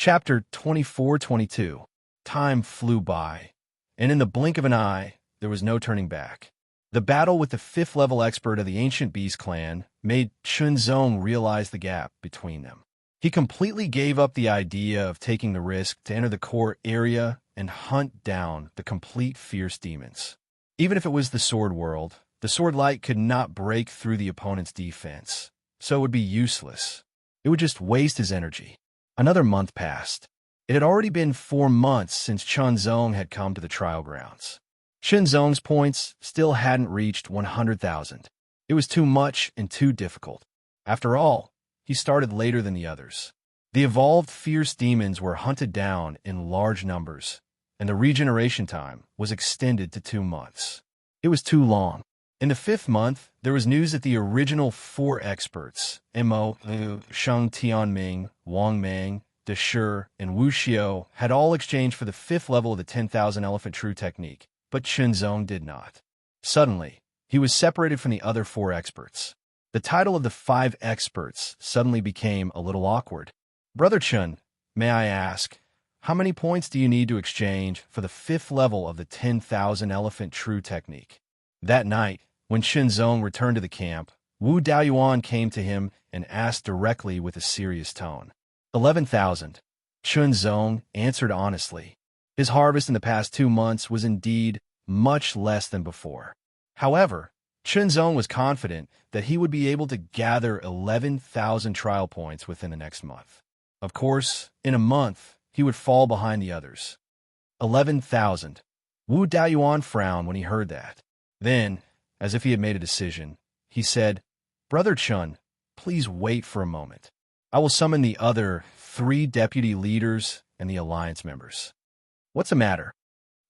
Chapter 24-22. Time flew by, and in the blink of an eye, there was no turning back. The battle with the fifth-level expert of the Ancient Beast clan made Chunzong realize the gap between them. He completely gave up the idea of taking the risk to enter the core area and hunt down the complete fierce demons. Even if it was the sword world, the sword light could not break through the opponent's defense, so it would be useless. It would just waste his energy. Another month passed. It had already been 4 months since Chunzong had come to the trial grounds. Chunzong's points still hadn't reached 100,000. It was too much and too difficult. After all, he started later than the others. The evolved fierce demons were hunted down in large numbers, and the regeneration time was extended to 2 months. It was too long. In the 5th month, there was news that the original 4 experts, Mo, Sheng Tianming, Wang Meng, De Shi, and Wu Xiao, had all exchanged for the 5th level of the 10,000 Elephant True technique, but Chunzong did not. Suddenly, he was separated from the other 4 experts. The title of the 5 experts suddenly became a little awkward. Brother Chun, may I ask, how many points do you need to exchange for the 5th level of the 10,000 Elephant True technique? That night, when Chunzong returned to the camp, Wu Daoyuan came to him and asked directly with a serious tone. 11,000. Chunzong answered honestly. His harvest in the past 2 months was indeed much less than before. However, Chunzong was confident that he would be able to gather 11,000 trial points within the next month. Of course, in a month, he would fall behind the others. 11,000. Wu Daoyuan frowned when he heard that. Then, as if he had made a decision, he said, Brother Chun, please wait for a moment. I will summon the other 3 deputy leaders and the alliance members. What's the matter?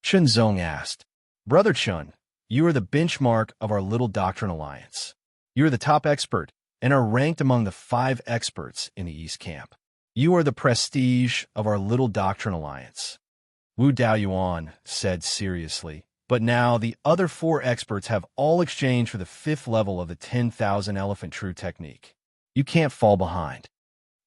Chunzong asked. Brother Chun, you are the benchmark of our Little Doctrine Alliance. You are the top expert and are ranked among the 5 experts in the East Camp. You are the prestige of our Little Doctrine Alliance. Wu Daoyuan said seriously. But now the other 4 experts have all exchanged for the 5th level of the 10,000 Elephant True technique. You can't fall behind.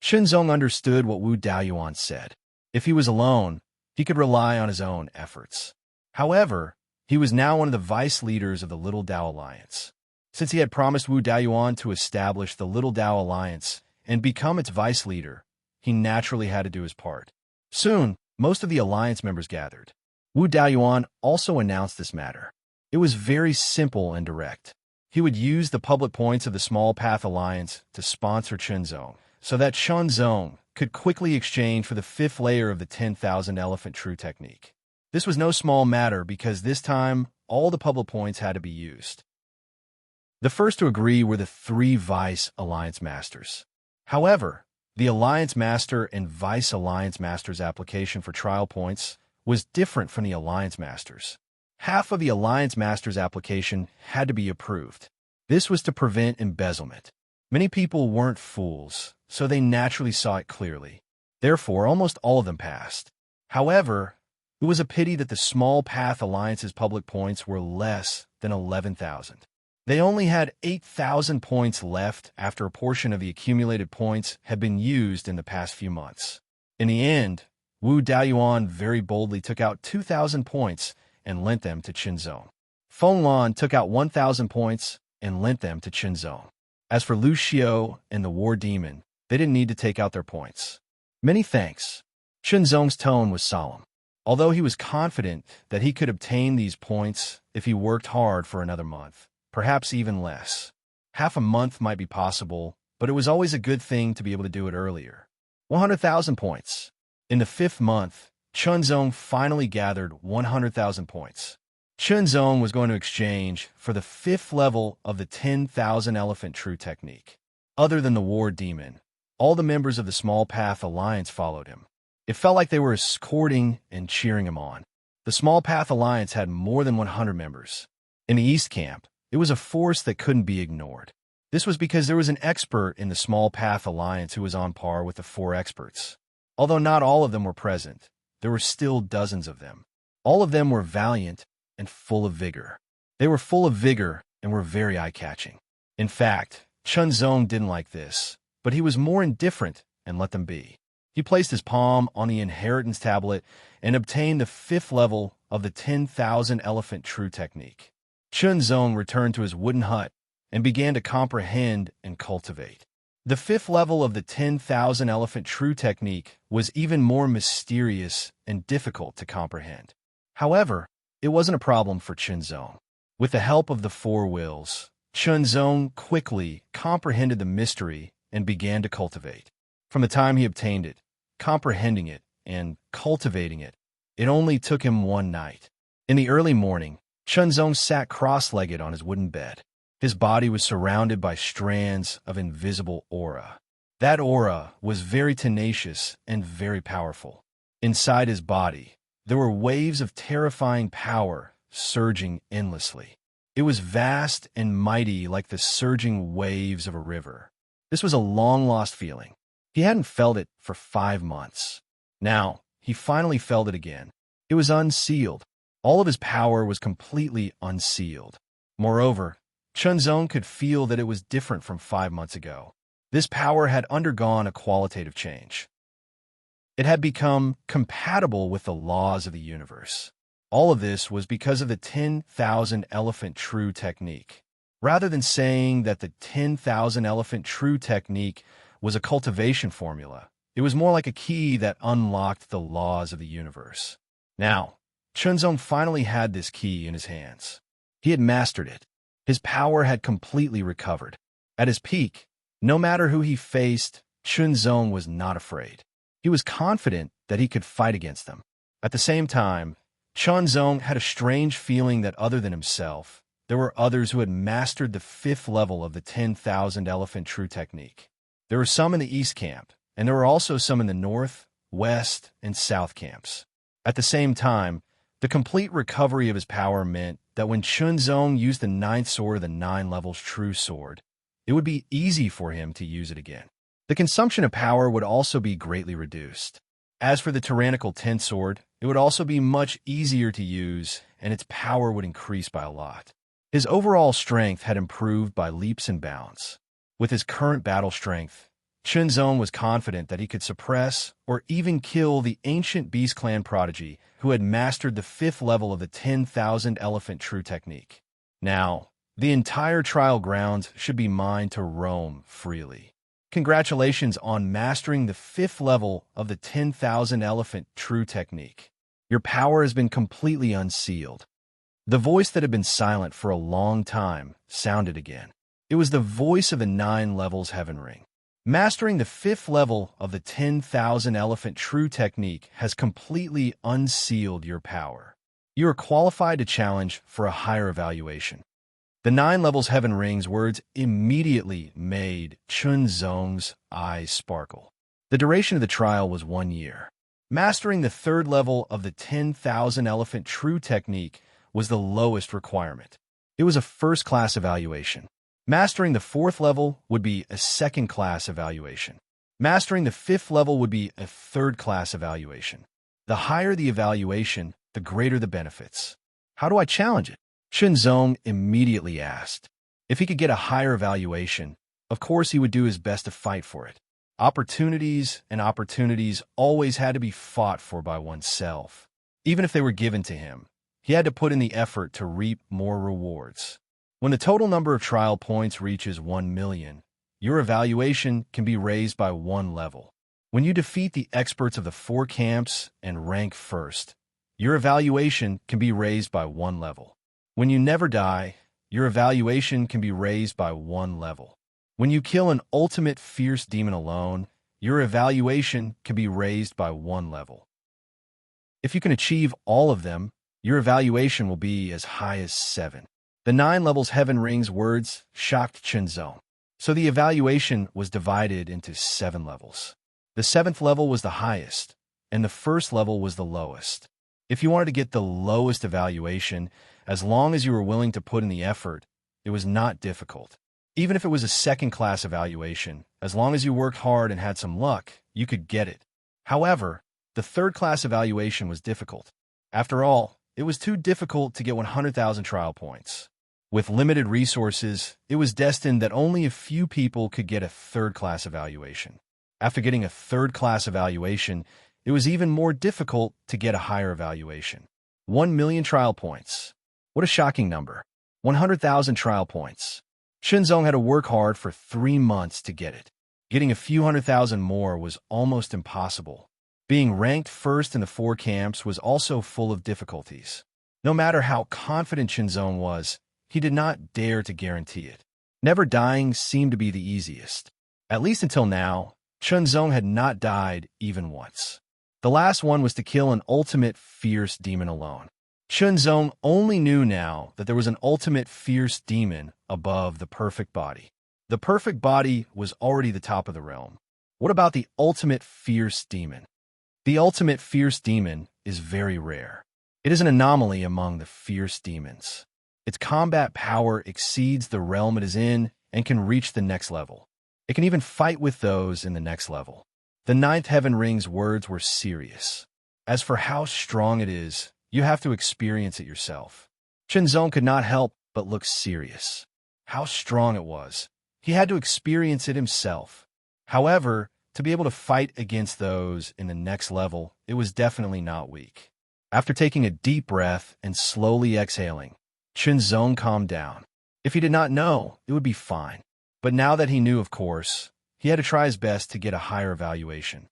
Chunzong understood what Wu Daoyuan said. If he was alone, he could rely on his own efforts. However, he was now one of the vice leaders of the Little Dao Alliance. Since he had promised Wu Daoyuan to establish the Little Dao Alliance and become its vice leader, he naturally had to do his part. Soon, most of the alliance members gathered. Wu Daoyuan also announced this matter. It was very simple and direct. He would use the public points of the Small Path Alliance to sponsor Chunzong, so that Chunzong could quickly exchange for the 5th layer of the 10,000 Elephant True technique. This was no small matter because this time, all the public points had to be used. The first to agree were the 3 Vice Alliance Masters. However, the Alliance Master and Vice Alliance Master's application for trial points was different from the Alliance Master's. Half of the Alliance Master's application had to be approved. This was to prevent embezzlement. Many people weren't fools, so they naturally saw it clearly. Therefore, almost all of them passed. However, it was a pity that the Small Path Alliance's public points were less than 11,000. They only had 8,000 points left after a portion of the accumulated points had been used in the past few months. In the end, Wu Daoyuan very boldly took out 2,000 points and lent them to Chunzong. Feng Lan took out 1,000 points and lent them to Chunzong. As for Lu Xiao and the War Demon, they didn't need to take out their points. Many thanks. Chunzong's tone was solemn. Although he was confident that he could obtain these points if he worked hard for another month, perhaps even less. Half a month might be possible, but it was always a good thing to be able to do it earlier. 100,000 points. In the 5th month, Chunzong finally gathered 100,000 points. Chunzong was going to exchange for the 5th level of the 10,000 Elephant True technique. Other than the War Demon, all the members of the Small Path Alliance followed him. It felt like they were escorting and cheering him on. The Small Path Alliance had more than 100 members. In the East Camp, it was a force that couldn't be ignored. This was because there was an expert in the Small Path Alliance who was on par with the 4 experts. Although not all of them were present, there were still dozens of them. All of them were valiant and full of vigor. They were full of vigor and were very eye-catching. In fact, Chunzong didn't like this, but he was more indifferent and let them be. He placed his palm on the inheritance tablet and obtained the 5th level of the 10,000 elephant true technique. Chunzong returned to his wooden hut and began to comprehend and cultivate. The 5th level of the 10,000 elephant true technique was even more mysterious and difficult to comprehend. However, it wasn't a problem for Chunzong. With the help of the 4 wills, Chunzong quickly comprehended the mystery and began to cultivate. From the time he obtained it, comprehending it, and cultivating it, it only took him one night. In the early morning, Chunzong sat cross-legged on his wooden bed. His body was surrounded by strands of invisible aura. That aura was very tenacious and very powerful. Inside his body, there were waves of terrifying power surging endlessly. It was vast and mighty like the surging waves of a river. This was a long-lost feeling. He hadn't felt it for 5 months. Now, he finally felt it again. It was unsealed. All of his power was completely unsealed. Moreover, Chunzong could feel that it was different from 5 months ago. This power had undergone a qualitative change. It had become compatible with the laws of the universe. All of this was because of the 10,000 elephant true technique. Rather than saying that the 10,000 elephant true technique was a cultivation formula, it was more like a key that unlocked the laws of the universe. Now, Chunzong finally had this key in his hands. He had mastered it. His power had completely recovered. At his peak, no matter who he faced, Chunzong was not afraid. He was confident that he could fight against them. At the same time, Chunzong had a strange feeling that other than himself, there were others who had mastered the 5th level of the 10,000 elephant true technique. There were some in the east camp, and there were also some in the north, west, and south camps. At the same time, the complete recovery of his power meant that when Chunzong used the 9th sword of the 9 levels true sword, it would be easy for him to use it again. The consumption of power would also be greatly reduced. As for the tyrannical 10th sword, it would also be much easier to use, and its power would increase by a lot. His overall strength had improved by leaps and bounds. With his current battle strength, Chunzong was confident that he could suppress or even kill the ancient Beast Clan prodigy who had mastered the 5th level of the 10,000 elephant true technique. Now, the entire trial grounds should be mine to roam freely. Congratulations on mastering the 5th level of the 10,000 elephant true technique. Your power has been completely unsealed. The voice that had been silent for a long time sounded again. It was the voice of the 9 levels heaven ring. Mastering the 5th level of the 10,000 elephant true technique has completely unsealed your power. You are qualified to challenge for a higher evaluation. The 9 levels heaven ring's words immediately made Chunzong's eyes sparkle. The duration of the trial was 1 year. Mastering the 3rd level of the 10,000 elephant true technique was the lowest requirement. It was a first-class evaluation. Mastering the 4th level would be a second-class evaluation. Mastering the 5th level would be a third-class evaluation. The higher the evaluation, the greater the benefits. How do I challenge it? Chunzong immediately asked. If he could get a higher evaluation, of course he would do his best to fight for it. Opportunities always had to be fought for by oneself. Even if they were given to him, he had to put in the effort to reap more rewards. When the total number of trial points reaches 1 million, your evaluation can be raised by 1 level. When you defeat the experts of the 4 camps and rank first, your evaluation can be raised by 1 level. When you never die, your evaluation can be raised by 1 level. When you kill an ultimate fierce demon alone, your evaluation can be raised by 1 level. If you can achieve all of them, your evaluation will be as high as 7. The 9 levels heaven ring's words shocked Chunzong. So the evaluation was divided into 7 levels. The 7th level was the highest, and the 1st level was the lowest. If you wanted to get the lowest evaluation, as long as you were willing to put in the effort, it was not difficult. Even if it was a second-class evaluation, as long as you worked hard and had some luck, you could get it. However, the third-class evaluation was difficult. After all, it was too difficult to get 100,000 trial points. With limited resources, it was destined that only a few people could get a third-class evaluation. After getting a third-class evaluation, it was even more difficult to get a higher evaluation. 1 million trial points. What a shocking number. 100,000 trial points. Shenzong had to work hard for 3 months to get it. Getting a few 100,000 more was almost impossible. Being ranked first in the 4 camps was also full of difficulties. No matter how confident Shenzong was, he did not dare to guarantee it. Never dying seemed to be the easiest. At least until now, Shenzong had not died even once. The last one was to kill an ultimate fierce demon alone. Shenzong only knew now that there was an ultimate fierce demon above the perfect body. The perfect body was already the top of the realm. What about the ultimate fierce demon? The ultimate fierce demon is very rare. It is an anomaly among the fierce demons. Its combat power exceeds the realm it is in and can reach the next level. It can even fight with those in the next level. The ninth heaven ring's words were serious. As for how strong it is, you have to experience it yourself. Shenzong could not help but look serious. How strong it was. He had to experience it himself. However, to be able to fight against those in the next level, it was definitely not weak. After taking a deep breath and slowly exhaling, Shenzong calmed down. If he did not know, it would be fine. But now that he knew, of course, he had to try his best to get a higher evaluation.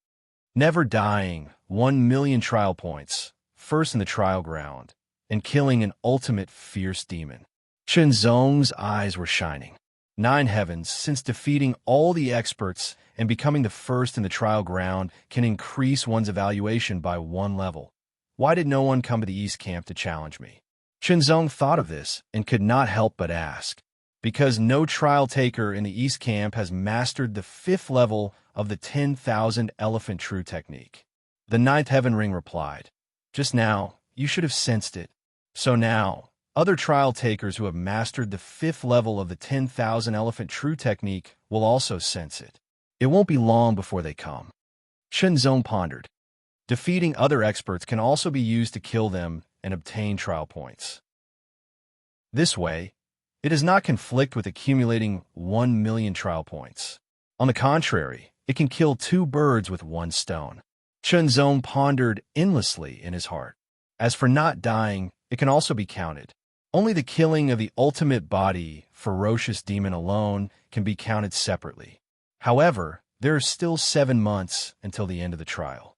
Never dying, 1 million trial points, first in the trial ground, and killing an ultimate fierce demon. Shenzong's eyes were shining. 9 heavens, since defeating all the experts and becoming the first in the trial ground can increase one's evaluation by 1 level. Why did no one come to the East Camp to challenge me? Shenzong thought of this and could not help but ask. Because no trial taker in the East Camp has mastered the 5th level of the 10,000 elephant true technique. The 9th heaven ring replied, "Just now, you should have sensed it. So now, other trial takers who have mastered the 5th level of the 10,000 elephant true technique will also sense it. It won't be long before they come." Shenzong pondered. Defeating other experts can also be used to kill them and obtain trial points. This way, it does not conflict with accumulating 1 million trial points. On the contrary, it can kill 2 birds with 1 stone. Shenzong pondered endlessly in his heart. As for not dying, it can also be counted. Only the killing of the ultimate body, ferocious demon alone, can be counted separately. However, there are still 7 months until the end of the trial.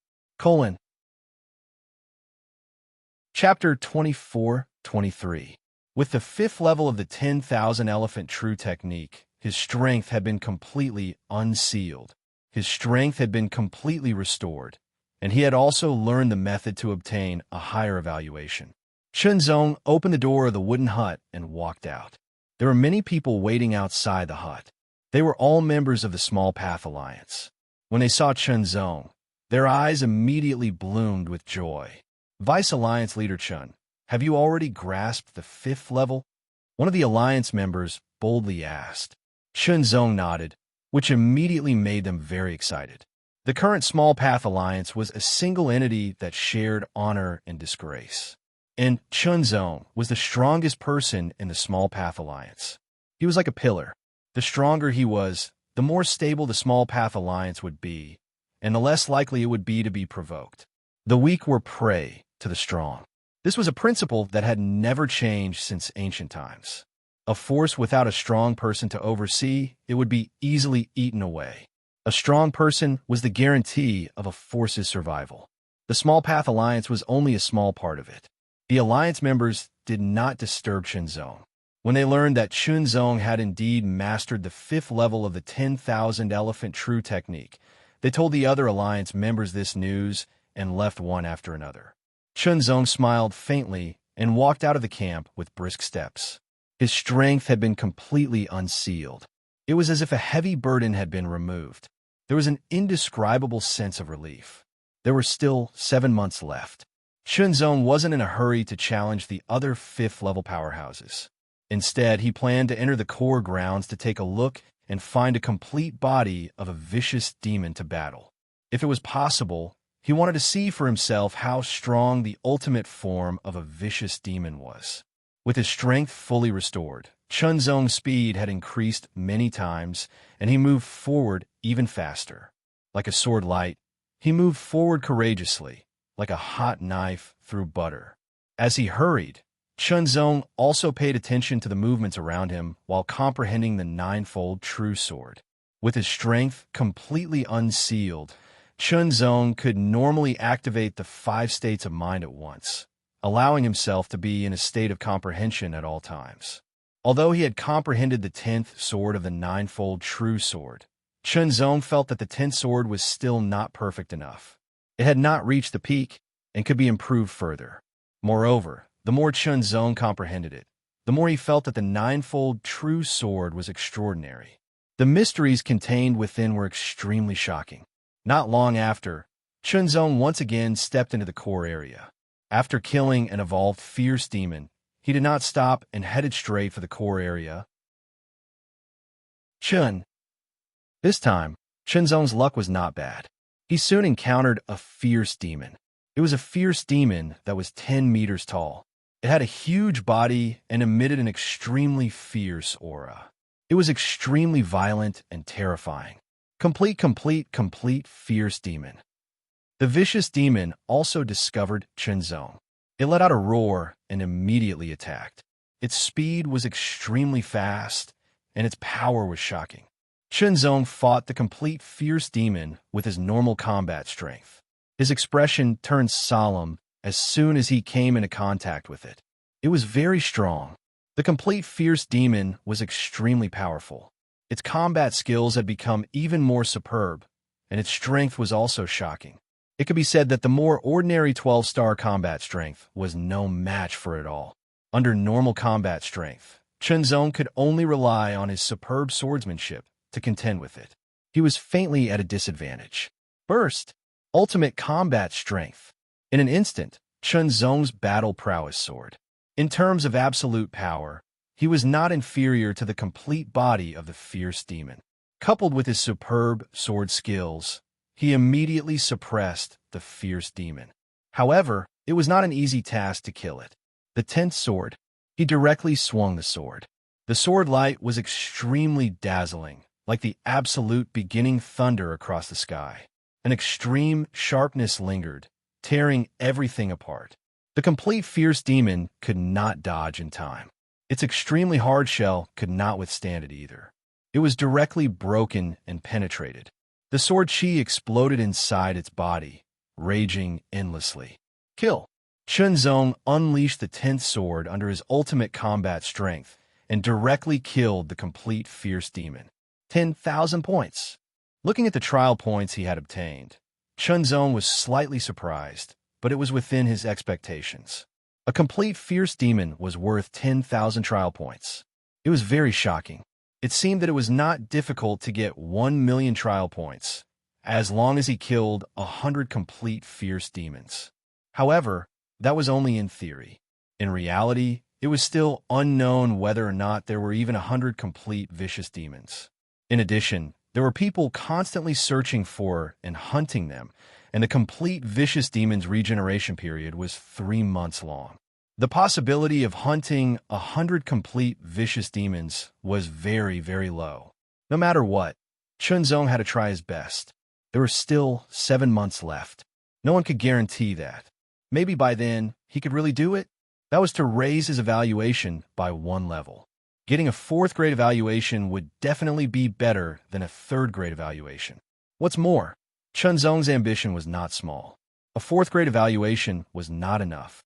Chapter 24-23. With the 5th level of the 10,000 elephant true technique, his strength had been completely unsealed. His strength had been completely restored, and he had also learned the method to obtain a higher evaluation. Shenzong opened the door of the wooden hut and walked out. There were many people waiting outside the hut. They were all members of the Small Path Alliance. When they saw Shenzong, their eyes immediately bloomed with joy. Vice Alliance Leader Chun, have you already grasped the 5th level? One of the Alliance members boldly asked. Shenzong nodded, which immediately made them very excited. The current Small Path Alliance was a single entity that shared honor and disgrace. And Shenzong was the strongest person in the Small Path Alliance. He was like a pillar. The stronger he was, the more stable the Small Path Alliance would be, and the less likely it would be to be provoked. The weak were prey to the strong. This was a principle that had never changed since ancient times. A force without a strong person to oversee, it would be easily eaten away. A strong person was the guarantee of a force's survival. The Small Path Alliance was only a small part of it. The Alliance members did not disturb Shenzong. When they learned that Shenzong had indeed mastered the 5th level of the 10,000 elephant true technique, they told the other Alliance members this news and left one after another. Shenzong smiled faintly and walked out of the camp with brisk steps. His strength had been completely unsealed. It was as if a heavy burden had been removed. There was an indescribable sense of relief. There were still 7 months left. Shenzong wasn't in a hurry to challenge the other 5th level powerhouses. Instead, he planned to enter the core grounds to take a look and find a complete body of a vicious demon to battle. If it was possible, he wanted to see for himself how strong the ultimate form of a vicious demon was. With his strength fully restored, Shenzong's speed had increased many times, and he moved forward even faster. Like a sword light, he moved forward courageously, like a hot knife through butter. As he hurried, Chunzong also paid attention to the movements around him while comprehending the ninefold true sword. With his strength completely unsealed, Chunzong could normally activate the 5 states of mind at once, allowing himself to be in a state of comprehension at all times. Although he had comprehended the 10th sword of the ninefold true sword, Chunzong felt that the 10th sword was still not perfect enough. It had not reached the peak and could be improved further. Moreover, the more Chunzong comprehended it, the more he felt that the ninefold true sword was extraordinary. The mysteries contained within were extremely shocking. Not long after, Chunzong once again stepped into the core area. After killing an evolved fierce demon, he did not stop and headed straight for the core area. This time, Chunzong's luck was not bad. He soon encountered a fierce demon. It was a fierce demon that was 10 meters tall. It had a huge body and emitted an extremely fierce aura. It was extremely violent and terrifying. Complete fierce demon. The vicious demon also discovered Chunzong. It let out a roar and immediately attacked. Its speed was extremely fast, and its power was shocking. Chunzong fought the complete fierce demon with his normal combat strength. His expression turned solemn as soon as he came into contact with it. It was very strong. The complete fierce demon was extremely powerful. Its combat skills had become even more superb, and its strength was also shocking. It could be said that the more ordinary 12-star combat strength was no match for it all. Under normal combat strength, Chunzong could only rely on his superb swordsmanship to contend with it. He was faintly at a disadvantage. Burst, ultimate combat strength. In an instant, Chunzong's battle prowess soared. In terms of absolute power, he was not inferior to the complete body of the fierce demon. Coupled with his superb sword skills, he immediately suppressed the fierce demon. However, it was not an easy task to kill it. The 10th sword, he directly swung the sword. The sword light was extremely dazzling, like the absolute beginning thunder across the sky. An extreme sharpness lingered, tearing everything apart. The complete fierce demon could not dodge in time. Its extremely hard shell could not withstand it either. It was directly broken and penetrated. The sword chi exploded inside its body, raging endlessly. Kill! Chunzong unleashed the 10th sword under his ultimate combat strength and directly killed the complete fierce demon. 10,000 points. Looking at the trial points he had obtained, Chunzong was slightly surprised, but it was within his expectations. A complete fierce demon was worth 10,000 trial points. It was very shocking. It seemed that it was not difficult to get 1 million trial points, as long as he killed 100 complete fierce demons. However, that was only in theory. In reality, it was still unknown whether or not there were even 100 complete vicious demons. In addition, there were people constantly searching for and hunting them, and the complete vicious demon's regeneration period was 3 months long. The possibility of hunting 100 complete vicious demons was very, very low. No matter what, Chunzong had to try his best. There were still 7 months left. No one could guarantee that. Maybe by then, he could really do it. That was to raise his evaluation by 1 level. Getting a 4th grade evaluation would definitely be better than a 3rd grade evaluation. What's more, Chunzong's ambition was not small. A 4th grade evaluation was not enough.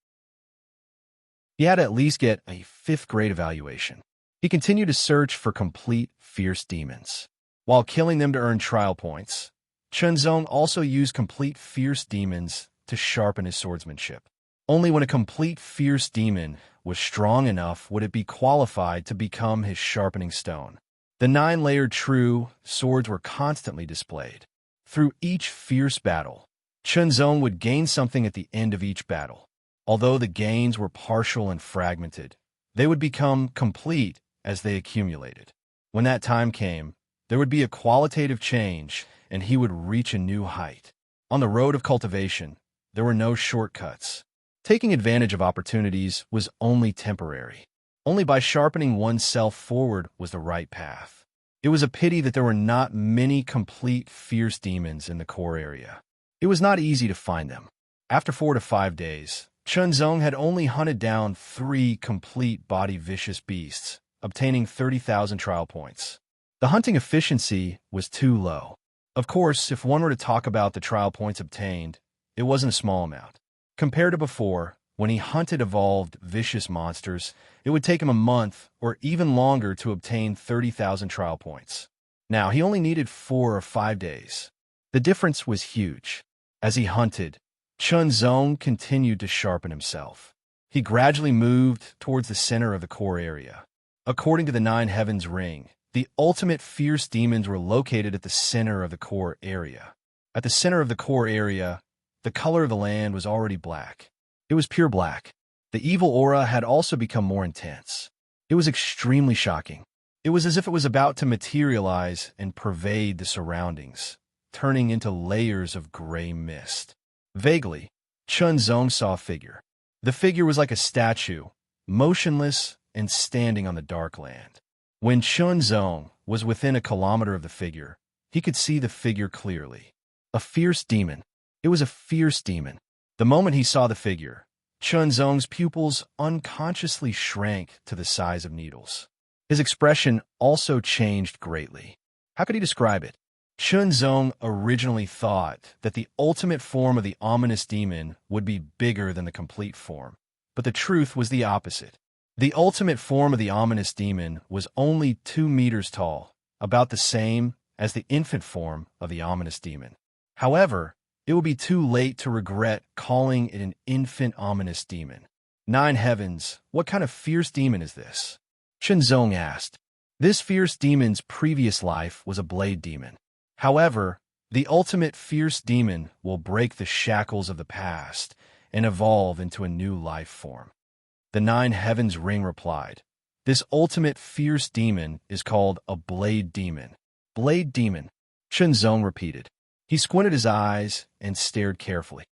He had to at least get a 5th grade evaluation. He continued to search for complete fierce demons. While killing them to earn trial points, Chunzong also used complete fierce demons to sharpen his swordsmanship. Only when a complete fierce demon was strong enough would it be qualified to become his sharpening stone. The 9-layered true swords were constantly displayed. Through each fierce battle, Chunzong would gain something at the end of each battle. Although the gains were partial and fragmented, they would become complete as they accumulated. When that time came, there would be a qualitative change, and he would reach a new height. On the road of cultivation, there were no shortcuts. Taking advantage of opportunities was only temporary. Only by sharpening oneself forward was the right path. It was a pity that there were not many complete fierce demons in the core area. It was not easy to find them. After 4 to 5 days, Chunzong had only hunted down 3 complete body vicious beasts, obtaining 30,000 trial points. The hunting efficiency was too low. Of course, if one were to talk about the trial points obtained, it wasn't a small amount. Compared to before, when he hunted evolved vicious monsters, it would take him a month or even longer to obtain 30,000 trial points. Now, he only needed 4 or 5 days. The difference was huge. As he hunted, Chunzong continued to sharpen himself. He gradually moved towards the center of the core area. According to the 9 Heavens Ring, the ultimate fierce demons were located at the center of the core area. At the center of the core area, the color of the land was already black. It was pure black. The evil aura had also become more intense. It was extremely shocking. It was as if it was about to materialize and pervade the surroundings, turning into layers of gray mist. Vaguely, Chunzong saw a figure. The figure was like a statue, motionless and standing on the dark land. When Chunzong was within a kilometer of the figure, he could see the figure clearly. A fierce demon. It was a fierce demon. The moment he saw the figure, Chunzong's pupils unconsciously shrank to the size of needles. His expression also changed greatly. How could he describe it? Chunzong originally thought that the ultimate form of the ominous demon would be bigger than the complete form, but the truth was the opposite. The ultimate form of the ominous demon was only 2 meters tall, about the same as the infant form of the ominous demon. However, it would be too late to regret calling it an infant ominous demon. 9 Heavens, what kind of fierce demon is this? Chunzong asked. This fierce demon's previous life was a blade demon. However, the ultimate fierce demon will break the shackles of the past and evolve into a new life form. The 9 Heavens Ring replied, this ultimate fierce demon is called a blade demon. Blade demon, Chunzong repeated. He squinted his eyes and stared carefully.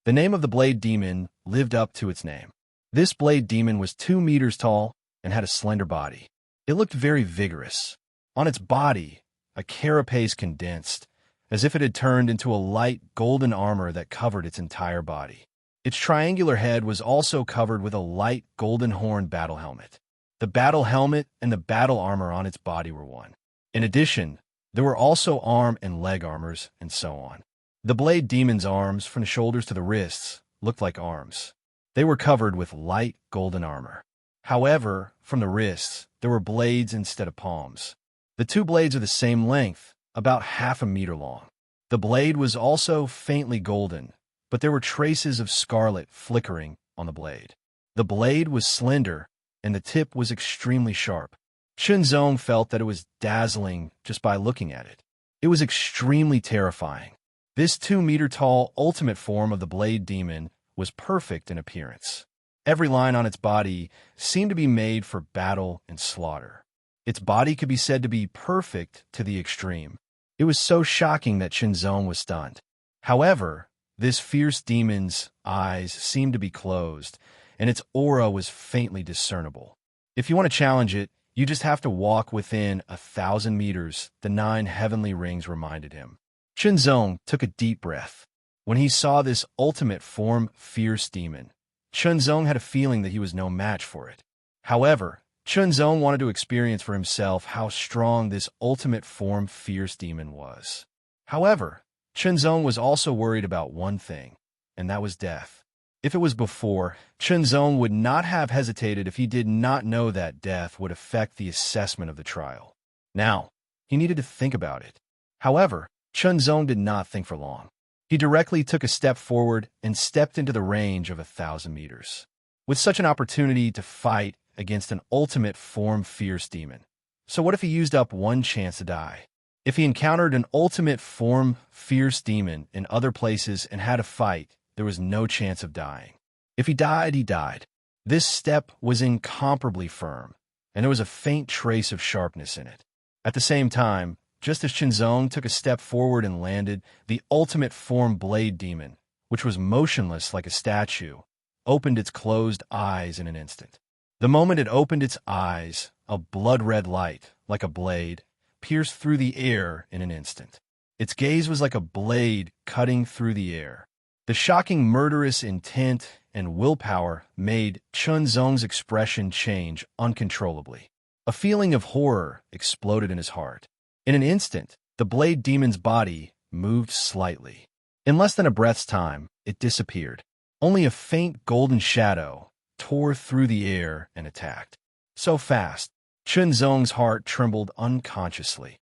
The name of the blade demon lived up to its name. This blade demon was 2 meters tall and had a slender body. It looked very vigorous. On its body, a carapace condensed, as if it had turned into a light golden armor that covered its entire body. Its triangular head was also covered with a light golden horn battle helmet. The battle helmet and the battle armor on its body were one. In addition, there were also arm and leg armors, and so on. The blade demon's arms, from the shoulders to the wrists, looked like arms. They were covered with light golden armor. However, from the wrists, there were blades instead of palms. The 2 blades are the same length, about half a meter long. The blade was also faintly golden, but there were traces of scarlet flickering on the blade. The blade was slender, and the tip was extremely sharp. Chunzong felt that it was dazzling just by looking at it. It was extremely terrifying. This 2-meter-tall ultimate form of the blade demon was perfect in appearance. Every line on its body seemed to be made for battle and slaughter. Its body could be said to be perfect to the extreme. It was so shocking that Chunzong was stunned. However, this fierce demon's eyes seemed to be closed, and its aura was faintly discernible. If you want to challenge it, you just have to walk within 1,000 meters, the 9 heavenly rings reminded him. Chunzong took a deep breath. When he saw this ultimate form fierce demon, Chunzong had a feeling that he was no match for it. However, Chunzong wanted to experience for himself how strong this ultimate form fierce demon was. However, Chunzong was also worried about one thing, and that was death. If it was before, Chunzong would not have hesitated if he did not know that death would affect the assessment of the trial. Now, he needed to think about it. However, Chunzong did not think for long. He directly took a step forward and stepped into the range of 1,000 meters. With such an opportunity to fight against an ultimate form fierce demon. So what if he used up one chance to die? If he encountered an ultimate form fierce demon in other places and had a fight, there was no chance of dying. If he died, he died. This step was incomparably firm, and there was a faint trace of sharpness in it. At the same time, just as Chunzong took a step forward and landed, the ultimate form blade demon, which was motionless like a statue, opened its closed eyes in an instant. The moment it opened its eyes, a blood-red light, like a blade, pierced through the air in an instant. Its gaze was like a blade cutting through the air. The shocking murderous intent and willpower made Chunzong's expression change uncontrollably. A feeling of horror exploded in his heart. In an instant, the blade demon's body moved slightly. In less than a breath's time, it disappeared. Only a faint golden shadow tore through the air and attacked. So fast, Chunzong's heart trembled unconsciously.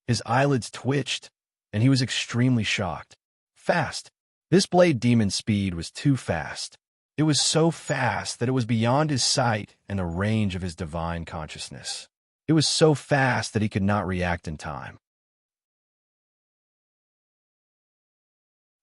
His eyelids twitched, and he was extremely shocked. Fast. This blade demon's speed was too fast. It was so fast that it was beyond his sight and the range of his divine consciousness. It was so fast that he could not react in time.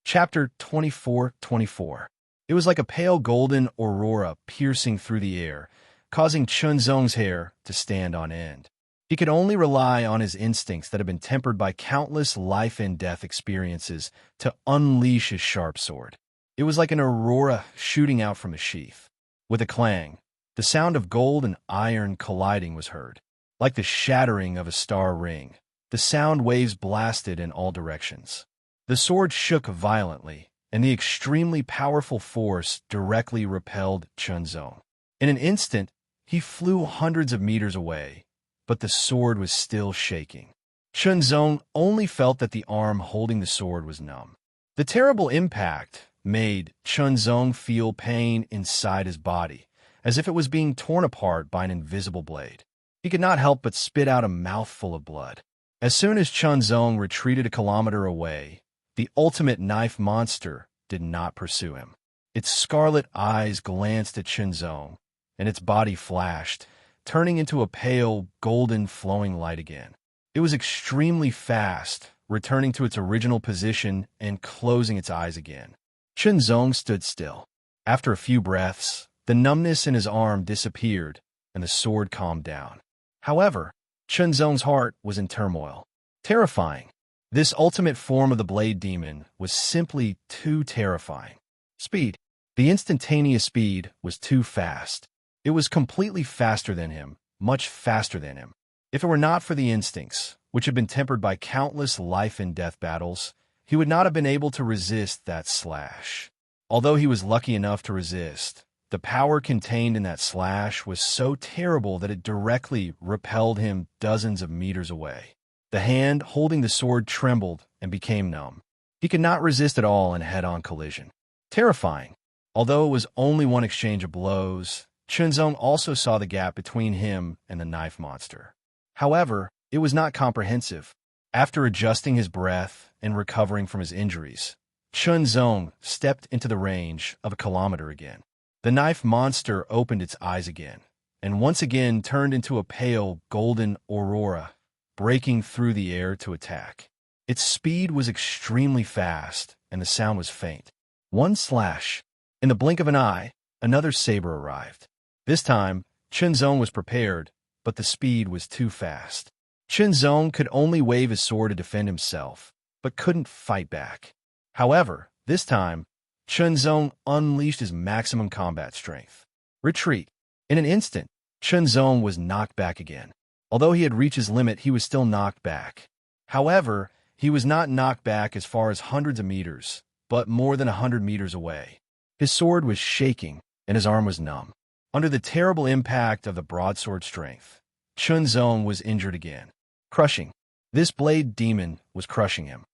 Chapter 24:24. It was like a pale golden aurora piercing through the air, causing Chunzong's hair to stand on end. He could only rely on his instincts that had been tempered by countless life-and-death experiences to unleash his sharp sword. It was like an aurora shooting out from a sheath. With a clang, the sound of gold and iron colliding was heard. Like the shattering of a star ring, the sound waves blasted in all directions. The sword shook violently, and the extremely powerful force directly repelled Chunzong. In an instant, he flew hundreds of meters away, but the sword was still shaking. Chunzong only felt that the arm holding the sword was numb. The terrible impact made Chunzong feel pain inside his body, as if it was being torn apart by an invisible blade. He could not help but spit out a mouthful of blood. As soon as Chunzong retreated a kilometer away, the ultimate knife monster did not pursue him. Its scarlet eyes glanced at Chunzong, and its body flashed, turning into a pale, golden, flowing light again. It was extremely fast, returning to its original position and closing its eyes again. Chunzong stood still. After a few breaths, the numbness in his arm disappeared, and the sword calmed down. However, Chunzong's heart was in turmoil. Terrifying. This ultimate form of the blade demon was simply too terrifying. Speed. The instantaneous speed was too fast. It was completely faster than him, much faster than him. If it were not for the instincts, which had been tempered by countless life-and-death battles, he would not have been able to resist that slash. Although he was lucky enough to resist, the power contained in that slash was so terrible that it directly repelled him dozens of meters away. The hand holding the sword trembled and became numb. He could not resist at all in a head-on collision. Terrifying. Although it was only one exchange of blows, Chunzong also saw the gap between him and the knife monster. However, it was not comprehensive. After adjusting his breath and recovering from his injuries, Chunzong stepped into the range of a kilometer again. The knife monster opened its eyes again, and once again turned into a pale, golden aurora, breaking through the air to attack. Its speed was extremely fast, and the sound was faint. One slash. In the blink of an eye, another saber arrived. This time, Chunzong was prepared, but the speed was too fast. Chunzong could only wave his sword to defend himself, but couldn't fight back. However, this time, Chunzong unleashed his maximum combat strength. Retreat. In an instant, Chunzong was knocked back again. Although he had reached his limit, he was still knocked back. However, he was not knocked back as far as hundreds of meters, but more than 100 meters away. His sword was shaking, and his arm was numb. Under the terrible impact of the broadsword strength, Chunzong was injured again. Crushing. This blade demon was crushing him.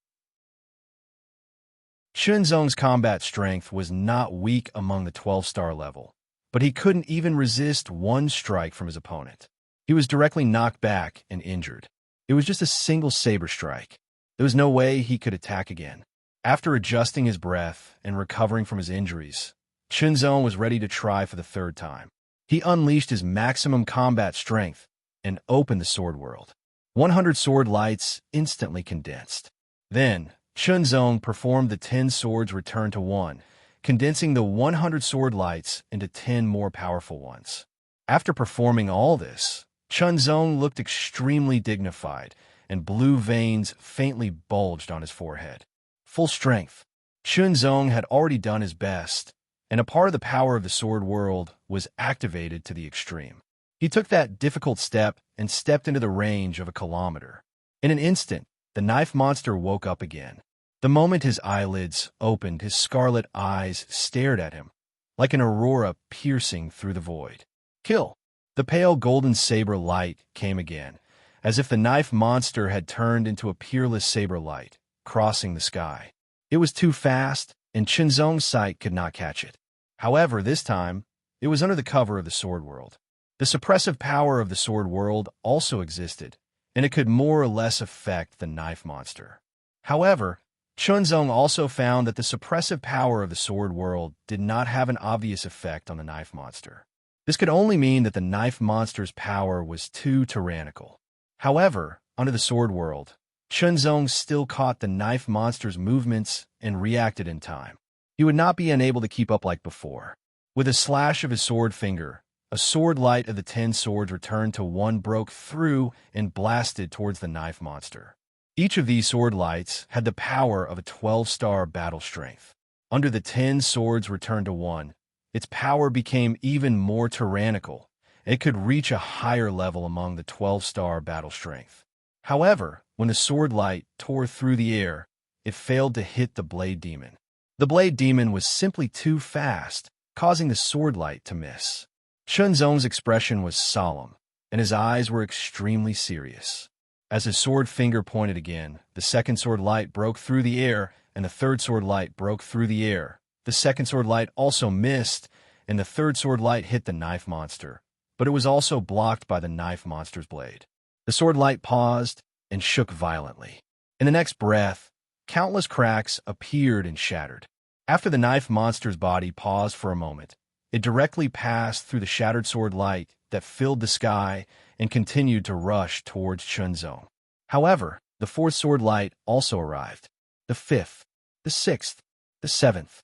Chunzong's combat strength was not weak among the 12-star level, but he couldn't even resist one strike from his opponent. He was directly knocked back and injured. It was just a single saber strike. There was no way he could attack again. After adjusting his breath and recovering from his injuries, Chunzong was ready to try for the third time. He unleashed his maximum combat strength and opened the sword world. 100 sword lights instantly condensed. Then, Chunzong performed the 10 swords return to 1, condensing the 100 sword lights into 10 more powerful ones. After performing all this, Chunzong looked extremely dignified, and blue veins faintly bulged on his forehead. Full strength. Chunzong had already done his best, and a part of the power of the sword world was activated to the extreme. He took that difficult step and stepped into the range of a kilometer. In an instant, the knife monster woke up again. The moment his eyelids opened, his scarlet eyes stared at him, like an aurora piercing through the void. Kill! The pale golden saber light came again, as if the knife monster had turned into a peerless saber light, crossing the sky. It was too fast, and Chunzong's sight could not catch it. However, this time, it was under the cover of the sword world. The suppressive power of the sword world also existed, and it could more or less affect the knife monster. However, Chunzong also found that the suppressive power of the sword world did not have an obvious effect on the knife monster. This could only mean that the knife monster's power was too tyrannical. However, under the sword world, Chunzong still caught the knife monster's movements and reacted in time. He would not be unable to keep up like before. With a slash of his sword finger, a sword light of the 10 swords returned to one, broke through and blasted towards the knife monster. Each of these sword lights had the power of a 12-star battle strength. Under the 10 swords returned to one, its power became even more tyrannical. It could reach a higher level among the 12-star battle strength. However, when the sword light tore through the air, it failed to hit the blade demon. The blade demon was simply too fast, causing the sword light to miss. Chunzong's expression was solemn, and his eyes were extremely serious. As his sword finger pointed again, the second sword light broke through the air, and the third sword light broke through the air. The second sword light also missed, and the third sword light hit the knife monster, but it was also blocked by the knife monster's blade. The sword light paused and shook violently. In the next breath, countless cracks appeared and shattered. After the knife monster's body paused for a moment, it directly passed through the shattered sword light that filled the sky and continued to rush towards Chunzong. However, the fourth sword light also arrived. The fifth, the sixth, the seventh.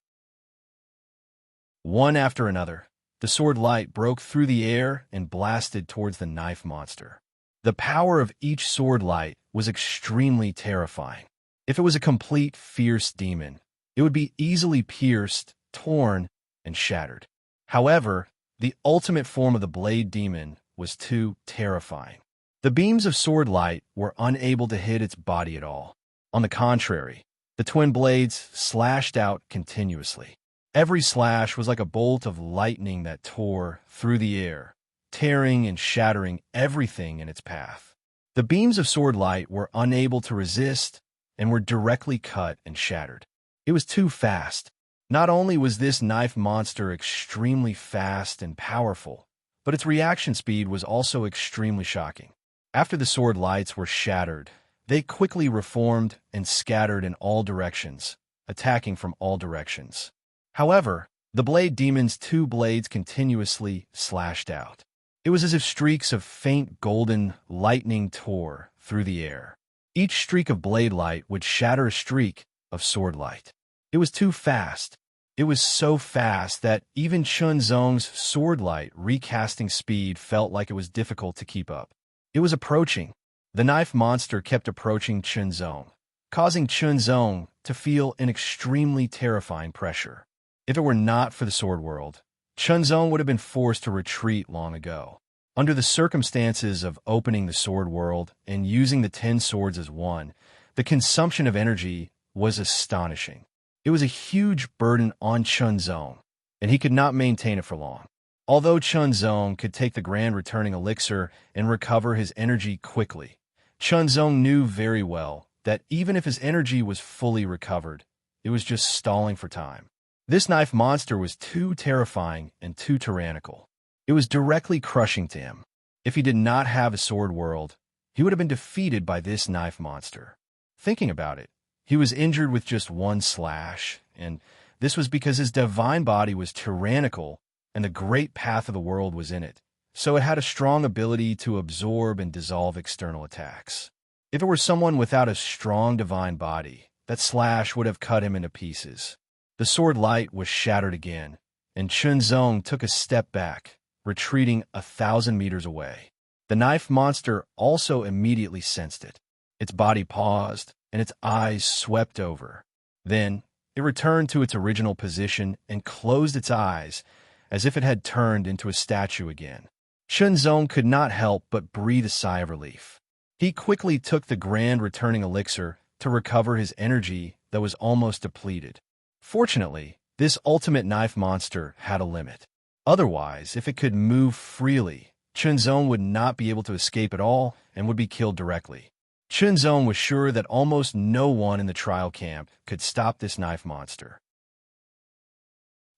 One after another, the sword light broke through the air and blasted towards the knife monster. The power of each sword light was extremely terrifying. If it was a complete, fierce demon, it would be easily pierced, torn, and shattered. However, the ultimate form of the blade demon was too terrifying. The beams of sword light were unable to hit its body at all. On the contrary, the twin blades slashed out continuously. Every slash was like a bolt of lightning that tore through the air, tearing and shattering everything in its path. The beams of sword light were unable to resist and were directly cut and shattered. It was too fast. Not only was this knife monster extremely fast and powerful, but its reaction speed was also extremely shocking. After the sword lights were shattered, they quickly reformed and scattered in all directions, attacking from all directions. However, the blade demon's two blades continuously slashed out. It was as if streaks of faint golden lightning tore through the air. Each streak of blade light would shatter a streak of sword light. It was too fast. It was so fast that even Chunzong's sword light recasting speed felt like it was difficult to keep up. It was approaching. The knife monster kept approaching Chunzong, causing Chunzong to feel an extremely terrifying pressure. If it were not for the sword world, Chunzong would have been forced to retreat long ago. Under the circumstances of opening the sword world and using the 10 swords as one, the consumption of energy was astonishing. It was a huge burden on Chunzong, and he could not maintain it for long. Although Chunzong could take the grand returning elixir and recover his energy quickly, Chunzong knew very well that even if his energy was fully recovered, it was just stalling for time. This knife monster was too terrifying and too tyrannical. It was directly crushing to him. If he did not have a sword world, he would have been defeated by this knife monster. Thinking about it, he was injured with just one slash, and this was because his divine body was tyrannical and the great path of the world was in it, so it had a strong ability to absorb and dissolve external attacks. If it were someone without a strong divine body, that slash would have cut him into pieces. The sword light was shattered again, and Chunzong took a step back, retreating 1,000 meters away. The knife monster also immediately sensed it. Its body paused, and its eyes swept over. Then, it returned to its original position and closed its eyes, as if it had turned into a statue again. Chunzong could not help but breathe a sigh of relief. He quickly took the grand returning elixir to recover his energy that was almost depleted. Fortunately, this ultimate knife monster had a limit. Otherwise, if it could move freely, Chunzong would not be able to escape at all and would be killed directly. Chunzong was sure that almost no one in the trial camp could stop this knife monster.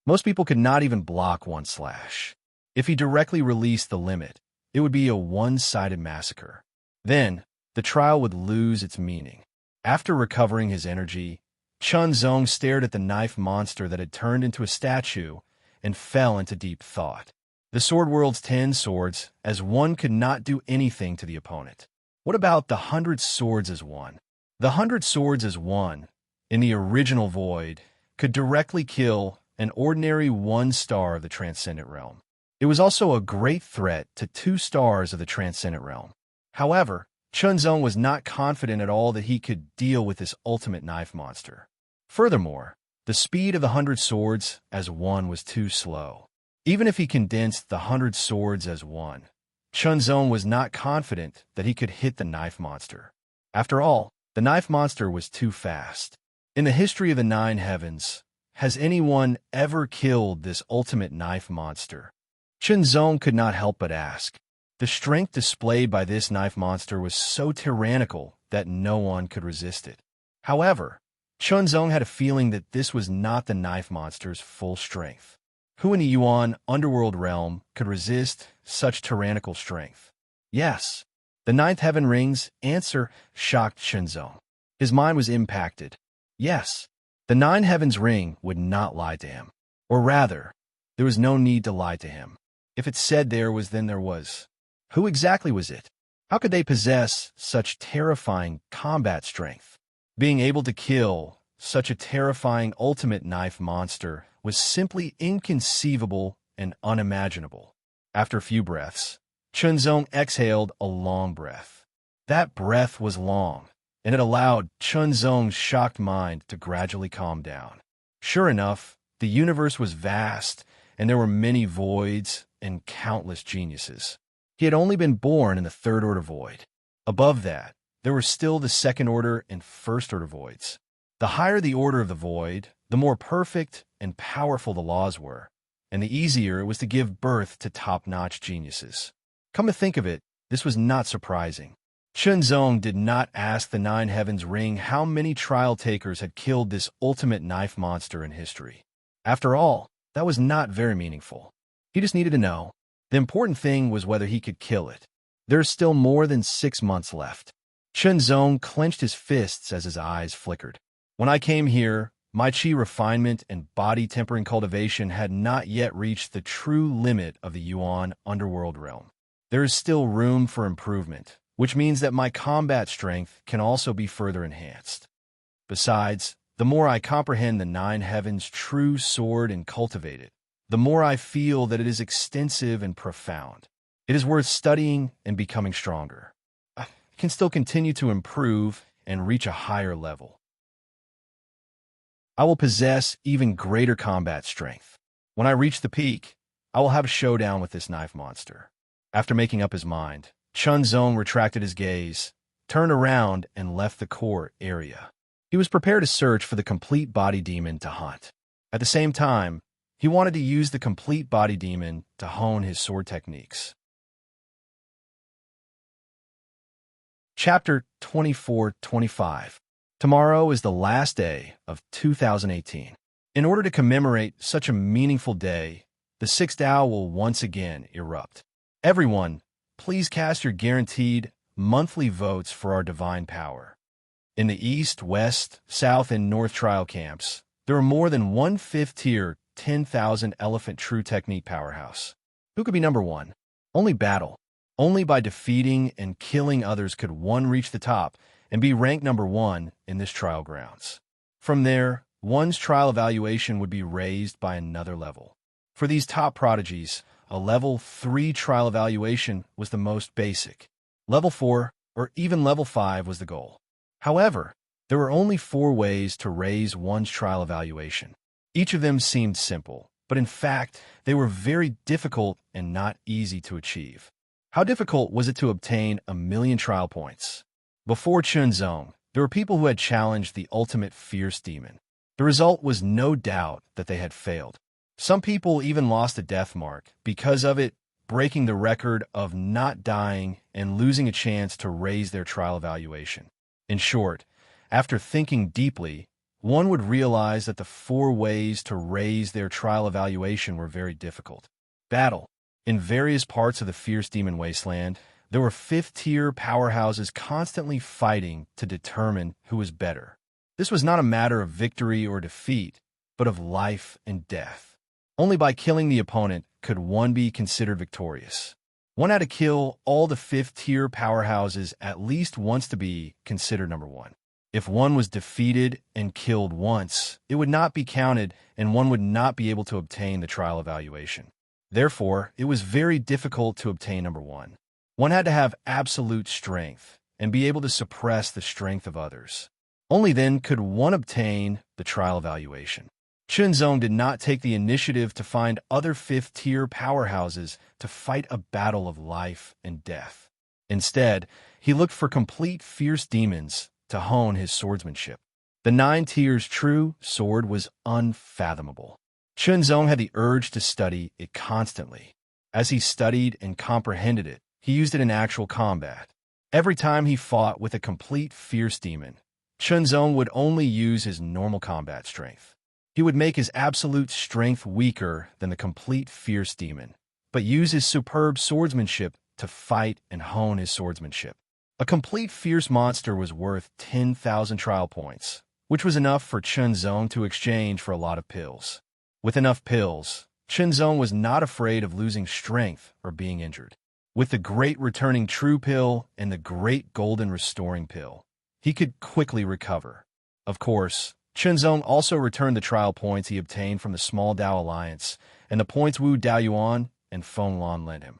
Most people could not even block one slash. If he directly released the limit, it would be a one-sided massacre. Then, the trial would lose its meaning. After recovering his energy, Chunzong stared at the knife monster that had turned into a statue and fell into deep thought. The sword world's 10 swords as one could not do anything to the opponent. What about the 100 swords as one? The 100 swords as one, in the original Void, could directly kill an ordinary 1 star of the Transcendent Realm. It was also a great threat to 2 stars of the Transcendent Realm. However, Chunzong was not confident at all that he could deal with this ultimate knife monster. Furthermore, the speed of the 100 swords as one was too slow. Even if he condensed the 100 swords as one, Chunzong was not confident that he could hit the knife monster. After all, the knife monster was too fast. In the history of the 9 heavens, has anyone ever killed this ultimate knife monster? Chunzong could not help but ask. The strength displayed by this knife monster was so tyrannical that no one could resist it. However, Chunzong had a feeling that this was not the knife monster's full strength. Who in the Yuan underworld realm could resist such tyrannical strength? Yes, the 9th heaven ring's answer shocked Chunzong. His mind was impacted. Yes, the 9 heavens ring would not lie to him. Or rather, there was no need to lie to him. If it said there was, then there was. Who exactly was it? How could they possess such terrifying combat strength? Being able to kill such a terrifying ultimate knife monster was simply inconceivable and unimaginable. After a few breaths, Chunzong exhaled a long breath. That breath was long, and it allowed Chunzong's shocked mind to gradually calm down. Sure enough, the universe was vast, and there were many voids and countless geniuses. He had only been born in the 3rd order void. Above that, there were still the 2nd order and 1st order voids. The higher the order of the void, the more perfect and powerful the laws were, and the easier it was to give birth to top-notch geniuses. Come to think of it, this was not surprising. Chunzong did not ask the 9 heavens ring how many trial takers had killed this ultimate knife monster in history. After all, that was not very meaningful. He just needed to know. The important thing was whether he could kill it. There is still more than 6 months left. Chunzong clenched his fists as his eyes flickered. When I came here, my chi refinement and body tempering cultivation had not yet reached the true limit of the Yuan underworld realm. There is still room for improvement, which means that my combat strength can also be further enhanced. Besides, the more I comprehend the 9 heavens' true sword and cultivate it, the more I feel that it is extensive and profound. It is worth studying and becoming stronger. I can still continue to improve and reach a higher level. I will possess even greater combat strength. When I reach the peak, I will have a showdown with this knife monster. After making up his mind, Chunzong retracted his gaze, turned around, and left the core area. He was prepared to search for the complete body demon to hunt. At the same time, he wanted to use the complete body demon to hone his sword techniques. Chapter 24-25. Tomorrow is the last day of 2018. In order to commemorate such a meaningful day, the 6th Dao will once again erupt. Everyone, please cast your guaranteed monthly votes for our divine power. In the East, West, South, and North trial camps, there are more than 1/5 tier 10,000 elephant true technique powerhouse. Who could be number 1? Only battle. Only by defeating and killing others could one reach the top and be ranked number 1 in this trial grounds. From there, one's trial evaluation would be raised by another level. For these top prodigies, a level 3 trial evaluation was the most basic. Level 4 or even level 5 was the goal. However, there were only 4 ways to raise one's trial evaluation. Each of them seemed simple, but in fact, they were very difficult and not easy to achieve. How difficult was it to obtain 1,000,000 trial points? Before Chunzong, there were people who had challenged the ultimate fierce demon. The result was no doubt that they had failed. Some people even lost a death mark because of it, breaking the record of not dying and losing a chance to raise their trial evaluation. In short, after thinking deeply, one would realize that the 4 ways to raise their trial evaluation were very difficult. Battle. In various parts of the fierce demon wasteland, there were 5th-tier powerhouses constantly fighting to determine who was better. This was not a matter of victory or defeat, but of life and death. Only by killing the opponent could one be considered victorious. One had to kill all the 5th-tier powerhouses at least once to be considered number 1. If one was defeated and killed once, it would not be counted and one would not be able to obtain the trial evaluation. Therefore, it was very difficult to obtain number 1. One had to have absolute strength and be able to suppress the strength of others. Only then could one obtain the trial evaluation. Chunzong did not take the initiative to find other 5th-tier powerhouses to fight a battle of life and death. Instead, he looked for complete fierce demons to hone his swordsmanship. The 9 tiers true sword was unfathomable. Chunzong had the urge to study it constantly. As he studied and comprehended it, he used it in actual combat. Every time he fought with a complete fierce demon, Chunzong would only use his normal combat strength. He would make his absolute strength weaker than the complete fierce demon, but use his superb swordsmanship to fight and hone his swordsmanship. A complete fierce monster was worth 10,000 trial points, which was enough for Chunzong to exchange for a lot of pills. With enough pills, Chunzong was not afraid of losing strength or being injured. With the Great Returning True Pill and the Great Golden Restoring Pill, he could quickly recover. Of course, Chunzong also returned the trial points he obtained from the Small Dao Alliance and the points Wu Daoyuan and Feng Lan lent him.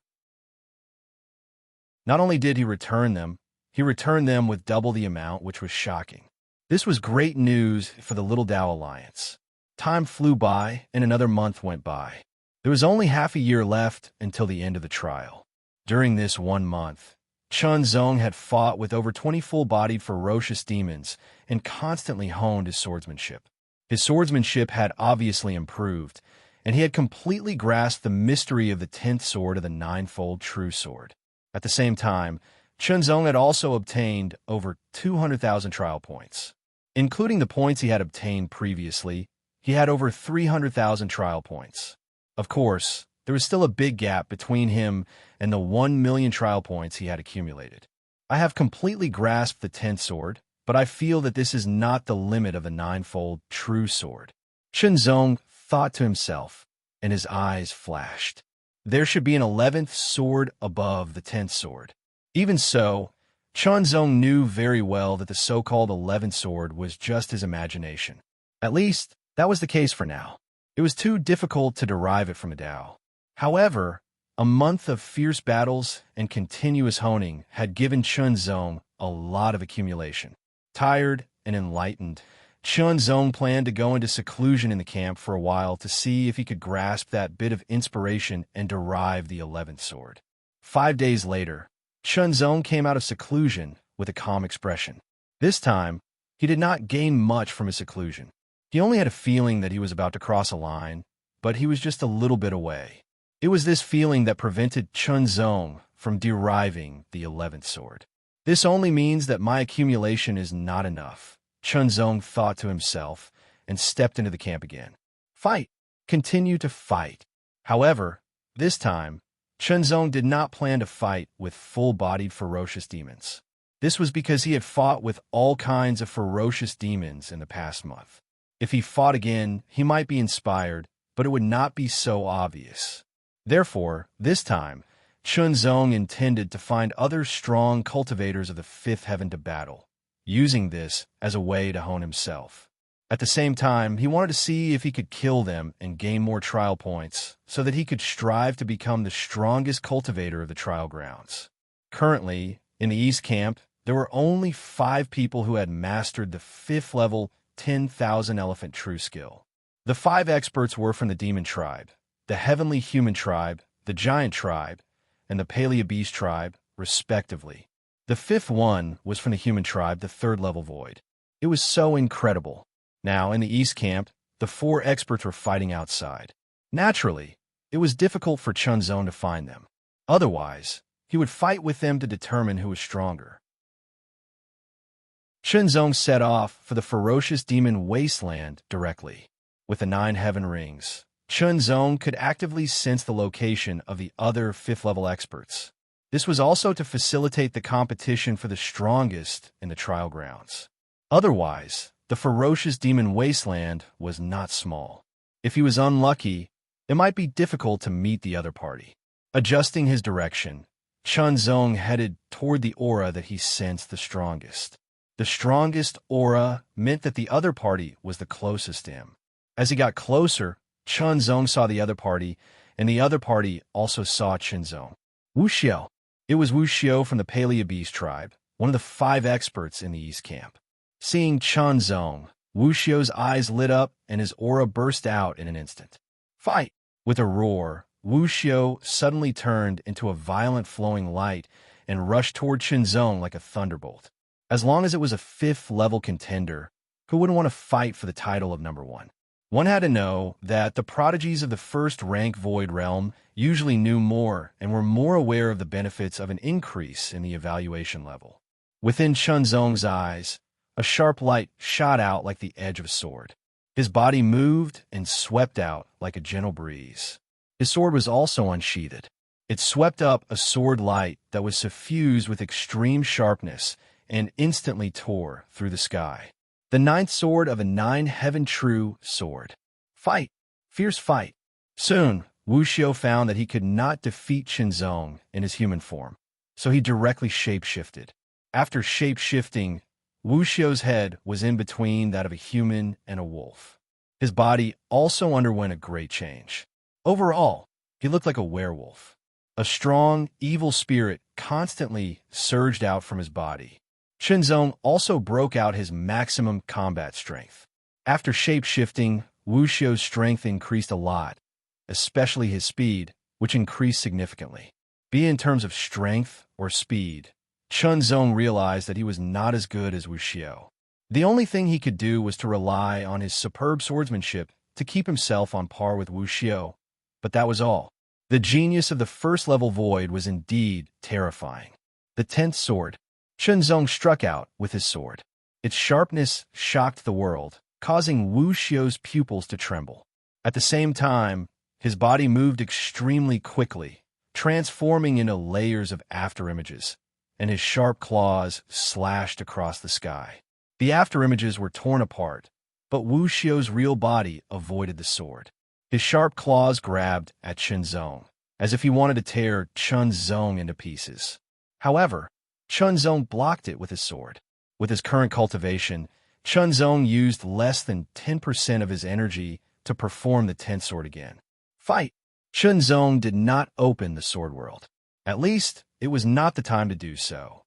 Not only did he return them with double the amount, which was shocking. This was great news for the Little Dao Alliance. Time flew by, and another month went by. There was only half a year left until the end of the trial. During this 1 month, Chunzong had fought with over 20 full-bodied ferocious demons and constantly honed his swordsmanship. His swordsmanship had obviously improved, and he had completely grasped the mystery of the 10th sword of the ninefold true sword. At the same time, Chunzong had also obtained over 200,000 trial points. Including the points he had obtained previously, he had over 300,000 trial points. Of course, there was still a big gap between him and the 1,000,000 trial points he had accumulated. I have completely grasped the 10th sword, but I feel that this is not the limit of the ninefold true sword. Chunzong thought to himself, and his eyes flashed. There should be an 11th sword above the 10th sword. Even so, Chunzong knew very well that the so-called 11th sword was just his imagination. At least, that was the case for now. It was too difficult to derive it from a Dao. However, a month of fierce battles and continuous honing had given Chunzong a lot of accumulation. Tired and enlightened, Chunzong planned to go into seclusion in the camp for a while to see if he could grasp that bit of inspiration and derive the 11th sword. 5 days later, Chunzong came out of seclusion with a calm expression. This time, he did not gain much from his seclusion. He only had a feeling that he was about to cross a line, but he was just a little bit away. It was this feeling that prevented Chunzong from deriving the 11th sword. This only means that my accumulation is not enough, Chunzong thought to himself and stepped into the camp again. Fight! Continue to fight. However, this time, Chunzong did not plan to fight with full-bodied ferocious demons. This was because he had fought with all kinds of ferocious demons in the past month. If he fought again, he might be inspired, but it would not be so obvious. Therefore, this time, Chunzong intended to find other strong cultivators of the fifth heaven to battle, using this as a way to hone himself. At the same time, he wanted to see if he could kill them and gain more trial points so that he could strive to become the strongest cultivator of the trial grounds. Currently, in the East Camp, there were only 5 people who had mastered the 5th level 10,000 elephant true skill. The 5 experts were from the demon tribe, the heavenly human tribe, the giant tribe, and the paleo-beast tribe, respectively. The 5th one was from the human tribe, the 3rd level void. It was so incredible. Now, in the East camp, the 4 experts were fighting outside. Naturally, it was difficult for Chunzong to find them. Otherwise, he would fight with them to determine who was stronger. Chunzong set off for the ferocious demon wasteland directly. With the 9 heaven rings, Chunzong could actively sense the location of the other 5th level experts. This was also to facilitate the competition for the strongest in the trial grounds. Otherwise, the ferocious demon wasteland was not small. If he was unlucky, it might be difficult to meet the other party. Adjusting his direction, Chunzong headed toward the aura that he sensed the strongest. The strongest aura meant that the other party was the closest to him. As he got closer, Chunzong saw the other party, and the other party also saw Chunzong. Wuxiao. It was Wuxiao from the paleo-beast tribe, one of the 5 experts in the East camp. Seeing Chunzong, Wuxiao's eyes lit up and his aura burst out in an instant. Fight! With a roar, Wuxiao suddenly turned into a violent flowing light and rushed toward Chunzong like a thunderbolt. As long as it was a 5th level contender, who wouldn't want to fight for the title of number 1? One had to know that the prodigies of the 1st rank Void Realm usually knew more and were more aware of the benefits of an increase in the evaluation level. Within Chunzong's eyes, a sharp light shot out like the edge of a sword. His body moved and swept out like a gentle breeze. His sword was also unsheathed. It swept up a sword light that was suffused with extreme sharpness and instantly tore through the sky. The 9th sword of a 9 heaven true sword. Fight! Fierce fight! Soon, Wuxiao found that he could not defeat Chunzong in his human form, so he directly shape-shifted. After shape-shifting, Wuxiao's head was in between that of a human and a wolf. His body also underwent a great change. Overall, he looked like a werewolf. A strong, evil spirit constantly surged out from his body. Chunzong also broke out his maximum combat strength. After shape-shifting, Wuxiao's strength increased a lot, especially his speed, which increased significantly. Be it in terms of strength or speed, Chunzong realized that he was not as good as Wuxiao. The only thing he could do was to rely on his superb swordsmanship to keep himself on par with Wuxiao, but that was all. The genius of the 1st level void was indeed terrifying. The 10th sword. Chunzong struck out with his sword. Its sharpness shocked the world, causing Wuxiao's pupils to tremble. At the same time, his body moved extremely quickly, transforming into layers of afterimages, and his sharp claws slashed across the sky. The afterimages were torn apart, but Wuxiao's real body avoided the sword. His sharp claws grabbed at Chunzong, as if he wanted to tear Chunzong into pieces. However, Chunzong blocked it with his sword. With his current cultivation, Chunzong used less than 10% of his energy to perform the 10th sword again. Fight! Chunzong did not open the sword world. At least, it was not the time to do so.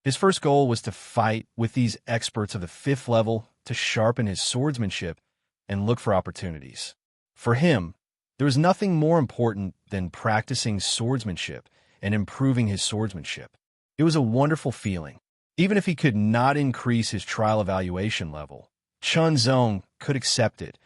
His first goal was to fight with these experts of the 5th level to sharpen his swordsmanship and look for opportunities. For him, there was nothing more important than practicing swordsmanship and improving his swordsmanship. It was a wonderful feeling. Even if he could not increase his trial evaluation level, Chunzong could accept it,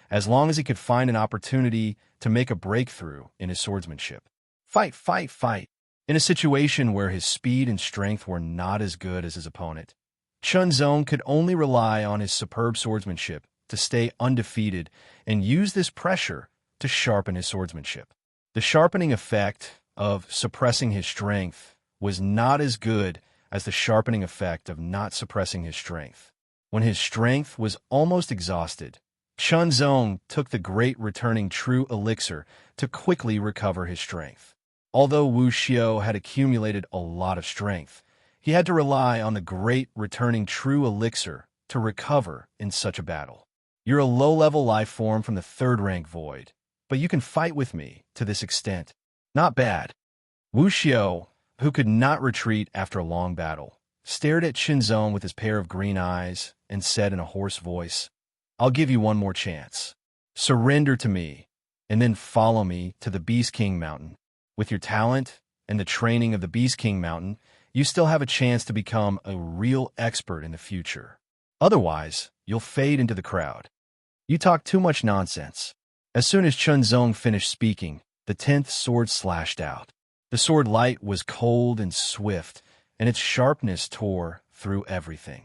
as long as he could find an opportunity to make a breakthrough in his swordsmanship. Fight, fight, fight. In a situation where his speed and strength were not as good as his opponent, Chunzong could only rely on his superb swordsmanship to stay undefeated and use this pressure to sharpen his swordsmanship. The sharpening effect of suppressing his strength was not as good as the sharpening effect of not suppressing his strength. When his strength was almost exhausted, Chunzong took the great returning true elixir to quickly recover his strength. Although Wuxiao had accumulated a lot of strength, he had to rely on the great returning true elixir to recover in such a battle. You're a low-level life form from the 3rd rank void, but you can fight with me to this extent. Not bad. Wuxiao, who could not retreat after a long battle, stared at Chunzong with his pair of green eyes and said in a hoarse voice, I'll give you one more chance. Surrender to me, and then follow me to the Beast King Mountain. With your talent and the training of the Beast King Mountain, you still have a chance to become a real expert in the future. Otherwise, you'll fade into the crowd. You talk too much nonsense. As soon as Chunzong finished speaking, the 10th sword slashed out. The sword light was cold and swift, and its sharpness tore through everything.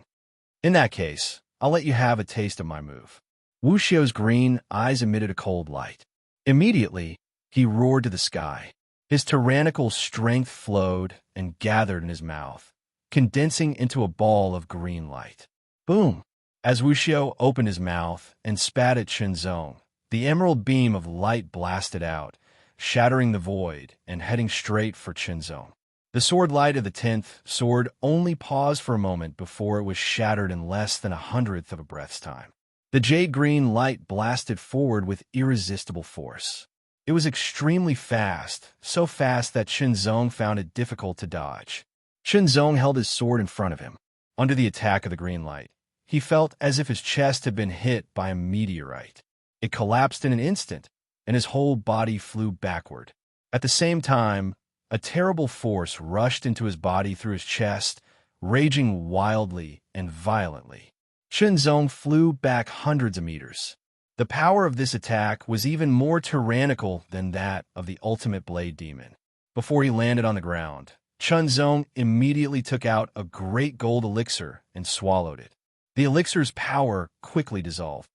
In that case, I'll let you have a taste of my move. Wu Xiao's green eyes emitted a cold light. Immediately, he roared to the sky. His tyrannical strength flowed and gathered in his mouth, condensing into a ball of green light. Boom! As Wu Xiao opened his mouth and spat at Chunzong, the emerald beam of light blasted out, shattering the void and heading straight for Chunzong. The sword light of the 10th sword only paused for a moment before it was shattered in less than 1/100th of a breath's time. The jade-green light blasted forward with irresistible force. It was extremely fast, so fast that Chunzong found it difficult to dodge. Chunzong held his sword in front of him. Under the attack of the green light, he felt as if his chest had been hit by a meteorite. It collapsed in an instant, and his whole body flew backward. At the same time, a terrible force rushed into his body through his chest, raging wildly and violently. Chunzong flew back hundreds of meters. The power of this attack was even more tyrannical than that of the ultimate blade demon. Before he landed on the ground, Chunzong immediately took out a great gold elixir and swallowed it. The elixir's power quickly dissolved.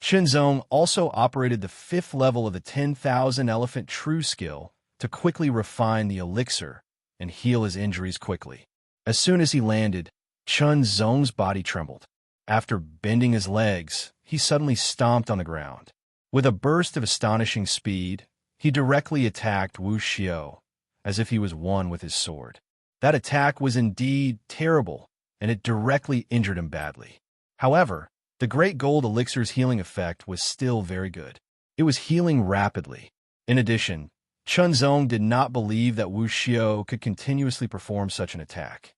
Chunzong also operated the 5th level of the 10,000 Elephant True skill to quickly refine the elixir and heal his injuries quickly. As soon as he landed, Chunzong's body trembled. After bending his legs, he suddenly stomped on the ground. With a burst of astonishing speed, he directly attacked Wu Xiao, as if he was one with his sword. That attack was indeed terrible, and it directly injured him badly. However, the great gold elixir's healing effect was still very good. It was healing rapidly. In addition, Chunzong did not believe that Wu Xiao could continuously perform such an attack.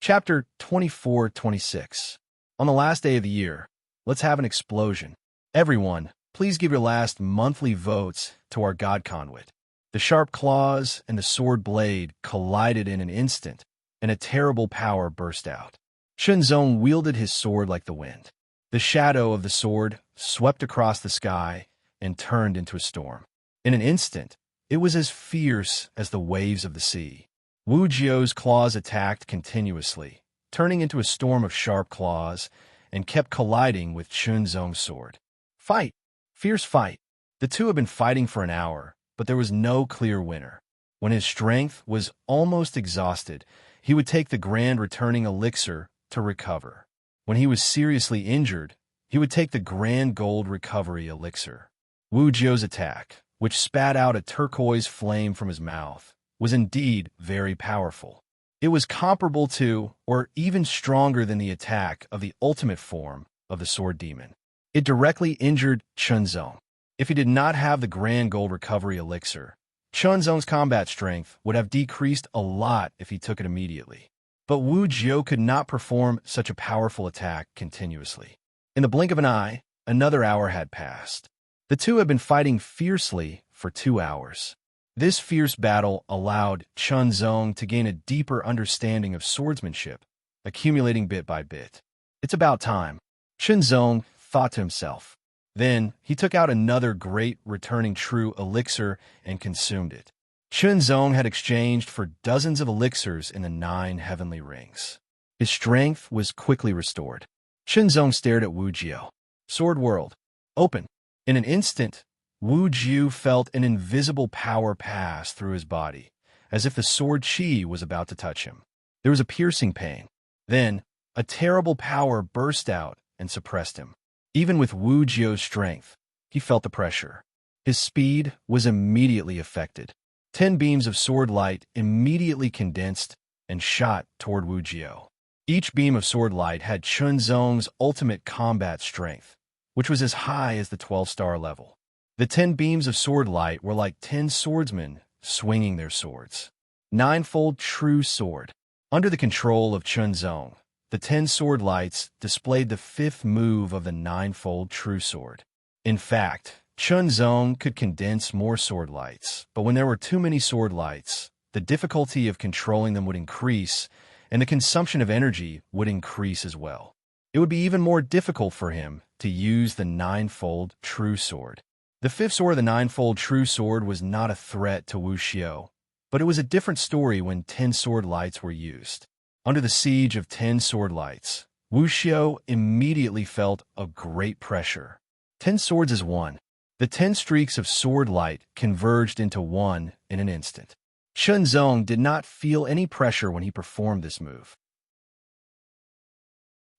Chapter 24-26. On the last day of the year, let's have an explosion. Everyone, please give your last monthly votes to our god conduit. The sharp claws and the sword blade collided in an instant, and a terrible power burst out. Chunzong wielded his sword like the wind. The shadow of the sword swept across the sky and turned into a storm. In an instant, it was as fierce as the waves of the sea. Wu Jiao's claws attacked continuously, turning into a storm of sharp claws, and kept colliding with Chunzong's sword. Fight! Fierce fight! The two had been fighting for an hour, but there was no clear winner. When his strength was almost exhausted, he would take the grand returning elixir to recover. When he was seriously injured, he would take the grand gold recovery elixir. Wu Jiao's attack, which spat out a turquoise flame from his mouth, was indeed very powerful. It was comparable to, or even stronger than the attack of the ultimate form of the sword demon. It directly injured Chunzong. If he did not have the grand gold recovery elixir, Chunzong's combat strength would have decreased a lot if he took it immediately. But Wu Jiao could not perform such a powerful attack continuously. In the blink of an eye, another hour had passed. The two had been fighting fiercely for 2 hours. This fierce battle allowed Chunzong to gain a deeper understanding of swordsmanship, accumulating bit by bit. It's about time, Chunzong thought to himself. Then he took out another great returning true elixir and consumed it. Chunzong had exchanged for dozens of elixirs in the 9 heavenly rings. His strength was quickly restored. Chunzong stared at Wu Jiao. Sword world. Open. In an instant, Wu Jiu felt an invisible power pass through his body, as if the sword chi was about to touch him. There was a piercing pain. Then, a terrible power burst out and suppressed him. Even with Wu Jiao's strength, he felt the pressure. His speed was immediately affected. 10 beams of sword light immediately condensed and shot toward Wu Jiao. Each beam of sword light had Chunzong's ultimate combat strength, which was as high as the 12-star level. The 10 beams of sword light were like 10 swordsmen swinging their swords. Ninefold true sword. Under the control of Chunzong, the 10 sword lights displayed the 5th move of the ninefold true sword. In fact, Chunzong could condense more sword lights, but when there were too many sword lights, the difficulty of controlling them would increase, and the consumption of energy would increase as well. It would be even more difficult for him to use the ninefold true sword. The 5th sword of the ninefold true sword was not a threat to Wu Xiao, but it was a different story when 10 sword lights were used. Under the siege of 10 sword lights, Wu Xiao immediately felt a great pressure. 10 swords is one. The 10 streaks of sword light converged into one in an instant. Chunzong did not feel any pressure when he performed this move.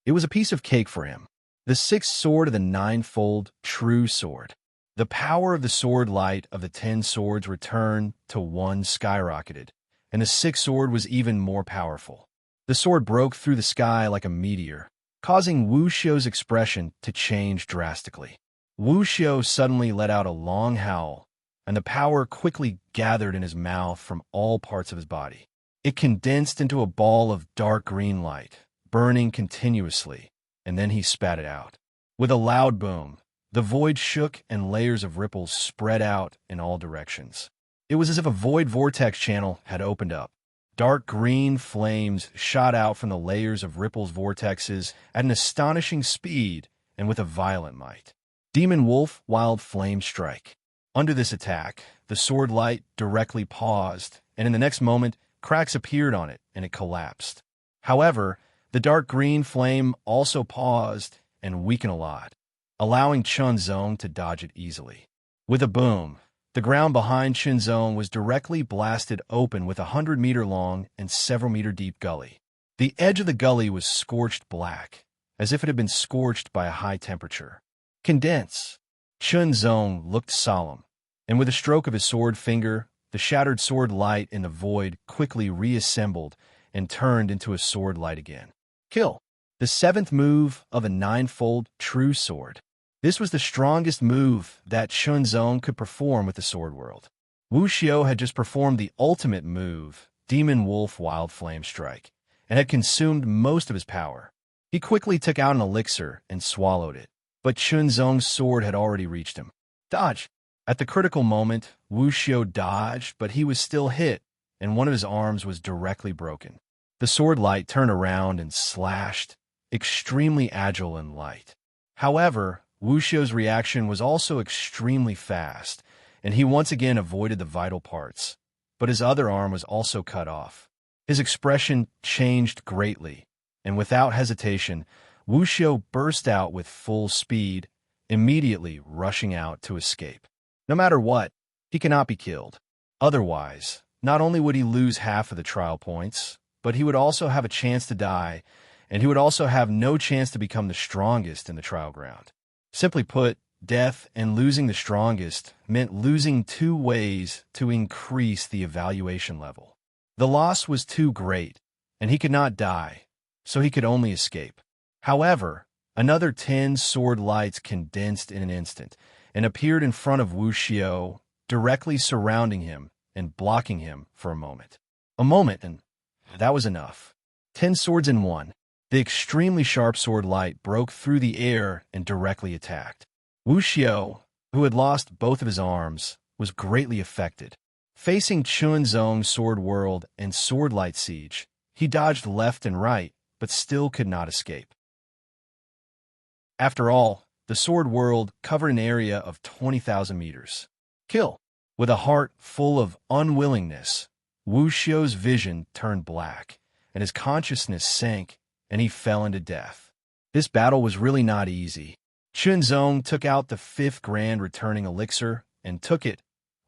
It was a piece of cake for him. The 6th sword of the ninefold true sword. The power of the sword light of the 10 swords returned to 1 skyrocketed, and the 6th sword was even more powerful. The sword broke through the sky like a meteor, causing Wu Xiao's expression to change drastically. Wu Xiao suddenly let out a long howl, and the power quickly gathered in his mouth from all parts of his body. It condensed into a ball of dark green light, burning continuously, and then he spat it out. With a loud boom, the void shook and layers of ripples spread out in all directions. It was as if a void vortex channel had opened up. Dark green flames shot out from the layers of ripples vortexes at an astonishing speed and with a violent might. Demon Wolf Wild Flame Strike. Under this attack, the sword light directly paused, and in the next moment, cracks appeared on it and it collapsed. However, the dark green flame also paused and weakened a lot, allowing Chunzong to dodge it easily. With a boom, the ground behind Chunzong was directly blasted open with a 100-meter-long and several-meter-deep gully. The edge of the gully was scorched black, as if it had been scorched by a high temperature. Condense. Chunzong looked solemn, and with a stroke of his sword finger, the shattered sword light in the void quickly reassembled and turned into a sword light again. Kill. The 7th move of a ninefold true sword. This was the strongest move that Chunzong could perform with the sword world. Wu Xiao had just performed the ultimate move, Demon Wolf Wild Flame Strike, and had consumed most of his power. He quickly took out an elixir and swallowed it, but Chunzong's sword had already reached him. Dodge! At the critical moment, Wu Xiao dodged, but he was still hit, and one of his arms was directly broken. The sword light turned around and slashed, extremely agile and light. However, Wu Xiao's reaction was also extremely fast, and he once again avoided the vital parts, but his other arm was also cut off. His expression changed greatly, and without hesitation, Wu Xiao burst out with full speed, immediately rushing out to escape. No matter what, he cannot be killed. Otherwise, not only would he lose half of the trial points, but he would also have a chance to die, and he would also have no chance to become the strongest in the trial ground. Simply put, death and losing the strongest meant losing 2 ways to increase the evaluation level. The loss was too great, and he could not die, so he could only escape. However, another 10 sword lights condensed in an instant and appeared in front of Wu Xiao, directly surrounding him and blocking him for a moment. A moment, and that was enough. 10 swords in one. The extremely sharp sword light broke through the air and directly attacked. Wu Xiao, who had lost both of his arms, was greatly affected. Facing Chunzong's sword world and sword light siege, he dodged left and right, but still could not escape. After all, the sword world covered an area of 20,000 meters. Kill. With a heart full of unwillingness, Wu Xiao's vision turned black, and his consciousness sank, and he fell into death. This battle was really not easy. Chunzong took out the 5th grand returning elixir and took it,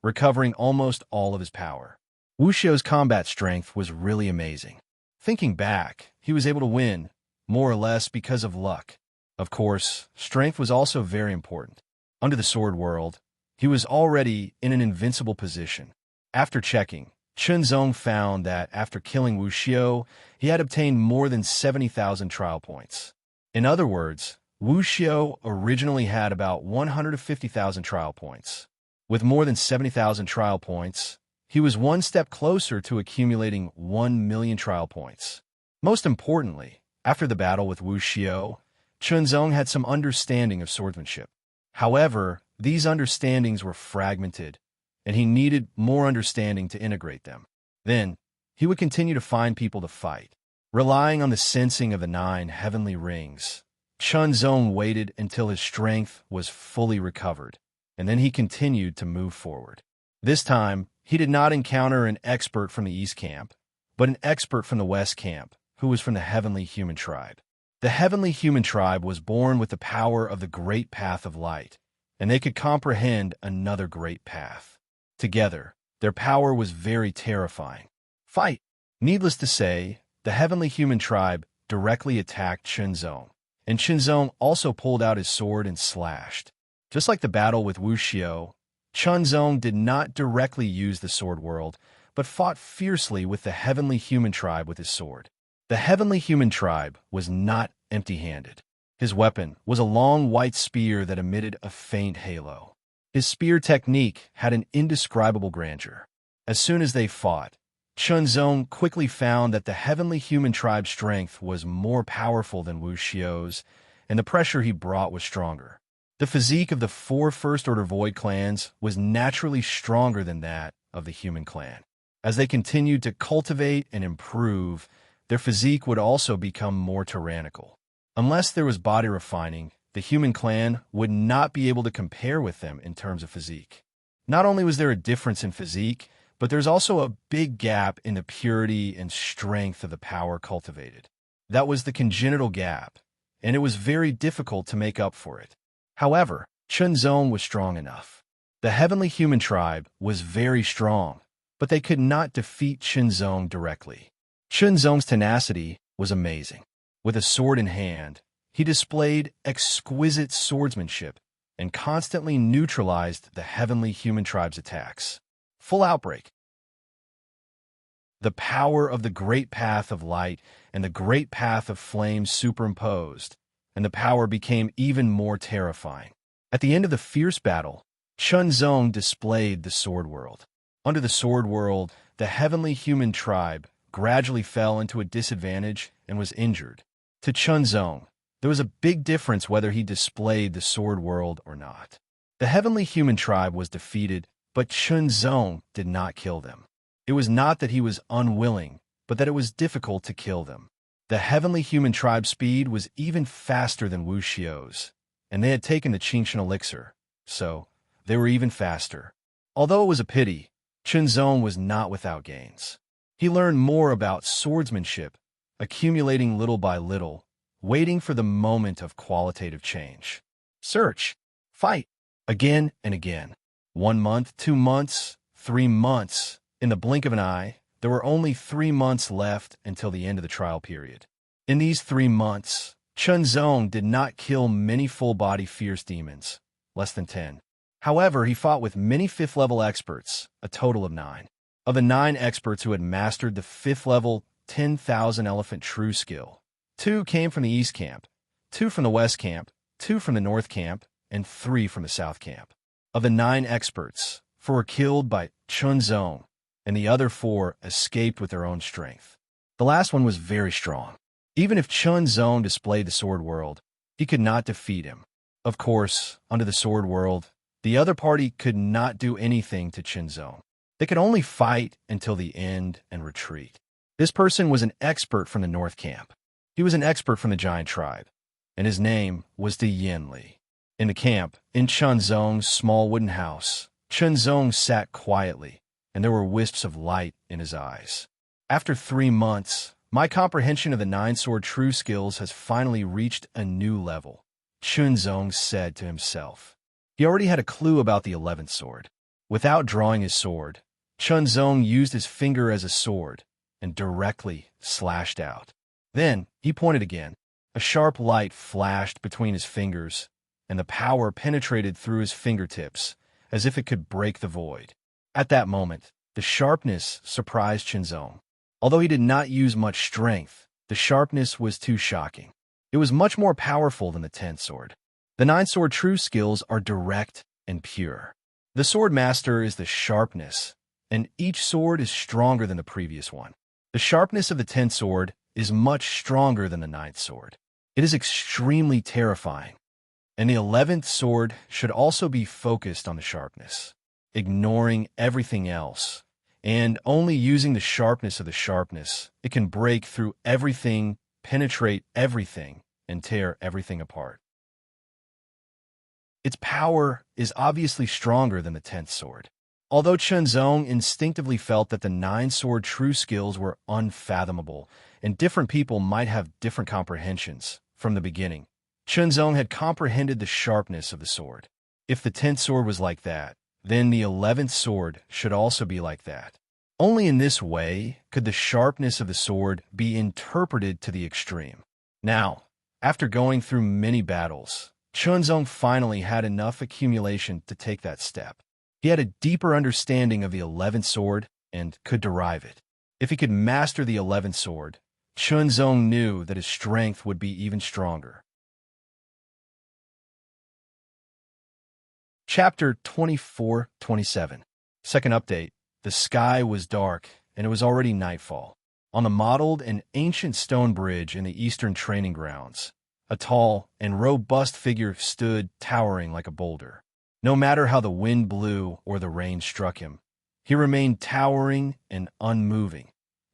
recovering almost all of his power. Wu Xiao's combat strength was really amazing. Thinking back, he was able to win, more or less because of luck. Of course, strength was also very important. Under the sword world, he was already in an invincible position. After checking, Chunzong found that after killing Wu Xiao, he had obtained more than 70,000 trial points. In other words, Wu Xiao originally had about 150,000 trial points. With more than 70,000 trial points, he was one step closer to accumulating 1 million trial points. Most importantly, after the battle with Wu Xiao, Chunzong had some understanding of swordsmanship. However, these understandings were fragmented, and he needed more understanding to integrate them. Then, he would continue to find people to fight. Relying on the sensing of the 9 heavenly rings, Chunzong waited until his strength was fully recovered, and then he continued to move forward. This time, he did not encounter an expert from the East Camp, but an expert from the West Camp, who was from the Heavenly Human Tribe. The Heavenly Human Tribe was born with the power of the Great Path of Light, and they could comprehend another great path. Together, their power was very terrifying. Fight! Needless to say, the Heavenly Human Tribe directly attacked Chunzong, and Chunzong also pulled out his sword and slashed. Just like the battle with Wu Xiao, Chunzong did not directly use the sword world, but fought fiercely with the Heavenly Human Tribe with his sword. The Heavenly Human Tribe was not empty-handed. His weapon was a long white spear that emitted a faint halo. His spear technique had an indescribable grandeur. As soon as they fought, Chunzong quickly found that the Heavenly Human Tribe's strength was more powerful than Wu Xiao's, and the pressure he brought was stronger. The physique of the 4 First-Order Void clans was naturally stronger than that of the Human clan. As they continued to cultivate and improve, their physique would also become more tyrannical. Unless there was body refining, the Human clan would not be able to compare with them in terms of physique. Not only was there a difference in physique, but there's also a big gap in the purity and strength of the power cultivated. That was the congenital gap, and it was very difficult to make up for it. However, Chunzong was strong enough. The Heavenly Human Tribe was very strong, but they could not defeat Chunzong directly. Chunzong's tenacity was amazing. With a sword in hand, he displayed exquisite swordsmanship and constantly neutralized the Heavenly Human Tribe's attacks. Full outbreak. The power of the Great Path of Light and the Great Path of Flame superimposed, and the power became even more terrifying. At the end of the fierce battle, Chunzong displayed the Sword World. Under the Sword World, the Heavenly Human Tribe gradually fell into a disadvantage and was injured. To Chunzong, there was a big difference whether he displayed the Sword World or not. The Heavenly Human Tribe was defeated, but Chunzong did not kill them. It was not that he was unwilling, but that it was difficult to kill them. The Heavenly Human Tribe's speed was even faster than Wu Xiao's, and they had taken the Qingshan elixir, so they were even faster. Although it was a pity, Chunzong was not without gains. He learned more about swordsmanship, accumulating little by little, waiting for the moment of qualitative change. Search, fight, again and again. 1 month, 2 months, 3 months. In the blink of an eye, there were only 3 months left until the end of the trial period. In these 3 months, Chunzong did not kill many full-body fierce demons, less than 10. However, he fought with many 5th-level experts, a total of 9. Of the 9 experts who had mastered the 5th-level 10,000 Elephant True skill, 2 came from the East Camp, 2 from the West Camp, 2 from the North Camp, and 3 from the South Camp. Of the 9 experts, 4 were killed by Chunzong, and the other 4 escaped with their own strength. The last one was very strong. Even if Chunzong displayed the Sword World, he could not defeat him. Of course, under the Sword World, the other party could not do anything to Chunzong. They could only fight until the end and retreat. This person was an expert from the North Camp. He was an expert from the Giant Tribe, and his name was De Yanli. In the camp, in Chunzong's small wooden house, Chunzong sat quietly, and there were wisps of light in his eyes. After 3 months, my comprehension of the 9-sword true skills has finally reached a new level, Chunzong said to himself. He already had a clue about the 11th sword. Without drawing his sword, Chunzong used his finger as a sword and directly slashed out. Then he pointed again. A sharp light flashed between his fingers, and the power penetrated through his fingertips as if it could break the void. At that moment, the sharpness surprised Chunzong. Although he did not use much strength, the sharpness was too shocking. It was much more powerful than the 10th sword. The 9-sword true skills are direct and pure. The sword master is the sharpness, and each sword is stronger than the previous one. The sharpness of the 10th sword is much stronger than the 9th sword. It is extremely terrifying, and the 11th sword should also be focused on the sharpness, ignoring everything else, and only using the sharpness of the sharpness. It can break through everything, penetrate everything, and tear everything apart. Its power is obviously stronger than the 10th sword. Although Chunzong instinctively felt that the 9-sword true skills were unfathomable, and different people might have different comprehensions from the beginning, Chunzong had comprehended the sharpness of the sword. If the 10th sword was like that, then the 11th sword should also be like that. Only in this way could the sharpness of the sword be interpreted to the extreme. Now, after going through many battles, Chunzong finally had enough accumulation to take that step. He had a deeper understanding of the 11th sword and could derive it. If he could master the 11th sword, Chunzong knew that his strength would be even stronger. Chapter 24-27. Second update. The sky was dark, and it was already nightfall. On the mottled and ancient stone bridge in the eastern training grounds, a tall and robust figure stood towering like a boulder. No matter how the wind blew or the rain struck him, he remained towering and unmoving,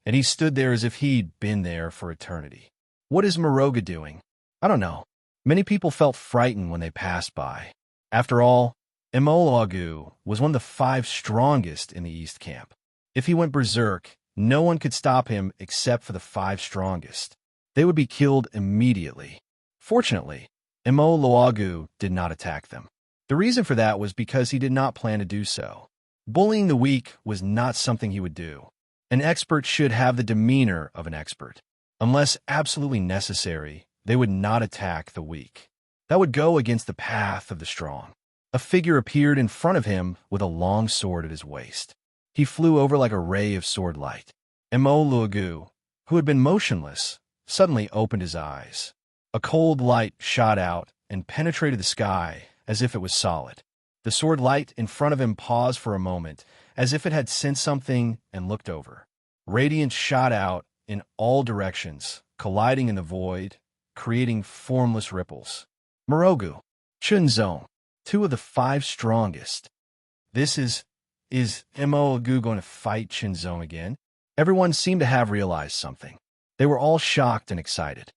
and he stood there as if he'd been there for eternity. What is Moroga doing? I don't know. Many people felt frightened when they passed by. After all, Emolagu was one of the 5 strongest in the East Camp. If he went berserk, no one could stop him except for the 5 strongest. They would be killed immediately. Fortunately, Emolagu did not attack them. The reason for that was because he did not plan to do so. Bullying the weak was not something he would do. An expert should have the demeanor of an expert. Unless absolutely necessary, they would not attack the weak. That would go against the path of the strong. A figure appeared in front of him with a long sword at his waist. He flew over like a ray of sword light. Emolagu, who had been motionless, suddenly opened his eyes. A cold light shot out and penetrated the sky as if it was solid. The sword light in front of him paused for a moment, as if it had sensed something and looked over. Radiance shot out in all directions, colliding in the void, creating formless ripples. Morogu, Chunzong, 2 of the 5 strongest. This is Emolagu going to fight Chunzong again? Everyone seemed to have realized something. They were all shocked and excited.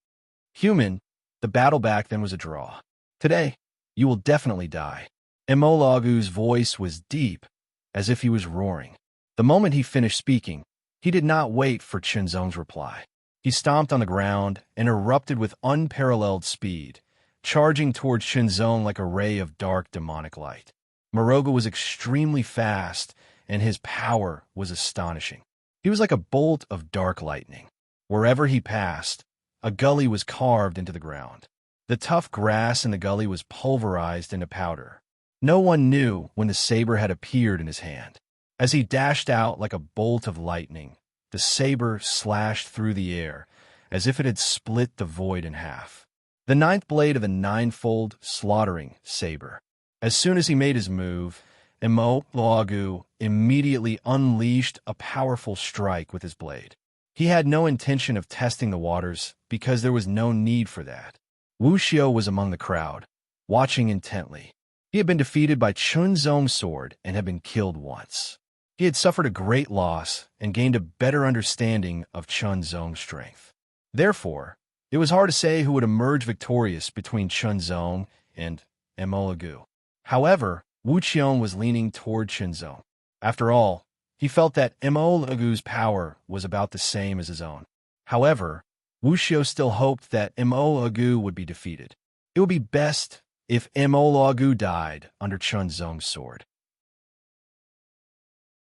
Human, the battle back then was a draw. Today, you will definitely die. Emolagu's voice was deep, as if he was roaring. The moment he finished speaking, he did not wait for Chunzong's reply. He stomped on the ground and erupted with unparalleled speed, charging towards Chunzong like a ray of dark demonic light. Moroga was extremely fast, and his power was astonishing. He was like a bolt of dark lightning. Wherever he passed, a gully was carved into the ground. The tough grass in the gully was pulverized into powder. No one knew when the saber had appeared in his hand. As he dashed out like a bolt of lightning, the saber slashed through the air, as if it had split the void in half. The 9th blade of the 9-fold slaughtering saber. As soon as he made his move, Emolagu immediately unleashed a powerful strike with his blade. He had no intention of testing the waters because there was no need for that. Wuxiu was among the crowd, watching intently. He had been defeated by Chunzong's sword and had been killed once. He had suffered a great loss and gained a better understanding of Chunzong's strength. Therefore, it was hard to say who would emerge victorious between Chunzong and Emolagu. However, Wuxiu was leaning toward Chunzong. After all, he felt that Emolagu's power was about the same as his own. However, Wuxiu still hoped that Emolagu would be defeated. It would be best if Emolagu died under Chunzong's sword.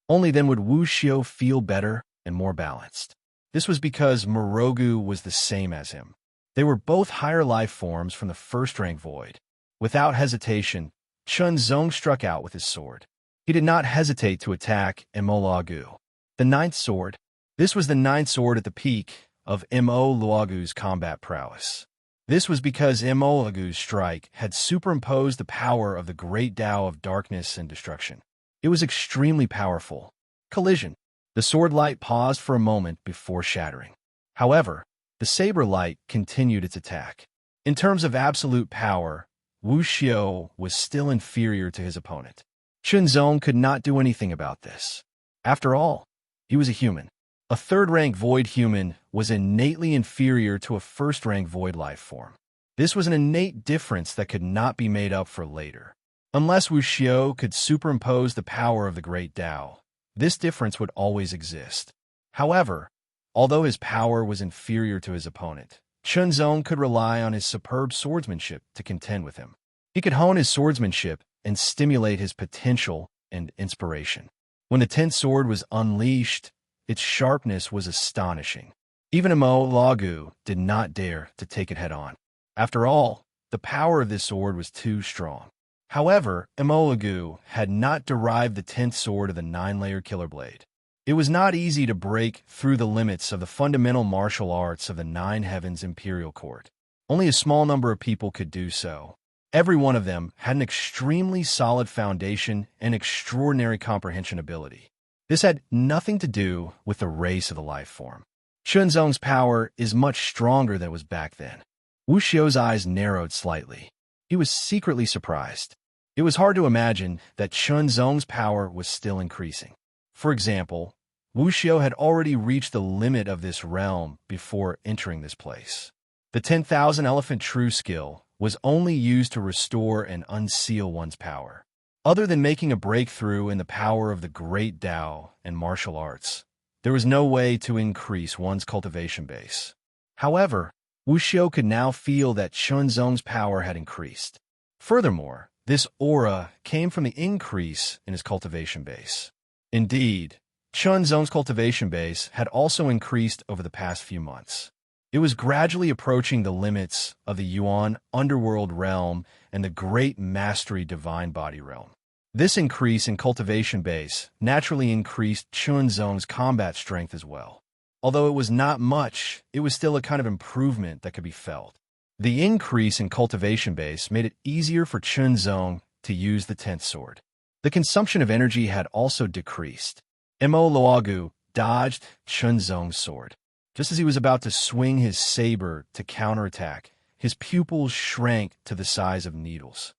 Only then would Wuxiu feel better and more balanced. This was because Morogu was the same as him. They were both higher life forms from the first-rank void. Without hesitation, Chunzong struck out with his sword. He did not hesitate to attack Emolagu. The 9th sword. This was the 9th sword at the peak of Emolagu's combat prowess. This was because Emolagu's strike had superimposed the power of the great Tao of darkness and destruction. It was extremely powerful, Collision. The sword light paused for a moment before shattering. However, the saber light continued its attack. In terms of absolute power, Wu Xiao was still inferior to his opponent. Chunzong could not do anything about this. After all, he was a human. A third-rank void human was innately inferior to a first-rank void life form. This was an innate difference that could not be made up for later. Unless Wu Xiao could superimpose the power of the Great Tao, this difference would always exist. However, although his power was inferior to his opponent, Chunzong could rely on his superb swordsmanship to contend with him. He could hone his swordsmanship and stimulate his potential and inspiration. When the 10th sword was unleashed, its sharpness was astonishing. Even Immortal did not dare to take it head-on. After all, the power of this sword was too strong. However, Immortal had not derived the 10th sword of the 9-layer killer blade. It was not easy to break through the limits of the fundamental martial arts of the Nine Heavens Imperial Court. Only a small number of people could do so. Every one of them had an extremely solid foundation and extraordinary comprehension ability. This had nothing to do with the race of the life form. Chunzong's power is much stronger than it was back then. Wu Xiao's eyes narrowed slightly. He was secretly surprised. It was hard to imagine that Chunzong's power was still increasing. For example, Wu Xiao had already reached the limit of this realm before entering this place. The 10,000 Elephant True skill was only used to restore and unseal one's power. Other than making a breakthrough in the power of the Great Tao and martial arts, there was no way to increase one's cultivation base. However, Wu Xiao could now feel that Chunzong's power had increased. Furthermore, this aura came from the increase in his cultivation base. Indeed, Chunzong's cultivation base had also increased over the past few months. It was gradually approaching the limits of the Yuan underworld realm and the Great Mastery Divine Body realm. This increase in cultivation base naturally increased Chunzong's combat strength as well. Although it was not much, it was still a kind of improvement that could be felt. The increase in cultivation base made it easier for Chunzong to use the 10th sword. The consumption of energy had also decreased. Immortal dodged Chunzong's sword. Just as he was about to swing his saber to counterattack, his pupils shrank to the size of needles.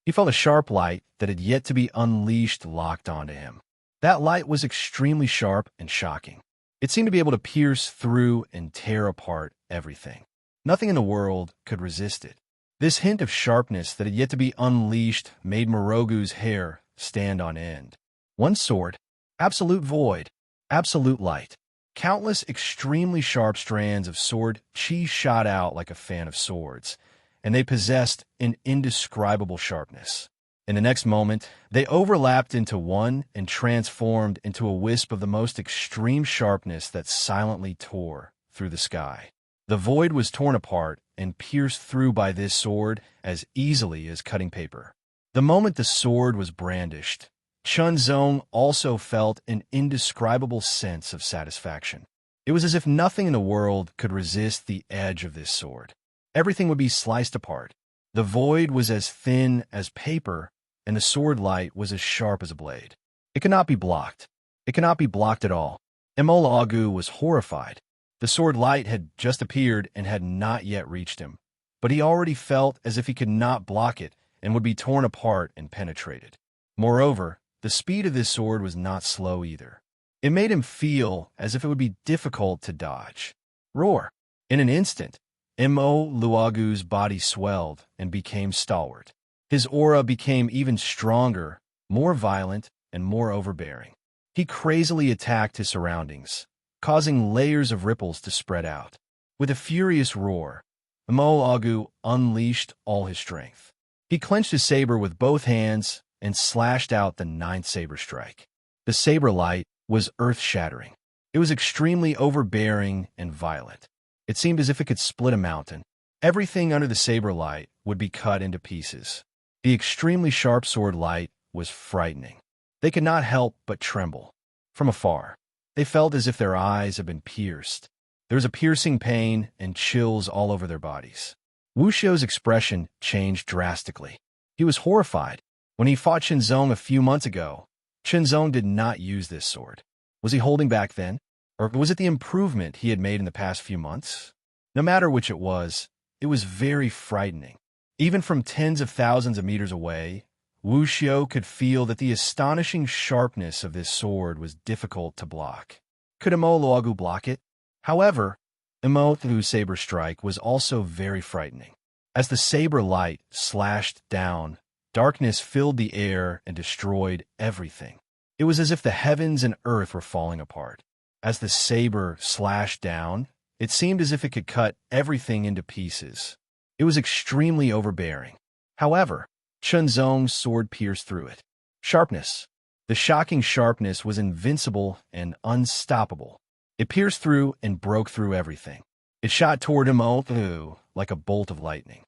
He felt a sharp light that had yet to be unleashed locked onto him. That light was extremely sharp and shocking. It seemed to be able to pierce through and tear apart everything. Nothing in the world could resist it. This hint of sharpness that had yet to be unleashed made Morogu's hair stand on end. One sword, absolute void, absolute light. Countless extremely sharp strands of sword chi shot out like a fan of swords, and they possessed an indescribable sharpness. In the next moment, they overlapped into one and transformed into a wisp of the most extreme sharpness that silently tore through the sky. The void was torn apart and pierced through by this sword as easily as cutting paper. The moment the sword was brandished, Chunzong also felt an indescribable sense of satisfaction. It was as if nothing in the world could resist the edge of this sword. Everything would be sliced apart. The void was as thin as paper, and the sword light was as sharp as a blade. It could not be blocked. It could not be blocked at all. Immortal was horrified. The sword light had just appeared and had not yet reached him, but he already felt as if he could not block it and would be torn apart and penetrated. Moreover, the speed of this sword was not slow either. It made him feel as if it would be difficult to dodge. Roar! In an instant, Immortal's body swelled and became stalwart. His aura became even stronger, more violent, and more overbearing. He crazily attacked his surroundings, causing layers of ripples to spread out. With a furious roar, Immortal unleashed all his strength. He clenched his saber with both hands and slashed out the 9th saber strike. The saber light was earth-shattering. It was extremely overbearing and violent. It seemed as if it could split a mountain. Everything under the saber light would be cut into pieces. The extremely sharp sword light was frightening. They could not help but tremble. From afar, they felt as if their eyes had been pierced. There was a piercing pain and chills all over their bodies. Wu Xiao's expression changed drastically. He was horrified. When he fought Chunzong a few months ago, Zong did not use this sword. Was he holding back then? Or was it the improvement he had made in the past few months? No matter which it was very frightening. Even from tens of thousands of meters away, Wu Xiao could feel that the astonishing sharpness of this sword was difficult to block. Could Immortal block it? However, Immortal's saber strike was also very frightening. As the saber light slashed down, darkness filled the air and destroyed everything. It was as if the heavens and earth were falling apart. As the saber slashed down, it seemed as if it could cut everything into pieces. It was extremely overbearing. However, Zong's sword pierced through it. Sharpness. The shocking sharpness was invincible and unstoppable. It pierced through and broke through everything. It shot toward Immortal like a bolt of lightning.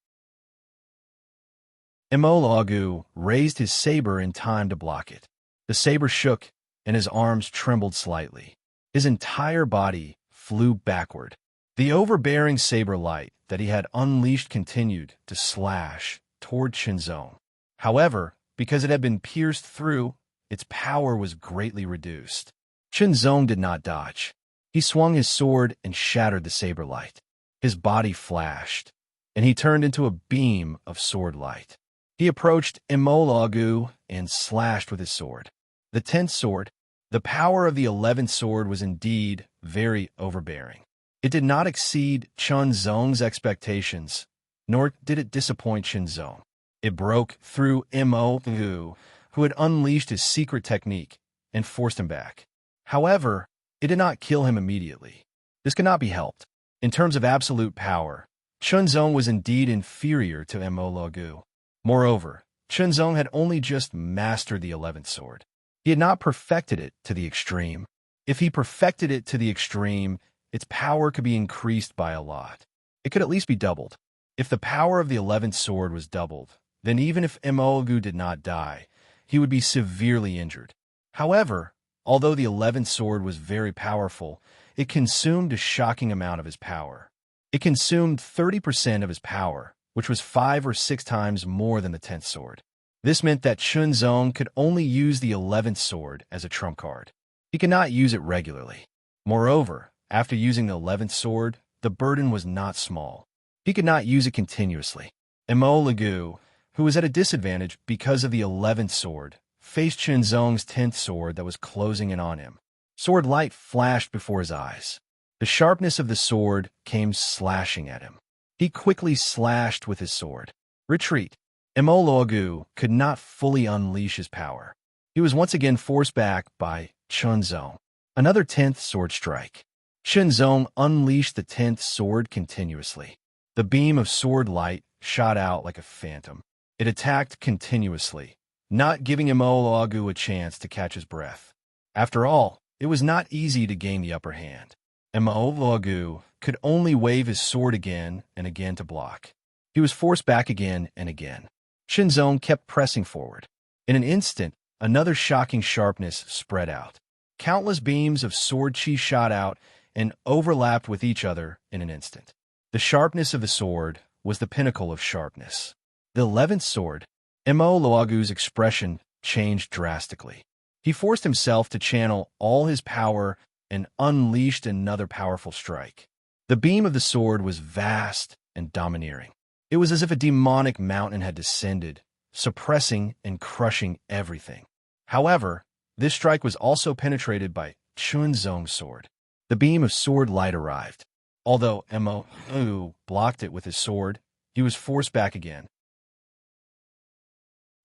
Immortal raised his saber in time to block it. The saber shook, and his arms trembled slightly. His entire body flew backward. The overbearing saber light that he had unleashed continued to slash toward Zong. However, because it had been pierced through, its power was greatly reduced. Zong did not dodge. He swung his sword and shattered the saber light. His body flashed, and he turned into a beam of sword light. He approached Immortal and slashed with his sword. The 10th sword, the power of the 11th sword was indeed very overbearing. It did not exceed Zong's expectations, nor did it disappoint Zong. It broke through Immortal, who had unleashed his secret technique, and forced him back. However, it did not kill him immediately. This could not be helped. In terms of absolute power, Zong was indeed inferior to Immortal. Moreover, Zong had only just mastered the 11th sword. He had not perfected it to the extreme. If he perfected it to the extreme, its power could be increased by a lot. It could at least be doubled. If the power of the 11th sword was doubled, then even if Immortal did not die, he would be severely injured. However, although the 11th sword was very powerful, it consumed a shocking amount of his power. It consumed 30% of his power, which was 5 or 6 times more than the 10th sword. This meant that Zong could only use the 11th sword as a trump card. He could not use it regularly. Moreover, after using the 11th sword, the burden was not small. He could not use it continuously. Immortal, who was at a disadvantage because of the 11th sword, faced Zong's 10th sword that was closing in on him. Sword light flashed before his eyes. The sharpness of the sword came slashing at him. He quickly slashed with his sword. Retreat. Immortal could not fully unleash his power. He was once again forced back by Zong. Another 10th sword strike. Zong unleashed the 10th sword continuously. The beam of sword light shot out like a phantom. It attacked continuously, not giving Immortal a chance to catch his breath. After all, it was not easy to gain the upper hand. Immortal could only wave his sword again and again to block. He was forced back again and again. Zong kept pressing forward. In an instant, another shocking sharpness spread out. Countless beams of sword chi shot out and overlapped with each other in an instant. The sharpness of the sword was the pinnacle of sharpness. The 11th sword, Immortal's expression changed drastically. He forced himself to channel all his power and unleashed another powerful strike. The beam of the sword was vast and domineering. It was as if a demonic mountain had descended, suppressing and crushing everything. However, this strike was also penetrated by Zong's sword. The beam of sword light arrived. Although Immortal blocked it with his sword, he was forced back again.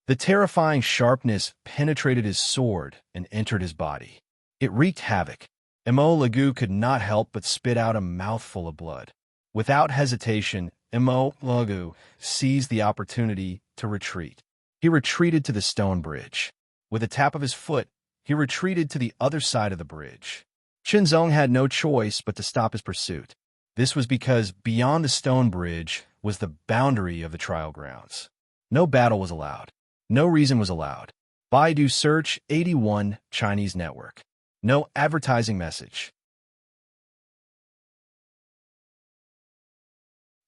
The terrifying sharpness penetrated his sword and entered his body. It wreaked havoc. Immortal could not help but spit out a mouthful of blood. Without hesitation, Immortal seized the opportunity to retreat. He retreated to the stone bridge. With a tap of his foot, he retreated to the other side of the bridge. Zong had no choice but to stop his pursuit. This was because beyond the stone bridge was the boundary of the trial grounds. No battle was allowed. No reason was allowed. Baidu Search 81 Chinese Network. No advertising message.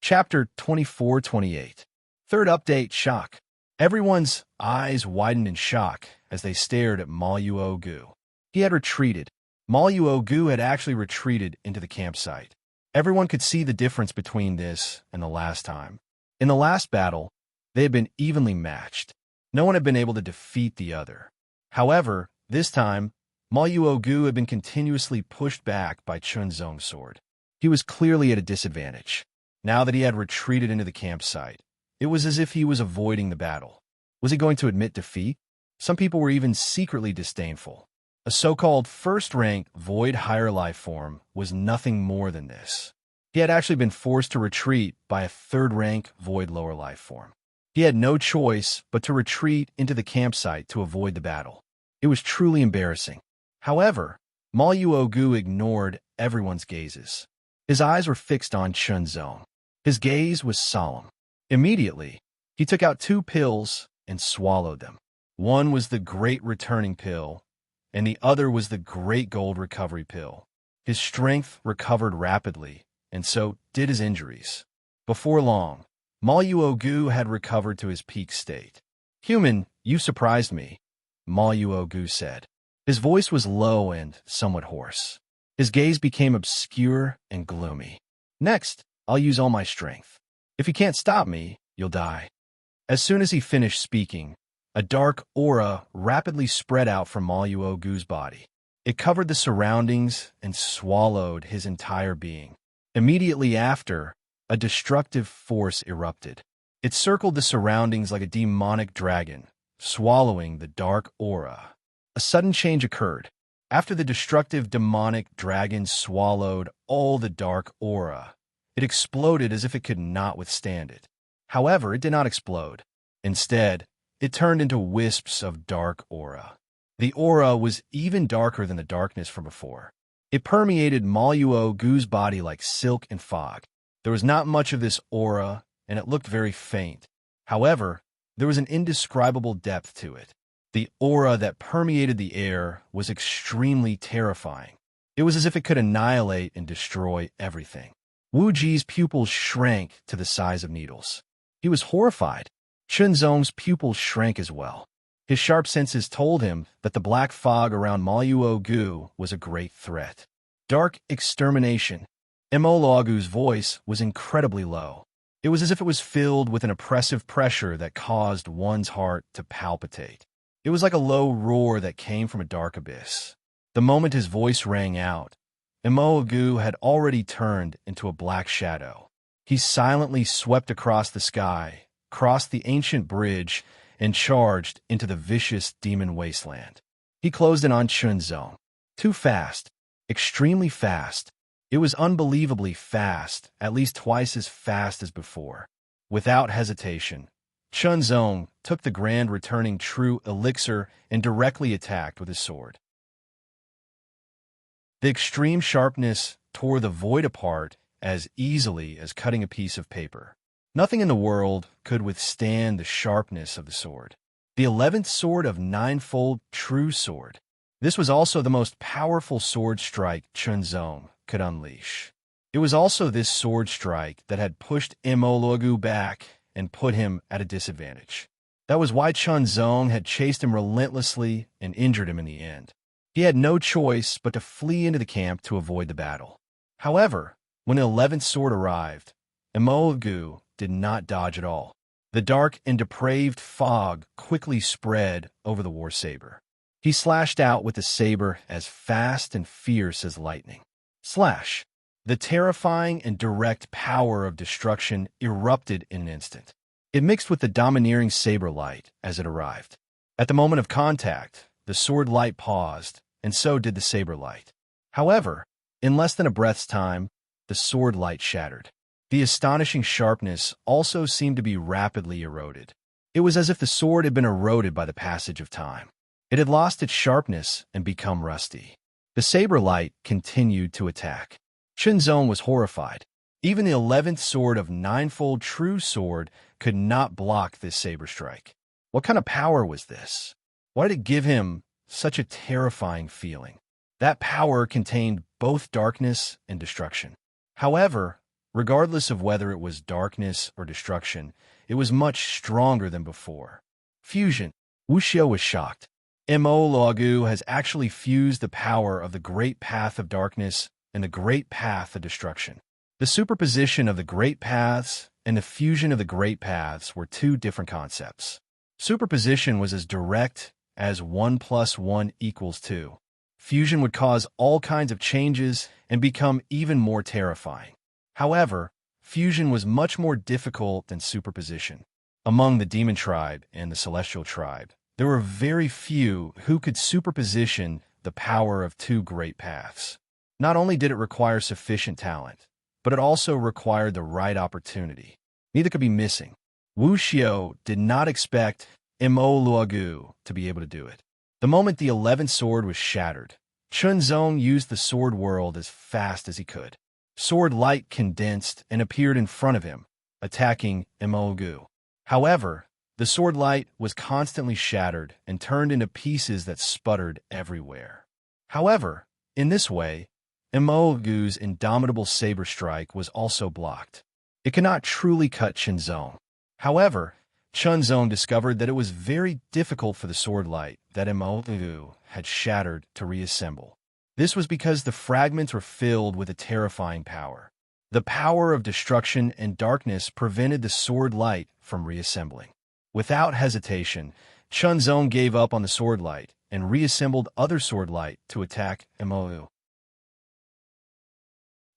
Chapter 24-28. Third update, shock. Everyone's eyes widened in shock as they stared at Maluo-gu. He had retreated. Maluo-gu had actually retreated into the campsite. Everyone could see the difference between this and the last time. In the last battle, they had been evenly matched. No one had been able to defeat the other. However, this time, Maluo-gu had been continuously pushed back by Chunzong's sword. He was clearly at a disadvantage. Now that he had retreated into the campsite, it was as if he was avoiding the battle. Was he going to admit defeat? Some people were even secretly disdainful. A so-called first-rank void higher life form was nothing more than this. He had actually been forced to retreat by a third-rank void lower life form. He had no choice but to retreat into the campsite to avoid the battle. It was truly embarrassing. However, Maluo-gu ignored everyone's gazes. His eyes were fixed on Chunzong. His gaze was solemn. Immediately, he took out 2 pills and swallowed them. One was the Great Returning Pill, and the other was the Great Gold Recovery Pill. His strength recovered rapidly, and so did his injuries. Before long, Maluo-gu had recovered to his peak state. "Human, you surprised me," Maluo-gu said. His voice was low and somewhat hoarse. His gaze became obscure and gloomy. "Next, I'll use all my strength. If you can't stop me, you'll die." As soon as he finished speaking, a dark aura rapidly spread out from Maluo-gu's body. It covered the surroundings and swallowed his entire being. Immediately after, a destructive force erupted. It circled the surroundings like a demonic dragon, swallowing the dark aura. A sudden change occurred. After the destructive demonic dragon swallowed all the dark aura, it exploded as if it could not withstand it. However, it did not explode. Instead, it turned into wisps of dark aura. The aura was even darker than the darkness from before. It permeated Maluo-gu's body like silk and fog. There was not much of this aura, and it looked very faint. However, there was an indescribable depth to it. The aura that permeated the air was extremely terrifying. It was as if it could annihilate and destroy everything. Wu Ji's pupils shrank to the size of needles. He was horrified. Chunzong's pupils shrank as well. His sharp senses told him that the black fog around Maluo-gu was a great threat. Dark extermination. Emolagu's voice was incredibly low. It was as if it was filled with an oppressive pressure that caused one's heart to palpitate. It was like a low roar that came from a dark abyss. The moment his voice rang out, Emolagu had already turned into a black shadow. He silently swept across the sky, crossed the ancient bridge, and charged into the vicious demon wasteland. He closed in on Chunzong. Too fast. Extremely fast. It was unbelievably fast, at least twice as fast as before. Without hesitation, Chunzong took the grand returning true elixir and directly attacked with his sword. The extreme sharpness tore the void apart as easily as cutting a piece of paper. Nothing in the world could withstand the sharpness of the sword. The 11th sword of ninefold true sword. This was also the most powerful sword strike Chunzong could unleash. It was also this sword strike that had pushed Emolagu back and put him at a disadvantage. That was why Chunzong had chased him relentlessly and injured him in the end. He had no choice but to flee into the camp to avoid the battle. However, when the 11th sword arrived, Emolagu did not dodge at all. The dark and depraved fog quickly spread over the war saber. He slashed out with the saber as fast and fierce as lightning. Slash! The terrifying and direct power of destruction erupted in an instant. It mixed with the domineering saber light as it arrived. At the moment of contact, the sword light paused, and so did the saber light. However, in less than a breath's time, the sword light shattered. The astonishing sharpness also seemed to be rapidly eroded. It was as if the sword had been eroded by the passage of time. It had lost its sharpness and become rusty. The saber light continued to attack. Chunzong was horrified. Even the 11th sword of ninefold true sword could not block this saber strike. What kind of power was this? Why did it give him such a terrifying feeling? That power contained both darkness and destruction. However, regardless of whether it was darkness or destruction, it was much stronger than before. Fusion. Wuxiu was shocked. Mo has actually fused the power of the Great Path of Darkness and the Great Path of Destruction. The superposition of the Great Paths and the fusion of the Great Paths were two different concepts. Superposition was as direct as 1 + 1 = 2. Fusion would cause all kinds of changes and become even more terrifying. However, fusion was much more difficult than superposition. Among the Demon Tribe and the Celestial Tribe, there were very few who could superposition the power of two great paths. Not only did it require sufficient talent, but it also required the right opportunity. Neither could be missing. Wuxiu did not expect Mo to be able to do it. The moment the 11th sword was shattered, Chunzong used the sword world as fast as he could. Sword light condensed and appeared in front of him, attacking Mo. However, the sword light was constantly shattered and turned into pieces that sputtered everywhere. However, in this way, Mogu's indomitable saber strike was also blocked. It could not truly cut Chunzong. However, Chunzong discovered that it was very difficult for the sword light that Mogu had shattered to reassemble. This was because the fragments were filled with a terrifying power. The power of destruction and darkness prevented the sword light from reassembling. Without hesitation, Chunzong gave up on the sword light and reassembled other sword light to attack Mo.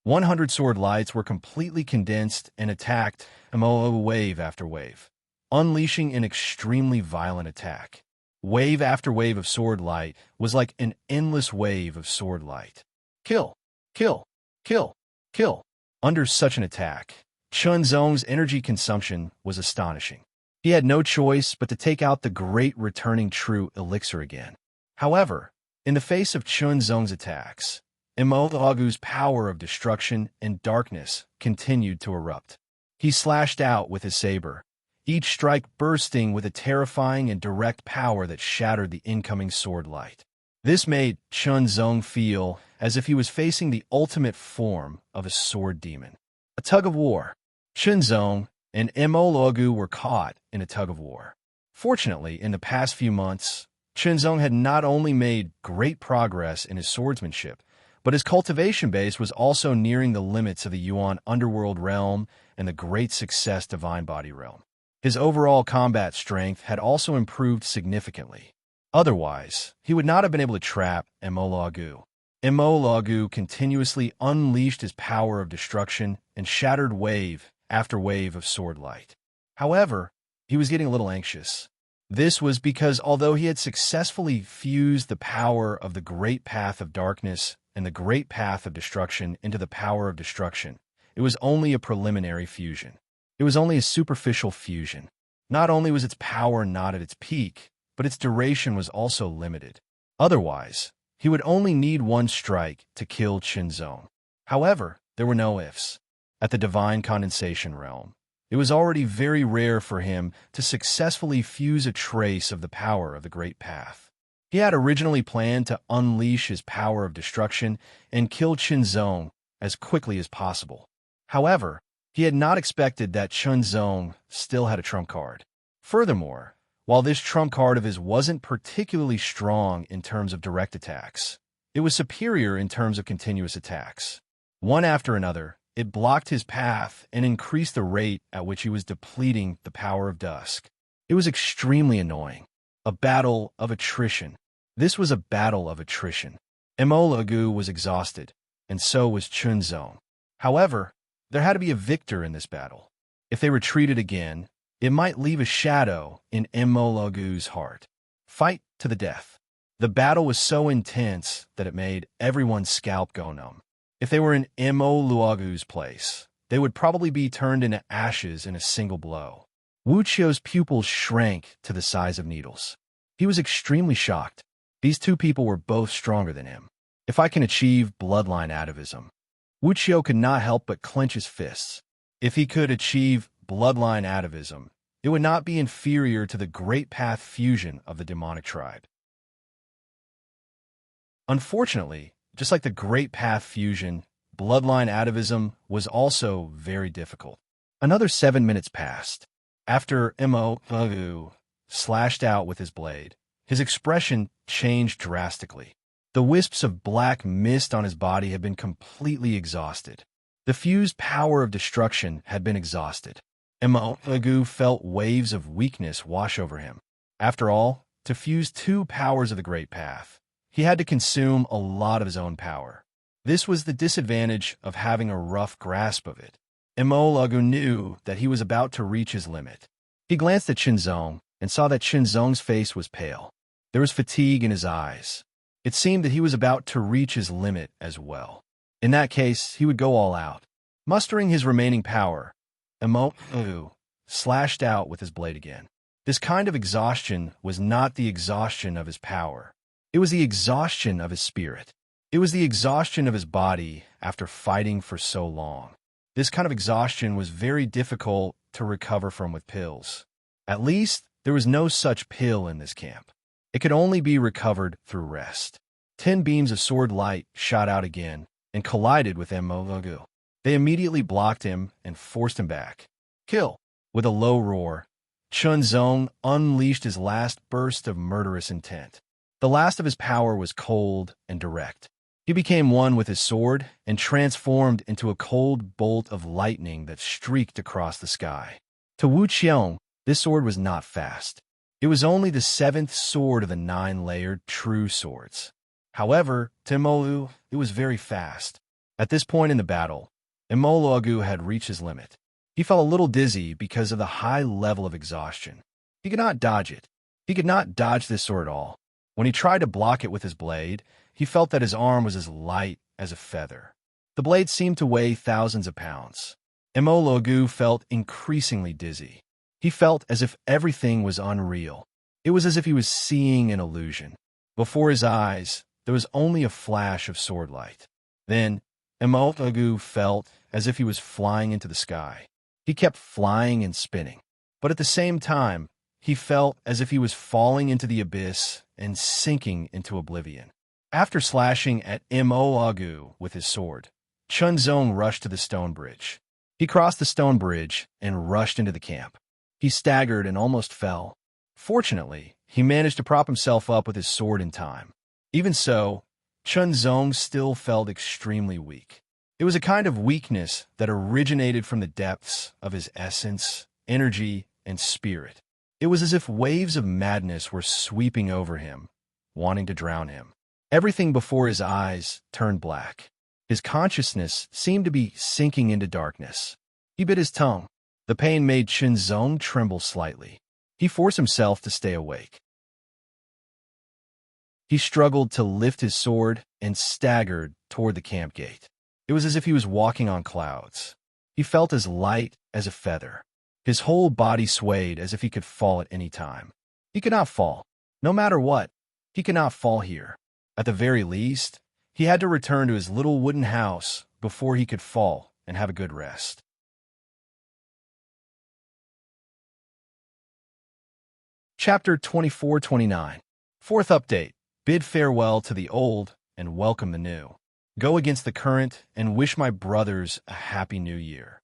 100 sword lights were completely condensed and attacked Mo wave after wave, unleashing an extremely violent attack. Wave after wave of sword light was like an endless wave of sword light. Kill, kill, kill, kill. Under such an attack, Chunzong's energy consumption was astonishing. He had no choice but to take out the great returning true elixir again. However, in the face of Chunzong's attacks, Mogu's power of destruction and darkness continued to erupt. He slashed out with his saber, each strike bursting with a terrifying and direct power that shattered the incoming sword light. This made Chunzong feel as if he was facing the ultimate form of a sword demon. A tug of war. Chunzong and Mo were caught in a tug of war. Fortunately, in the past few months, Chunzong had not only made great progress in his swordsmanship, but his cultivation base was also nearing the limits of the Yuan underworld realm and the great success divine body realm. His overall combat strength had also improved significantly. Otherwise, he would not have been able to trap Mo. Mo continuously unleashed his power of destruction and shattered wave after wave of sword light. However, he was getting a little anxious. This was because although he had successfully fused the power of the Great Path of Darkness and the Great Path of Destruction into the power of destruction, it was only a preliminary fusion. It was only a superficial fusion. Not only was its power not at its peak, but its duration was also limited. Otherwise, he would only need one strike to kill Chunzong. However, there were no ifs. At the Divine Condensation Realm, it was already very rare for him to successfully fuse a trace of the power of the Great Path. He had originally planned to unleash his power of destruction and kill Chunzong as quickly as possible. However, he had not expected that Chunzong still had a trump card. Furthermore, while this trump card of his wasn't particularly strong in terms of direct attacks, it was superior in terms of continuous attacks. One after another, it blocked his path and increased the rate at which he was depleting the power of dusk. It was extremely annoying. A battle of attrition. This was a battle of attrition. Mo was exhausted, and so was Chunzong. However, there had to be a victor in this battle. If they retreated again, it might leave a shadow in Mogu's heart. Fight to the death. The battle was so intense that it made everyone's scalp go numb. If they were in Mogu's place, they would probably be turned into ashes in a single blow. Wuqiu's pupils shrank to the size of needles. He was extremely shocked. These two people were both stronger than him. If I can achieve bloodline atavism, Wuqiu could not help but clench his fists. If he could achieve bloodline atavism, it would not be inferior to the Great Path fusion of the demonic tribe. Unfortunately, just like the Great Path fusion, bloodline atavism was also very difficult. Another 7 minutes passed. After Mo slashed out with his blade. His expression changed drastically. The wisps of black mist on his body had been completely exhausted. The fused power of destruction had been exhausted. Immortal felt waves of weakness wash over him. After all, to fuse two powers of the Great Path, he had to consume a lot of his own power. This was the disadvantage of having a rough grasp of it. Immortal knew that he was about to reach his limit. He glanced at Qinzong and saw that Qinzong's face was pale. There was fatigue in his eyes. It seemed that he was about to reach his limit as well. In that case, he would go all out. Mustering his remaining power, Immortal slashed out with his blade again. This kind of exhaustion was not the exhaustion of his power. It was the exhaustion of his spirit. It was the exhaustion of his body after fighting for so long. This kind of exhaustion was very difficult to recover from with pills. At least, there was no such pill in this camp. It could only be recovered through rest. 10 beams of sword light shot out again and collided with Immortal. They immediately blocked him and forced him back. Kill! With a low roar, Qinzong unleashed his last burst of murderous intent. The last of his power was cold and direct. He became one with his sword and transformed into a cold bolt of lightning that streaked across the sky. To Wu Qiong, this sword was not fast. It was only the 7th sword of the 9-layered true swords. However, to Immortal, it was very fast. At this point in the battle, Immortal had reached his limit. He felt a little dizzy because of the high level of exhaustion. He could not dodge it. He could not dodge this sword at all. When he tried to block it with his blade, he felt that his arm was as light as a feather. The blade seemed to weigh thousands of pounds. Immortal felt increasingly dizzy. He felt as if everything was unreal. It was as if he was seeing an illusion. Before his eyes, there was only a flash of sword light. Then, Immortal felt as if he was flying into the sky. He kept flying and spinning. But at the same time, he felt as if he was falling into the abyss and sinking into oblivion. After slashing at Immortal with his sword, Qinzong rushed to the stone bridge. He crossed the stone bridge and rushed into the camp. He staggered and almost fell. Fortunately, he managed to prop himself up with his sword in time. Even so, Qinzong still felt extremely weak. It was a kind of weakness that originated from the depths of his essence, energy, and spirit. It was as if waves of madness were sweeping over him, wanting to drown him. Everything before his eyes turned black. His consciousness seemed to be sinking into darkness. He bit his tongue. The pain made Qinzong tremble slightly. He forced himself to stay awake. He struggled to lift his sword and staggered toward the camp gate. It was as if he was walking on clouds. He felt as light as a feather. His whole body swayed as if he could fall at any time. He could not fall. No matter what, he could not fall here. At the very least, he had to return to his little wooden house before he could fall and have a good rest. Chapter 24-29. Fourth update. Bid farewell to the old and welcome the new. Go against the current and wish my brothers a happy new year.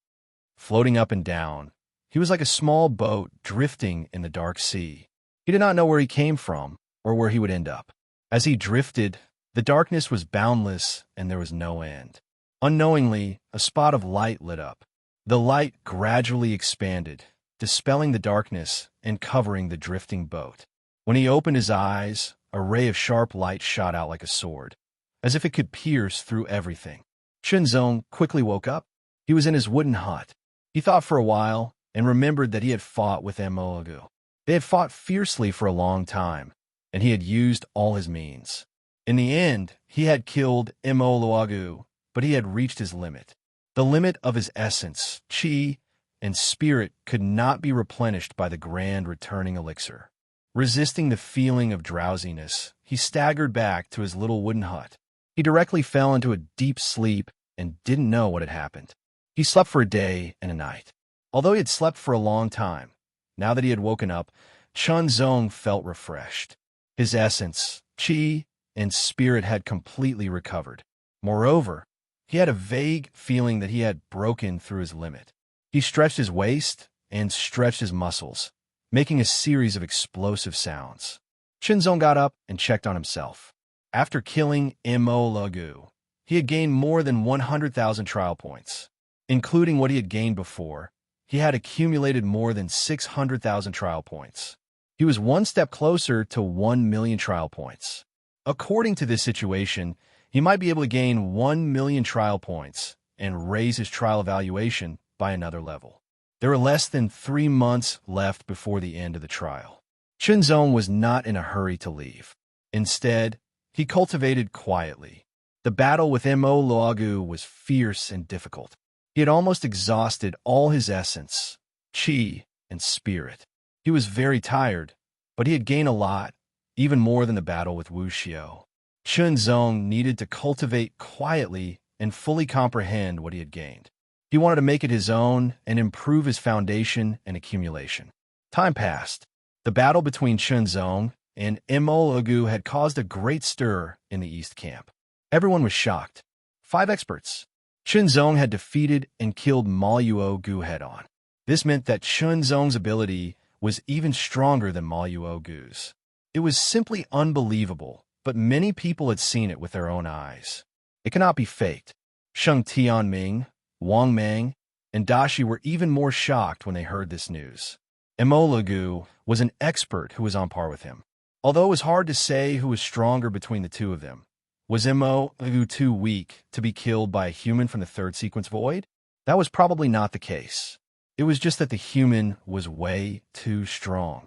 Floating up and down, he was like a small boat drifting in the dark sea. He did not know where he came from or where he would end up. As he drifted, the darkness was boundless and there was no end. Unknowingly, a spot of light lit up. The light gradually expanded, dispelling the darkness and covering the drifting boat. When he opened his eyes, a ray of sharp light shot out like a sword, as if it could pierce through everything. Qinzong quickly woke up. He was in his wooden hut. He thought for a while and remembered that he had fought with Immortal. They had fought fiercely for a long time, and he had used all his means. In the end, he had killed Immortal, but he had reached his limit. The limit of his essence, qi, and spirit could not be replenished by the grand returning elixir. Resisting the feeling of drowsiness, he staggered back to his little wooden hut. He directly fell into a deep sleep and didn't know what had happened. He slept for a day and a night. Although he had slept for a long time, now that he had woken up, Qinzong felt refreshed. His essence, qi, and spirit had completely recovered. Moreover, he had a vague feeling that he had broken through his limit. He stretched his waist and stretched his muscles, making a series of explosive sounds. Chunzong got up and checked on himself. After killing Immortal, he had gained more than 100,000 trial points. Including what he had gained before, he had accumulated more than 600,000 trial points. He was one step closer to 1 million trial points. According to this situation, he might be able to gain 1 million trial points and raise his trial evaluation by another level. There were less than 3 months left before the end of the trial. Chunzong was not in a hurry to leave. Instead, he cultivated quietly. The battle with Immortal was fierce and difficult. He had almost exhausted all his essence, qi, and spirit. He was very tired, but he had gained a lot, even more than the battle with Wu Xiao. Chunzong needed to cultivate quietly and fully comprehend what he had gained. He wanted to make it his own and improve his foundation and accumulation. Time passed. The battle between Chunzong and Immortal had caused a great stir in the East camp. Everyone was shocked. 5 experts. Chunzong had defeated and killed Immortal head-on. This meant that Chunzong's ability was even stronger than Immortal's. It was simply unbelievable, but many people had seen it with their own eyes. It cannot be faked. Sheng Tianming, Wang Meng, and Dashi were even more shocked when they heard this news. Immortal was an expert who was on par with him. Although it was hard to say who was stronger between the two of them, was Immortal too weak to be killed by a human from the third sequence void? That was probably not the case. It was just that the human was way too strong.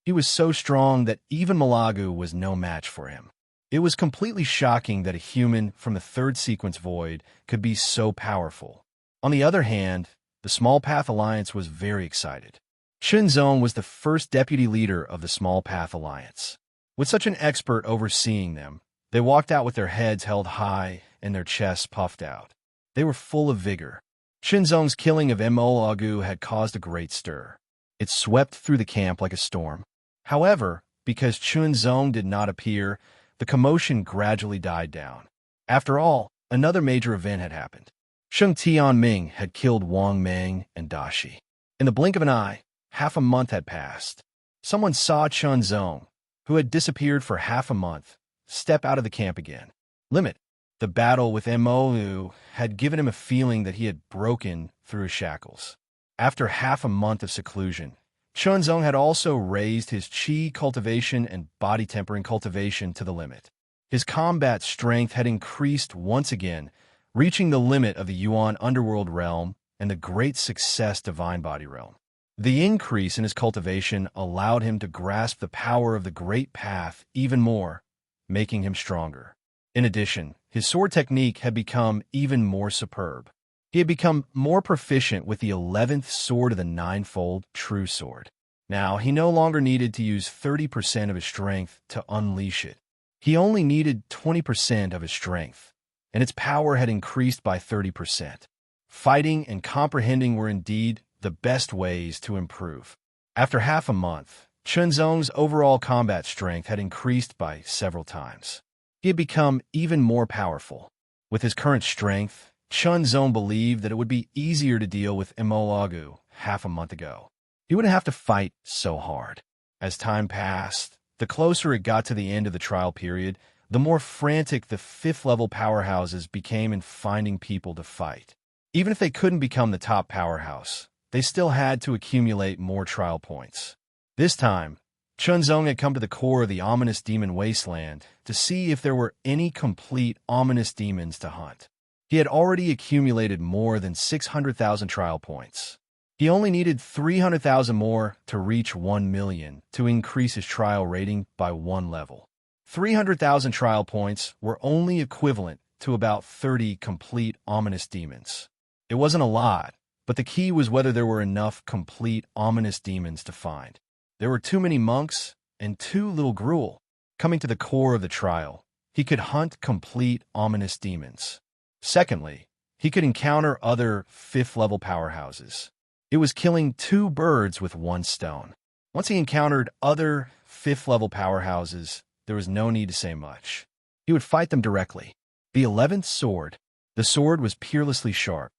He was so strong that even Malagu was no match for him. It was completely shocking that a human from the third sequence void could be so powerful. On the other hand, the Small Path Alliance was very excited. Chunzong was the first deputy leader of the Small Path Alliance. With such an expert overseeing them, they walked out with their heads held high and their chests puffed out. They were full of vigor. Chunzong's killing of Immortal had caused a great stir. It swept through the camp like a storm. However, because Chunzong did not appear, the commotion gradually died down. After all, another major event had happened. Sheng Tianming had killed Wang Meng and Dashi. In the blink of an eye, half a month had passed. Someone saw Chunzong, who had disappeared for half a month, step out of the camp again. Limit. The battle with Immortal had given him a feeling that he had broken through his shackles. After half a month of seclusion, Chunzong had also raised his qi cultivation and body tempering cultivation to the limit. His combat strength had increased once again, reaching the limit of the Yuan underworld realm and the great success divine body realm. The increase in his cultivation allowed him to grasp the power of the great path even more, making him stronger. In addition, his sword technique had become even more superb. He had become more proficient with the 11th sword of the ninefold true sword. Now, he no longer needed to use 30% of his strength to unleash it. He only needed 20% of his strength, and its power had increased by 30%. Fighting and comprehending were indeed the best ways to improve. After half a month, Chunzong's overall combat strength had increased by several times. He had become even more powerful. With his current strength, Chunzong believed that it would be easier to deal with Immortal half a month ago. He wouldn't have to fight so hard. As time passed, the closer it got to the end of the trial period, the more frantic the fifth-level powerhouses became in finding people to fight. Even if they couldn't become the top powerhouse, they still had to accumulate more trial points. This time, Chunzong had come to the core of the ominous demon wasteland to see if there were any complete ominous demons to hunt. He had already accumulated more than 600,000 trial points. He only needed 300,000 more to reach 1 million to increase his trial rating by 1 level. 300,000 trial points were only equivalent to about 30 complete ominous demons. It wasn't a lot, but the key was whether there were enough complete ominous demons to find. There were too many monks and too little gruel. Coming to the core of the trial, he could hunt complete ominous demons. Secondly, he could encounter other fifth-level powerhouses. It was killing 2 birds with 1 stone. Once he encountered other fifth-level powerhouses, there was no need to say much. He would fight them directly. The 11th sword. The sword was peerlessly sharp.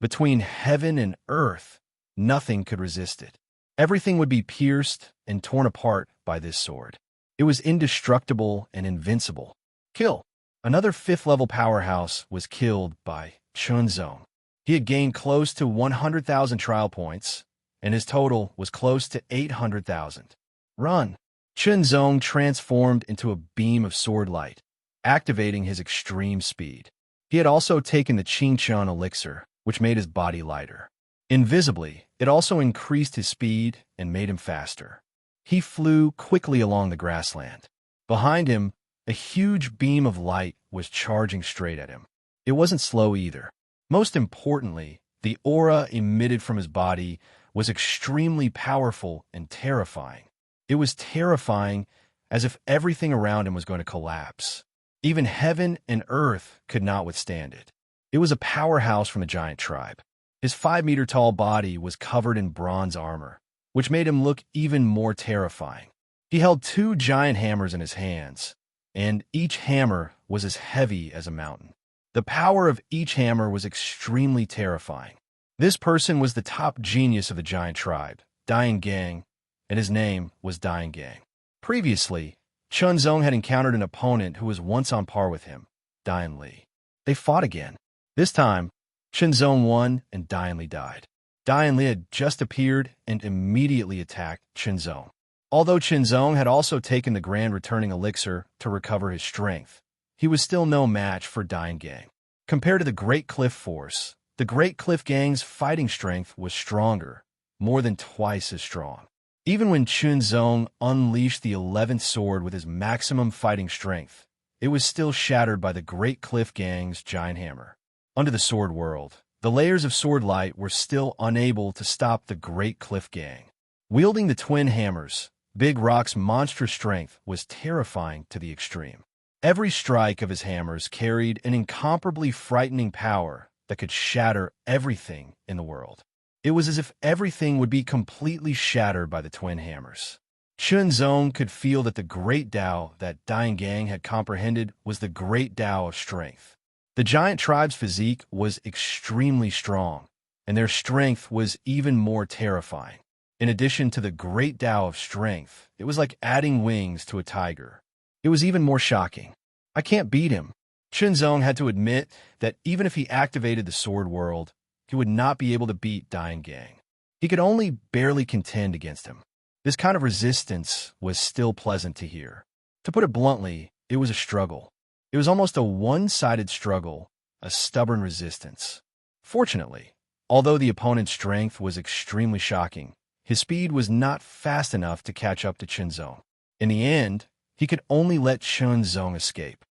Between heaven and earth, nothing could resist it. Everything would be pierced and torn apart by this sword. It was indestructible and invincible. Kill. Another fifth-level powerhouse was killed by Chunzong. He had gained close to 100,000 trial points, and his total was close to 800,000. Run! Chunzong transformed into a beam of sword light, activating his extreme speed. He had also taken the Qingchun elixir, which made his body lighter. Invisibly, it also increased his speed and made him faster. He flew quickly along the grassland. Behind him, a huge beam of light was charging straight at him. It wasn't slow either. Most importantly, the aura emitted from his body was extremely powerful and terrifying. It was terrifying, as if everything around him was going to collapse. Even heaven and earth could not withstand it. It was a powerhouse from the giant tribe. His 5-meter-tall body was covered in bronze armor, which made him look even more terrifying. He held 2 giant hammers in his hands, and each hammer was as heavy as a mountain. The power of each hammer was extremely terrifying. This person was the top genius of the giant tribe, Dian Gang, and his name was Dian Gang. Previously, Chunzong had encountered an opponent who was once on par with him, Dian Li. They fought again. This time, Chunzong won and Dian Li died. Dian Li had just appeared and immediately attacked Chunzong. Although Chunzong had also taken the Grand Returning Elixir to recover his strength, he was still no match for Dian Gang. Compared to the Great Cliff Force, the Great Cliff Gang's fighting strength was stronger, more than twice as strong. Even when Chunzong unleashed the 11th sword with his maximum fighting strength, it was still shattered by the Great Cliff Gang's giant hammer. Under the Sword World, the layers of sword light were still unable to stop the Great Cliff Gang. Wielding the twin hammers, Big Rock's monstrous strength was terrifying to the extreme. Every strike of his hammers carried an incomparably frightening power that could shatter everything in the world. It was as if everything would be completely shattered by the twin hammers. Chunzong could feel that the great Tao that Dian Gang had comprehended was the great Tao of strength. The giant tribe's physique was extremely strong, and their strength was even more terrifying. In addition to the great Tao of strength, it was like adding wings to a tiger. It was even more shocking. I can't beat him. Chunzong had to admit that even if he activated the Sword World, he would not be able to beat Dian Gang. He could only barely contend against him. This kind of resistance was still pleasant to hear. To put it bluntly, it was a struggle. It was almost a one-sided struggle, a stubborn resistance. Fortunately, although the opponent's strength was extremely shocking, his speed was not fast enough to catch up to Chunzong. In the end, he could only let Chunzong escape.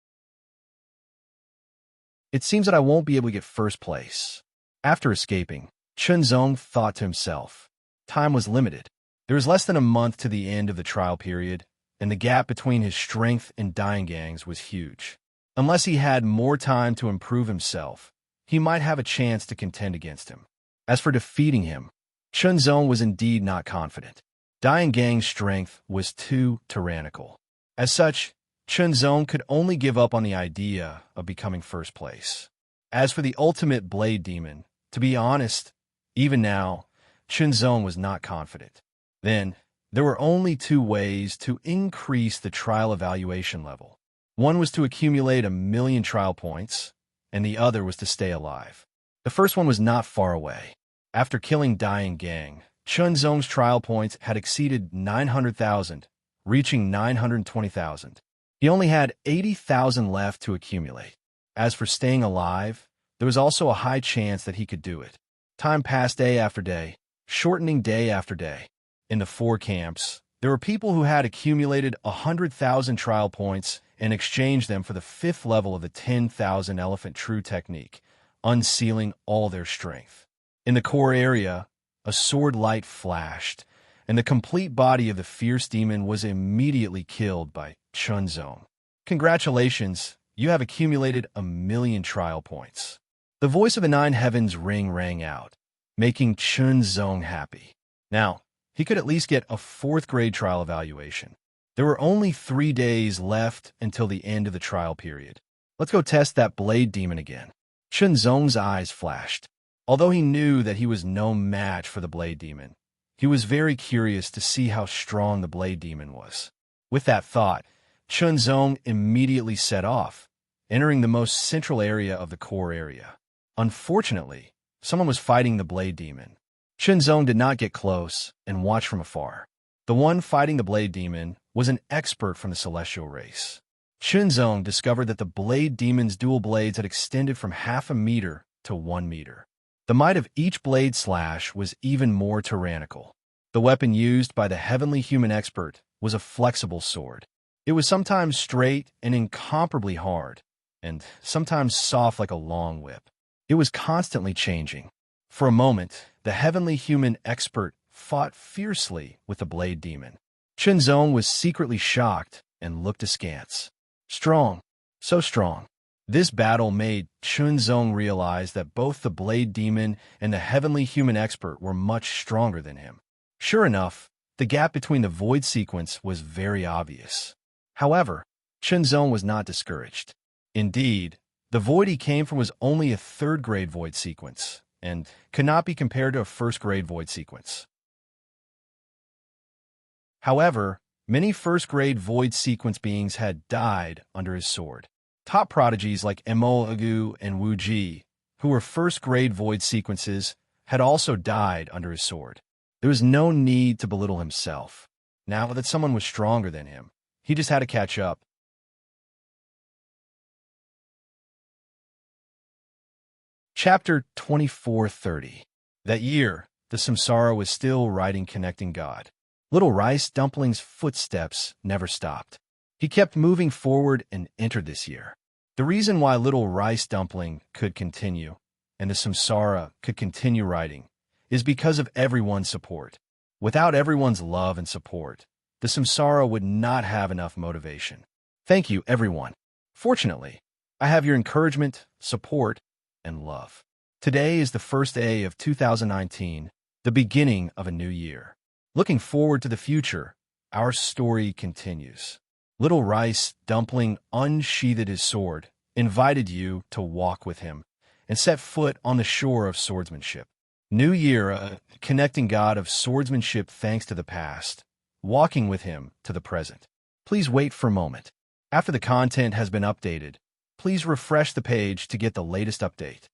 It seems that I won't be able to get first place. After escaping, Chunzong thought to himself. Time was limited. There was less than a month to the end of the trial period, and the gap between his strength and Dian Gang's was huge. Unless he had more time to improve himself, he might have a chance to contend against him. As for defeating him, Chunzong was indeed not confident. Dian Gang's strength was too tyrannical. As such, Chunzong could only give up on the idea of becoming first place. As for the ultimate blade demon, to be honest, even now, Chunzong was not confident. Then, there were only 2 ways to increase the trial evaluation level. One was to accumulate 1,000,000 trial points, and the other was to stay alive. The first one was not far away. After killing Dian Gang, Chunzong's trial points had exceeded 900,000, reaching 920,000. He only had 80,000 left to accumulate. As for staying alive, there was also a high chance that he could do it. Time passed day after day, shortening day after day. In the 4 camps, there were people who had accumulated 100,000 trial points and exchanged them for the 5th level of the 10,000 Elephant True technique, unsealing all their strength. In the core area, a sword light flashed, and the complete body of the fierce demon was immediately killed by Chunzong. Congratulations, you have accumulated 1,000,000 trial points. The voice of the 9 heavens ring rang out, making Chunzong happy. Now, he could at least get a 4th grade trial evaluation. There were only 3 days left until the end of the trial period. Let's go test that blade demon again. Chunzong's eyes flashed. Although he knew that he was no match for the Blade Demon, he was very curious to see how strong the Blade Demon was. With that thought, Chunzong immediately set off, entering the most central area of the core area. Unfortunately, someone was fighting the Blade Demon. Chunzong did not get close and watched from afar. The one fighting the Blade Demon was an expert from the celestial race. Chunzong discovered that the Blade Demon's dual blades had extended from 0.5 meter to 1 meter. The might of each blade slash was even more tyrannical. The weapon used by the heavenly human expert was a flexible sword. It was sometimes straight and incomparably hard, and sometimes soft like a long whip. It was constantly changing. For a moment, the heavenly human expert fought fiercely with the Blade Demon. Chunzong was secretly shocked and looked askance. Strong, so strong. This battle made Chunzong realize that both the Blade Demon and the heavenly human expert were much stronger than him. Sure enough, the gap between the void sequence was very obvious. However, Chunzong was not discouraged. Indeed, the void he came from was only a third-grade void sequence, and could not be compared to a first-grade void sequence. However, many first-grade void sequence beings had died under his sword. Top prodigies like Immortal and Wu Ji, who were first-grade void sequences, had also died under his sword. There was no need to belittle himself. Now that someone was stronger than him, he just had to catch up. Chapter 2430. That year, the samsara was still riding Connecting God. Little Rice Dumpling's footsteps never stopped. He kept moving forward and entered this year. The reason why Little Rice Dumpling could continue, and the samsara could continue riding, is because of everyone's support. Without everyone's love and support, the samsara would not have enough motivation. Thank you, everyone. Fortunately, I have your encouragement, support, and love. Today is the first day of 2019, the beginning of a new year. Looking forward to the future, our story continues. Little Rice Dumpling unsheathed his sword, invited you to walk with him, and set foot on the shore of swordsmanship. New year, a connecting God of swordsmanship thanks to the past, walking with him to the present. Please wait for a moment. After the content has been updated, please refresh the page to get the latest update.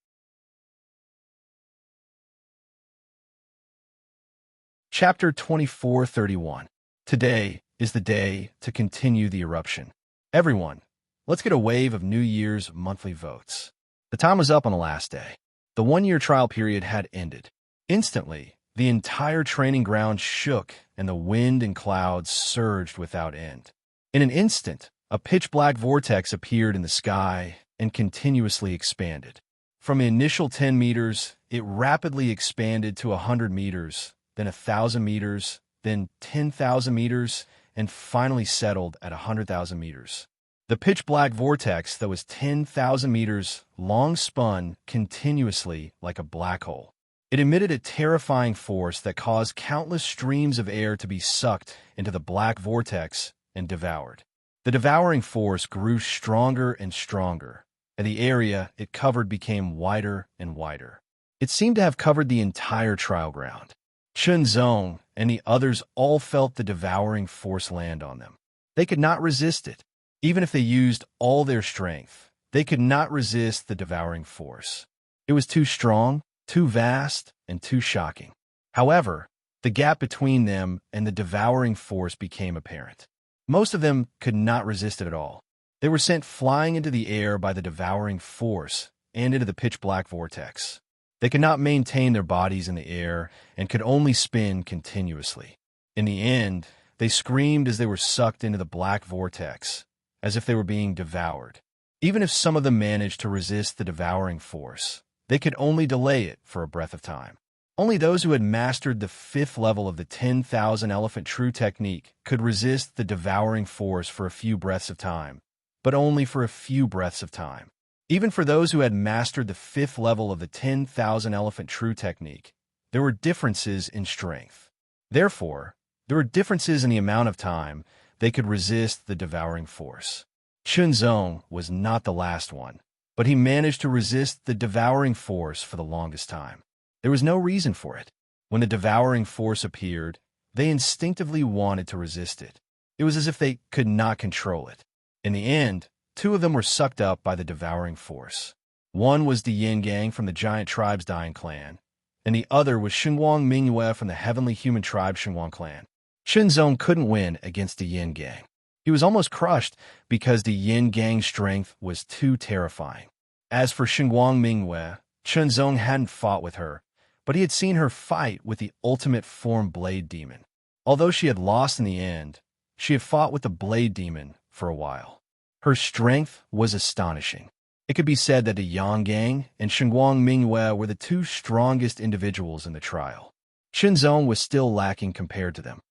Chapter 2431. Today is the day to continue the eruption. Everyone, let's get a wave of New Year's monthly votes. The time was up on the last day. The one-year trial period had ended. Instantly, the entire training ground shook and the wind and clouds surged without end. In an instant, a pitch-black vortex appeared in the sky and continuously expanded. From the initial 10 meters, it rapidly expanded to 100 meters, then 1,000 meters, then 10,000 meters, and finally settled at 100,000 meters. The pitch-black vortex that was 10,000 meters long spun continuously like a black hole. It emitted a terrifying force that caused countless streams of air to be sucked into the black vortex and devoured. The devouring force grew stronger and stronger, and the area it covered became wider and wider. It seemed to have covered the entire trial ground. Chunzong and the others all felt the devouring force land on them. They could not resist it. Even if they used all their strength, they could not resist the devouring force. It was too strong, too vast, and too shocking. However, the gap between them and the devouring force became apparent. Most of them could not resist it at all. They were sent flying into the air by the devouring force and into the pitch-black vortex. They could not maintain their bodies in the air and could only spin continuously. In the end, they screamed as they were sucked into the black vortex, as if they were being devoured. Even if some of them managed to resist the devouring force, they could only delay it for a breath of time. Only those who had mastered the 5th level of the 10,000 Elephant True technique could resist the devouring force for a few breaths of time, but only for a few breaths of time. Even for those who had mastered the 5th level of the 10,000 Elephant True technique, there were differences in strength. Therefore, there were differences in the amount of time they could resist the devouring force. Chunzong was not the last one, but but he managed to resist the devouring force for the longest time. There was no reason for it. When the devouring force appeared, they instinctively wanted to resist it. It was as if they could not control it. In the end, two of them were sucked up by the devouring force. One was the Yin Gang from the giant tribe's dying clan, and the other was Xinguang Mingyue from the heavenly human tribe Xinguang clan. Shenzong couldn't win against the Yin Gang. He was almost crushed because the Yin Gang's strength was too terrifying. As for Xinguang Mingyue, Shenzong hadn't fought with her, but he had seen her fight with the ultimate form Blade Demon. Although she had lost in the end, she had fought with the Blade Demon for a while. Her strength was astonishing. It could be said that the Yang Gang and Xinguang Mingyue were the two strongest individuals in the trial. Shenzong was still lacking compared to them.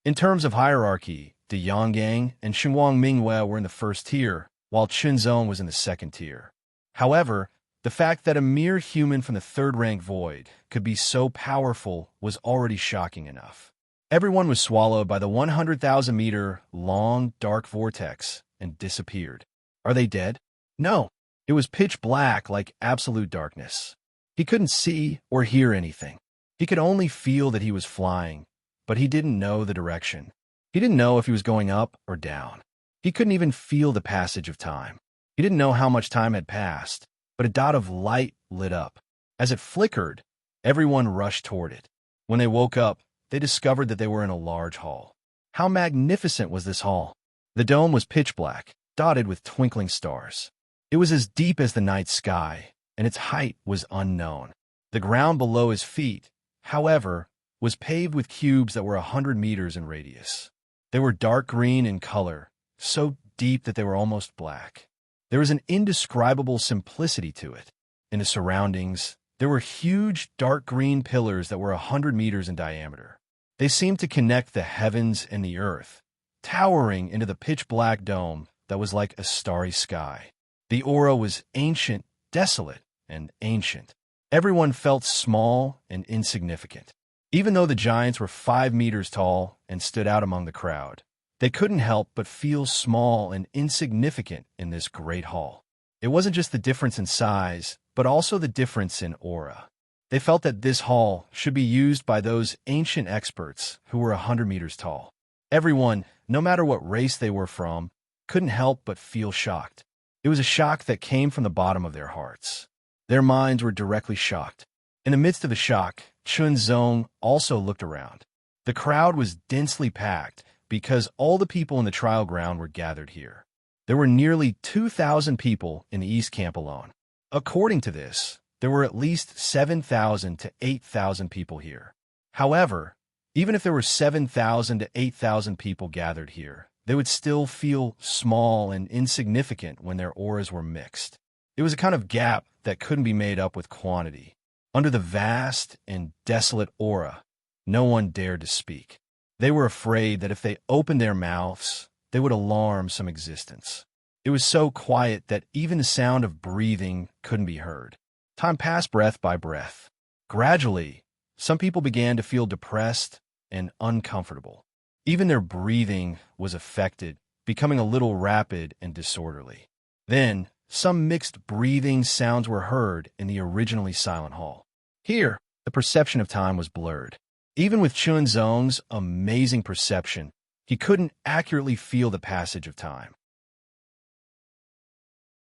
In terms of hierarchy, the Yang Gang and Xinguang Mingyue were in the first tier, while Shenzong was in the second tier. However, the fact that a mere human from the third-rank void could be so powerful was already shocking enough. Everyone was swallowed by the 100,000-meter long, dark vortex and disappeared. Are they dead? No. It was pitch black like absolute darkness. He couldn't see or hear anything. He could only feel that he was flying, but he didn't know the direction. He didn't know if he was going up or down. He couldn't even feel the passage of time. He didn't know how much time had passed, but a dot of light lit up. As it flickered, everyone rushed toward it. When they woke up, they discovered that they were in a large hall. How magnificent was this hall! The dome was pitch black, dotted with twinkling stars. It was as deep as the night sky, and its height was unknown. The ground below his feet, however, was paved with cubes that were 100 meters in radius. They were dark green in color, so deep that they were almost black. There was an indescribable simplicity to it. In the surroundings, there were huge dark green pillars that were 100 meters in diameter. They seemed to connect the heavens and the earth, towering into the pitch-black dome that was like a starry sky. The aura was ancient, desolate, and ancient. Everyone felt small and insignificant. Even though the giants were 5 meters tall and stood out among the crowd, they couldn't help but feel small and insignificant in this great hall. It wasn't just the difference in size, but also the difference in aura. They felt that this hall should be used by those ancient experts who were 100 meters tall. Everyone, no matter what race they were from, couldn't help but feel shocked. It was a shock that came from the bottom of their hearts. Their minds were directly shocked. In the midst of the shock, Chunzong also looked around. The crowd was densely packed because all the people in the trial ground were gathered here. There were nearly 2,000 people in the East Camp alone. According to this, there were at least 7,000 to 8,000 people here. However, even if there were 7,000 to 8,000 people gathered here, they would still feel small and insignificant when their auras were mixed. It was a kind of gap that couldn't be made up with quantity. Under the vast and desolate aura, no one dared to speak. They were afraid that if they opened their mouths, they would alarm some existence. It was so quiet that even the sound of breathing couldn't be heard. Time passed breath by breath. Gradually, some people began to feel depressed and uncomfortable. Even their breathing was affected, becoming a little rapid and disorderly. Then, some mixed breathing sounds were heard in the originally silent hall. Here, the perception of time was blurred. Even with Chunzong's amazing perception, he couldn't accurately feel the passage of time.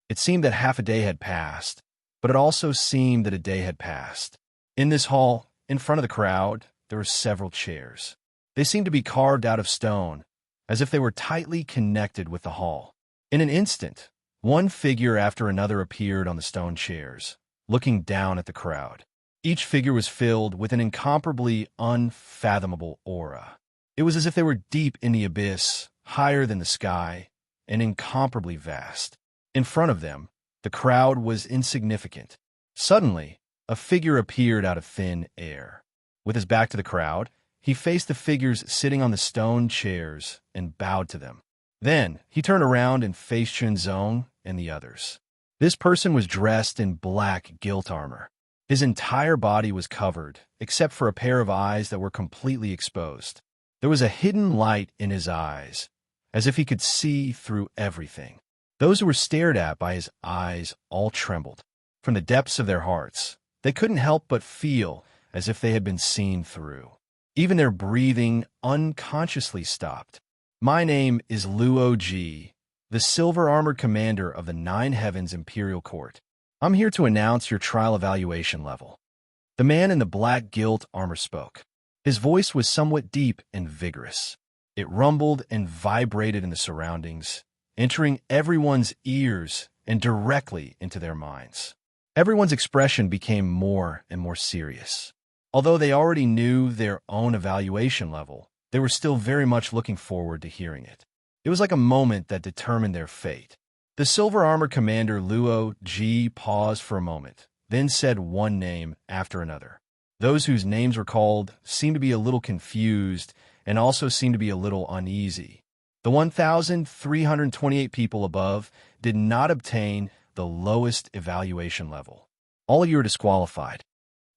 It seemed that half a day had passed, but it also seemed that a day had passed. In this hall, in front of the crowd, there were several chairs. They seemed to be carved out of stone, as if they were tightly connected with the hall. In an instant, one figure after another appeared on the stone chairs, looking down at the crowd. Each figure was filled with an incomparably unfathomable aura. It was as if they were deep in the abyss, higher than the sky, and incomparably vast. In front of them, the crowd was insignificant. Suddenly, a figure appeared out of thin air. With his back to the crowd, he faced the figures sitting on the stone chairs and bowed to them. Then, he turned around and faced Chunzong and the others. This person was dressed in black gilt armor. His entire body was covered, except for a pair of eyes that were completely exposed. There was a hidden light in his eyes, as if he could see through everything. Those who were stared at by his eyes all trembled. From the depths of their hearts, they couldn't help but feel as if they had been seen through. Even their breathing unconsciously stopped. My name is Luo Ji, the silver-armored commander of the Nine Heavens Imperial Court. I'm here to announce your trial evaluation level. The man in the black gilt armor spoke. His voice was somewhat deep and vigorous. It rumbled and vibrated in the surroundings, entering everyone's ears and directly into their minds. Everyone's expression became more and more serious. Although they already knew their own evaluation level, they were still very much looking forward to hearing it. It was like a moment that determined their fate. The silver-armored commander Luo Ji paused for a moment, then said one name after another. Those whose names were called seemed to be a little confused and also seemed to be a little uneasy. The 1,328 people above did not obtain the lowest evaluation level. All of you are disqualified.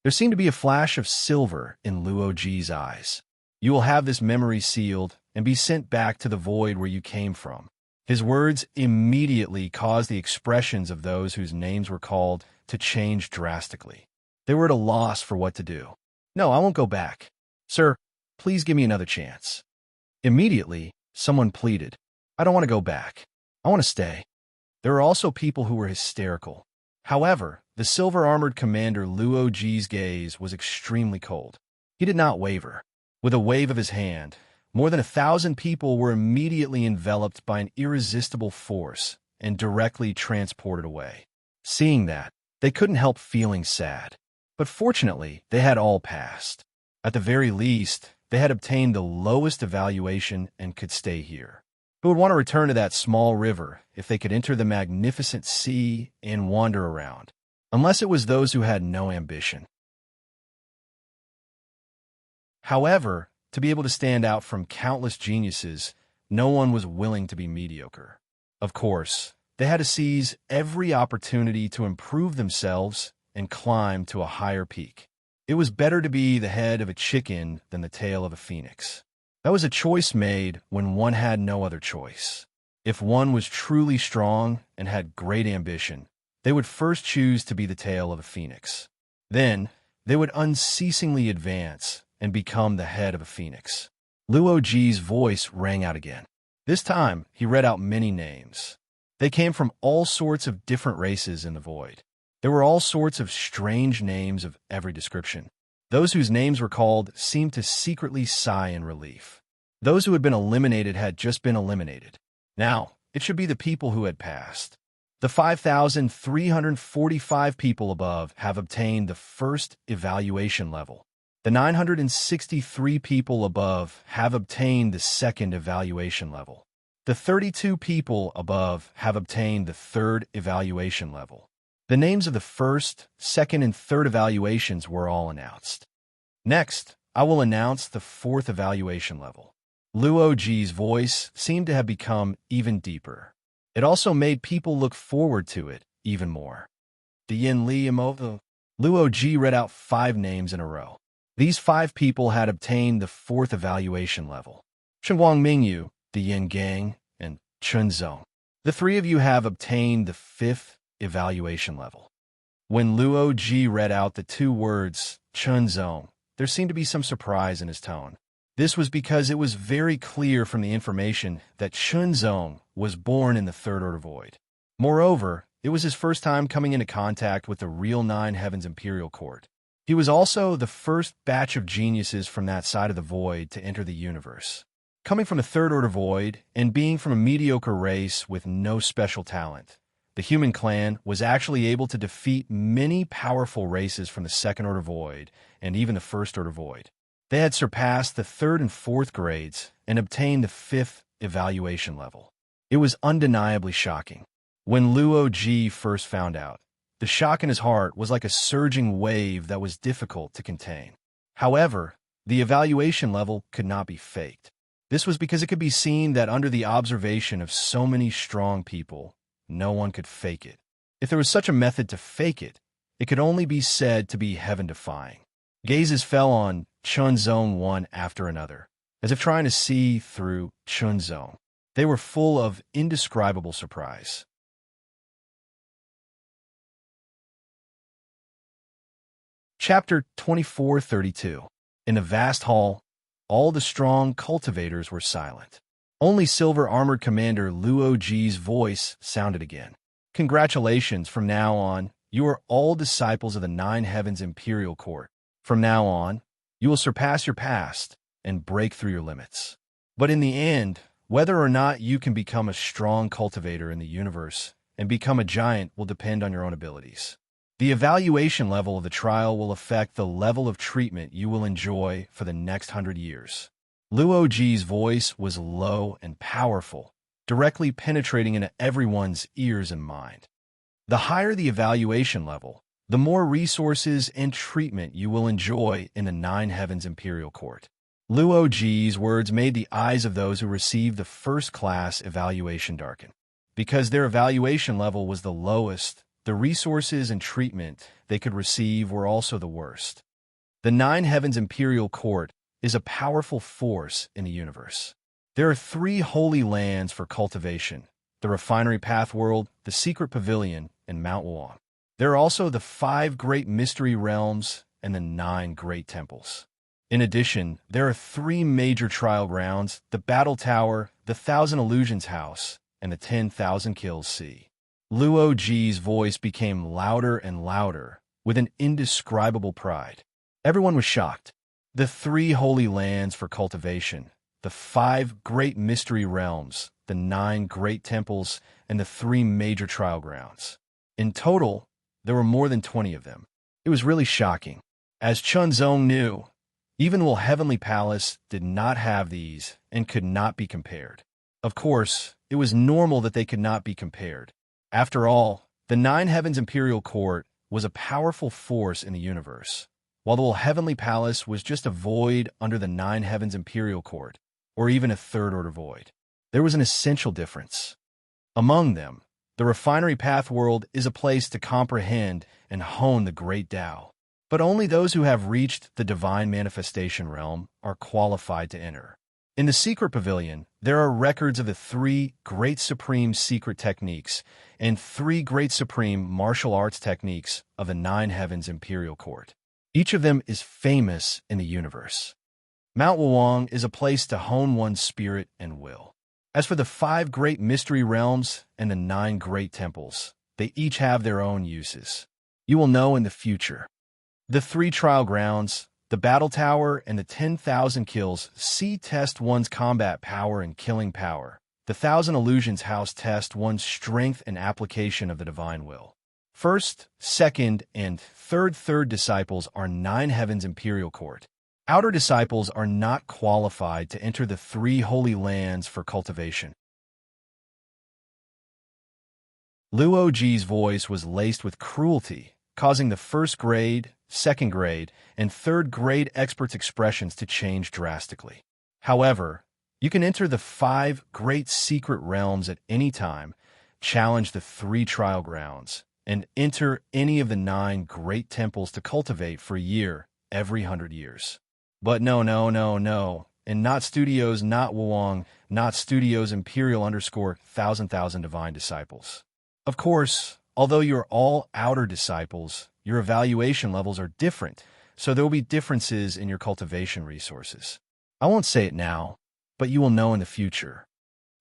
There seemed to be a flash of silver in Luo Ji's eyes. You will have this memory sealed and be sent back to the void where you came from. His words immediately caused the expressions of those whose names were called to change drastically. They were at a loss for what to do. No, I won't go back. Sir, please give me another chance. Immediately, someone pleaded. I don't want to go back. I want to stay. There were also people who were hysterical. However, the silver-armored commander Luo Ji's gaze was extremely cold. He did not waver. With a wave of his hand, more than 1,000 people were immediately enveloped by an irresistible force and directly transported away. Seeing that, they couldn't help feeling sad. But fortunately, they had all passed. At the very least, they had obtained the lowest evaluation and could stay here. Who would want to return to that small river if they could enter the magnificent sea and wander around? Unless it was those who had no ambition. However, to be able to stand out from countless geniuses, no one was willing to be mediocre. Of course, they had to seize every opportunity to improve themselves and climb to a higher peak. It was better to be the head of a chicken than the tail of a phoenix. That was a choice made when one had no other choice. If one was truly strong and had great ambition, they would first choose to be the tail of a phoenix. Then, they would unceasingly advance and become the head of a phoenix. Luo Ji's voice rang out again. This time, he read out many names. They came from all sorts of different races in the void. There were all sorts of strange names of every description. Those whose names were called seemed to secretly sigh in relief. Those who had been eliminated had just been eliminated. Now, it should be the people who had passed. The 5,345 people above have obtained the first evaluation level. The 963 people above have obtained the second evaluation level. The 32 people above have obtained the third evaluation level. The names of the first, second, and third evaluations were all announced. Next, I will announce the fourth evaluation level. Luo Ji's voice seemed to have become even deeper. It also made people look forward to it even more. Dian Li Immortal. Luo Ji read out 5 names in a row. These 5 people had obtained the fourth evaluation level. Chengguang Mingyu, Dian Gang, and Chun Zhong. The 3 of you have obtained the fifth evaluation level. When Luo Ji read out the 2 words, Chun Zhong, there seemed to be some surprise in his tone. This was because it was very clear from the information that Chun Zhong was born in the Third Order Void. Moreover, it was his first time coming into contact with the real Nine Heavens Imperial Court. He was also the first batch of geniuses from that side of the void to enter the universe. Coming from the Third Order Void and being from a mediocre race with no special talent, the human clan was actually able to defeat many powerful races from the Second Order Void and even the First Order Void. They had surpassed the 3rd and 4th grades and obtained the 5th evaluation level. It was undeniably shocking. When Luo Ji first found out, the shock in his heart was like a surging wave that was difficult to contain. However, the evaluation level could not be faked. This was because it could be seen that under the observation of so many strong people, no one could fake it. If there was such a method to fake it, it could only be said to be heaven-defying. Gazes fell on Chun Zhong one after another, as if trying to see through Chun Zhong. They were full of indescribable surprise. Chapter 2432. In the vast hall, all the strong cultivators were silent. Only silver-armored Commander Luoji's voice sounded again. Congratulations, from now on, you are all disciples of the Nine Heavens Imperial Court. From now on, you will surpass your past and break through your limits. But in the end, whether or not you can become a strong cultivator in the universe and become a giant will depend on your own abilities. The evaluation level of the trial will affect the level of treatment you will enjoy for the next 100 years. Luoji's voice was low and powerful, directly penetrating into everyone's ears and mind. The higher the evaluation level, the more resources and treatment you will enjoy in the Nine Heavens Imperial Court. Luoji's words made the eyes of those who received the first-class evaluation darken. Because their evaluation level was the lowest, the resources and treatment they could receive were also the worst. The Nine Heavens Imperial Court is a powerful force in the universe. There are 3 holy lands for cultivation: the Refinery Path World, the Secret Pavilion, and Mount Wuong. There are also the 5 great mystery realms and the 9 great temples. In addition, there are 3 major trial grounds: the Battle Tower, the Thousand Illusions House, and the 10,000 Kills Sea. Luoji's voice became louder and louder, with an indescribable pride. Everyone was shocked. The 3 holy lands for cultivation, the 5 great mystery realms, the 9 great temples, and the 3 major trial grounds. In total, there were more than 20 of them. It was really shocking. As Chunzong knew, even Will Heavenly Palace did not have these and could not be compared. Of course, it was normal that they could not be compared. After all, the Nine Heavens Imperial Court was a powerful force in the universe, while the Heavenly Palace was just a void under the Nine Heavens Imperial Court, or even a third-order void. There was an essential difference. Among them, the Refinery Path World is a place to comprehend and hone the Great Tao, but only those who have reached the Divine Manifestation Realm are qualified to enter. In the Secret Pavilion, there are records of the 3 great supreme secret techniques and 3 great supreme martial arts techniques of the Nine Heavens Imperial Court. Each of them is famous in the universe. Mount Wuong is a place to hone one's spirit and will. As for the 5 great mystery realms and the 9 great temples, they each have their own uses. You will know in the future. The 3 trial grounds, the Battle Tower and the 10,000 Kills Sea test one's combat power and killing power. The Thousand Illusions House test one's strength and application of the divine will. First, second, and third disciples are Nine Heavens Imperial Court. Outer disciples are not qualified to enter the 3 holy lands for cultivation. Luoji's voice was laced with cruelty, causing the 1st grade, 2nd grade, and 3rd grade experts' expressions to change drastically. However, you can enter the 5 great secret realms at any time, challenge the 3 trial grounds, and enter any of the 9 great temples to cultivate for a year every 100 years. But no, and not Studios, not Wuong, not Studios Imperial _1000 Divine Disciples. Of course, although you're all outer disciples, your evaluation levels are different, so there will be differences in your cultivation resources. I won't say it now, but you will know in the future.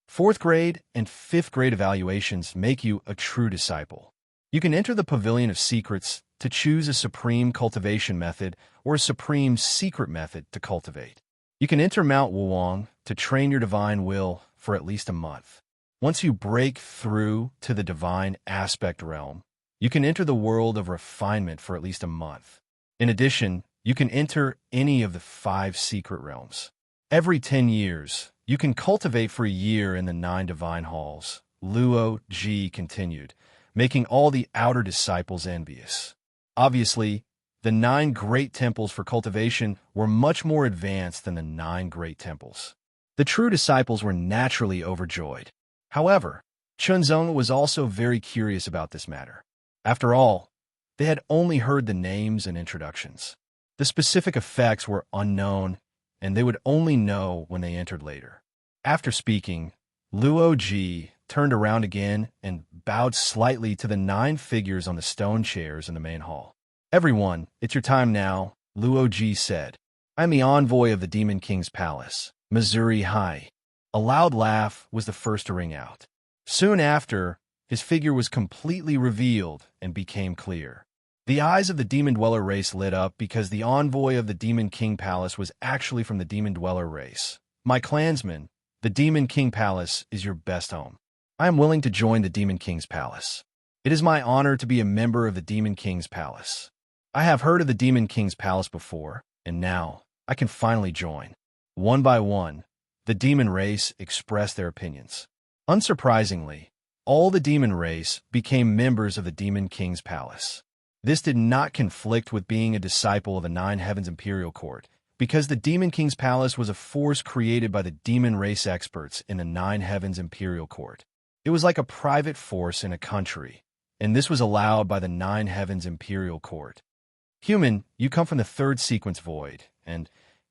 4th grade and 5th grade evaluations make you a true disciple. You can enter the Pavilion of Secrets to choose a supreme cultivation method or a supreme secret method to cultivate. You can enter Mount Wuong to train your divine will for at least a month. Once you break through to the divine aspect realm, you can enter the world of refinement for at least a month. In addition, you can enter any of the 5 secret realms. Every 10 years, you can cultivate for a year in the 9 divine halls. Luoji continued, making all the outer disciples envious. Obviously, the 9 great temples for cultivation were much more advanced than the 9 great temples. The true disciples were naturally overjoyed. However, Chunzong was also very curious about this matter. After all, they had only heard the names and introductions. The specific effects were unknown, and they would only know when they entered later. After speaking, Luoji turned around again and bowed slightly to the 9 figures on the stone chairs in the main hall. Everyone, it's your time now, Luo Ji said. I'm the envoy of the Demon King's palace, Missouri High. A loud laugh was the first to ring out. Soon after, his figure was completely revealed and became clear. The eyes of the Demon Dweller race lit up because the envoy of the Demon King Palace was actually from the Demon Dweller race. My clansmen, the Demon King Palace is your best home. I am willing to join the Demon King's Palace. It is my honor to be a member of the Demon King's Palace. I have heard of the Demon King's Palace before, and now I can finally join. One by one, the demon race expressed their opinions. Unsurprisingly, all the demon race became members of the Demon King's Palace. This did not conflict with being a disciple of the Nine Heavens Imperial Court, because the Demon King's Palace was a force created by the demon race experts in the Nine Heavens Imperial Court. It was like a private force in a country, and this was allowed by the Nine Heavens Imperial Court. Human, you come from the third sequence void, and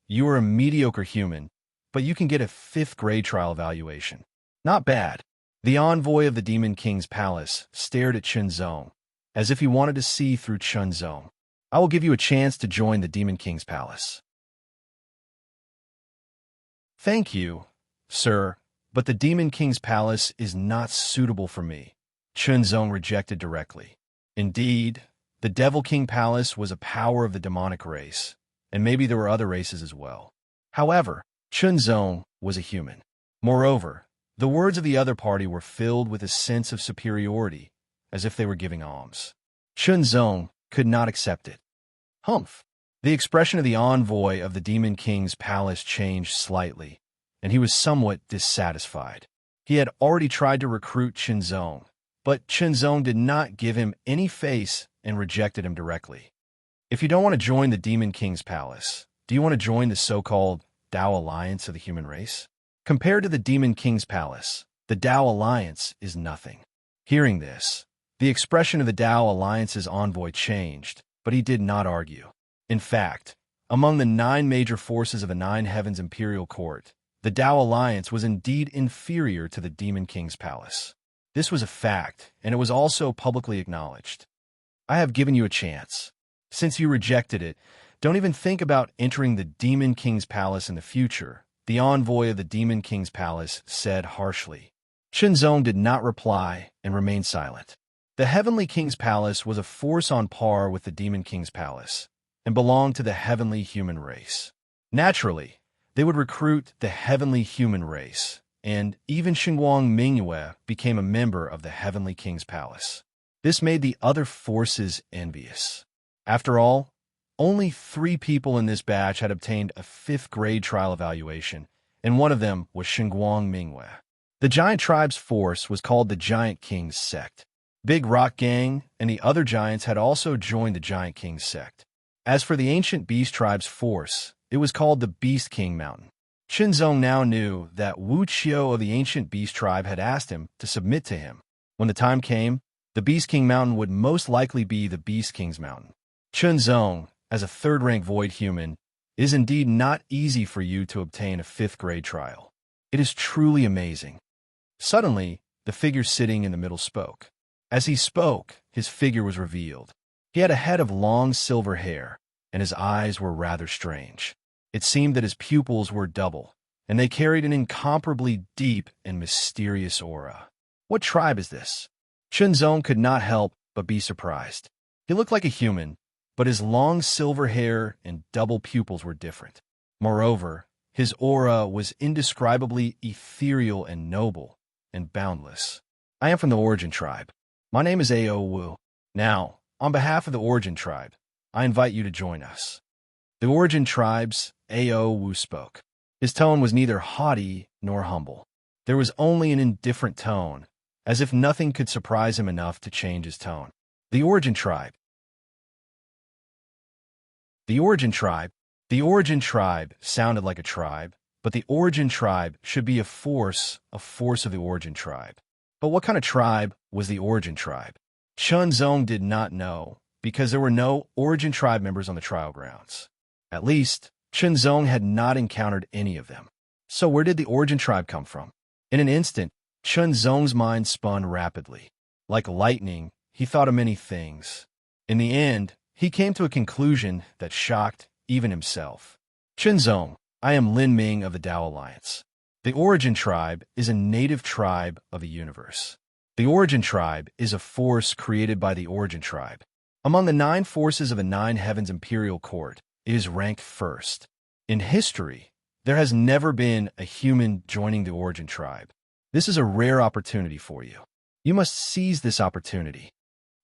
you are a mediocre human, but you can get a 5th grade trial evaluation. Not bad. The envoy of the Demon King's Palace stared at Chunzong, as if he wanted to see through Chunzong. I will give you a chance to join the Demon King's Palace. Thank you, sir, but the Demon King's Palace is not suitable for me, Chunzong rejected directly. Indeed, the Devil King Palace was a power of the demonic race, and maybe there were other races as well. However, Chunzong was a human. Moreover, the words of the other party were filled with a sense of superiority, as if they were giving alms. Chunzong could not accept it. Humph! The expression of the envoy of the Demon King's Palace changed slightly, and he was somewhat dissatisfied. He had already tried to recruit Chunzong, but Chunzong did not give him any face and rejected him directly. If you don't want to join the Demon King's Palace, do you want to join the so-called Tao Alliance of the human race? Compared to the Demon King's Palace, the Tao Alliance is nothing. Hearing this, the expression of the Tao Alliance's envoy changed, but he did not argue. In fact, among the 9 major forces of the Nine Heavens Imperial Court, the Tao Alliance was indeed inferior to the Demon King's Palace. This was a fact, and it was also publicly acknowledged. I have given you a chance. Since you rejected it, don't even think about entering the Demon King's Palace in the future, the envoy of the Demon King's Palace said harshly. Chunzong did not reply and remained silent. The Heavenly King's Palace was a force on par with the Demon King's Palace, and belonged to the heavenly human race. Naturally, they would recruit the heavenly human race, and even Xinguang Mingyue became a member of the Heavenly King's Palace. This made the other forces envious. After all, only 3 people in this batch had obtained a 5th grade trial evaluation, and one of them was Xinguang Mingyue. The Giant Tribe's force was called the Giant King's Sect. Big Rock Gang and the other giants had also joined the Giant King's Sect. As for the Ancient Beast Tribe's force, it was called the Beast King Mountain. Chunzong now knew that Wu Qiu of the Ancient Beast Tribe had asked him to submit to him. When the time came, the Beast King Mountain would most likely be the Beast King's Mountain. Chunzong, as a 3rd-rank void human, it is indeed not easy for you to obtain a 5th grade trial. It is truly amazing. Suddenly, the figure sitting in the middle spoke. As he spoke, his figure was revealed. He had a head of long silver hair, and his eyes were rather strange. It seemed that his pupils were double, and they carried an incomparably deep and mysterious aura. What tribe is this? Chunzong could not help but be surprised. He looked like a human, but his long silver hair and double pupils were different. Moreover, his aura was indescribably ethereal and noble and boundless. I am from the Origin Tribe. My name is A.O. Wu. Now, on behalf of the Origin Tribe, I invite you to join us. The Origin Tribe's A.O. Wu spoke. His tone was neither haughty nor humble. There was only an indifferent tone, as if nothing could surprise him enough to change his tone. The Origin Tribe. The Origin Tribe. The Origin Tribe sounded like a tribe, but the Origin Tribe should be a force of the Origin Tribe. But what kind of tribe was the Origin Tribe? Chunzong did not know, because there were no Origin Tribe members on the trial grounds. At least, Chunzong had not encountered any of them. So where did the Origin Tribe come from? In an instant, Chunzong's mind spun rapidly. Like lightning, he thought of many things. In the end, He came to a conclusion that shocked even himself. Chunzong, I am Lin Ming of the Tao Alliance. The Origin Tribe is a native tribe of the universe. The Origin Tribe is a force created by the Origin Tribe. Among the 9 forces of the 9 Heavens Imperial Court, it is ranked first. In history, there has never been a human joining the Origin Tribe. This is a rare opportunity for you. You must seize this opportunity.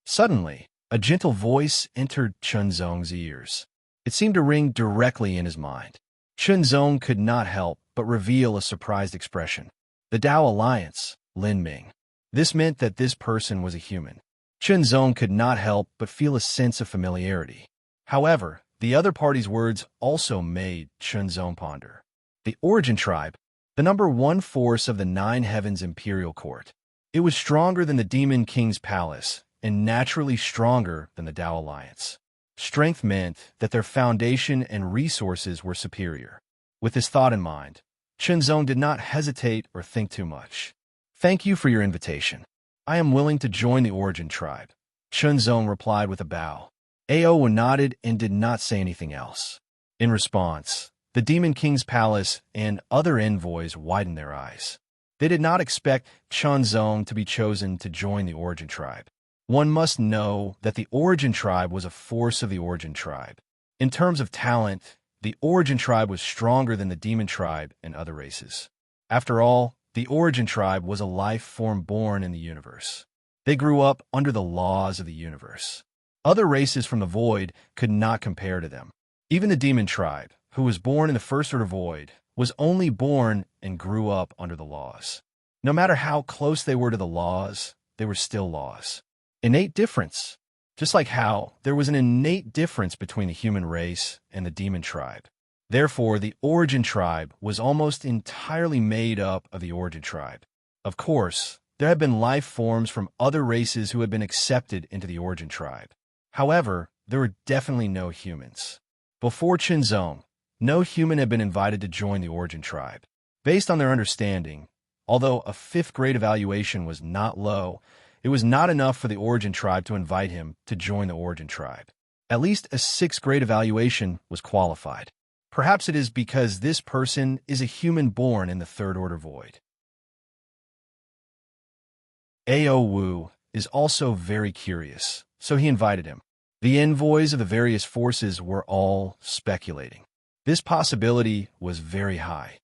Suddenly, a gentle voice entered Chunzong's ears. It seemed to ring directly in his mind. Chunzong could not help but reveal a surprised expression. The Tao Alliance, Lin Ming. This meant that this person was a human. Chunzong could not help but feel a sense of familiarity. However, the other party's words also made Chunzong ponder. The Origin Tribe, the number 1 force of the 9 Heavens Imperial Court. It was stronger than the Demon King's palace, and naturally stronger than the Tao Alliance. Strength meant that their foundation and resources were superior. With this thought in mind, Chunzong did not hesitate or think too much. Thank you for your invitation. I am willing to join the Origin Tribe. Chunzong replied with a bow. Ao nodded and did not say anything else. In response, the Demon King's palace and other envoys widened their eyes. They did not expect Chunzong to be chosen to join the Origin Tribe. One must know that the Origin Tribe was a force of the Origin Tribe. In terms of talent, the Origin Tribe was stronger than the Demon Tribe and other races. After all, the Origin Tribe was a life form born in the universe. They grew up under the laws of the universe. Other races from the void could not compare to them. Even the Demon Tribe, who was born in the First Order Void, was only born and grew up under the laws. No matter how close they were to the laws, they were still laws. Innate difference. Just like how there was an innate difference between the human race and the Demon Tribe. Therefore, the Origin Tribe was almost entirely made up of the Origin Tribe. Of course, there had been life forms from other races who had been accepted into the Origin Tribe. However, there were definitely no humans. Before Chunzong, no human had been invited to join the Origin Tribe. Based on their understanding, although a 5th grade evaluation was not low, it was not enough for the Origin Tribe to invite him to join the Origin Tribe. At least a 6th grade evaluation was qualified. Perhaps it is because this person is a human born in the Third Order Void. Ao Wu is also very curious, so he invited him. The envoys of the various forces were all speculating. This possibility was very high.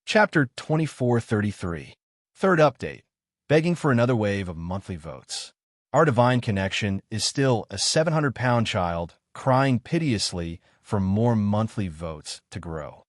Chapter 2433. Third update. Begging for another wave of monthly votes. Our divine connection is still a 700-pound child crying piteously for more monthly votes to grow.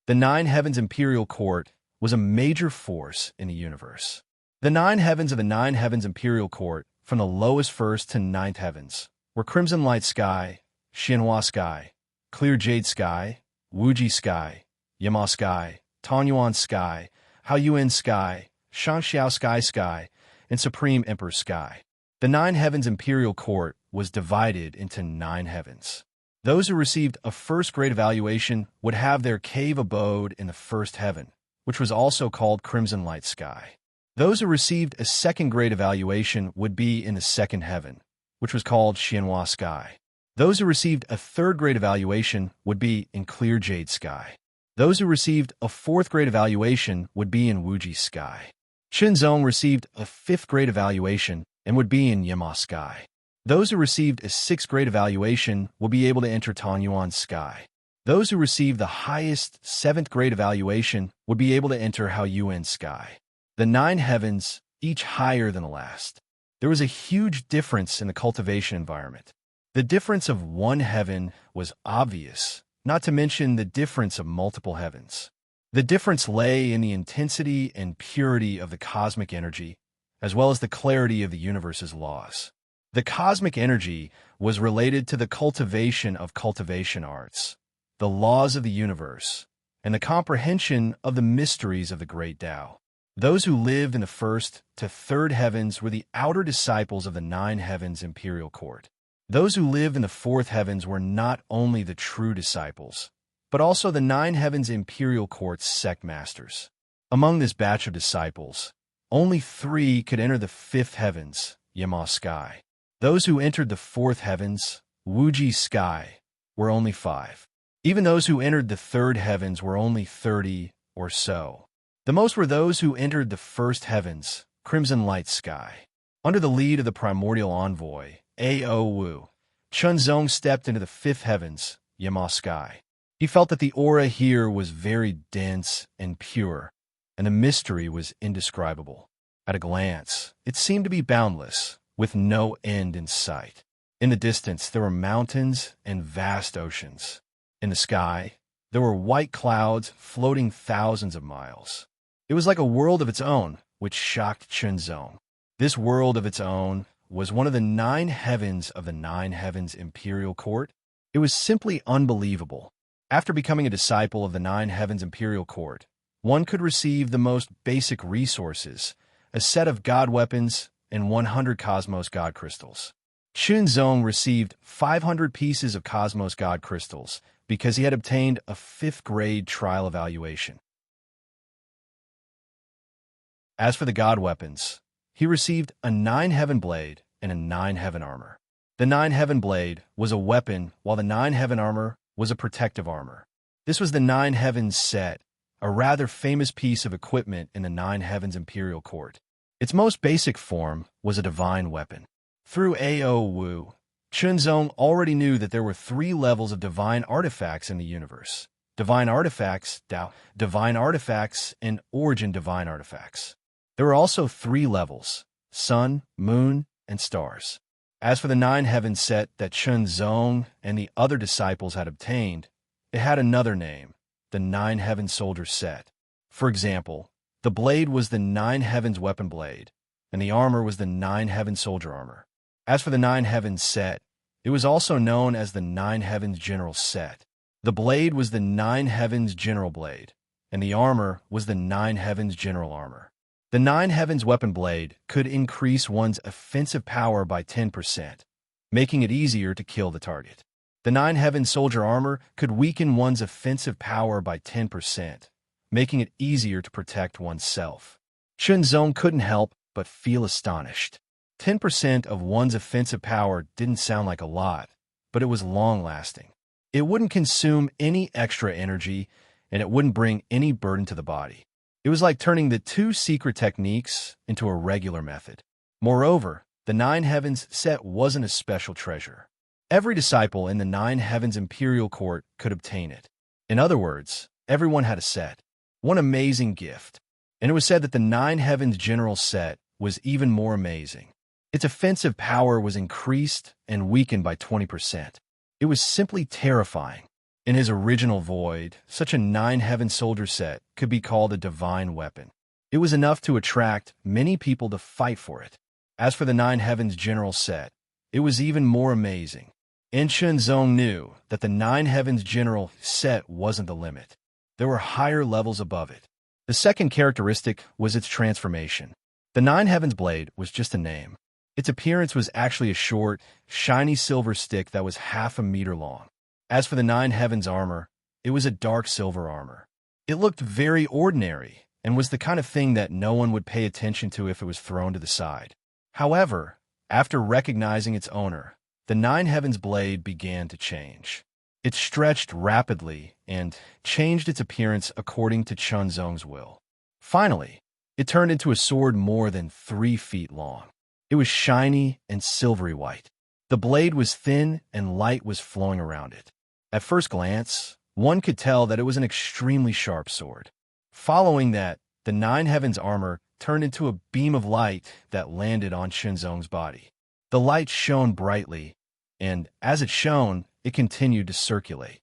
The 9 Heavens Imperial Court was a major force in the universe. The 9 heavens of the 9 Heavens Imperial Court, from the lowest first to 9th heavens, were Crimson Light Sky, Xianhua Sky, Clear Jade Sky, Wuji Sky, Yama Sky, Tanyuan Sky, Haoyuan Sky, Shanxiao Sky Sky, and Supreme Emperor Sky. The 9 Heavens Imperial Court was divided into 9 heavens. Those who received a 1st grade evaluation would have their cave abode in the 1st heaven, which was also called Crimson Light Sky. Those who received a 2nd grade evaluation would be in the 2nd heaven, which was called Xianhua Sky. Those who received a 3rd grade evaluation would be in Clear Jade Sky. Those who received a 4th grade evaluation would be in Wuji Sky. Chunzong received a 5th grade evaluation and would be in Yama Sky. Those who received a 6th grade evaluation will be able to enter Tanyuan Sky. Those who received the highest 7th grade evaluation would be able to enter Haoyuan Sky. The 9 heavens, each higher than the last. There was a huge difference in the cultivation environment. The difference of one heaven was obvious, not to mention the difference of multiple heavens. The difference lay in the intensity and purity of the cosmic energy, as well as the clarity of the universe's laws. The cosmic energy was related to the cultivation of cultivation arts, the laws of the universe, and the comprehension of the mysteries of the great Tao. Those who lived in the 1st to 3rd heavens were the outer disciples of the 9 Heavens Imperial Court. Those who lived in the 4th heavens were not only the true disciples, but also the 9 Heavens Imperial Court's sect masters. Among this batch of disciples, only 3 could enter the 5th heavens, Yama sky. Those who entered the 4th heavens, Wuji sky, were only 5. Even those who entered the 3rd heavens were only 30 or so. The most were those who entered the 1st heavens, Crimson Light sky. Under the lead of the primordial envoy, Ao Wu, Chunzong stepped into the 5th heavens, Yama sky. He felt that the aura here was very dense and pure, and the mystery was indescribable. At a glance, it seemed to be boundless, with no end in sight. In the distance, there were mountains and vast oceans. In the sky, there were white clouds floating thousands of miles. It was like a world of its own, which shocked Chunzong. This world of its own was one of the 9 heavens of the 9 heavens imperial court. It was simply unbelievable. After becoming a disciple of the 9 heavens imperial court, one could receive the most basic resources, a set of god weapons, and 100 cosmos god crystals. Chunzong received 500 pieces of cosmos god crystals because he had obtained a 5th grade trial evaluation. As for the god weapons, he received a 9 heaven blade and a 9 heaven armor. The 9 heaven blade was a weapon, while the 9 heaven armor was a protective armor. This was the 9 heavens set, a rather famous piece of equipment in the 9 heavens imperial court. Its most basic form was a divine weapon. Through Ao Wu, Chunzong already knew that there were 3 levels of divine artifacts in the universe: divine artifacts, Dao, divine artifacts, and origin divine artifacts. There were also 3 levels: sun, moon, and stars. As for the 9 heavens set that Chunzong and the other disciples had obtained, it had another name, the 9 heaven soldier set. For example, the blade was the 9 heavens weapon blade, and the armor was the 9 heaven soldier armor. As for the 9 heavens set, it was also known as the 9 heavens general set. The blade was the 9 heavens general blade, and the armor was the 9 heavens general armor. The 9 heavens weapon blade could increase one's offensive power by 10%, making it easier to kill the target. The 9 heavens soldier armor could weaken one's offensive power by 10%, making it easier to protect oneself. Chunzong couldn't help but feel astonished. 10% of one's offensive power didn't sound like a lot, but it was long-lasting. It wouldn't consume any extra energy, and it wouldn't bring any burden to the body. It was like turning the 2 secret techniques into a regular method. Moreover, the 9 heavens set wasn't a special treasure. Every disciple in the 9 heavens imperial court could obtain it. In other words, everyone had a set. One amazing gift. And it was said that the 9 heavens general set was even more amazing. Its offensive power was increased and weakened by 20%. It was simply terrifying. In his original void, such a 9 heaven soldier set could be called a divine weapon. It was enough to attract many people to fight for it. As for the 9 heavens general set, it was even more amazing. And Chunzong knew that the 9 heavens general set wasn't the limit. There were higher levels above it. The second characteristic was its transformation. The 9 heavens blade was just a name. Its appearance was actually a short, shiny silver stick that was half a meter long. As for the 9 heavens armor, it was a dark silver armor. It looked very ordinary and was the kind of thing that no one would pay attention to if it was thrown to the side. However, after recognizing its owner, the 9 heavens blade began to change. It stretched rapidly and changed its appearance according to Chunzong's will. Finally, it turned into a sword more than 3 feet long. It was shiny and silvery white. The blade was thin and light was flowing around it. At first glance, one could tell that it was an extremely sharp sword. Following that, the 9 heavens armor turned into a beam of light that landed on Chunzong's body. The light shone brightly, and as it shone, it continued to circulate.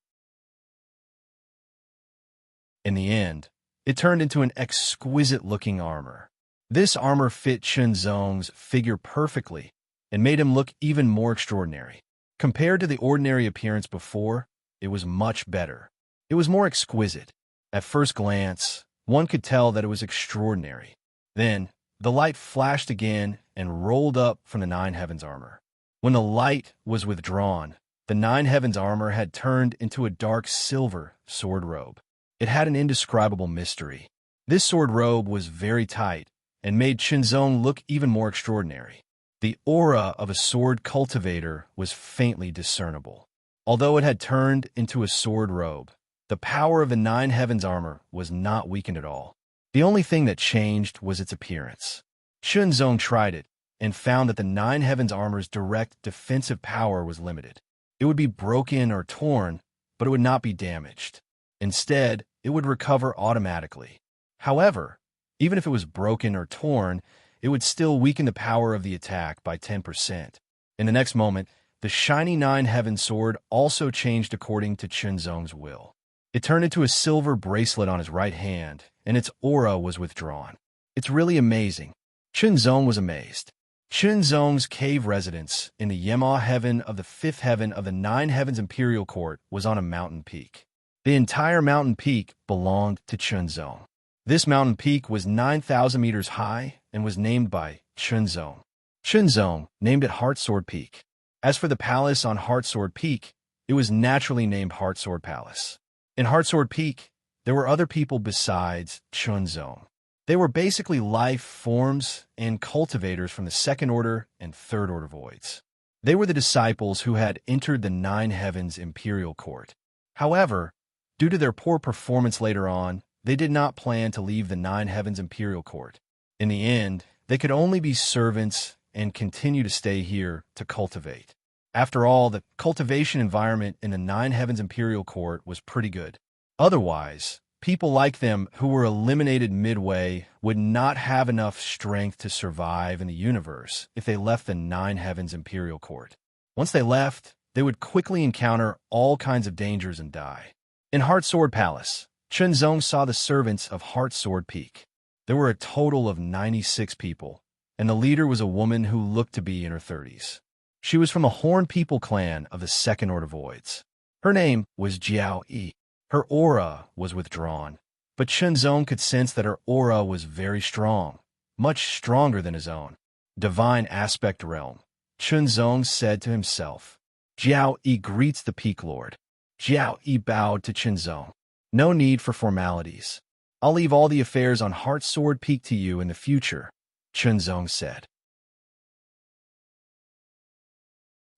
In the end, it turned into an exquisite-looking armor. This armor fit Chunzong's figure perfectly and made him look even more extraordinary. Compared to the ordinary appearance before, it was much better. It was more exquisite. At first glance, one could tell that it was extraordinary. Then, the light flashed again and rolled up from the 9 heavens armor. When the light was withdrawn, the 9 heavens armor had turned into a dark silver sword robe. It had an indescribable mystery. This sword robe was very tight, and made Chunzong look even more extraordinary. The aura of a sword cultivator was faintly discernible. Although it had turned into a sword robe, the power of the Nine Heavens armor was not weakened at all. The only thing that changed was its appearance. Chunzong tried it and found that the Nine Heavens armor's direct defensive power was limited. It would be broken or torn, but it would not be damaged. Instead, it would recover automatically. However, even if it was broken or torn, it would still weaken the power of the attack by 10%. In the next moment, the shiny Nine Heavens sword also changed according to Chunzong's will. It turned into a silver bracelet on his right hand, and its aura was withdrawn. It's really amazing. Chunzong was amazed. Chunzong's cave residence in the Yema heaven of the fifth heaven of the Nine Heavens Imperial Court was on a mountain peak. The entire mountain peak belonged to Chunzong. This mountain peak was 9,000 meters high and was named by Chunzong. Chunzong named it Heartsword Peak. As for the palace on Heartsword Peak, it was naturally named Heartsword Palace. In Heartsword Peak, there were other people besides Chunzong. They were basically life forms and cultivators from the second order and third order voids. They were the disciples who had entered the Nine Heavens Imperial Court. However, due to their poor performance later on, they did not plan to leave the Nine Heavens Imperial Court. In the end, they could only be servants and continue to stay here to cultivate. After all, the cultivation environment in the Nine Heavens Imperial Court was pretty good. Otherwise, people like them who were eliminated midway would not have enough strength to survive in the universe if they left the Nine Heavens Imperial Court. Once they left, they would quickly encounter all kinds of dangers and die. In Heartsword Palace, Chunzong saw the servants of Heartsword Peak. There were a total of 96 people, and the leader was a woman who looked to be in her 30s. She was from a Horn People clan of the Second Order Voids. Her name was Jiao Yi. Her aura was withdrawn, but Chunzong could sense that her aura was very strong, much stronger than his own. Divine Aspect Realm. Chunzong said to himself. Jiao Yi greets the Peak Lord. Jiao Yi bowed to Chunzong. No need for formalities. I'll leave all the affairs on Heartsword Peak to you in the future, Chunzong said.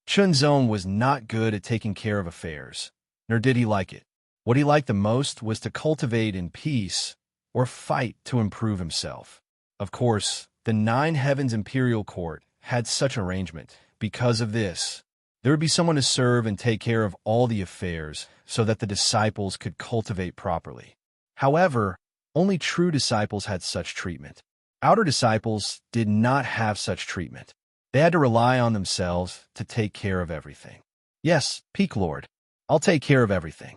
Chunzong was not good at taking care of affairs, nor did he like it. What he liked the most was to cultivate in peace or fight to improve himself. Of course, the Nine Heavens Imperial Court had such arrangement. Because of this, there would be someone to serve and take care of all the affairs so that the disciples could cultivate properly. However, only true disciples had such treatment. Outer disciples did not have such treatment. They had to rely on themselves to take care of everything. Yes, Peak Lord, I'll take care of everything.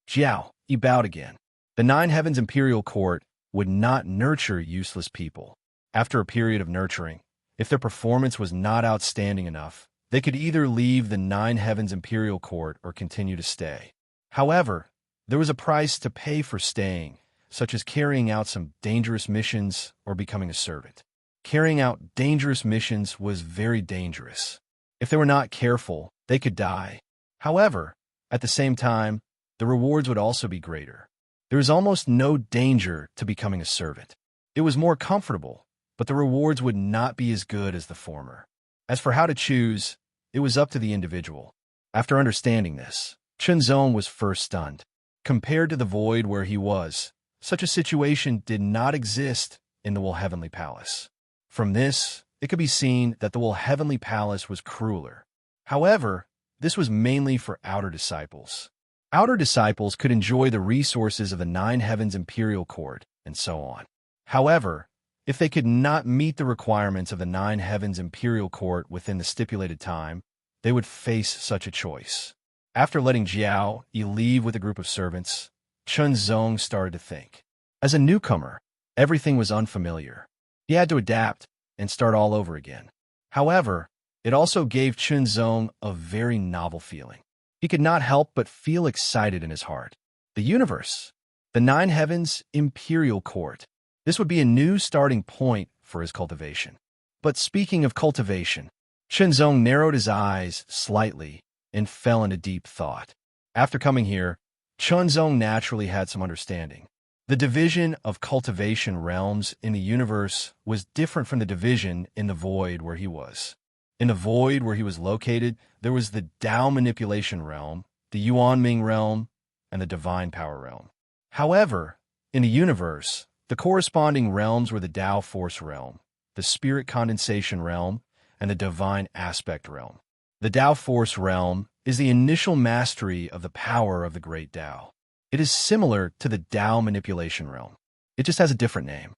Jiao, he bowed again. The Nine Heavens Imperial Court would not nurture useless people. After a period of nurturing, if their performance was not outstanding enough, they could either leave the Nine Heavens Imperial Court or continue to stay. However, there was a price to pay for staying, such as carrying out some dangerous missions or becoming a servant. Carrying out dangerous missions was very dangerous. If they were not careful, they could die. However, at the same time, the rewards would also be greater. There was almost no danger to becoming a servant. It was more comfortable, but the rewards would not be as good as the former. As for how to choose, it was up to the individual. After understanding this, Chunzong was first stunned. Compared to the void where he was, such a situation did not exist in the Will Heavenly Palace. From this, it could be seen that the Will Heavenly Palace was crueler. However, this was mainly for outer disciples. Outer disciples could enjoy the resources of the Nine Heavens Imperial Court, and so on. However, if they could not meet the requirements of the Nine Heavens Imperial Court within the stipulated time, they would face such a choice. After letting Jiao Yi leave with a group of servants, Chunzong started to think. As a newcomer, everything was unfamiliar. He had to adapt and start all over again. However, it also gave Chunzong a very novel feeling. He could not help but feel excited in his heart. The universe, the Nine Heavens Imperial Court. This would be a new starting point for his cultivation. But speaking of cultivation, Chunzong narrowed his eyes slightly and fell into deep thought. After coming here, Chunzong naturally had some understanding. The division of cultivation realms in the universe was different from the division in the void where he was. In the void where he was located, there was the Tao manipulation realm, the Yuanming realm, and the divine power realm. However, in the universe, the corresponding realms were the Tao force realm, the spirit condensation realm, and the divine aspect realm. The Tao force realm is the initial mastery of the power of the great Tao. It is similar to the Tao manipulation realm. It just has a different name.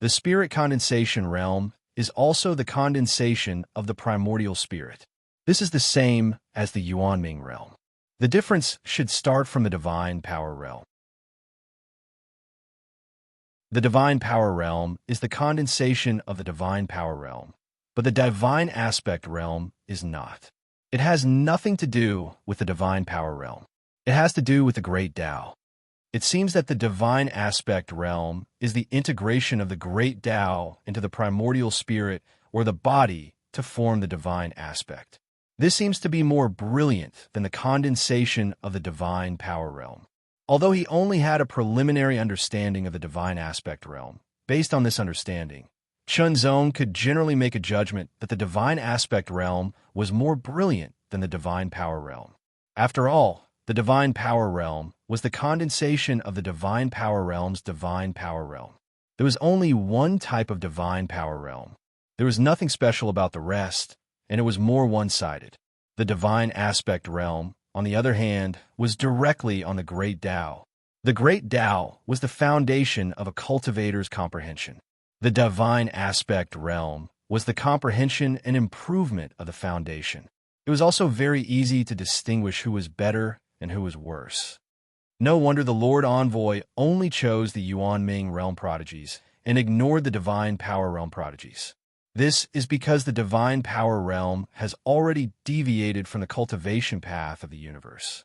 The spirit condensation realm is also the condensation of the primordial spirit. This is the same as the Yuanming realm. The difference should start from the divine power realm. The divine power realm is the condensation of the divine power realm, but the divine aspect realm is not. It has nothing to do with the divine power realm. It has to do with the great Tao. It seems that the divine aspect realm is the integration of the great Tao into the primordial spirit or the body to form the divine aspect. This seems to be more brilliant than the condensation of the divine power realm. Although he only had a preliminary understanding of the divine aspect realm, based on this understanding, Chunzong could generally make a judgment that the divine aspect realm was more brilliant than the divine power realm. After all, the divine power realm was the condensation of the divine power realm's divine power realm. There was only one type of divine power realm. There was nothing special about the rest, and it was more one-sided. The divine aspect realm, on the other hand, was directly on the great Tao. The great Tao was the foundation of a cultivator's comprehension. The divine aspect realm was the comprehension and improvement of the foundation. It was also very easy to distinguish who was better and who was worse. No wonder the Lord Envoy only chose the Yuanming realm prodigies and ignored the divine power realm prodigies. This is because the divine power realm has already deviated from the cultivation path of the universe.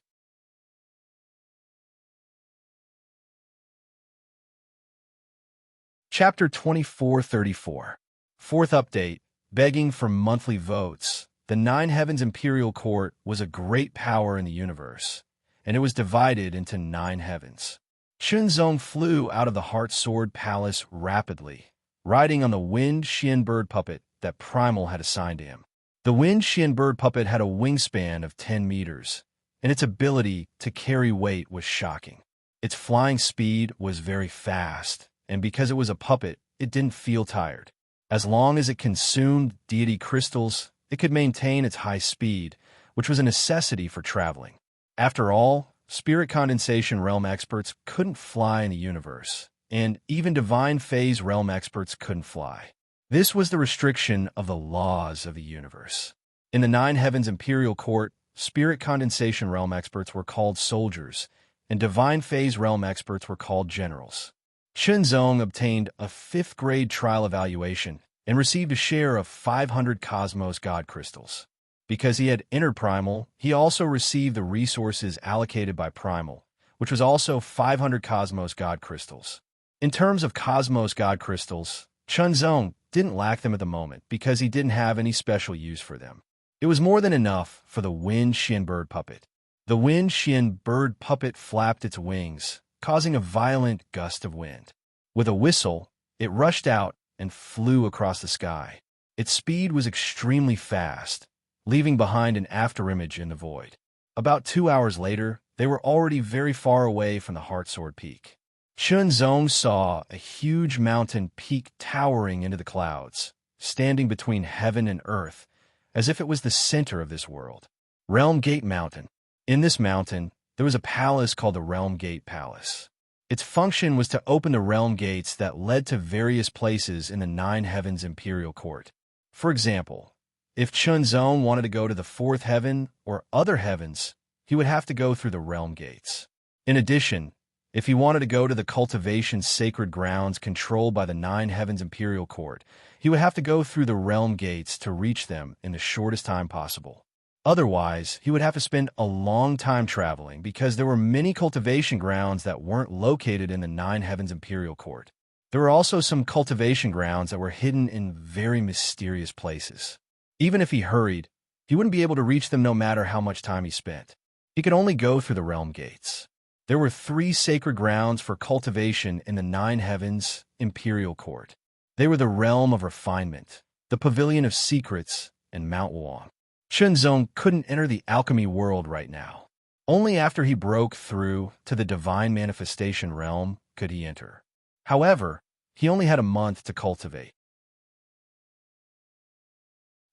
Chapter 2434. Fourth update, begging for monthly votes. The Nine Heavens Imperial Court was a great power in the universe, and it was divided into 9 heavens. Chunzong flew out of the Heart Sword Palace rapidly, riding on the Wind Xian bird puppet that Primal had assigned to him. The Wind Xian bird puppet had a wingspan of 10 meters, and its ability to carry weight was shocking. Its flying speed was very fast, and because it was a puppet, it didn't feel tired. As long as it consumed deity crystals, it could maintain its high speed, which was a necessity for traveling. After all, spirit condensation realm experts couldn't fly in the universe, and even divine phase realm experts couldn't fly. This was the restriction of the laws of the universe. In the 9 Heavens Imperial Court, spirit condensation realm experts were called soldiers, and divine phase realm experts were called generals. Chunzong obtained a 5th grade trial evaluation and received a share of 500 Cosmos God Crystals. Because he had entered Primal, he also received the resources allocated by Primal, which was also 500 Cosmos God Crystals. In terms of Cosmos God Crystals, Chunzong didn't lack them at the moment because he didn't have any special use for them. It was more than enough for the Wind Xian bird puppet. The Wind Xian bird puppet flapped its wings, causing a violent gust of wind. With a whistle, it rushed out and flew across the sky. Its speed was extremely fast, leaving behind an afterimage in the void. About 2 hours later, they were already very far away from the Heartsword Peak. Chunzong saw a huge mountain peak towering into the clouds, standing between heaven and earth, as if it was the center of this world. Realm Gate Mountain. In this mountain, there was a palace called the Realm Gate Palace. Its function was to open the realm gates that led to various places in the 9 Heavens Imperial Court. For example, if Chunzong wanted to go to the 4th heaven or other heavens, he would have to go through the realm gates. In addition, if he wanted to go to the cultivation sacred grounds controlled by the 9 Heavens Imperial Court, he would have to go through the realm gates to reach them in the shortest time possible. Otherwise, he would have to spend a long time traveling because there were many cultivation grounds that weren't located in the 9 Heavens Imperial Court. There were also some cultivation grounds that were hidden in very mysterious places. Even if he hurried, he wouldn't be able to reach them no matter how much time he spent. He could only go through the realm gates. There were 3 sacred grounds for cultivation in the 9 heavens imperial court. They were the realm of refinement, the pavilion of secrets, and Mount Wuong. Chunzong couldn't enter the alchemy world right now. Only after he broke through to the divine manifestation realm could he enter. However, he only had a month to cultivate.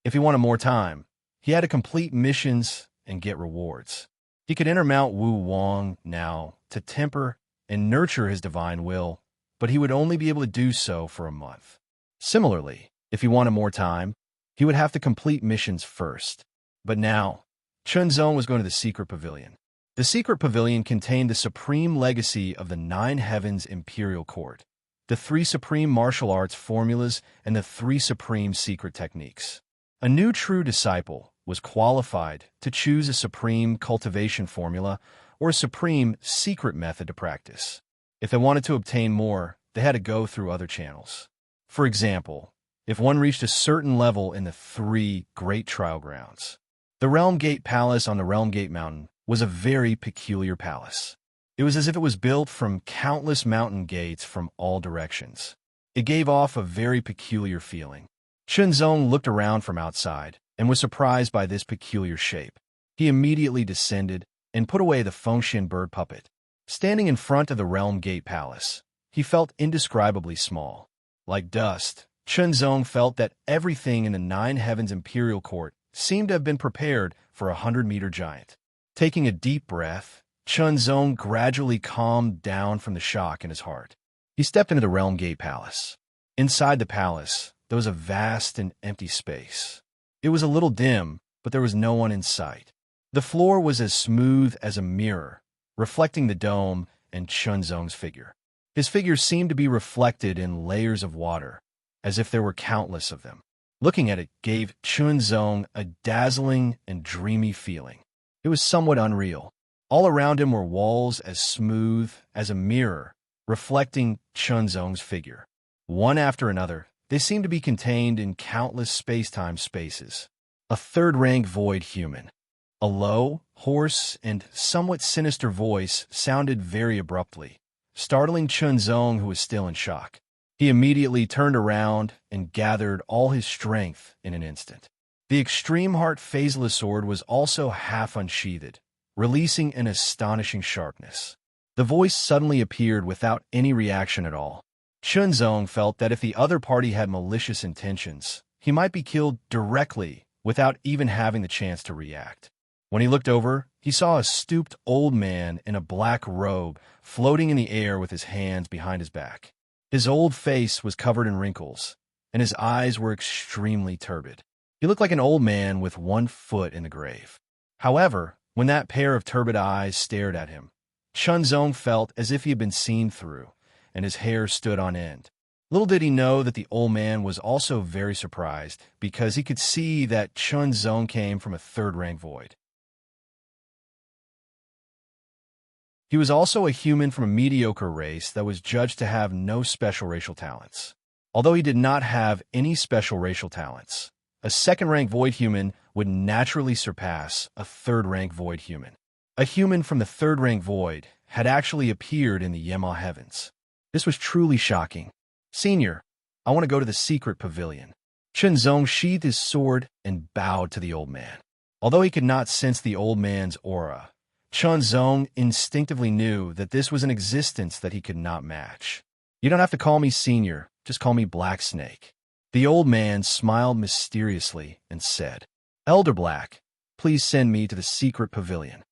If he wanted more time, he had to complete missions and get rewards. He could enter Mount Wu Wang now to temper and nurture his divine will, but he would only be able to do so for a month. Similarly, if he wanted more time, he would have to complete missions first. But now, Chunzong was going to the secret pavilion. The secret pavilion contained the supreme legacy of the 9 heavens imperial court, the 3 supreme martial arts formulas, and the 3 supreme secret techniques. A new true disciple was qualified to choose a supreme cultivation formula or a supreme secret method to practice. If they wanted to obtain more, they had to go through other channels. For example, if one reached a certain level in the 3 great trial grounds. The Realm Gate Palace on the Realm Gate Mountain was a very peculiar palace. It was as if it was built from countless mountain gates from all directions. It gave off a very peculiar feeling. Chunzong looked around from outside and was surprised by this peculiar shape. He immediately descended and put away the Fengshan bird puppet. Standing in front of the Realm Gate Palace, he felt indescribably small. Like dust, Chunzong felt that everything in the 9 heavens imperial court seemed to have been prepared for a 100-meter giant. Taking a deep breath, Chunzong gradually calmed down from the shock in his heart. He stepped into the Realm Gate Palace. Inside the palace, there was a vast and empty space. It was a little dim, but there was no one in sight. The floor was as smooth as a mirror, reflecting the dome and Chunzong's figure. His figure seemed to be reflected in layers of water, as if there were countless of them. Looking at it gave Chunzong a dazzling and dreamy feeling. It was somewhat unreal. All around him were walls as smooth as a mirror, reflecting Chunzong's figure. One after another, they seemed to be contained in countless space-time spaces. A 3rd-rank void human. A low, hoarse, and somewhat sinister voice sounded very abruptly, startling Chunzong, who was still in shock. He immediately turned around and gathered all his strength in an instant. The Extreme Heart Phaseless Sword was also half unsheathed, releasing an astonishing sharpness. The voice suddenly appeared without any reaction at all. Chunzong felt that if the other party had malicious intentions, he might be killed directly without even having the chance to react. When he looked over, he saw a stooped old man in a black robe floating in the air with his hands behind his back. His old face was covered in wrinkles, and his eyes were extremely turbid. He looked like an old man with 1 foot in the grave. However, when that pair of turbid eyes stared at him, Chunzong felt as if he had been seen through, and his hair stood on end. Little did he know that the old man was also very surprised, because he could see that Chunzong came from a 3rd-rank void. He was also a human from a mediocre race that was judged to have no special racial talents. Although he did not have any special racial talents, a 2nd-rank void human would naturally surpass a 3rd-rank void human. A human from the 3rd-rank void had actually appeared in the Yema heavens. This was truly shocking. "Senior, I want to go to the secret pavilion." Chunzong sheathed his sword and bowed to the old man. Although he could not sense the old man's aura, Chunzong instinctively knew that this was an existence that he could not match. "You don't have to call me senior, just call me Black Snake." The old man smiled mysteriously and said, "Elder Black, please send me to the secret pavilion."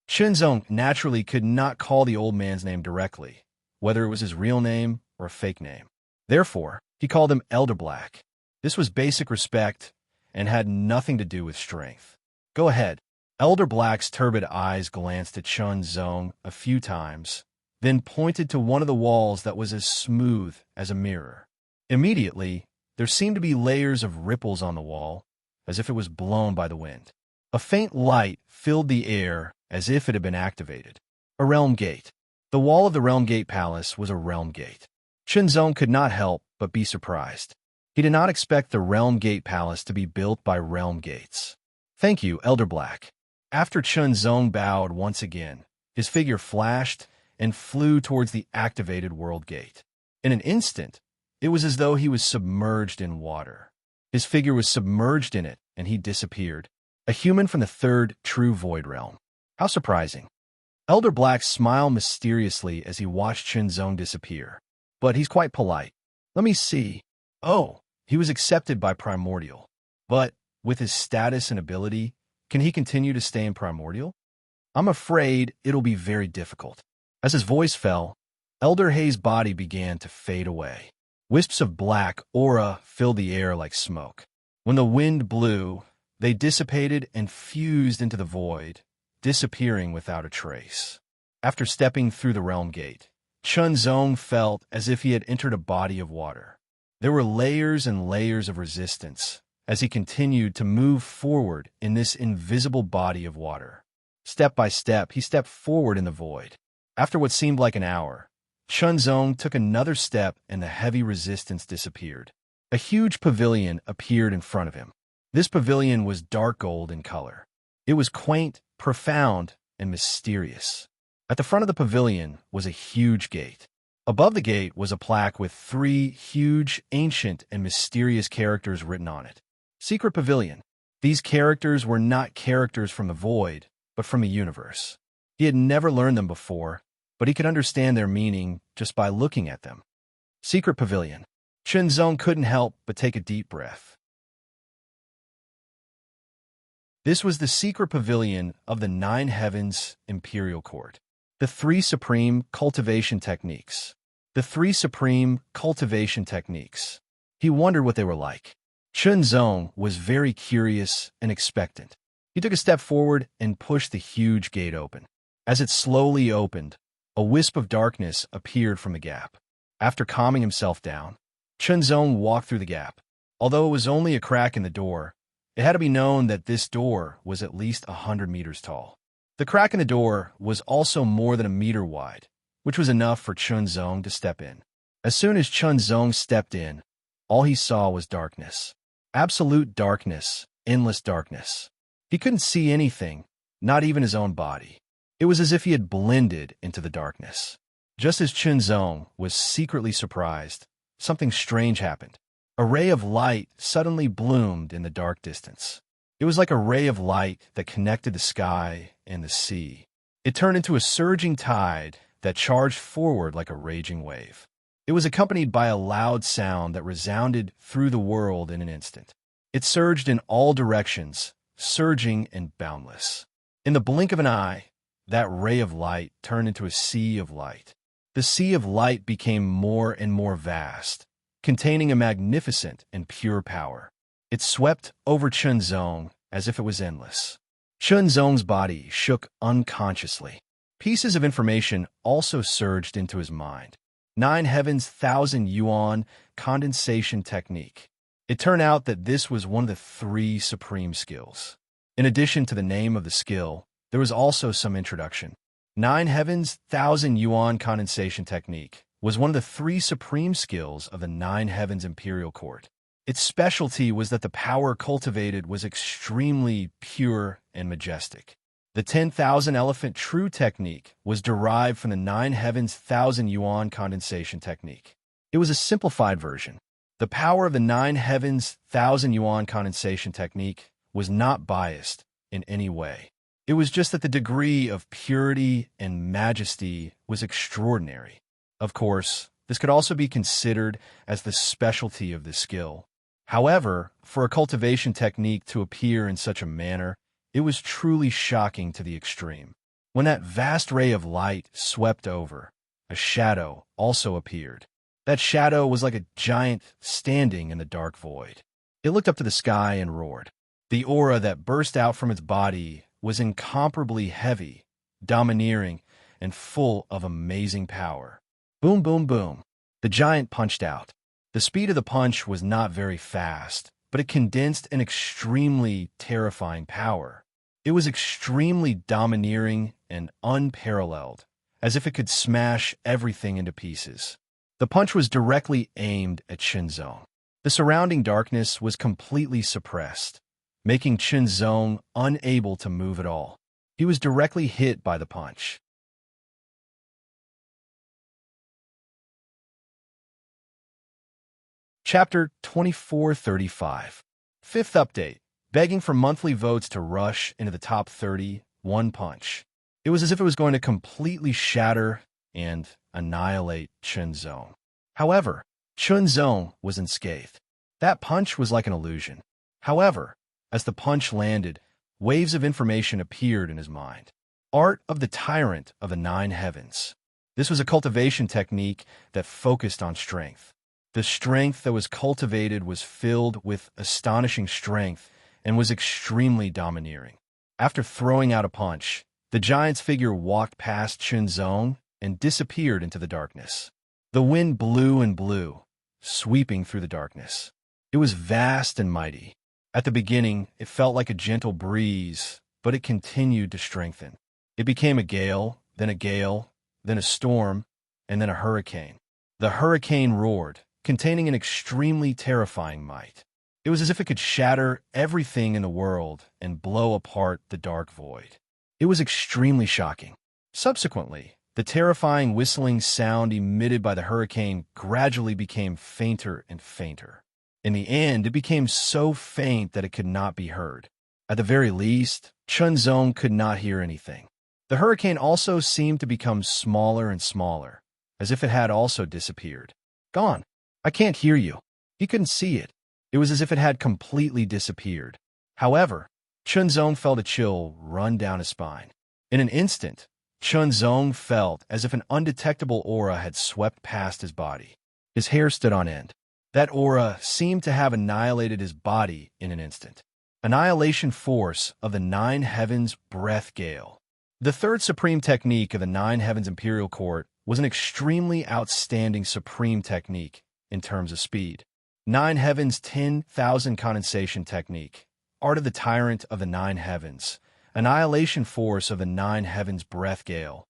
Chunzong naturally could not call the old man's name directly, whether it was his real name or a fake name. Therefore, he called him Elder Black. This was basic respect and had nothing to do with strength. "Go ahead." Elder Black's turbid eyes glanced at Chunzong a few times, then pointed to one of the walls that was as smooth as a mirror. Immediately, there seemed to be layers of ripples on the wall, as if it was blown by the wind. A faint light filled the air as if it had been activated. A realm gate. The wall of the Realm Gate Palace was a realm gate. Chunzong could not help but be surprised. He did not expect the Realm Gate Palace to be built by realm gates. "Thank you, Elder Black." After Chunzong bowed once again, his figure flashed and flew towards the activated world gate. In an instant, it was as though he was submerged in water. His figure was submerged in it, and he disappeared. A human from the third true void realm. How surprising. Elder Black smiled mysteriously as he watched Chunzong disappear. But he's quite polite. Let me see. Oh, he was accepted by Primordial. But, with his status and ability, can he continue to stay in Primordial? I'm afraid it'll be very difficult. As his voice fell, Elder Hay's body began to fade away. Wisps of black aura filled the air like smoke. When the wind blew, they dissipated and fused into the void, disappearing without a trace. After stepping through the realm gate, Chunzong felt as if he had entered a body of water. There were layers and layers of resistance as he continued to move forward in this invisible body of water. Step by step, he stepped forward in the void. After what seemed like an hour, Chunzong took another step and the heavy resistance disappeared. A huge pavilion appeared in front of him. This pavilion was dark gold in color. It was quaint, profound, and mysterious. At the front of the pavilion was a huge gate. Above the gate was a plaque with 3 huge, ancient, and mysterious characters written on it. Secret Pavilion. These characters were not characters from the void, but from the universe. He had never learned them before, but he could understand their meaning just by looking at them. Secret Pavilion. Chunzong couldn't help but take a deep breath. This was the secret pavilion of the 9 Heavens Imperial Court. The 3 supreme cultivation techniques. The 3 supreme cultivation techniques. He wondered what they were like. Chunzong was very curious and expectant. He took a step forward and pushed the huge gate open. As it slowly opened, a wisp of darkness appeared from the gap. After calming himself down, Chunzong walked through the gap. Although it was only a crack in the door, it had to be known that this door was at least 100 meters tall. The crack in the door was also more than a meter wide, which was enough for Chunzong to step in. As soon as Chunzong stepped in, all he saw was darkness. Absolute darkness, endless darkness. He couldn't see anything, not even his own body. It was as if he had blended into the darkness. Just as Chunzong was secretly surprised, something strange happened. A ray of light suddenly bloomed in the dark distance. It was like a ray of light that connected the sky and the sea. It turned into a surging tide that charged forward like a raging wave. It was accompanied by a loud sound that resounded through the world in an instant. It surged in all directions, surging and boundless. In the blink of an eye, that ray of light turned into a sea of light. The sea of light became more and more vast, containing a magnificent and pure power. It swept over Chunzong as if it was endless. Chunzong's body shook unconsciously. Pieces of information also surged into his mind. 9 Heavens 1,000 Yuan condensation technique. It turned out that this was one of the 3 supreme skills. In addition to the name of the skill, there was also some introduction. 9 Heavens 1,000 Yuan condensation technique was one of the 3 supreme skills of the 9 Heavens Imperial Court. Its specialty was that the power cultivated was extremely pure and majestic. The 10,000 Elephant True technique was derived from the 9 Heavens 1,000 Yuan condensation technique. It was a simplified version. The power of the 9 Heavens 1,000 Yuan condensation technique was not biased in any way. It was just that the degree of purity and majesty was extraordinary. Of course, this could also be considered as the specialty of the skill. However, for a cultivation technique to appear in such a manner, it was truly shocking to the extreme. When that vast ray of light swept over, a shadow also appeared. That shadow was like a giant standing in the dark void. It looked up to the sky and roared. The aura that burst out from its body was incomparably heavy, domineering, and full of amazing power. Boom, boom, boom. The giant punched out. The speed of the punch was not very fast, but it condensed an extremely terrifying power. It was extremely domineering and unparalleled, as if it could smash everything into pieces. The punch was directly aimed at Chunzong. The surrounding darkness was completely suppressed, making Chunzong unable to move at all. He was directly hit by the punch. Chapter 2435. Fifth update. Begging for monthly votes to rush into the top 30, one punch. It was as if it was going to completely shatter and annihilate Chunzong. However, Chunzong was unscathed. That punch was like an illusion. However, as the punch landed, waves of information appeared in his mind. Art of the Tyrant of the Nine Heavens. This was a cultivation technique that focused on strength. The strength that was cultivated was filled with astonishing strength and was extremely domineering. After throwing out a punch, the giant's figure walked past Chunzong and disappeared into the darkness. The wind blew and blew, sweeping through the darkness. It was vast and mighty. At the beginning, it felt like a gentle breeze, but it continued to strengthen. It became a gale, then a storm, and then a hurricane. The hurricane roared, containing an extremely terrifying might. It was as if it could shatter everything in the world and blow apart the dark void. It was extremely shocking. Subsequently, the terrifying whistling sound emitted by the hurricane gradually became fainter and fainter. In the end, it became so faint that it could not be heard. At the very least, Chunzong could not hear anything. The hurricane also seemed to become smaller and smaller, as if it had also disappeared. Gone. I can't hear you. He couldn't see it. It was as if it had completely disappeared. However, Chunzong felt a chill run down his spine. In an instant, Chunzong felt as if an undetectable aura had swept past his body. His hair stood on end. That aura seemed to have annihilated his body in an instant. Annihilation force of the Nine Heavens Breath Gale. The third supreme technique of the Nine Heavens Imperial Court was an extremely outstanding supreme technique in terms of speed. Nine Heavens 10,000 Condensation Technique. Art of the Tyrant of the Nine Heavens. Annihilation force of the Nine Heavens Breath Gale.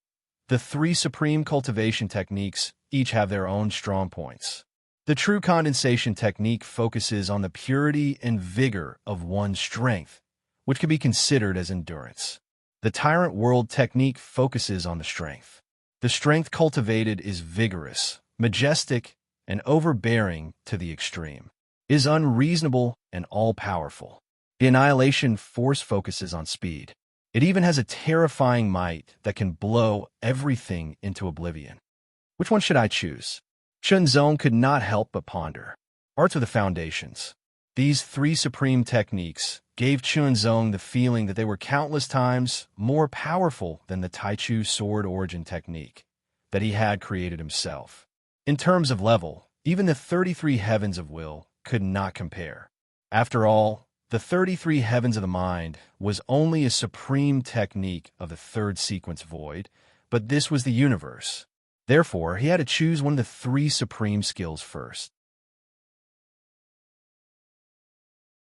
The three supreme cultivation techniques each have their own strong points. The true condensation technique focuses on the purity and vigor of one's strength, which can be considered as endurance. The Tyrant World technique focuses on the strength. The strength cultivated is vigorous, majestic, and overbearing to the extreme. It is unreasonable and all-powerful. The Annihilation force focuses on speed. It even has a terrifying might that can blow everything into oblivion. Which one should I choose? Chunzong could not help but ponder. Arts of the Foundations. These three supreme techniques gave Chunzong the feeling that they were countless times more powerful than the Taichu sword origin technique that he had created himself. In terms of level, even the 33 Heavens of Will could not compare. After all, the 33 Heavens of the Mind was only a supreme technique of the third sequence void, but this was the universe. Therefore, he had to choose one of the three supreme skills first.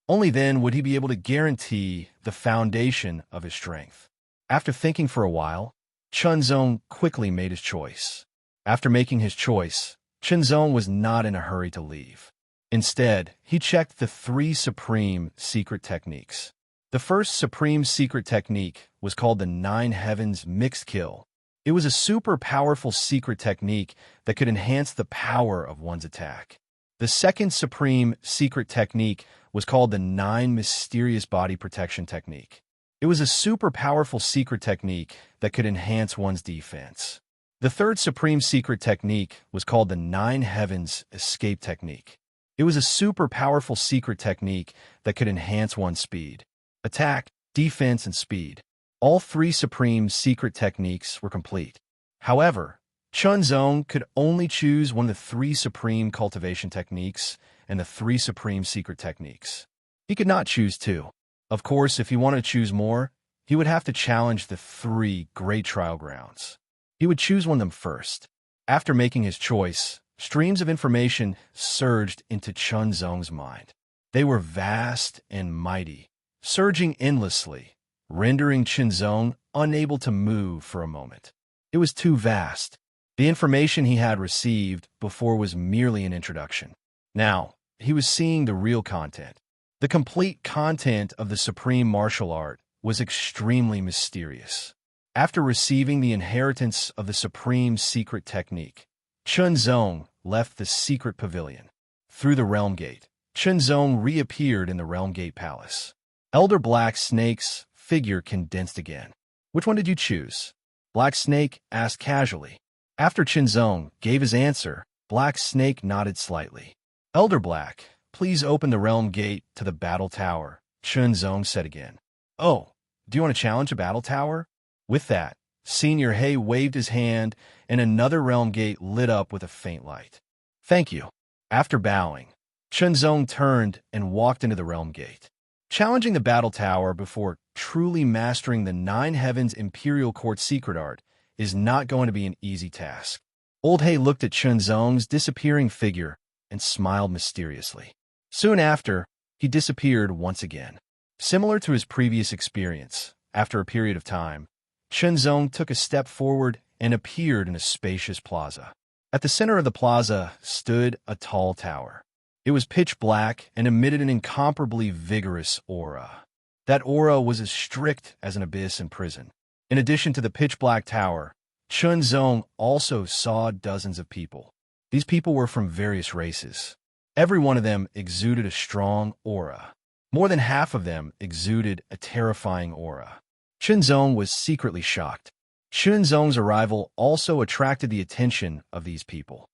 Only then would he be able to guarantee the foundation of his strength. After thinking for a while, Chunzong quickly made his choice. After making his choice, Chunzong was not in a hurry to leave. Instead, he checked the three supreme secret techniques. The first supreme secret technique was called the Nine Heavens Mixed Kill. It was a super powerful secret technique that could enhance the power of one's attack. The second supreme secret technique was called the Nine Mysterious Body Protection Technique. It was a super powerful secret technique that could enhance one's defense. The third supreme secret technique was called the Nine Heavens Escape Technique. It was a super powerful secret technique that could enhance one's speed, attack, defense, and speed. All three supreme secret techniques were complete. However, Chunzong could only choose one of the three supreme cultivation techniques and the three supreme secret techniques. He could not choose two. Of course, if he wanted to choose more, he would have to challenge the three great trial grounds. He would choose one of them first. After making his choice, streams of information surged into Chunzong's mind. They were vast and mighty, surging endlessly, rendering Chunzong unable to move for a moment. It was too vast. The information he had received before was merely an introduction. Now, he was seeing the real content. The complete content of the supreme martial art was extremely mysterious. After receiving the inheritance of the supreme secret technique, Chunzong left the secret pavilion. through the realm gate, Chunzong reappeared in the realm gate palace. Elder Black Snake's figure condensed again. "Which one did you choose?" Black Snake asked casually. After Chunzong gave his answer, Black Snake nodded slightly. "Elder Black, please open the realm gate to the battle tower," Chunzong said again. "Oh, do you want to challenge a battle tower?" With that, Senior Hay waved his hand, and another realm gate lit up with a faint light. "Thank you." After bowing, Chunzong turned and walked into the realm gate. Challenging the battle tower before truly mastering the Nine Heavens Imperial Court secret art is not going to be an easy task. Old Hay looked at Chunzong's disappearing figure and smiled mysteriously. Soon after, he disappeared once again. Similar to his previous experience, after a period of time, Chunzong took a step forward and appeared in a spacious plaza. At the center of the plaza stood a tall tower. It was pitch black and emitted an incomparably vigorous aura. That aura was as strict as an abyss in prison. In addition to the pitch-black tower, Chunzong also saw dozens of people. These people were from various races. Every one of them exuded a strong aura. More than half of them exuded a terrifying aura. Chunzong was secretly shocked. Chunzong's arrival also attracted the attention of these people.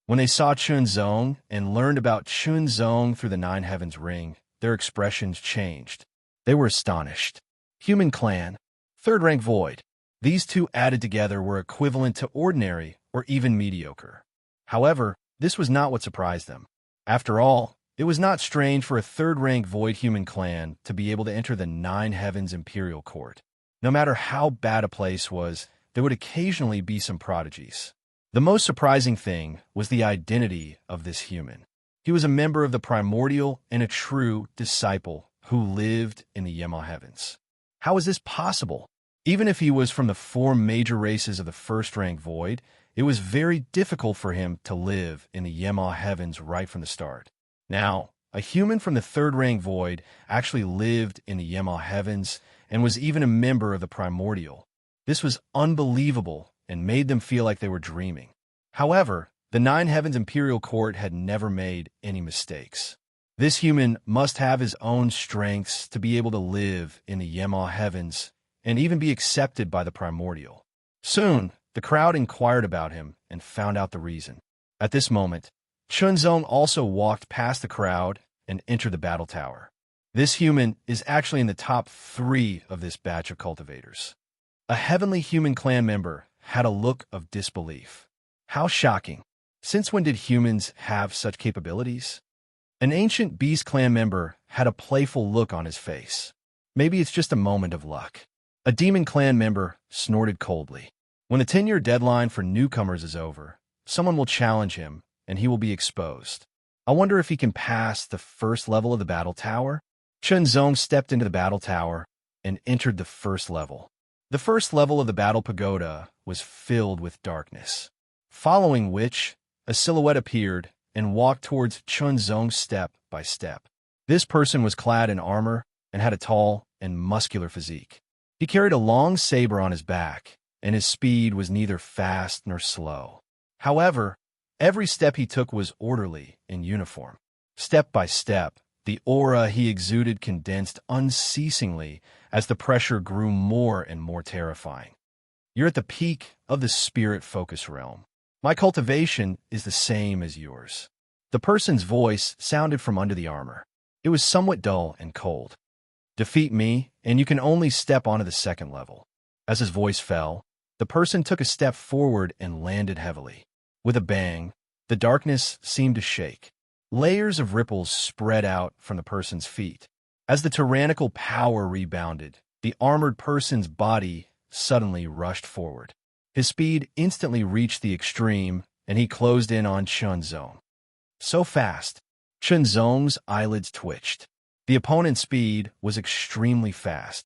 When they saw Chunzong and learned about Chunzong through the Nine Heavens ring, their expressions changed. They were astonished. Human clan, third rank void. These two added together were equivalent to ordinary or even mediocre. However, this was not what surprised them. After all, it was not strange for a third rank void human clan to be able to enter the Nine Heavens Imperial Court. No matter how bad a place was, there would occasionally be some prodigies. The most surprising thing was the identity of this human. He was a member of the primordial and a true disciple who lived in the Yema heavens. How is this possible? Even if he was from the four major races of the first-rank void, it was very difficult for him to live in the Yema heavens right from the start. Now, a human from the third-rank void actually lived in the Yema heavens and was even a member of the primordial. This was unbelievable and made them feel like they were dreaming. However, the Nine Heavens Imperial Court had never made any mistakes. This human must have his own strengths to be able to live in the Yema heavens and even be accepted by the primordial. Soon, the crowd inquired about him and found out the reason. At this moment, Chunzong also walked past the crowd and entered the battle tower. This human is actually in the top 3 of this batch of cultivators. A heavenly human clan member had a look of disbelief. How shocking. Since when did humans have such capabilities? An ancient beast clan member had a playful look on his face. Maybe it's just a moment of luck. A demon clan member snorted coldly. When the 10-year deadline for newcomers is over, someone will challenge him and he will be exposed. I wonder if he can pass the first level of the battle tower? Chunzong stepped into the battle tower and entered the first level. The first level of the battle pagoda was filled with darkness, following which a silhouette appeared and walked towards Chunzong step by step. This person was clad in armor and had a tall and muscular physique. He carried a long saber on his back, and his speed was neither fast nor slow. However, every step he took was orderly and uniform. Step by step, the aura he exuded condensed unceasingly as the pressure grew more and more terrifying. You're at the peak of the spirit focus realm. My cultivation is the same as yours. The person's voice sounded from under the armor. It was somewhat dull and cold. Defeat me, and you can only step onto the second level. As his voice fell, the person took a step forward and landed heavily. With a bang, the darkness seemed to shake. Layers of ripples spread out from the person's feet. As the tyrannical power rebounded, the armored person's body suddenly rushed forward. His speed instantly reached the extreme, and he closed in on Chunzong. So fast, Chunzong's eyelids twitched. The opponent's speed was extremely fast.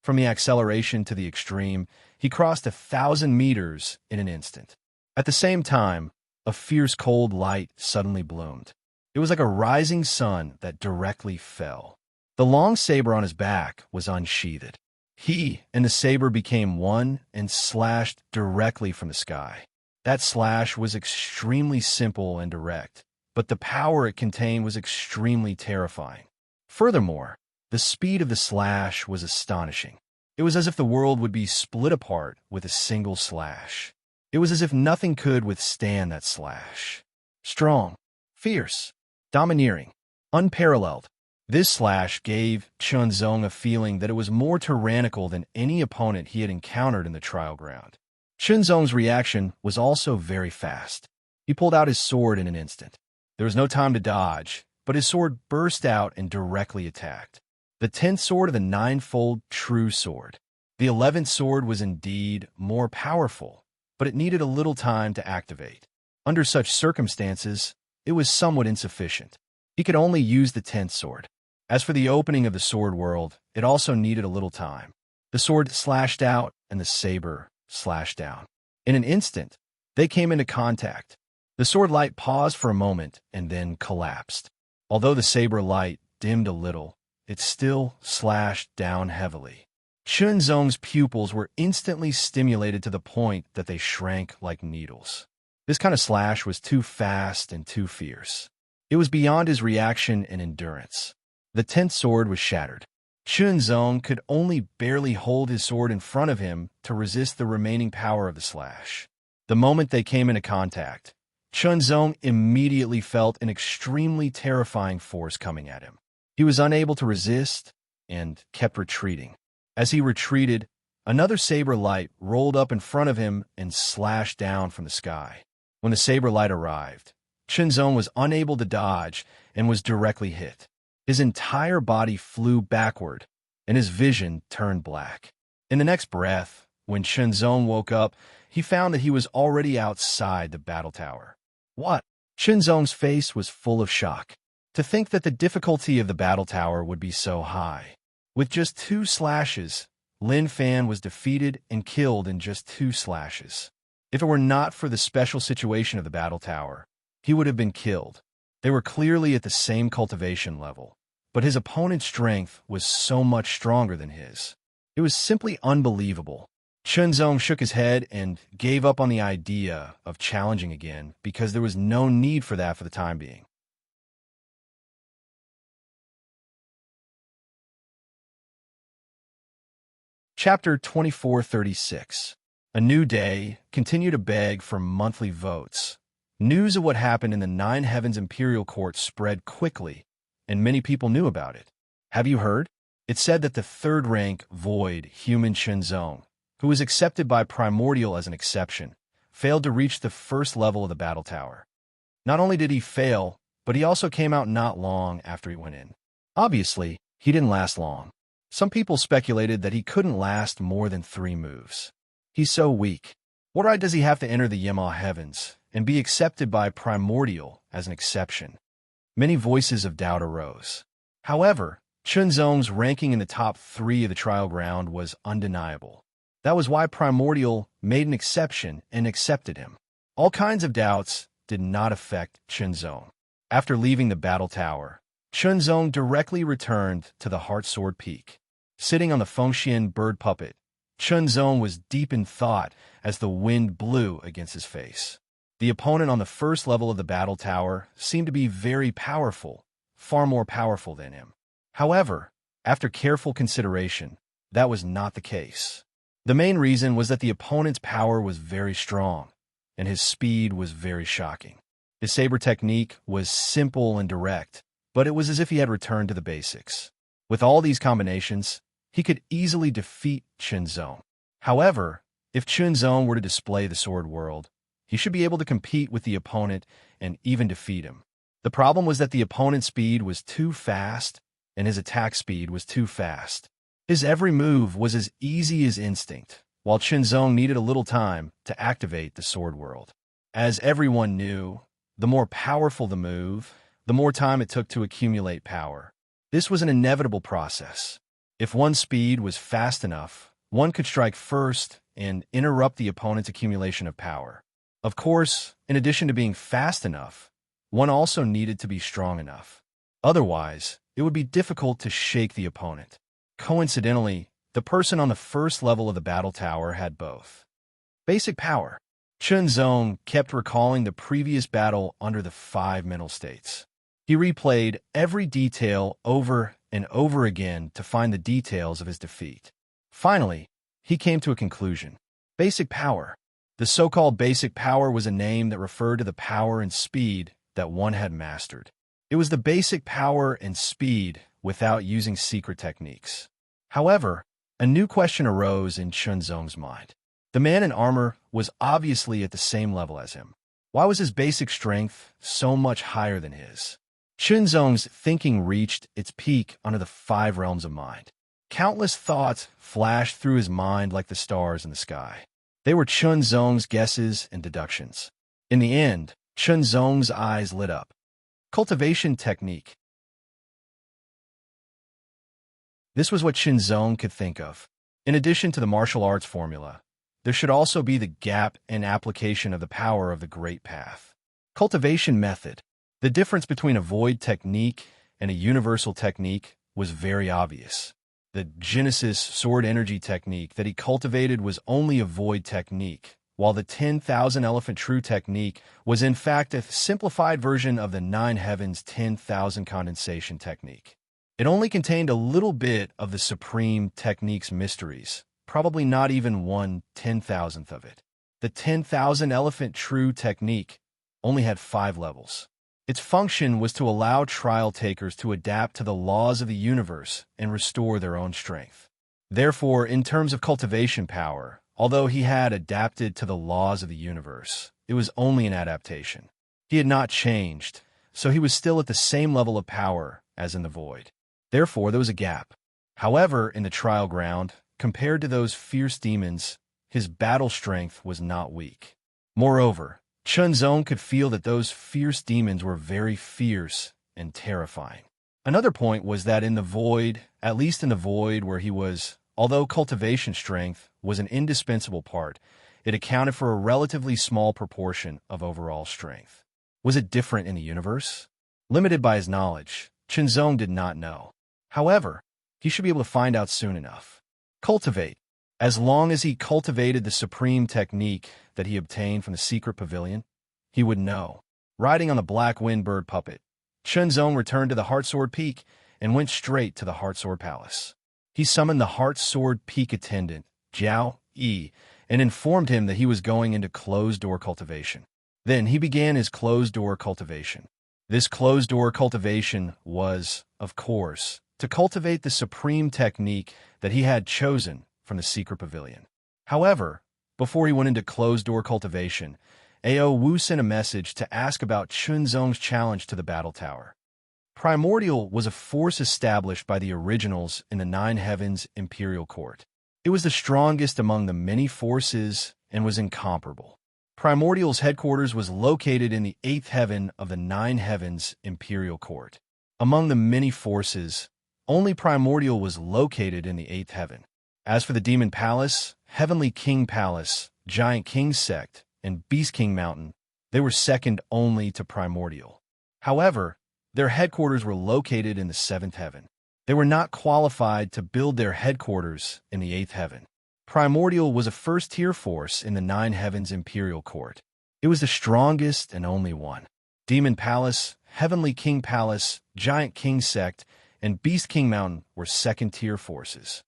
From the acceleration to the extreme, he crossed 1,000 meters in an instant. At the same time, a fierce cold light suddenly bloomed. It was like a rising sun that directly fell. The long saber on his back was unsheathed. He and the saber became one and slashed directly from the sky. That slash was extremely simple and direct, but the power it contained was extremely terrifying. Furthermore, the speed of the slash was astonishing. It was as if the world would be split apart with a single slash. It was as if nothing could withstand that slash. Strong, fierce, domineering, unparalleled. This slash gave Chunzong a feeling that it was more tyrannical than any opponent he had encountered in the trial ground. Chunzong's reaction was also very fast. He pulled out his sword in an instant. There was no time to dodge, but his sword burst out and directly attacked. The 10th sword of the ninefold true sword. The 11th sword was indeed more powerful, but it needed a little time to activate. Under such circumstances, it was somewhat insufficient. He could only use the 10th sword. As for the opening of the sword world, it also needed a little time. The sword slashed out and the saber slashed down. In an instant, they came into contact. The sword light paused for a moment and then collapsed. Although the saber light dimmed a little, it still slashed down heavily. Chunzong's pupils were instantly stimulated to the point that they shrank like needles. This kind of slash was too fast and too fierce. It was beyond his reaction and endurance. The 10th sword was shattered. Chunzong could only barely hold his sword in front of him to resist the remaining power of the slash. The moment they came into contact, Chunzong immediately felt an extremely terrifying force coming at him. He was unable to resist and kept retreating. As he retreated, another saber light rolled up in front of him and slashed down from the sky. When the saber light arrived, Chunzong was unable to dodge and was directly hit. His entire body flew backward, and his vision turned black. In the next breath, when Chunzong woke up, he found that he was already outside the battle tower. What? Chunzong's face was full of shock. To think that the difficulty of the battle tower would be so high. With just 2 slashes, Lin Fan was defeated and killed in just 2 slashes. If it were not for the special situation of the battle tower, he would have been killed. They were clearly at the same cultivation level, but his opponent's strength was so much stronger than his. It was simply unbelievable. Chunzong shook his head and gave up on the idea of challenging again because there was no need for that for the time being. Chapter 2436. A New Day continued to beg for monthly votes. News of what happened in the Nine Heavens Imperial Court spread quickly, and many people knew about it. Have you heard? It said that the 3rd rank void human Chunzong, who was accepted by Primordial as an exception, failed to reach the 1st level of the battle tower. Not only did he fail, but he also came out not long after he went in. Obviously, he didn't last long. Some people speculated that he couldn't last more than 3 moves. He's so weak. What right does he have to enter the Yema heavens and be accepted by Primordial as an exception? Many voices of doubt arose. However, Chunzong's ranking in the top 3 of the trial ground was undeniable. That was why Primordial made an exception and accepted him. All kinds of doubts did not affect Chunzong. After leaving the battle tower, Chunzong directly returned to the Heartsword Peak. Sitting on the Fengxian bird puppet, Chunzong was deep in thought as the wind blew against his face. The opponent on the 1st level of the battle tower seemed to be very powerful, far more powerful than him. However, after careful consideration, that was not the case. The main reason was that the opponent's power was very strong, and his speed was very shocking. His saber technique was simple and direct, but it was as if he had returned to the basics. With all these combinations, he could easily defeat Chunzong. However, if Chunzong were to display the sword world, he should be able to compete with the opponent and even defeat him. The problem was that the opponent's speed was too fast, and his attack speed was too fast. His every move was as easy as instinct, while Chunzong needed a little time to activate the sword world. As everyone knew, the more powerful the move, the more time it took to accumulate power. This was an inevitable process. If one's speed was fast enough, one could strike first and interrupt the opponent's accumulation of power. Of course, in addition to being fast enough, one also needed to be strong enough. Otherwise, it would be difficult to shake the opponent. Coincidentally, The person on the first level of the battle tower had both. Basic power. Chunzong kept recalling the previous battle under the 5 mental states. He replayed every detail over and over again to find the details of his defeat. Finally, he came to a conclusion. Basic power. The so-called basic power was a name that referred to the power and speed that one had mastered. It was the basic power and speed without using secret techniques. However, a new question arose in Chunzong's mind. The man in armor was obviously at the same level as him. Why was his basic strength so much higher than his? Chunzong's thinking reached its peak under the 5 realms of mind. Countless thoughts flashed through his mind like the stars in the sky. They were Chunzong's guesses and deductions. In the end, Chunzong's eyes lit up. Cultivation technique. This was what Chunzong could think of. In addition to the martial arts formula, there should also be the gap and application of the power of the Great Path. Cultivation method. The difference between a void technique and a universal technique was very obvious. The Genesis sword energy technique that he cultivated was only a void technique, while the 10,000 elephant true technique was in fact a simplified version of the 9 heavens 10,000 condensation technique. It only contained a little bit of the supreme technique's mysteries, probably not even 1/10,000th of it. The 10,000 elephant true technique only had 5 levels. Its function was to allow trial takers to adapt to the laws of the universe and restore their own strength. Therefore, in terms of cultivation power, although he had adapted to the laws of the universe, it was only an adaptation. He had not changed, so he was still at the same level of power as in the void. Therefore, there was a gap. However, in the trial ground, compared to those fierce demons, his battle strength was not weak. Moreover, Chunzong could feel that those fierce demons were very fierce and terrifying. Another point was that in the void, at least in the void where he was, although cultivation strength was an indispensable part, it accounted for a relatively small proportion of overall strength. Was it different in the universe? Limited by his knowledge, Chunzong did not know. However, he should be able to find out soon enough. Cultivate. As long as he cultivated the supreme technique that he obtained from the secret pavilion, he would know. Riding on the black wind bird puppet, Chunzong returned to the Heartsword Peak and went straight to the Heartsword Palace. He summoned the Heartsword Peak attendant, Jiao Yi, and informed him that he was going into closed-door cultivation. Then he began his closed-door cultivation. This closed-door cultivation was, of course, to cultivate the supreme technique that he had chosen from the secret pavilion. However, before he went into closed-door cultivation, Ao Wu sent a message to ask about Chunzong's challenge to the battle tower. Primordial was a force established by the originals in the 9 Heavens Imperial Court. It was the strongest among the many forces and was incomparable. Primordial's headquarters was located in the 8th heaven of the 9 Heavens Imperial Court. Among the many forces, only Primordial was located in the 8th heaven. As for the Demon Palace, Heavenly King Palace, Giant King Sect, and Beast King Mountain, they were second only to Primordial. However, their headquarters were located in the 7th heaven. They were not qualified to build their headquarters in the 8th heaven. Primordial was a first-tier force in the 9 Heavens Imperial Court. It was the strongest and only one. Demon Palace, Heavenly King Palace, Giant King Sect, and Beast King Mountain were second-tier forces.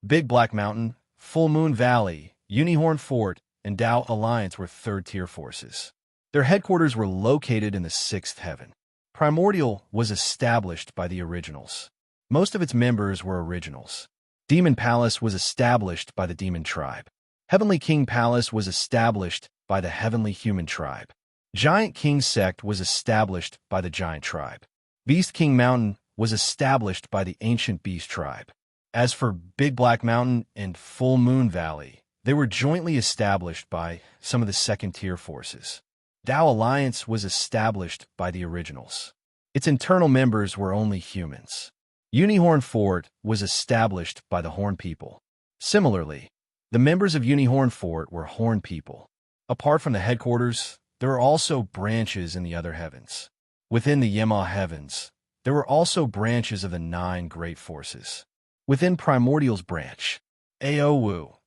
Big Black Mountain, Full Moon Valley, Unicorn Fort, and Dao Alliance were third-tier forces. Their headquarters were located in the 6th heaven. Primordial was established by the originals. Most of its members were originals. Demon Palace was established by the Demon Tribe. Heavenly King Palace was established by the Heavenly Human Tribe. Giant King Sect was established by the Giant Tribe. Beast King Mountain was established by the Ancient Beast Tribe. As for Big Black Mountain and Full Moon Valley, they were jointly established by some of the second-tier forces. Dao Alliance was established by the originals. Its internal members were only humans. Unicorn Fort was established by the Horn People. Similarly, the members of Unicorn Fort were Horn People. Apart from the headquarters, there are also branches in the other heavens. Within the Yema heavens, there were also branches of the 9 great forces. Within Primordial's branch, Aowu,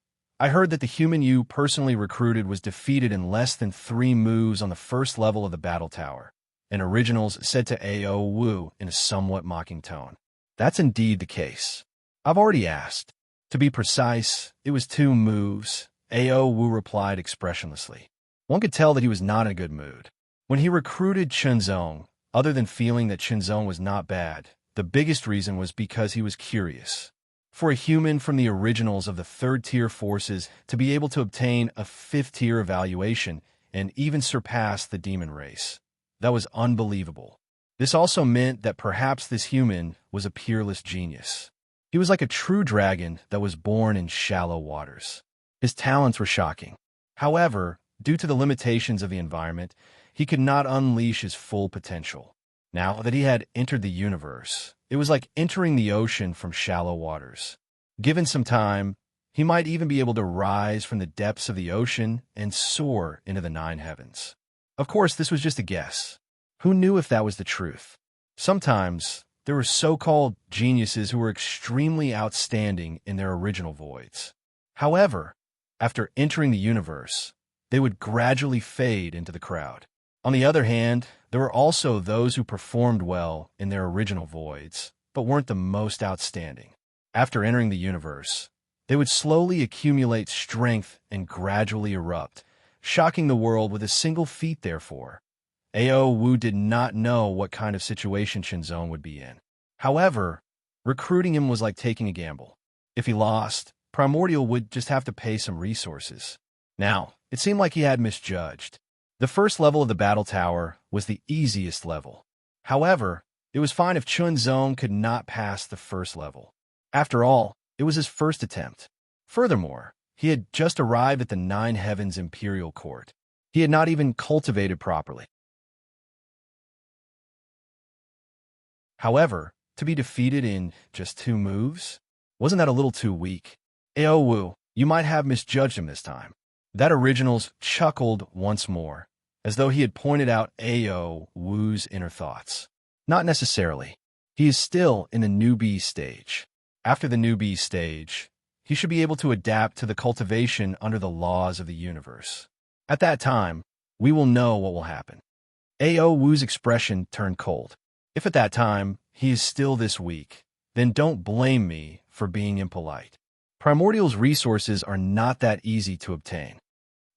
I heard that the human you personally recruited was defeated in less than 3 moves on the first level of the battle tower, and Originals said to Aowu in a somewhat mocking tone. That's indeed the case. I've already asked. To be precise, it was 2 moves, Aowu replied expressionlessly. One could tell that he was not in a good mood. When he recruited Chunzong, other than feeling that Chunzong was not bad, the biggest reason was because he was curious. For a human from the Originals of the 3rd-tier forces to be able to obtain a 5th-tier evaluation and even surpass the demon race, that was unbelievable. This also meant that perhaps this human was a peerless genius. He was like a true dragon that was born in shallow waters. His talents were shocking. However, due to the limitations of the environment, he could not unleash his full potential. Now that he had entered the universe, it was like entering the ocean from shallow waters. Given some time, he might even be able to rise from the depths of the ocean and soar into the 9 heavens. Of course, this was just a guess. Who knew if that was the truth? Sometimes, there were so-called geniuses who were extremely outstanding in their original voids. However, after entering the universe, they would gradually fade into the crowd. On the other hand, there were also those who performed well in their original voids, but weren't the most outstanding. After entering the universe, they would slowly accumulate strength and gradually erupt, shocking the world with a single feat, therefore. Aowu did not know what kind of situation Chunzong would be in. However, recruiting him was like taking a gamble. If he lost, Primordial would just have to pay some resources. Now, it seemed like he had misjudged. The first level of the battle tower was the easiest level. However, it was fine if Chunzong could not pass the first level. After all, it was his first attempt. Furthermore, he had just arrived at the 9 Heavens Imperial Court. He had not even cultivated properly. However, to be defeated in just 2 moves? Wasn't that a little too weak? Aowu, you might have misjudged him this time. That Originals chuckled once more, as though he had pointed out Aowu's inner thoughts. Not necessarily. He is still in the newbie stage. After the newbie stage, he should be able to adapt to the cultivation under the laws of the universe. At that time, we will know what will happen. Aowu's expression turned cold. If at that time he is still this weak, then don't blame me for being impolite. Primordial's resources are not that easy to obtain.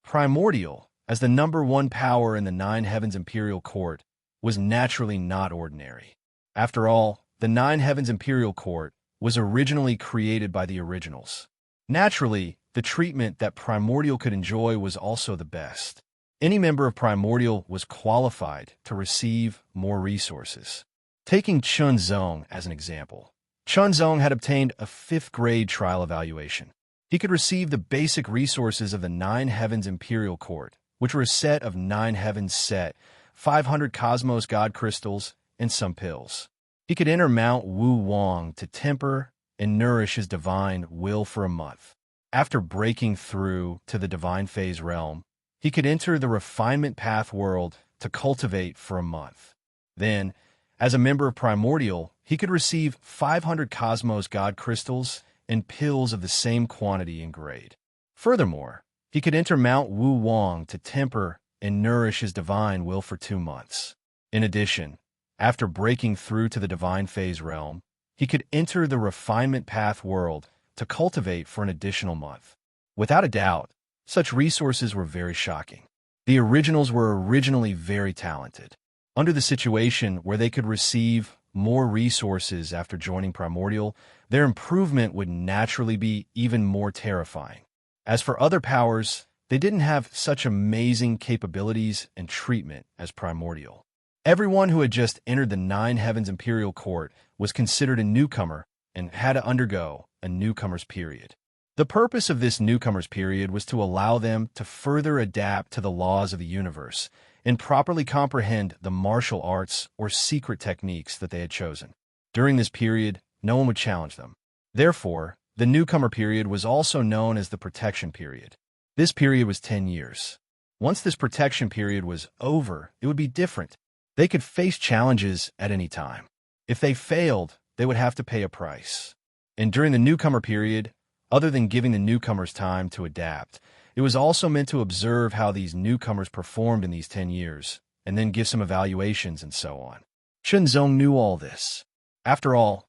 Primordial, as the #1 power in the 9 Heavens Imperial Court, was naturally not ordinary. After all, the 9 Heavens Imperial Court was originally created by the Originals. Naturally, the treatment that Primordial could enjoy was also the best. Any member of Primordial was qualified to receive more resources. Taking Chunzong as an example, Chunzong had obtained a 5th grade trial evaluation. He could receive the basic resources of the 9 Heavens Imperial Court, which were a set of 9 Heavens set, 500 Cosmos God Crystals, and some pills. He could enter Mount Wu Wang to temper and nourish his divine will for a month. After breaking through to the divine phase realm, he could enter the refinement path world to cultivate for a month. Then, as a member of Primordial, he could receive 500 Cosmos God Crystals and pills of the same quantity and grade. Furthermore, he could enter Mount Wu Wang to temper and nourish his divine will for 2 months. In addition, after breaking through to the divine phase realm, he could enter the refinement path world to cultivate for an additional month. Without a doubt, such resources were very shocking. The Originals were originally very talented. Under the situation where they could receive more resources after joining Primordial, their improvement would naturally be even more terrifying. As for other powers, they didn't have such amazing capabilities and treatment as Primordial. Everyone who had just entered the 9 Heavens Imperial Court was considered a newcomer and had to undergo a newcomer's period. The purpose of this newcomer's period was to allow them to further adapt to the laws of the universe and properly comprehend the martial arts or secret techniques that they had chosen. During this period, no one would challenge them. Therefore, the newcomer period was also known as the protection period. This period was 10 years. Once this protection period was over, it would be different. They could face challenges at any time. If they failed, they would have to pay a price. And during the newcomer period, other than giving the newcomers time to adapt, it was also meant to observe how these newcomers performed in these 10 years, and then give some evaluations and so on. Chunzong knew all this. After all,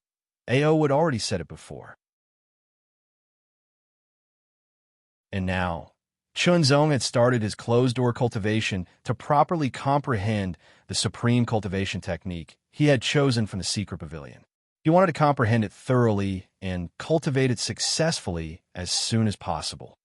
Ao had already said it before. And now, Chunzong had started his closed-door cultivation to properly comprehend the supreme cultivation technique he had chosen from the secret pavilion. He wanted to comprehend it thoroughly and cultivate it successfully as soon as possible.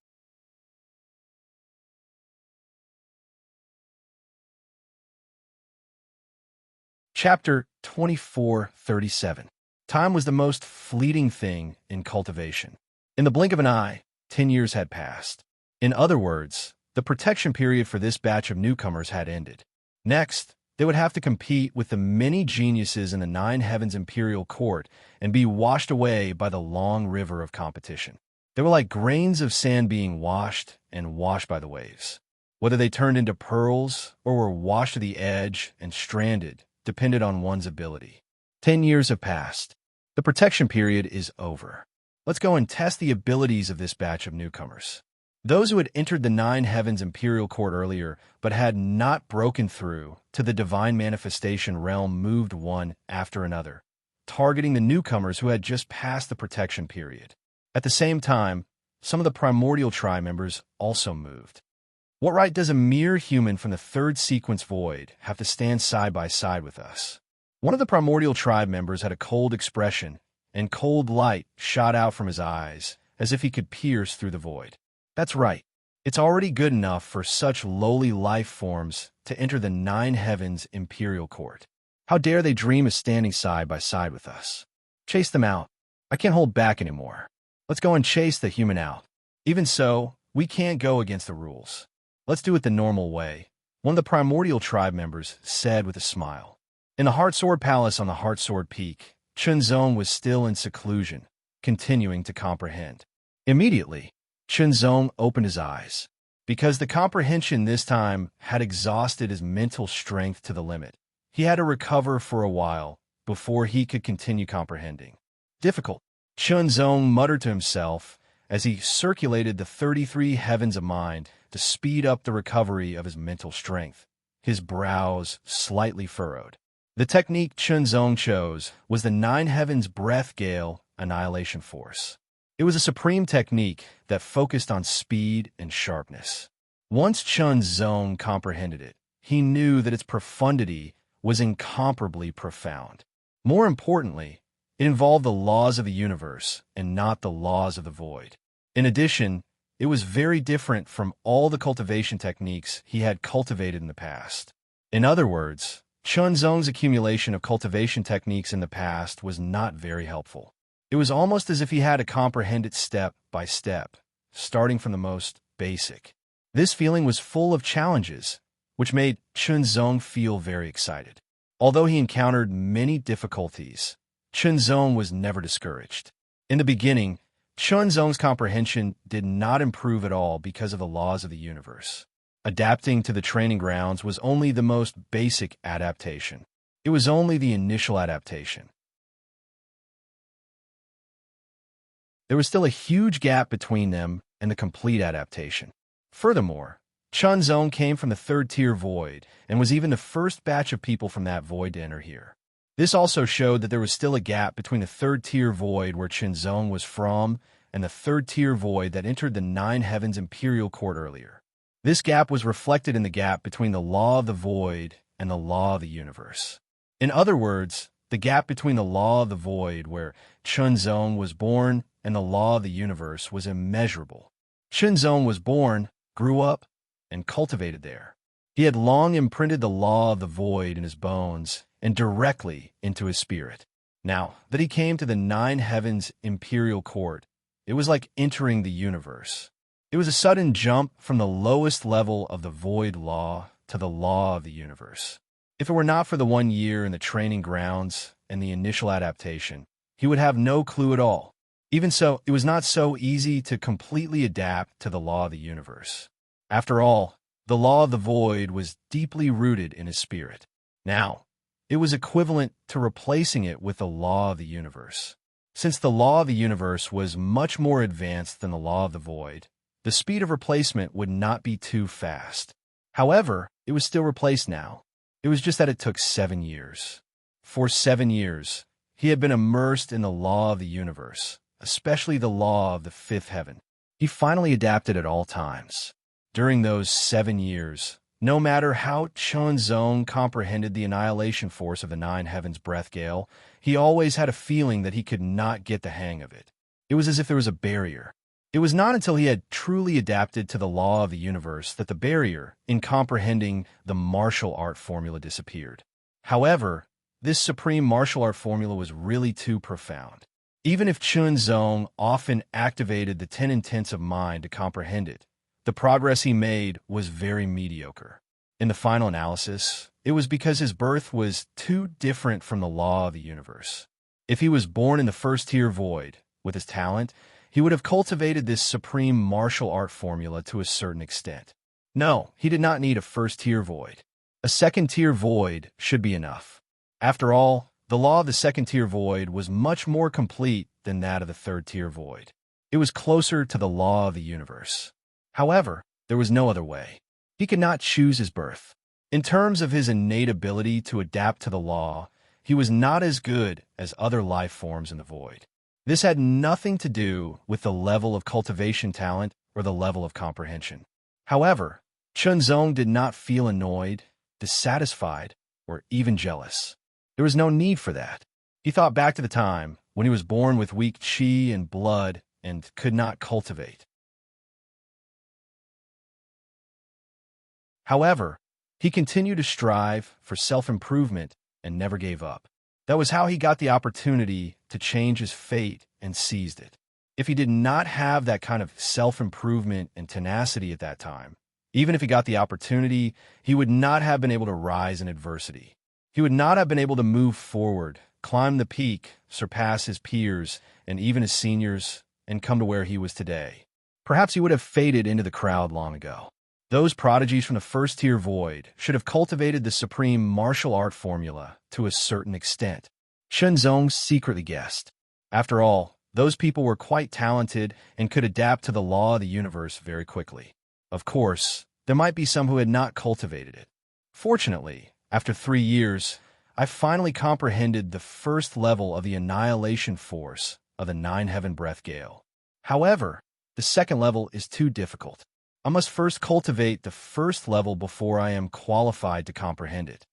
Chapter 2437. Time was the most fleeting thing in cultivation. In the blink of an eye, 10 years had passed. In other words, the protection period for this batch of newcomers had ended. Next, they would have to compete with the many geniuses in the Nine Heavens Imperial Court and be washed away by the long river of competition. They were like grains of sand being washed and washed by the waves. Whether they turned into pearls or were washed to the edge and stranded depended on one's ability. 10 years have passed. The protection period is over. Let's go and test the abilities of this batch of newcomers. Those who had entered the Nine Heavens Imperial Court earlier but had not broken through to the divine manifestation realm moved one after another, targeting the newcomers who had just passed the protection period. At the same time, some of the primordial tribe members also moved. What right does a mere human from the third sequence void have to stand side by side with us? One of the primordial tribe members had a cold expression, and cold light shot out from his eyes, as if he could pierce through the void. That's right. It's already good enough for such lowly life forms to enter the Nine Heavens Imperial Court. How dare they dream of standing side by side with us? Chase them out. I can't hold back anymore. Let's go and chase the human out. Even so, we can't go against the rules. Let's do it the normal way, one of the primordial tribe members said with a smile. In the Heartsword Palace on the Heartsword Peak, Chunzong was still in seclusion, continuing to comprehend. Immediately, Chunzong opened his eyes. Because the comprehension this time had exhausted his mental strength to the limit, he had to recover for a while before he could continue comprehending. Difficult, Chunzong muttered to himself as he circulated the 33 heavens of mind to speed up the recovery of his mental strength, his brows slightly furrowed. The technique Chunzong chose was the Nine Heavens Breath Gale Annihilation Force. It was a supreme technique that focused on speed and sharpness. Once Chunzong comprehended it, he knew that its profundity was incomparably profound. More importantly, it involved the laws of the universe and not the laws of the void. In addition, it was very different from all the cultivation techniques he had cultivated in the past. In other words, Chunzong's accumulation of cultivation techniques in the past was not very helpful. It was almost as if he had to comprehend it step by step, starting from the most basic. This feeling was full of challenges, which made Chunzong feel very excited. Although he encountered many difficulties, Chunzong was never discouraged. In the beginning, Chunzong's comprehension did not improve at all because of the laws of the universe. Adapting to the training grounds was only the most basic adaptation. It was only the initial adaptation. There was still a huge gap between them and the complete adaptation. Furthermore, Chunzong came from the third-tier void and was even the first batch of people from that void to enter here. This also showed that there was still a gap between the third-tier void where Chunzong was from and the third-tier void that entered the Nine Heavens Imperial Court earlier. This gap was reflected in the gap between the law of the void and the law of the universe. In other words, the gap between the law of the void where Chunzong was born and the law of the universe was immeasurable. Chunzong was born, grew up, and cultivated there. He had long imprinted the law of the void in his bones and directly into his spirit. Now that he came to the Nine Heavens Imperial Court, it was like entering the universe. It was a sudden jump from the lowest level of the void law to the law of the universe. If it were not for the 1 year in the training grounds and the initial adaptation, he would have no clue at all. Even so, it was not so easy to completely adapt to the law of the universe. After all, the law of the void was deeply rooted in his spirit. Now, It was equivalent to replacing it with the law of the universe. Since the law of the universe was much more advanced than the law of the void, the speed of replacement would not be too fast. However, it was still replaced now. It was just that it took 7 years. For 7 years, he had been immersed in the law of the universe, especially the law of the fifth heaven. He finally adapted at all times. During those 7 years, no matter how Chunzong comprehended the annihilation force of the nine heavens breath gale, he always had a feeling that he could not get the hang of it. It was as if there was a barrier. It was not until he had truly adapted to the law of the universe that the barrier in comprehending the martial art formula disappeared. However, this supreme martial art formula was really too profound. Even if Chunzong often activated the 10 intents of mind to comprehend it, the progress he made was very mediocre. In the final analysis, it was because his birth was too different from the law of the universe. If he was born in the first-tier void, with his talent, he would have cultivated this supreme martial art formula to a certain extent. No, he did not need a first-tier void. A second-tier void should be enough. After all, the law of the second-tier void was much more complete than that of the third-tier void. It was closer to the law of the universe. However, there was no other way. He could not choose his birth. In terms of his innate ability to adapt to the law, he was not as good as other life forms in the void. This had nothing to do with the level of cultivation talent or the level of comprehension. However, Chunzong did not feel annoyed, dissatisfied, or even jealous. There was no need for that. He thought back to the time when he was born with weak qi and blood and could not cultivate. However, he continued to strive for self-improvement and never gave up. That was how he got the opportunity to change his fate and seized it. If he did not have that kind of self-improvement and tenacity at that time, even if he got the opportunity, he would not have been able to rise in adversity. He would not have been able to move forward, climb the peak, surpass his peers, and even his seniors, and come to where he was today. Perhaps he would have faded into the crowd long ago. Those prodigies from the first-tier void should have cultivated the supreme martial art formula to a certain extent. Chunzong secretly guessed. After all, those people were quite talented and could adapt to the law of the universe very quickly. Of course, there might be some who had not cultivated it. Fortunately, after 3 years, I finally comprehended the first level of the annihilation force of the nine-heaven breath gale. However, the second level is too difficult. I must first cultivate the first level before I am qualified to comprehend it.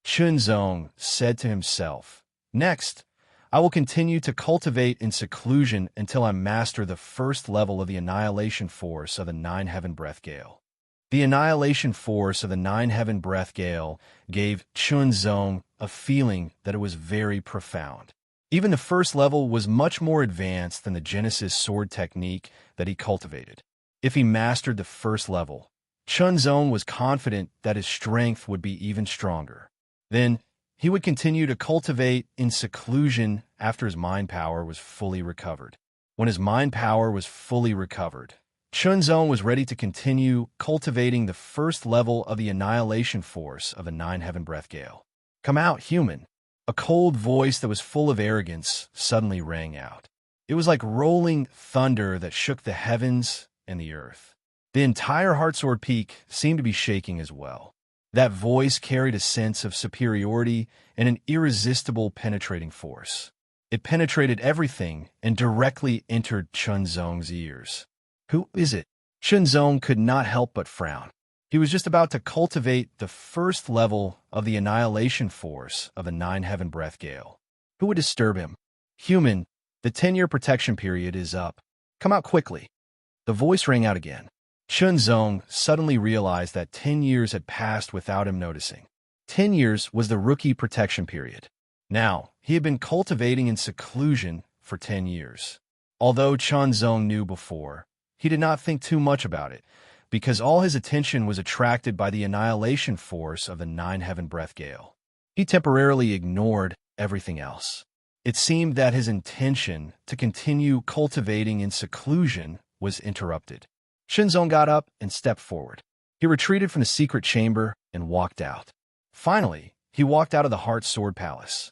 Chunzong said to himself, "Next, I will continue to cultivate in seclusion until I master the first level of the annihilation force of the nine-heaven breath gale." The annihilation force of the nine-heaven breath gale gave Chunzong a feeling that it was very profound. Even the first level was much more advanced than the Genesis sword technique that he cultivated. If he mastered the first level, Chunzong was confident that his strength would be even stronger. Then, he would continue to cultivate in seclusion after his mind power was fully recovered. When his mind power was fully recovered, Chunzong was ready to continue cultivating the first level of the annihilation force of the nine-heaven breath gale. "Come out, human!" A cold voice that was full of arrogance suddenly rang out. It was like rolling thunder that shook the heavens and the earth. The entire Heartsword Peak seemed to be shaking as well. That voice carried a sense of superiority and an irresistible penetrating force. It penetrated everything and directly entered Chunzong's ears. "Who is it?" Chunzong could not help but frown. He was just about to cultivate the first level of the annihilation force of the nine-heaven breath gale. Who would disturb him? "Human, the 10-year protection period is up. Come out quickly." The voice rang out again. Chunzong suddenly realized that 10 years had passed without him noticing. 10 years was the rookie protection period. Now, he had been cultivating in seclusion for 10 years. Although Chunzong knew before, he did not think too much about it, because all his attention was attracted by the annihilation force of the nine-heaven breath gale. He temporarily ignored everything else. It seemed that his intention to continue cultivating in seclusion was interrupted. Chunzong got up and stepped forward. He retreated from the secret chamber and walked out. Finally, he walked out of the Heart Sword Palace.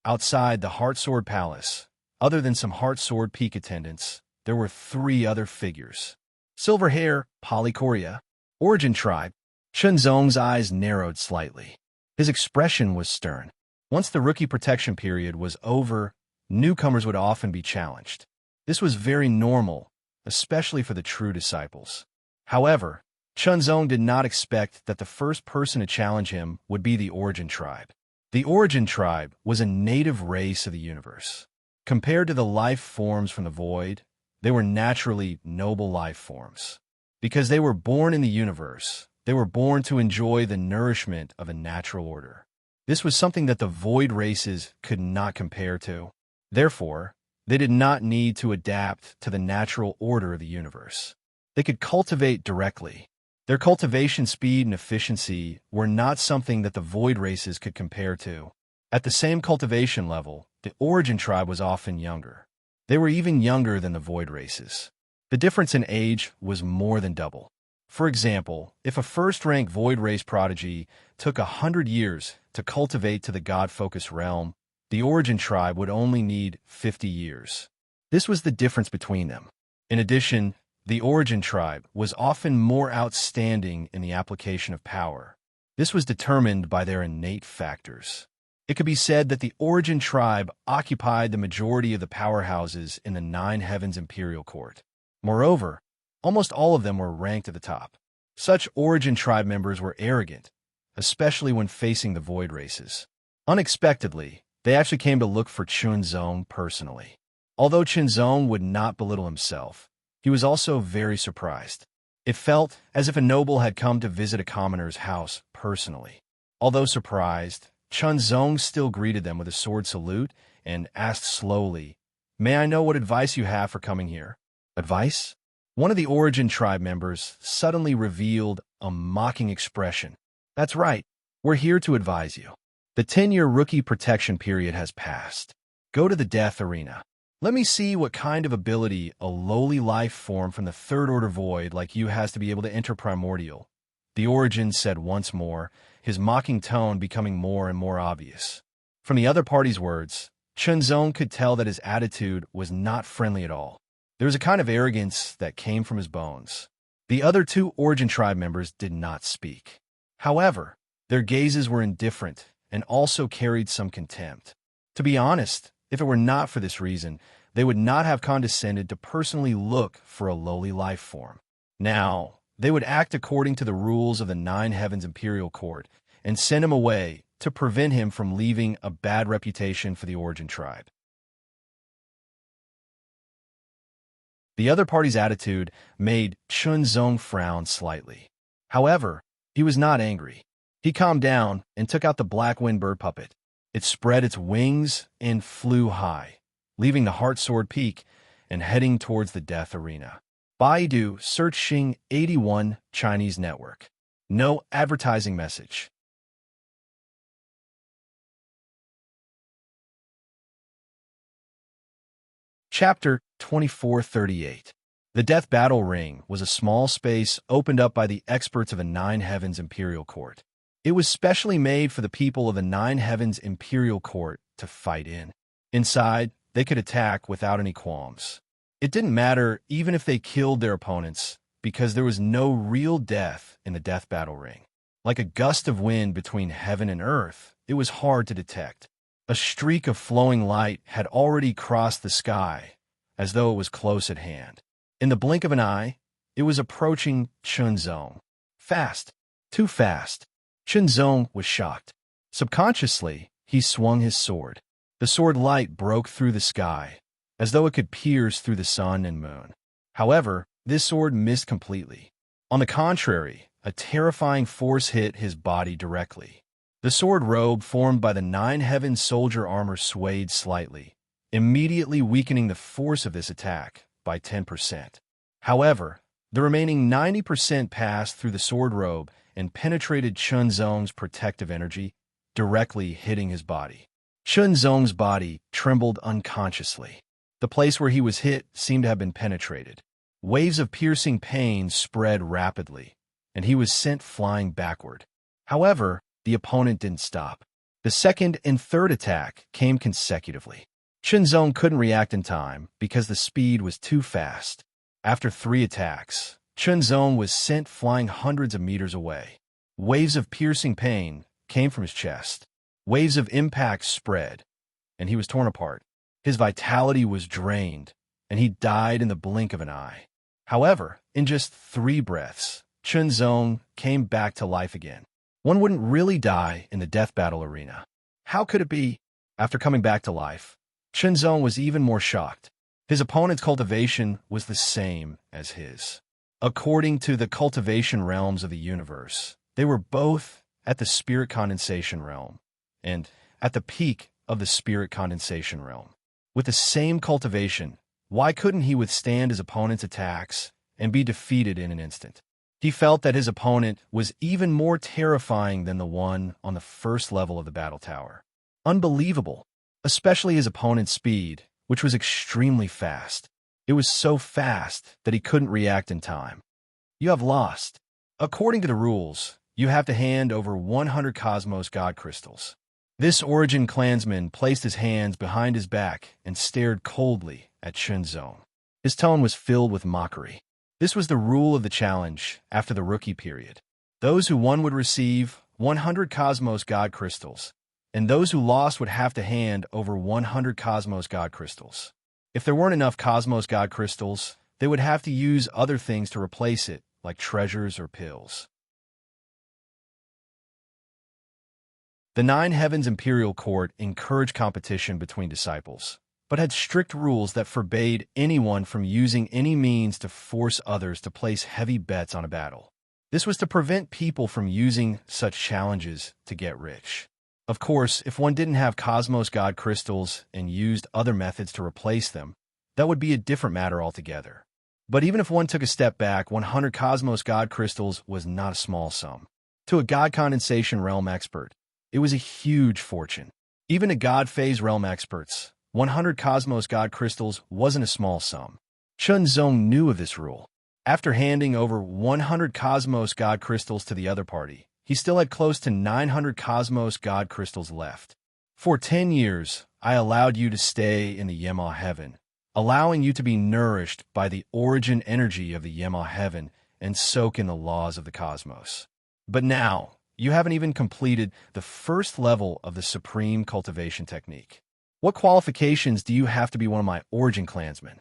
Outside the Heart Sword Palace, other than some Heart Sword Peak attendants, there were 3 other figures. Silver hair, Polychoria, origin tribe. Chunzong's eyes narrowed slightly. His expression was stern. Once the rookie protection period was over, newcomers would often be challenged. This was very normal, especially for the true disciples. However, Chunzong did not expect that the first person to challenge him would be the Origin Tribe. The Origin Tribe was a native race of the universe. Compared to the life forms from the void, they were naturally noble life forms. Because they were born in the universe, they were born to enjoy the nourishment of a natural order. This was something that the void races could not compare to. Therefore, they did not need to adapt to the natural order of the universe. They could cultivate directly. Their cultivation speed and efficiency were not something that the void races could compare to. At the same cultivation level, the Origin Tribe was often younger. They were even younger than the void races. The difference in age was more than double. For example, if a first-rank void race prodigy took 100 years to cultivate to the God-focused realm, the Origin Tribe would only need 50 years. This was the difference between them. In addition, the Origin Tribe was often more outstanding in the application of power. This was determined by their innate factors. It could be said that the Origin Tribe occupied the majority of the powerhouses in the 9 Heavens Imperial Court. Moreover, almost all of them were ranked at the top. Such Origin Tribe members were arrogant, especially when facing the void races. Unexpectedly, they actually came to look for Chunzong personally. Although Chunzong would not belittle himself, he was also very surprised. It felt as if a noble had come to visit a commoner's house personally. Although surprised, Chunzong still greeted them with a sword salute and asked slowly, "May I know what advice you have for coming here?" Advice? One of the Origin Tribe members suddenly revealed a mocking expression. "That's right. We're here to advise you. The 10-year rookie protection period has passed. Go to the death arena. Let me see what kind of ability a lowly life form from the Third Order Void like you has to be able to enter Primordial." The Origin said once more, his mocking tone becoming more and more obvious. From the other party's words, Chunzong could tell that his attitude was not friendly at all. There was a kind of arrogance that came from his bones. The other 2 Origin Tribe members did not speak. However, their gazes were indifferent and also carried some contempt. To be honest, if it were not for this reason, they would not have condescended to personally look for a lowly life form. Now, they would act according to the rules of the 9 Heavens Imperial Court and send him away to prevent him from leaving a bad reputation for the Origin Tribe. The other party's attitude made Chunzong frown slightly. However, he was not angry. He calmed down and took out the black wind bird puppet. It spread its wings and flew high, leaving the Heart Sword Peak and heading towards the death arena. Baidu search Xing 81 Chinese network. No advertising message. Chapter 2438. The Death Battle Ring was a small space opened up by the experts of the 9 Heavens Imperial Court. It was specially made for the people of the 9 Heavens Imperial Court to fight in. Inside, they could attack without any qualms. It didn't matter even if they killed their opponents, because there was no real death in the Death Battle Ring. Like a gust of wind between heaven and earth, it was hard to detect. A streak of flowing light had already crossed the sky, as though it was close at hand. In the blink of an eye, it was approaching Chunzong. Fast. Too fast. Chunzong was shocked. Subconsciously, he swung his sword. The sword light broke through the sky, as though it could pierce through the sun and moon. However, this sword missed completely. On the contrary, a terrifying force hit his body directly. The sword robe formed by the 9 Heavens soldier armor swayed slightly, immediately weakening the force of this attack by 10%. However, the remaining 90% passed through the sword robe and penetrated Chunzong's protective energy, directly hitting his body. Chunzong's body trembled unconsciously. The place where he was hit seemed to have been penetrated. Waves of piercing pain spread rapidly, and he was sent flying backward. However, the opponent didn't stop. The second and third attack came consecutively. Chunzong couldn't react in time because the speed was too fast. After 3 attacks, Chunzong was sent flying hundreds of meters away. Waves of piercing pain came from his chest. Waves of impact spread, and he was torn apart. His vitality was drained, and he died in the blink of an eye. However, in just 3 breaths, Chunzong came back to life again. One wouldn't really die in the death battle arena. How could it be? After coming back to life, Chunzong was even more shocked. His opponent's cultivation was the same as his. According to the cultivation realms of the universe, they were both at the spirit condensation realm and at the peak of the spirit condensation realm. With the same cultivation, why couldn't he withstand his opponent's attacks and be defeated in an instant? He felt that his opponent was even more terrifying than the one on the first level of the battle tower. Unbelievable, especially his opponent's speed, which was extremely fast. It was so fast that he couldn't react in time. You have lost. According to the rules, you have to hand over 100 Cosmos God Crystals. This Origin clansman placed his hands behind his back and stared coldly at Chunzong. His tone was filled with mockery. This was the rule of the challenge after the rookie period. Those who won would receive 100 Cosmos God Crystals, and those who lost would have to hand over 100 Cosmos God Crystals. If there weren't enough Cosmos God Crystals, they would have to use other things to replace it, like treasures or pills. The Nine Heavens Imperial Court encouraged competition between disciples, but had strict rules that forbade anyone from using any means to force others to place heavy bets on a battle. This was to prevent people from using such challenges to get rich. Of course, if one didn't have Cosmos God Crystals and used other methods to replace them, that would be a different matter altogether. But even if one took a step back, 100 Cosmos God Crystals was not a small sum. To a God Condensation Realm expert, it was a huge fortune. Even to God Phase Realm experts, 100 Cosmos God Crystals wasn't a small sum. Chunzong knew of this rule. After handing over 100 Cosmos God Crystals to the other party, he still had close to 900 Cosmos God Crystals left. For 10 years, I allowed you to stay in the Yema Heaven, allowing you to be nourished by the origin energy of the Yema Heaven and soak in the laws of the cosmos. But now, you haven't even completed the first level of the Supreme Cultivation Technique. What qualifications do you have to be one of my Origin clansmen?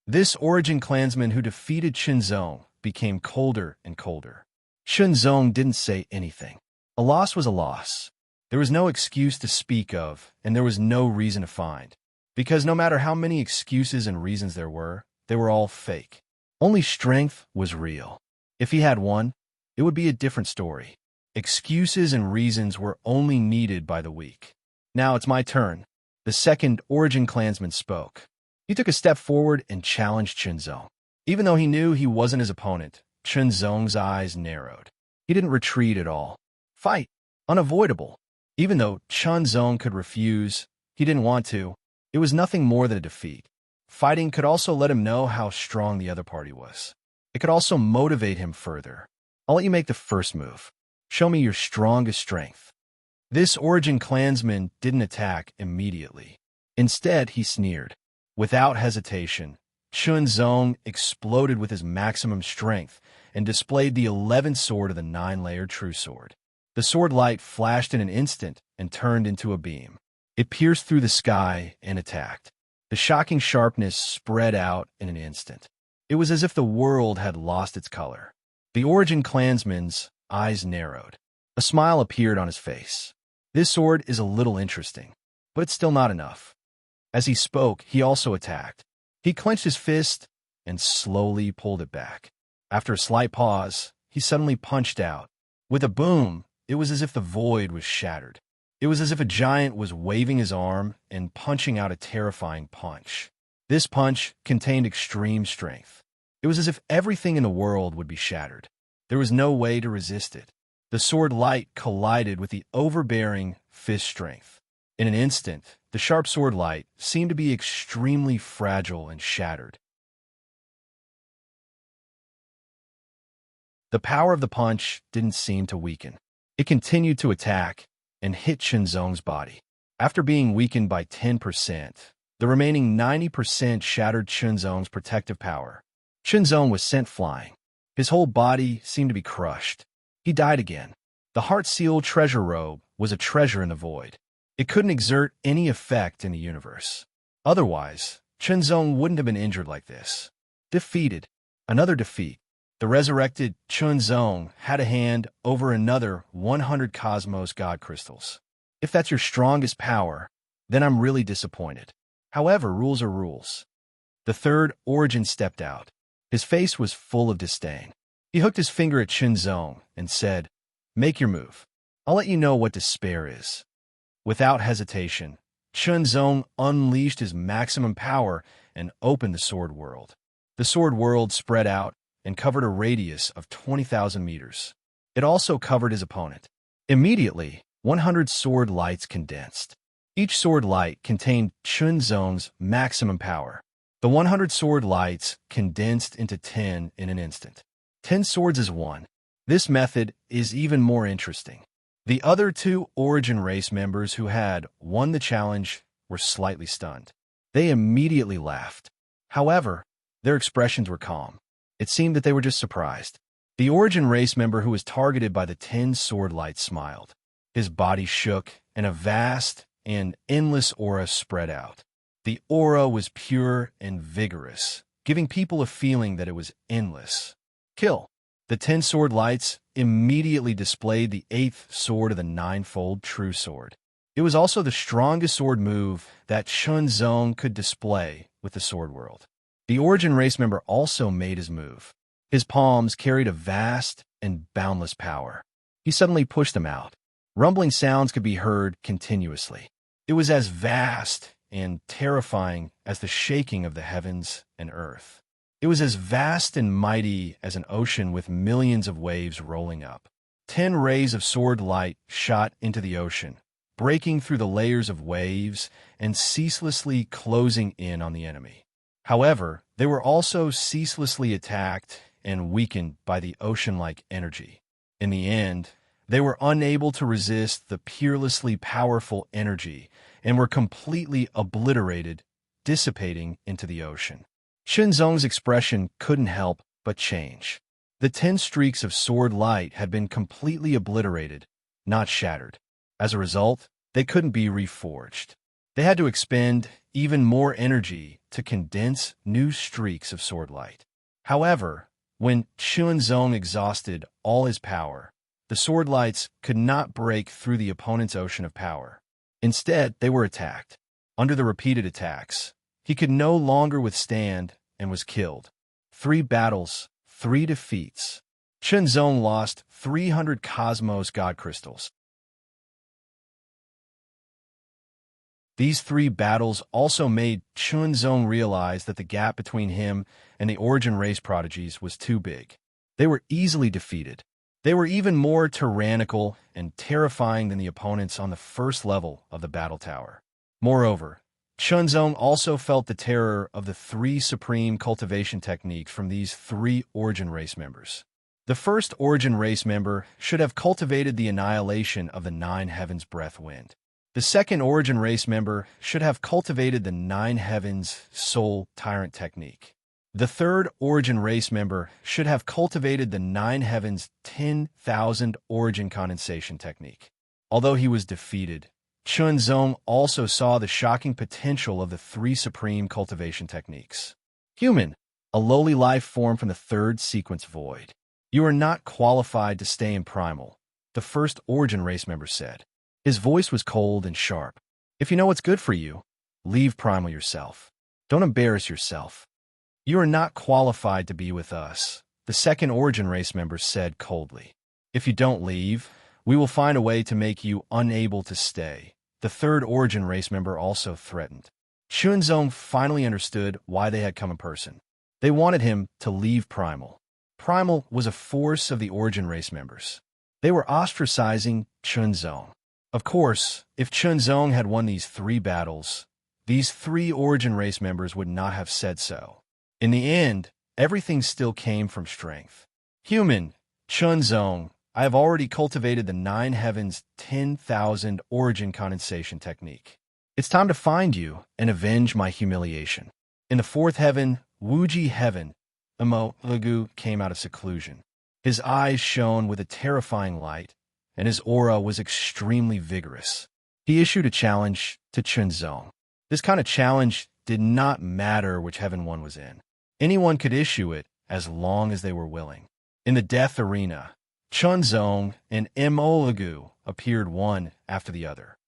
This Origin clansman who defeated Chunzong became colder and colder. Chunzong didn't say anything. A loss was a loss. There was no excuse to speak of, and there was no reason to find. Because no matter how many excuses and reasons there were, they were all fake. Only strength was real. If he had one, it would be a different story. Excuses and reasons were only needed by the weak. Now it's my turn. The second Origin clansman spoke. He took a step forward and challenged Chunzong. Even though he knew he wasn't his opponent, Chunzong's eyes narrowed. He didn't retreat at all. Fight. Unavoidable. Even though Chunzong could refuse, he didn't want to. It was nothing more than a defeat. Fighting could also let him know how strong the other party was. It could also motivate him further. I'll let you make the first move. Show me your strongest strength. This Origin clansman didn't attack immediately. Instead, he sneered. Without hesitation, Chunzong exploded with his maximum strength and displayed the 11th sword of the 9-layered true sword. The sword light flashed in an instant and turned into a beam. It pierced through the sky and attacked. The shocking sharpness spread out in an instant. It was as if the world had lost its color. The Origin clansman's eyes narrowed. A smile appeared on his face. This sword is a little interesting, but it's still not enough. As he spoke, he also attacked. He clenched his fist and slowly pulled it back. After a slight pause, he suddenly punched out. With a boom, it was as if the void was shattered. It was as if a giant was waving his arm and punching out a terrifying punch. This punch contained extreme strength. It was as if everything in the world would be shattered. There was no way to resist it. The sword light collided with the overbearing fist strength. In an instant, the sharp sword light seemed to be extremely fragile and shattered. The power of the punch didn't seem to weaken. It continued to attack and hit Chunzong's body. After being weakened by 10%, the remaining 90% shattered Chunzong's protective power. Chunzong was sent flying. His whole body seemed to be crushed. He died again. The heart-sealed treasure robe was a treasure in the void. It couldn't exert any effect in the universe. Otherwise, Chunzong wouldn't have been injured like this. Defeated. Another defeat. The resurrected Chunzong had a hand over another 100 Cosmos God Crystals. If that's your strongest power, then I'm really disappointed. However, rules are rules. The third Origin stepped out. His face was full of disdain. He hooked his finger at Chunzong and said, "Make your move. I'll let you know what despair is." Without hesitation, Chunzong unleashed his maximum power and opened the Sword World. The Sword World spread out and covered a radius of 20,000 meters. It also covered his opponent. Immediately, 100 sword lights condensed. Each sword light contained Chunzong's maximum power. The 100 sword lights condensed into 10 in an instant. 10 swords is one. This method is even more interesting. The other two Origin race members who had won the challenge were slightly stunned. They immediately laughed. However, their expressions were calm. It seemed that they were just surprised. The Origin race member who was targeted by the 10 sword lights smiled. His body shook, and a vast and endless aura spread out. The aura was pure and vigorous, giving people a feeling that it was endless. Kill. The 10 sword lights immediately displayed the 8th sword of the ninefold true sword. It was also the strongest sword move that Chunzong could display with the Sword World. The Origin race member also made his move. His palms carried a vast and boundless power. He suddenly pushed them out. Rumbling sounds could be heard continuously. It was as vast and terrifying as the shaking of the heavens and earth. It was as vast and mighty as an ocean with millions of waves rolling up. 10 rays of sword light shot into the ocean, breaking through the layers of waves and ceaselessly closing in on the enemy. However, they were also ceaselessly attacked and weakened by the ocean-like energy. In the end, they were unable to resist the peerlessly powerful energy and were completely obliterated, dissipating into the ocean. Chunzong's expression couldn't help but change. The 10 streaks of sword light had been completely obliterated, not shattered. As a result, they couldn't be reforged. They had to expend even more energy to condense new streaks of sword light. However, when Chunzong exhausted all his power, the sword lights could not break through the opponent's ocean of power. Instead, they were attacked. Under the repeated attacks, he could no longer withstand and was killed. 3 battles, 3 defeats. Chunzong lost 300 Cosmos God Crystals. These 3 battles also made Chunzong realize that the gap between him and the Origin race prodigies was too big. They were easily defeated. They were even more tyrannical and terrifying than the opponents on the first level of the battle tower. Moreover, Chunzong also felt the terror of the 3 supreme cultivation techniques from these 3 Origin race members. The first Origin race member should have cultivated the annihilation of the 9 heavens breath wind. The second Origin race member should have cultivated the 9 heavens soul tyrant technique. The third Origin race member should have cultivated the 9 heavens 10,000 Origin condensation technique. Although he was defeated, Chunzong also saw the shocking potential of the 3 supreme cultivation techniques. Human, a lowly life form from the 3rd sequence void. You are not qualified to stay in Primal, the first Origin race member said. His voice was cold and sharp. If you know what's good for you, leave Primal yourself. Don't embarrass yourself. You are not qualified to be with us, the second Origin race member said coldly. If you don't leave, we will find a way to make you unable to stay, the third Origin race member also threatened. Chunzong finally understood why they had come in person. They wanted him to leave Primal. Primal was a force of the Origin race members. They were ostracizing Chunzong. Of course, if Chunzong had won these 3 battles, these 3 Origin race members would not have said so. In the end, everything still came from strength. Human, Chunzong, I have already cultivated the 9 heavens 10,000 origin condensation technique. It's time to find you and avenge my humiliation. In the 4th heaven, Wuji heaven, Immortal came out of seclusion. His eyes shone with a terrifying light, and his aura was extremely vigorous. He issued a challenge to Chunzong. This kind of challenge did not matter which heaven one was in. Anyone could issue it as long as they were willing. In the death arena, Chunzong and Immortal appeared one after the other.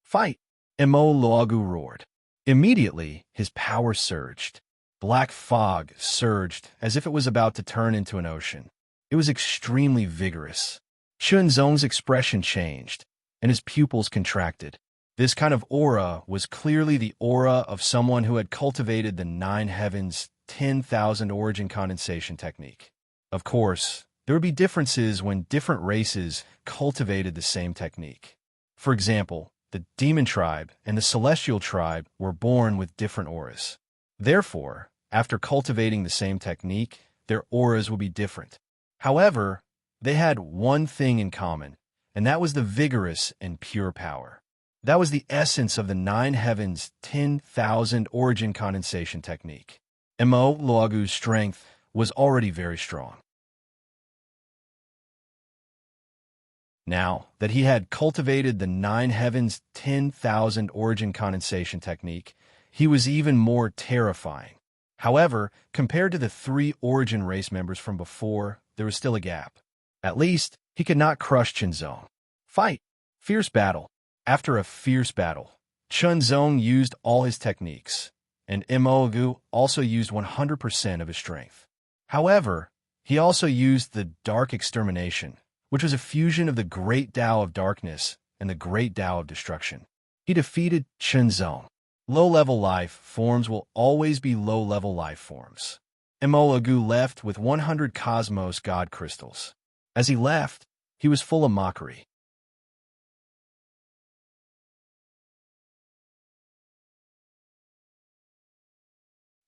Fight! Immortal roared. Immediately, his power surged. Black fog surged as if it was about to turn into an ocean. It was extremely vigorous. Chunzong's expression changed, and his pupils contracted. This kind of aura was clearly the aura of someone who had cultivated the 9 heavens 10,000 origin condensation technique. Of course, there would be differences when different races cultivated the same technique. For example, the demon tribe and the celestial tribe were born with different auras. Therefore, after cultivating the same technique, their auras would be different. However, they had one thing in common, and that was the vigorous and pure power. That was the essence of the 9 heavens 10,000 origin condensation technique. Immortal's strength was already very strong. Now that he had cultivated the 9 heavens 10,000 origin condensation technique, he was even more terrifying. However, compared to the 3 origin race members from before, there was still a gap. At least, he could not crush Chunzong. Fight! Fierce battle. After a fierce battle, Chunzong used all his techniques, and Immortal also used 100% of his strength. However, he also used the Dark Extermination, which was a fusion of the Great Tao of Darkness and the Great Tao of Destruction. He defeated Chunzong. Low-level life forms will always be low-level life forms. Immortal left with 100 Cosmos God Crystals. As he left, he was full of mockery.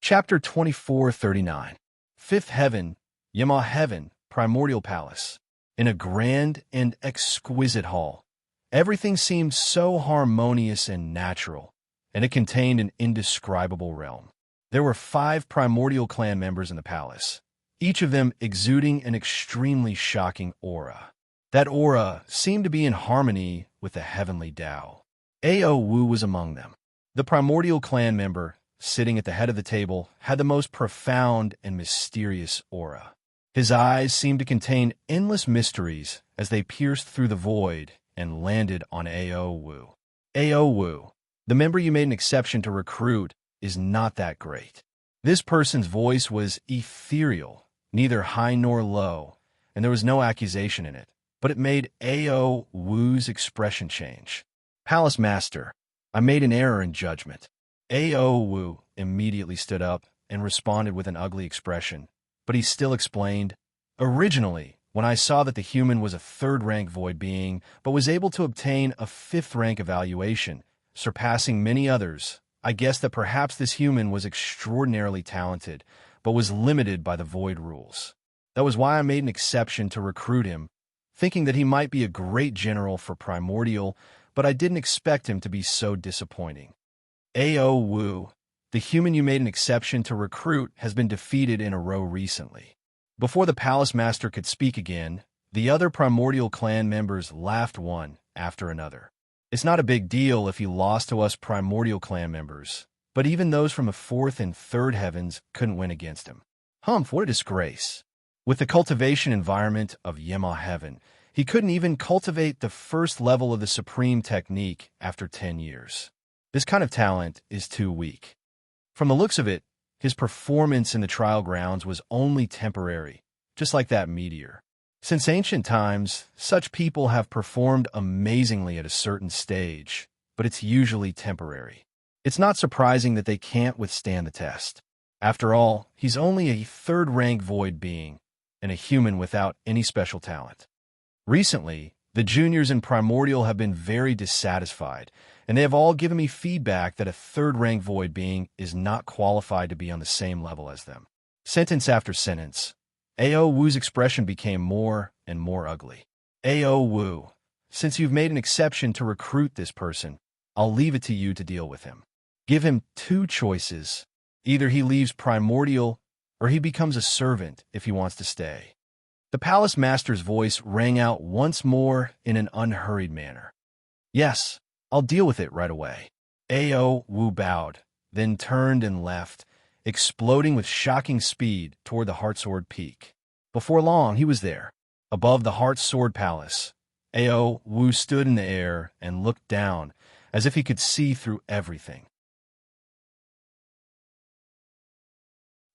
Chapter 2439. 5th Heaven, Yama Heaven, Primordial Palace. In a grand and exquisite hall, everything seemed so harmonious and natural, and it contained an indescribable realm. There were 5 primordial clan members in the palace, each of them exuding an extremely shocking aura. That aura seemed to be in harmony with the heavenly Tao. Ao Wu was among them. The primordial clan member, sitting at the head of the table, had the most profound and mysterious aura. His eyes seemed to contain endless mysteries as they pierced through the void and landed on Ao Wu. Ao Wu, the member you made an exception to recruit, is not that great. This person's voice was ethereal, neither high nor low, and there was no accusation in it, but it made Ao Wu's expression change. Palace Master, I made an error in judgment. Ao Wu immediately stood up and responded with an ugly expression, but he still explained, originally, when I saw that the human was a 3rd-rank void being, but was able to obtain a 5th-rank evaluation, surpassing many others, I guessed that perhaps this human was extraordinarily talented, but was limited by the void rules. That was why I made an exception to recruit him, thinking that he might be a great general for Primordial, but I didn't expect him to be so disappointing. Ao Wu, the human you made an exception to recruit, has been defeated in a row recently. Before the Palace Master could speak again, the other Primordial clan members laughed one after another. It's not a big deal if he lost to us Primordial clan members, but even those from the 4th and 3rd heavens couldn't win against him. Humph, what a disgrace. With the cultivation environment of Yama Heaven, he couldn't even cultivate the 1st level of the Supreme Technique after 10 years. This kind of talent is too weak. From the looks of it, his performance in the trial grounds was only temporary, just like that meteor. Since ancient times, such people have performed amazingly at a certain stage, but it's usually temporary. It's not surprising that they can't withstand the test. After all, he's only a 3rd-rank void being, and a human without any special talent. Recently, the juniors in Primordial have been very dissatisfied, and they have all given me feedback that a 3rd-rank void being is not qualified to be on the same level as them. Sentence after sentence, Ao Wu's expression became more and more ugly. Ao Wu, since you've made an exception to recruit this person, I'll leave it to you to deal with him. Give him two choices. Either he leaves Primordial, or he becomes a servant if he wants to stay. The palace master's voice rang out once more in an unhurried manner. Yes, I'll deal with it right away. Ao Wu bowed, then turned and left, exploding with shocking speed toward the Heartsword Peak. Before long, he was there. Above the Heartsword Palace, Ao Wu stood in the air and looked down, as if he could see through everything.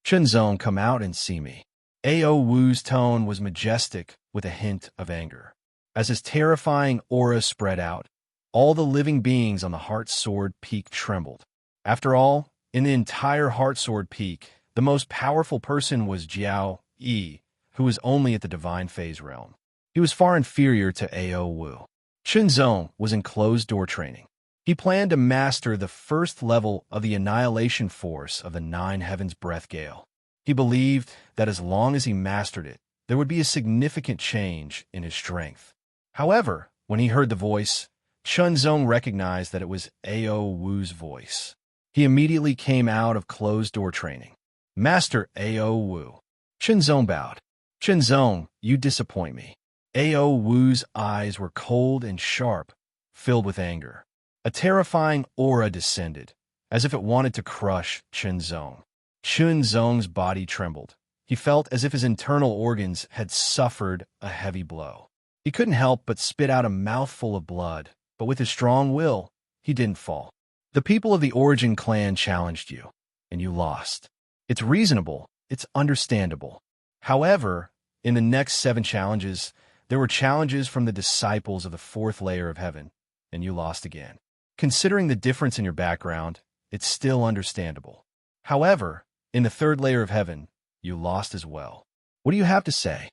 Chunzong, come out and see me. Ao Wu's tone was majestic with a hint of anger. As his terrifying aura spread out, all the living beings on the Heartsword Peak trembled. After all, in the entire Heartsword Peak, the most powerful person was Jiao Yi, who was only at the Divine Phase realm. He was far inferior to Ao Wu. Chunzong was in closed-door training. He planned to master the first level of the annihilation force of the Nine Heavens Breath Gale. He believed that as long as he mastered it, there would be a significant change in his strength. However, when he heard the voice, Chunzong recognized that it was Ao Wu's voice. He immediately came out of closed-door training. Master Ao Wu. Chunzong bowed. Chunzong, you disappoint me. Ao Wu's eyes were cold and sharp, filled with anger. A terrifying aura descended, as if it wanted to crush Chunzong. Chunzong's body trembled. He felt as if his internal organs had suffered a heavy blow. He couldn't help but spit out a mouthful of blood, but with his strong will, he didn't fall. The people of the Origin clan challenged you, and you lost. It's reasonable, it's understandable. However, in the next 7 challenges, there were challenges from the disciples of the 4th layer of heaven, and you lost again. Considering the difference in your background, it's still understandable. However, in the 3rd layer of heaven, you lost as well. What do you have to say?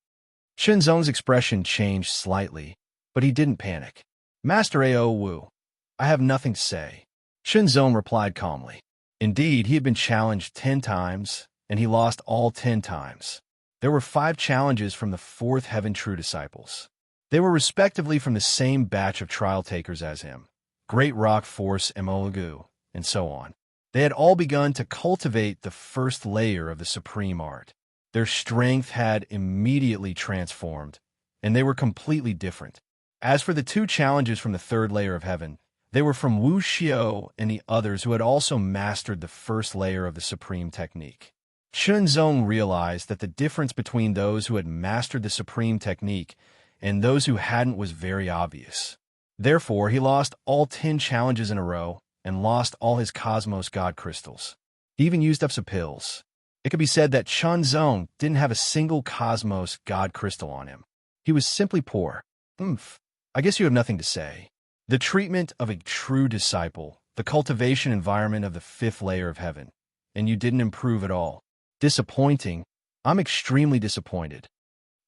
Chunzong's expression changed slightly, but he didn't panic. Master Ao Wu, I have nothing to say. Chunzong replied calmly. Indeed, he had been challenged 10 times, and he lost all 10 times. There were 5 challenges from the 4th Heaven True Disciples. They were respectively from the same batch of trial takers as him, Great Rock Force Emolagu, and so on. They had all begun to cultivate the 1st layer of the supreme art. Their strength had immediately transformed, and they were completely different. As for the 2 challenges from the 3rd layer of heaven, they were from Wu Xiao and the others who had also mastered the 1st layer of the supreme technique. Chunzong realized that the difference between those who had mastered the supreme technique and those who hadn't was very obvious. Therefore, he lost all 10 challenges in a row and lost all his Cosmos God crystals. He even used up some pills. It could be said that Chunzong didn't have a single Cosmos God crystal on him. He was simply poor. I guess you have nothing to say. The treatment of a true disciple, the cultivation environment of the 5th layer of heaven, and you didn't improve at all. Disappointing. I'm extremely disappointed.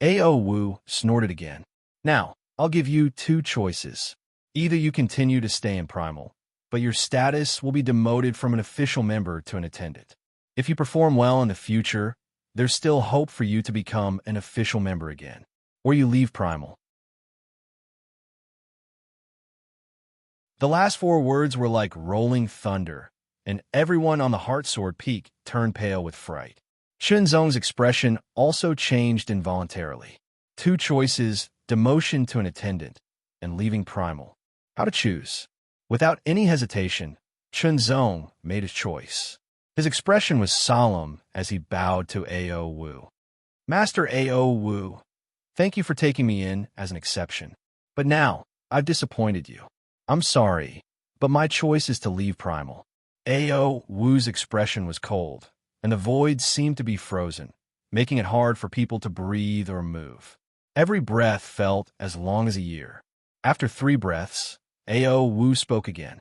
Ao Wu snorted again. Now, I'll give you 2 choices. Either you continue to stay in Primal, but your status will be demoted from an official member to an attendant. If you perform well in the future, there's still hope for you to become an official member again, or you leave Primal. The last 4 words were like rolling thunder, and everyone on the Heartsword Peak turned pale with fright. Chunzong's expression also changed involuntarily. 2 choices, demotion to an attendant, and leaving Primal. How to choose? Without any hesitation, Chunzong made his choice. His expression was solemn as he bowed to Ao Wu. Master Ao Wu, thank you for taking me in as an exception. But now, I've disappointed you. I'm sorry, but my choice is to leave Primal. Ao Wu's expression was cold, and the void seemed to be frozen, making it hard for people to breathe or move. Every breath felt as long as a year. After 3 breaths, Ao Wu spoke again.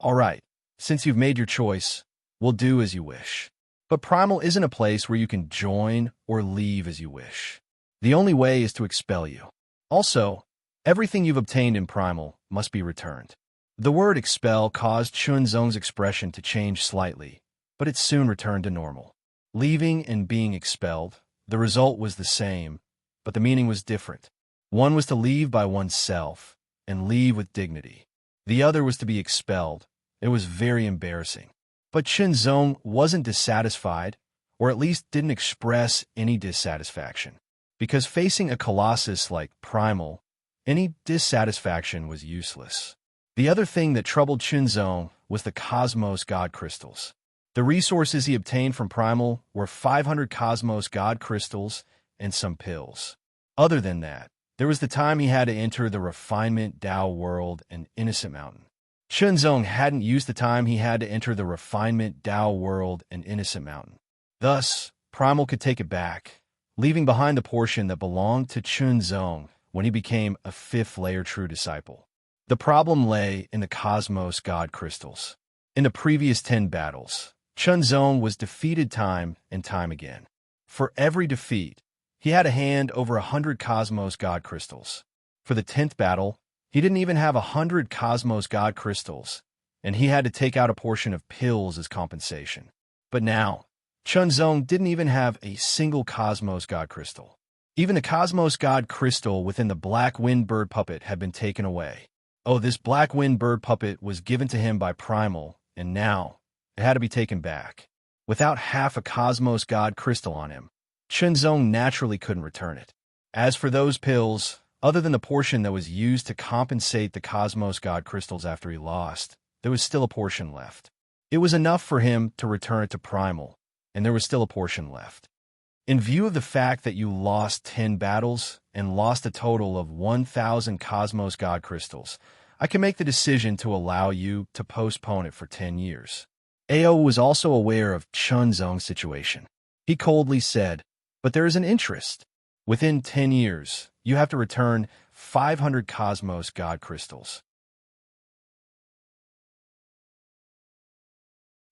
All right, since you've made your choice, we'll do as you wish. But Primal isn't a place where you can join or leave as you wish. The only way is to expel you. Also, everything you've obtained in Primal must be returned. The word expel caused Chunzong's expression to change slightly, but it soon returned to normal. Leaving and being expelled, The result was the same, but the meaning was different. One was to leave by oneself, and leave with dignity. The other was to be expelled. It was very embarrassing. But Chunzong wasn't dissatisfied, or at least didn't express any dissatisfaction. Because facing a colossus like Primal, any dissatisfaction was useless. The other thing that troubled Chunzong was the Cosmos God Crystals. The resources he obtained from Primal were 500 Cosmos God Crystals and some pills. Other than that, there was the time he had to enter the Refinement Tao World and Innocent Mountain. Chunzong hadn't used the time he had to enter the Refinement Tao World and Innocent Mountain. Thus, Primal could take it back, leaving behind the portion that belonged to Chunzong when he became a fifth-layer true disciple. The problem lay in the Cosmos God Crystals. In the previous 10 battles, Chunzong was defeated time and time again. For every defeat, he had to hand over 100 Cosmos God Crystals. For the 10th battle, he didn't even have 100 Cosmos God Crystals, and he had to take out a portion of pills as compensation. But now, Chunzong didn't even have a single Cosmos God Crystal. Even the Cosmos God Crystal within the Black Wind Bird puppet had been taken away. Oh, this Black Wind Bird puppet was given to him by Primal, and now it had to be taken back. Without half a Cosmos God Crystal on him, Chunzong naturally couldn't return it. As for those pills, other than the portion that was used to compensate the Cosmos God Crystals after he lost, there was still a portion left. It was enough for him to return it to Primal, and there was still a portion left. In view of the fact that you lost 10 battles and lost a total of 1,000 Cosmos God Crystals, I can make the decision to allow you to postpone it for 10 years. Ao was also aware of Chunzong's situation. He coldly said, "But there is an interest. Within 10 years, you have to return 500 Cosmos God Crystals.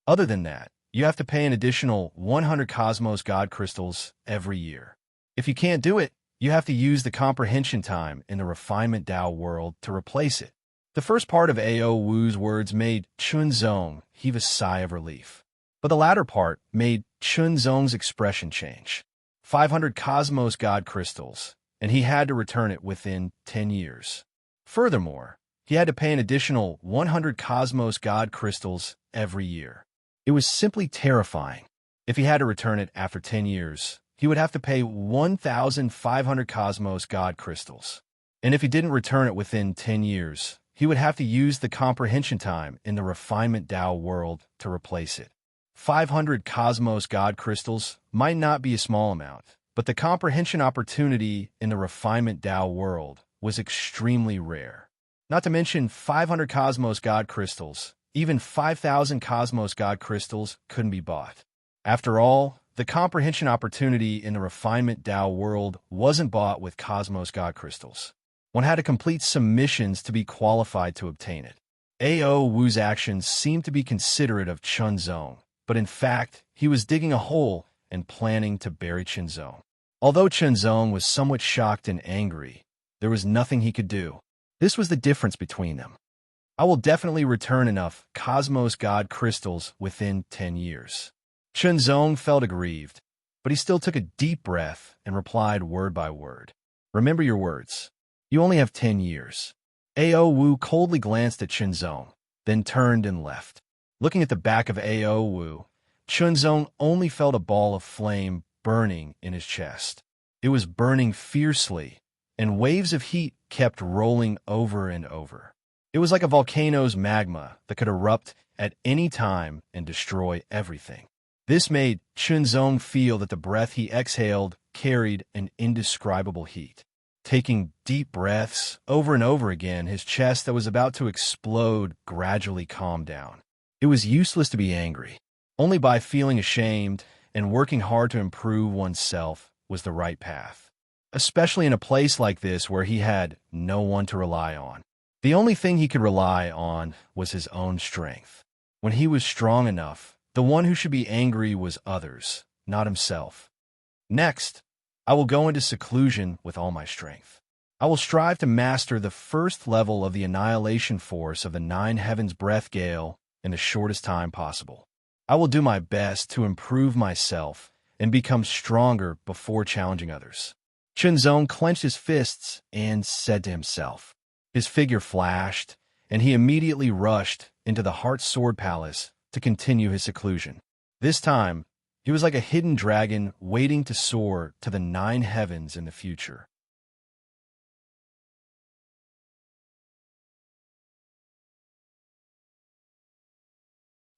Other than that, you have to pay an additional 100 Cosmos God Crystals every year. If you can't do it, you have to use the comprehension time in the Refinement Tao World to replace it." The first part of Ao Wu's words made Chunzong heave a sigh of relief. But the latter part made Chunzong's expression change. 500 Cosmos God Crystals, and he had to return it within 10 years. Furthermore, he had to pay an additional 100 Cosmos God Crystals every year. It was simply terrifying. If he had to return it after 10 years, he would have to pay 1,500 Cosmos God Crystals. And if he didn't return it within 10 years, he would have to use the comprehension time in the Refinement Tao World to replace it. 500 Cosmos God Crystals might not be a small amount, but the comprehension opportunity in the Refinement Tao World was extremely rare. Not to mention 500 Cosmos God Crystals, even 5,000 Cosmos God Crystals couldn't be bought. After all, the comprehension opportunity in the Refinement Tao World wasn't bought with Cosmos God Crystals. One had to complete some missions to be qualified to obtain it. Ao Wu's actions seemed to be considerate of Chunzong, but in fact, he was digging a hole and planning to bury Chunzong. Although Chunzong was somewhat shocked and angry, there was nothing he could do. This was the difference between them. I will definitely return enough Cosmos God Crystals within 10 years. Chunzong felt aggrieved, but he still took a deep breath and replied word by word. Remember your words. You only have 10 years. Ao Wu coldly glanced at Chunzong, then turned and left. Looking at the back of Ao Wu, Chunzong only felt a ball of flame burning in his chest. It was burning fiercely, and waves of heat kept rolling over and over. It was like a volcano's magma that could erupt at any time and destroy everything. This made Chunzong feel that the breath he exhaled carried an indescribable heat. Taking deep breaths over and over again, his chest that was about to explode gradually calmed down. It was useless to be angry. Only by feeling ashamed and working hard to improve oneself was the right path, especially in a place like this where he had no one to rely on. The only thing he could rely on was his own strength. When he was strong enough, the one who should be angry was others, not himself. Next, I will go into seclusion with all my strength. I will strive to master the first level of the annihilation force of the Nine Heavens Breath Gale in the shortest time possible. I will do my best to improve myself and become stronger before challenging others. Chunzong clenched his fists and said to himself. His figure flashed, and he immediately rushed into the Heart Sword Palace to continue his seclusion. This time, he was like a hidden dragon waiting to soar to the 9 heavens in the future.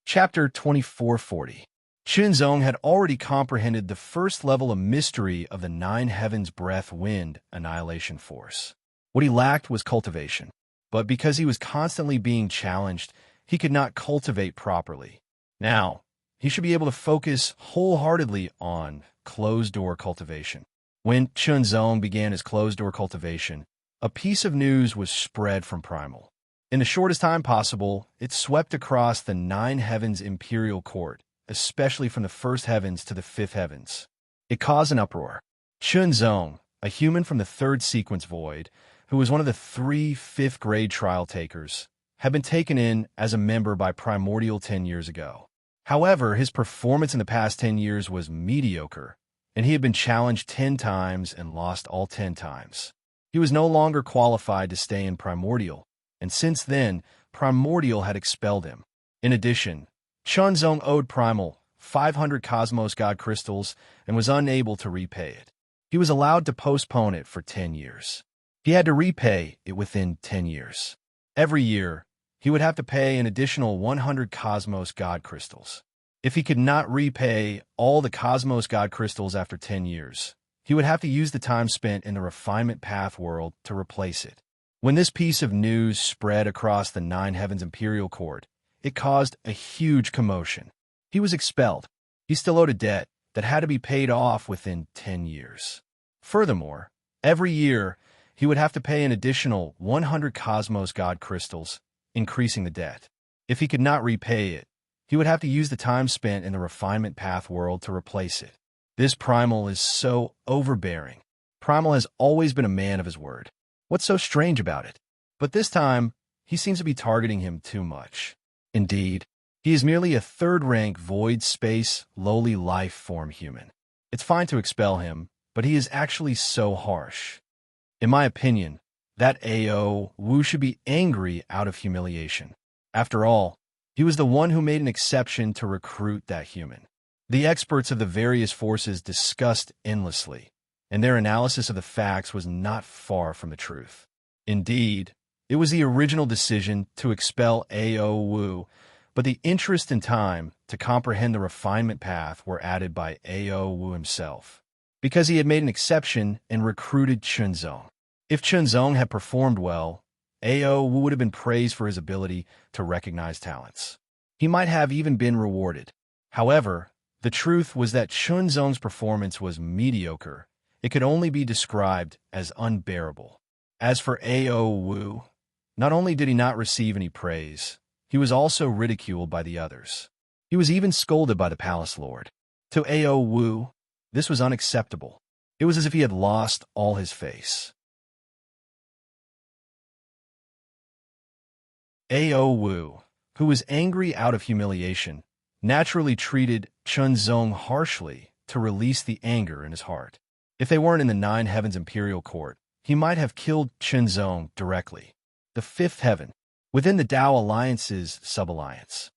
Chapter 2440. Chunzong had already comprehended the first level of mystery of the 9 heavens breath wind annihilation force. What he lacked was cultivation, but because he was constantly being challenged, he could not cultivate properly. Now, he should be able to focus wholeheartedly on closed-door cultivation. When Chunzong began his closed-door cultivation, a piece of news was spread from Primal. In the shortest time possible, it swept across the 9 heavens imperial court, especially from the 1st heavens to the 5th heavens. It caused an uproar. Chunzong, a human from the 3rd sequence void, who was one of the 3 5th-grade trial takers, had been taken in as a member by Primordial 10 years ago. However, his performance in the past 10 years was mediocre, and he had been challenged 10 times and lost all 10 times. He was no longer qualified to stay in Primordial, and since then, Primordial had expelled him. In addition, Chunzong owed Primal 500 Cosmos God Crystals and was unable to repay it. He was allowed to postpone it for 10 years. He had to repay it within 10 years. Every year, he would have to pay an additional 100 Cosmos God Crystals. If he could not repay all the Cosmos God Crystals after 10 years, he would have to use the time spent in the Refinement Path world to replace it. When this piece of news spread across the 9 heavens imperial court, it caused a huge commotion. He was expelled. He still owed a debt that had to be paid off within 10 years. Furthermore, every year, he would have to pay an additional 100 Cosmos God Crystals, increasing the debt. If he could not repay it, he would have to use the time spent in the Refinement Path world to replace it. This Primal is so overbearing. Primal has always been a man of his word. What's so strange about it? But this time, he seems to be targeting him too much. Indeed, he is merely a 3rd-rank void space, lowly life form human. It's fine to expel him, but he is actually so harsh. In my opinion, that AO Wu should be angry out of humiliation. After all, he was the one who made an exception to recruit that human. The experts of the various forces discussed endlessly, and their analysis of the facts was not far from the truth. Indeed, it was the original decision to expel AO Wu, but the interest and time to comprehend the refinement path were added by AO Wu himself, because he had made an exception and recruited Chunzong. If Chunzong had performed well, AO Wu would have been praised for his ability to recognize talents. He might have even been rewarded. However, the truth was that Chunzong's performance was mediocre. It could only be described as unbearable. As for AO Wu, not only did he not receive any praise, he was also ridiculed by the others. He was even scolded by the palace lord. To AO Wu, this was unacceptable. It was as if he had lost all his face. AO Wu, who was angry out of humiliation, naturally treated Chunzong harshly to release the anger in his heart. If they weren't in the 9 heavens imperial court, he might have killed Chunzong directly. The 5th heaven, within the Tao Alliance's sub-alliance.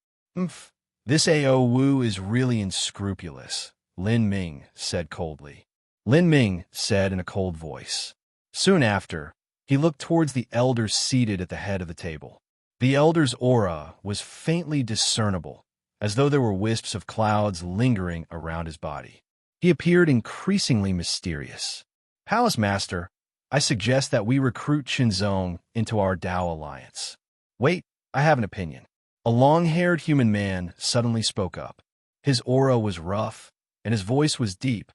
This AO Wu is really unscrupulous, Lin Ming said coldly. Lin Ming said in a cold voice. Soon after, he looked towards the elders seated at the head of the table. The elder's aura was faintly discernible, as though there were wisps of clouds lingering around his body. He appeared increasingly mysterious. Palace Master, I suggest that we recruit Chunzong into our Tao Alliance. Wait, I have an opinion. A long-haired human man suddenly spoke up. His aura was rough, and his voice was deep.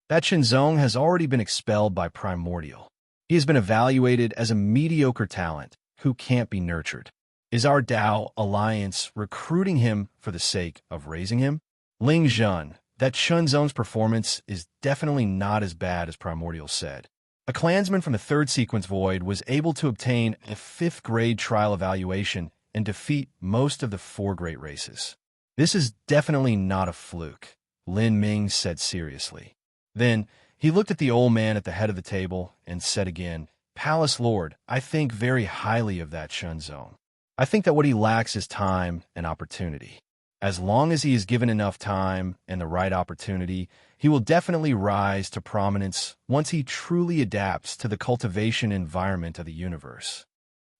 That Chunzong has already been expelled by Primordial. He has been evaluated as a mediocre talent who can't be nurtured. Is our Tao Alliance recruiting him for the sake of raising him? Ling Zhen, that Chunzong's performance is definitely not as bad as Primordial said. A clansman from the 3rd sequence void was able to obtain a 5th grade trial evaluation and defeat most of the 4 great races. This is definitely not a fluke. Lin Ming said seriously. Then he looked at the old man at the head of the table and said again, Palace Lord, I think very highly of that Shenzong. I think that what he lacks is time and opportunity. As long as he is given enough time and the right opportunity, he will definitely rise to prominence once he truly adapts to the cultivation environment of the universe.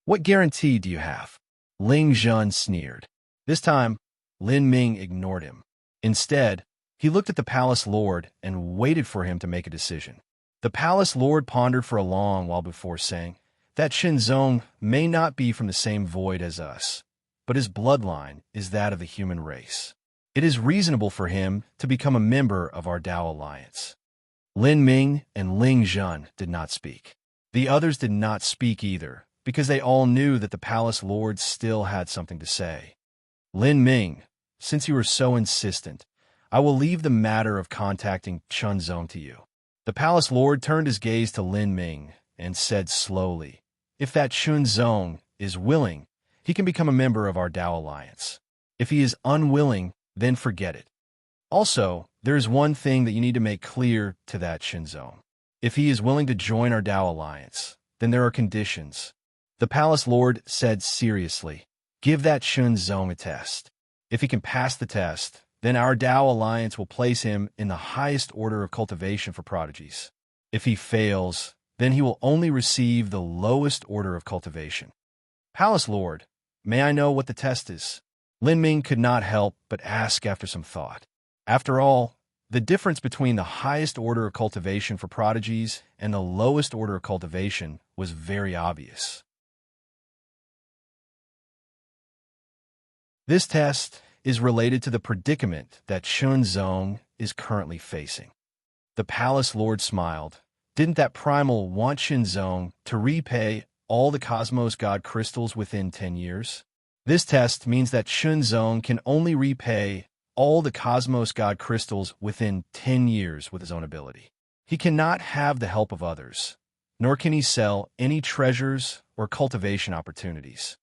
What guarantee do you have? Ling Zhen sneered. This time, Lin Ming ignored him. Instead, he looked at the palace lord and waited for him to make a decision. The palace lord pondered for a long while before saying, that Shenzong may not be from the same void as us, but his bloodline is that of the human race. It is reasonable for him to become a member of our Tao Alliance. Lin Ming and Ling Zhen did not speak. The others did not speak either, because they all knew that the palace lord still had something to say. Lin Ming, since you are so insistent, I will leave the matter of contacting Shenzong to you. The palace lord turned his gaze to Lin Ming and said slowly, if that Shenzong is willing, he can become a member of our Tao Alliance. If he is unwilling, then forget it. Also, there is one thing that you need to make clear to that Shenzong. If he is willing to join our Tao Alliance, then there are conditions. The palace lord said seriously, give that Shenzong a test. If he can pass the test, then our Tao Alliance will place him in the highest order of cultivation for prodigies. If he fails, then he will only receive the lowest order of cultivation. Palace Lord, may I know what the test is? Lin Ming could not help but ask after some thought. After all, the difference between the highest order of cultivation for prodigies and the lowest order of cultivation was very obvious. This test is related to the predicament that Shenzong is currently facing. The Palace Lord smiled. Didn't that primal want Shenzong to repay all the Cosmos God crystals within 10 years? This test means that Shenzong can only repay all the Cosmos God crystals within 10 years with his own ability. He cannot have the help of others, nor can he sell any treasures or cultivation opportunities.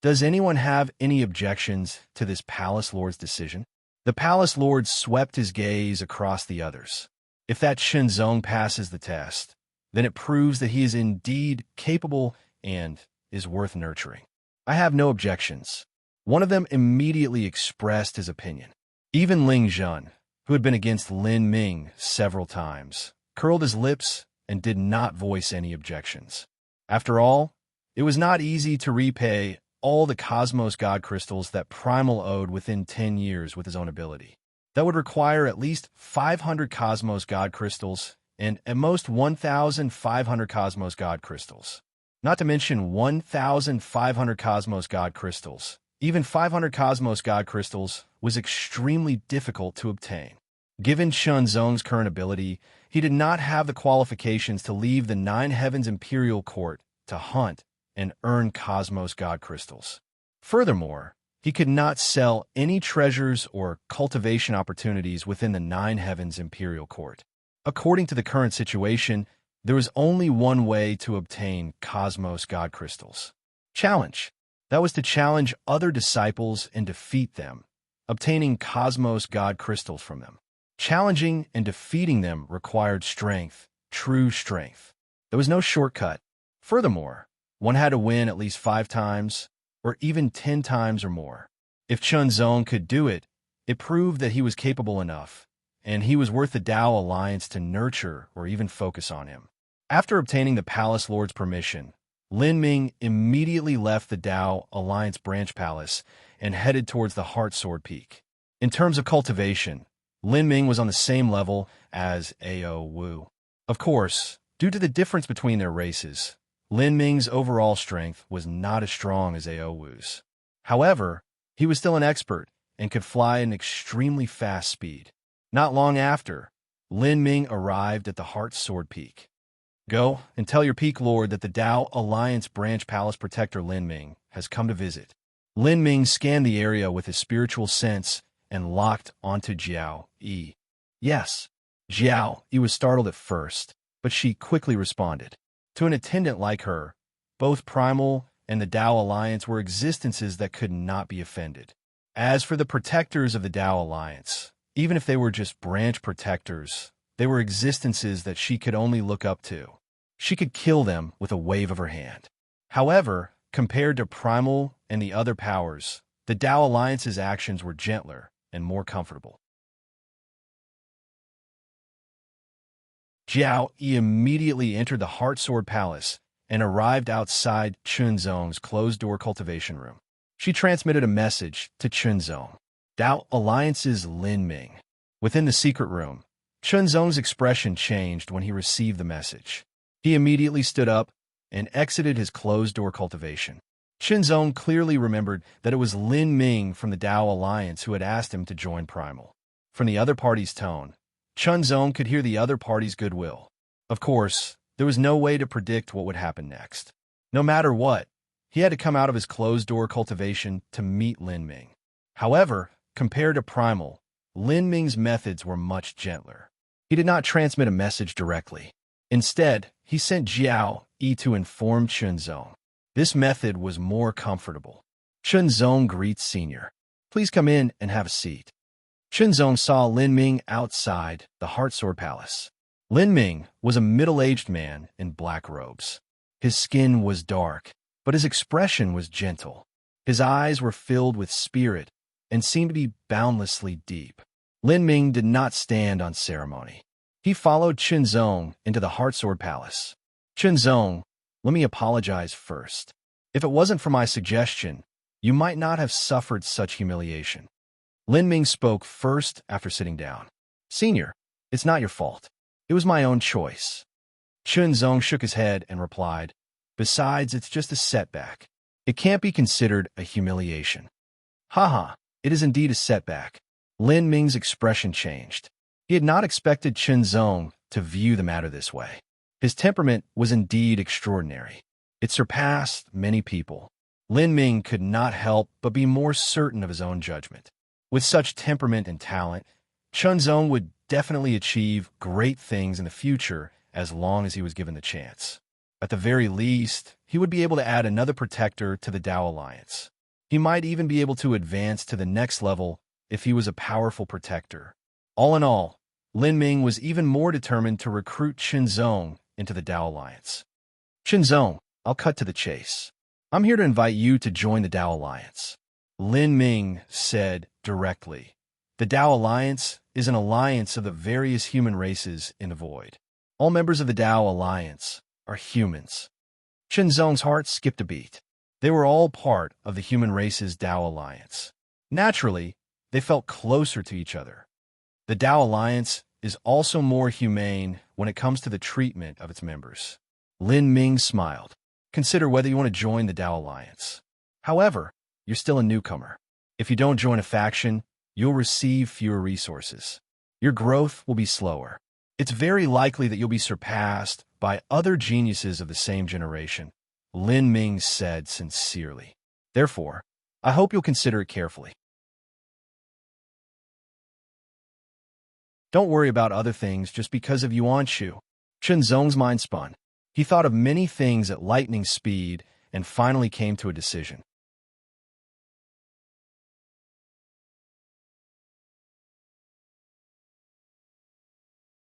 Does anyone have any objections to this Palace Lord's decision? The Palace Lord swept his gaze across the others. If that Shenzong passes the test, then it proves that he is indeed capable and is worth nurturing. I have no objections. One of them immediately expressed his opinion. Even Ling Zhen, who had been against Lin Ming several times, curled his lips and did not voice any objections. After all, it was not easy to repay all the Cosmos God crystals that Primal owed within 10 years with his own ability. That would require at least 500 Cosmos God crystals and at most 1,500 Cosmos God crystals. Not to mention 1,500 Cosmos God crystals. Even 500 Cosmos God crystals was extremely difficult to obtain. Given Shenzong's current ability, he did not have the qualifications to leave the Nine Heavens Imperial Court to hunt and earn Cosmos God crystals. Furthermore, he could not sell any treasures or cultivation opportunities within the Nine Heavens Imperial Court. According to the current situation, there was only one way to obtain Cosmos God crystals. Challenge. That was to challenge other disciples and defeat them, obtaining Cosmos God crystals from them. Challenging and defeating them required strength, true strength. There was no shortcut. Furthermore, one had to win at least 5 times, or even 10 times or more. If Shenzong could do it, it proved that he was capable enough, and he was worth the Tao Alliance to nurture or even focus on him. After obtaining the Palace Lord's permission, Lin Ming immediately left the Tao Alliance Branch Palace and headed towards the Heart Sword Peak. In terms of cultivation, Lin Ming was on the same level as Ao Wu. Of course, due to the difference between their races, Lin Ming's overall strength was not as strong as Ao Wu's. However, he was still an expert and could fly at an extremely fast speed. Not long after, Lin Ming arrived at the Heart Sword Peak. Go and tell your Peak Lord that the Tao Alliance Branch Palace Protector Lin Ming has come to visit. Lin Ming scanned the area with his spiritual sense and locked onto Jiao Yi. Yes, Jiao Yi was startled at first, but she quickly responded. To an attendant like her, both Primal and the Tao Alliance were existences that could not be offended. As for the protectors of the Tao Alliance, Even if they were just branch protectors, they were existences that she could only look up to. She could kill them with a wave of her hand. However, compared to Primal and the other powers, the Tao Alliance's actions were gentler and more comfortable. Jiao Yi immediately entered the Heart Sword Palace and arrived outside Chunzong's closed-door cultivation room. She transmitted a message to Chunzong, Tao Alliance's Lin Ming. Within the secret room, Chunzong's expression changed when he received the message. He immediately stood up and exited his closed-door cultivation. Chunzong clearly remembered that it was Lin Ming from the Tao Alliance who had asked him to join Primal. From the other party's tone, Chunzong could hear the other party's goodwill. Of course, there was no way to predict what would happen next. No matter what, he had to come out of his closed-door cultivation to meet Lin Ming. However, compared to Primal, Lin Ming's methods were much gentler. He did not transmit a message directly. Instead, he sent Jiao Yi to inform Chunzong. This method was more comfortable. Chunzong greets Senior. Please come in and have a seat. Chunzong saw Lin Ming outside the Heart Sword Palace. Lin Ming was a middle-aged man in black robes. His skin was dark, but his expression was gentle. His eyes were filled with spirit and seemed to be boundlessly deep. Lin Ming did not stand on ceremony. He followed Chunzong into the Heart Sword Palace. Chunzong, let me apologize first. If it wasn't for my suggestion, you might not have suffered such humiliation. Lin Ming spoke first after sitting down. Senior, it's not your fault. It was my own choice. Chunzong shook his head and replied, besides, it's just a setback. It can't be considered a humiliation. Haha, it is indeed a setback. Lin Ming's expression changed. He had not expected Chunzong to view the matter this way. His temperament was indeed extraordinary. It surpassed many people. Lin Ming could not help but be more certain of his own judgment. With such temperament and talent, Chunzong would definitely achieve great things in the future as long as he was given the chance. At the very least, he would be able to add another protector to the Tao Alliance. He might even be able to advance to the next level if he was a powerful protector. All in all, Lin Ming was even more determined to recruit Chunzong into the Tao Alliance. Chunzong, I'll cut to the chase. I'm here to invite you to join the Tao Alliance. Lin Ming said directly. The Tao Alliance is an alliance of the various human races in the void. All members of the Tao Alliance are humans. Chunzong's heart skipped a beat. They were all part of the human race's Tao Alliance. Naturally, they felt closer to each other. The Tao Alliance is also more humane when it comes to the treatment of its members. Lin Ming smiled. Consider whether you want to join the Tao Alliance. However, you're still a newcomer. If you don't join a faction, you'll receive fewer resources. Your growth will be slower. It's very likely that you'll be surpassed by other geniuses of the same generation, Lin Ming said sincerely. Therefore, I hope you'll consider it carefully. Don't worry about other things just because of Yuan Shu. Chunzong's mind spun. He thought of many things at lightning speed and finally came to a decision.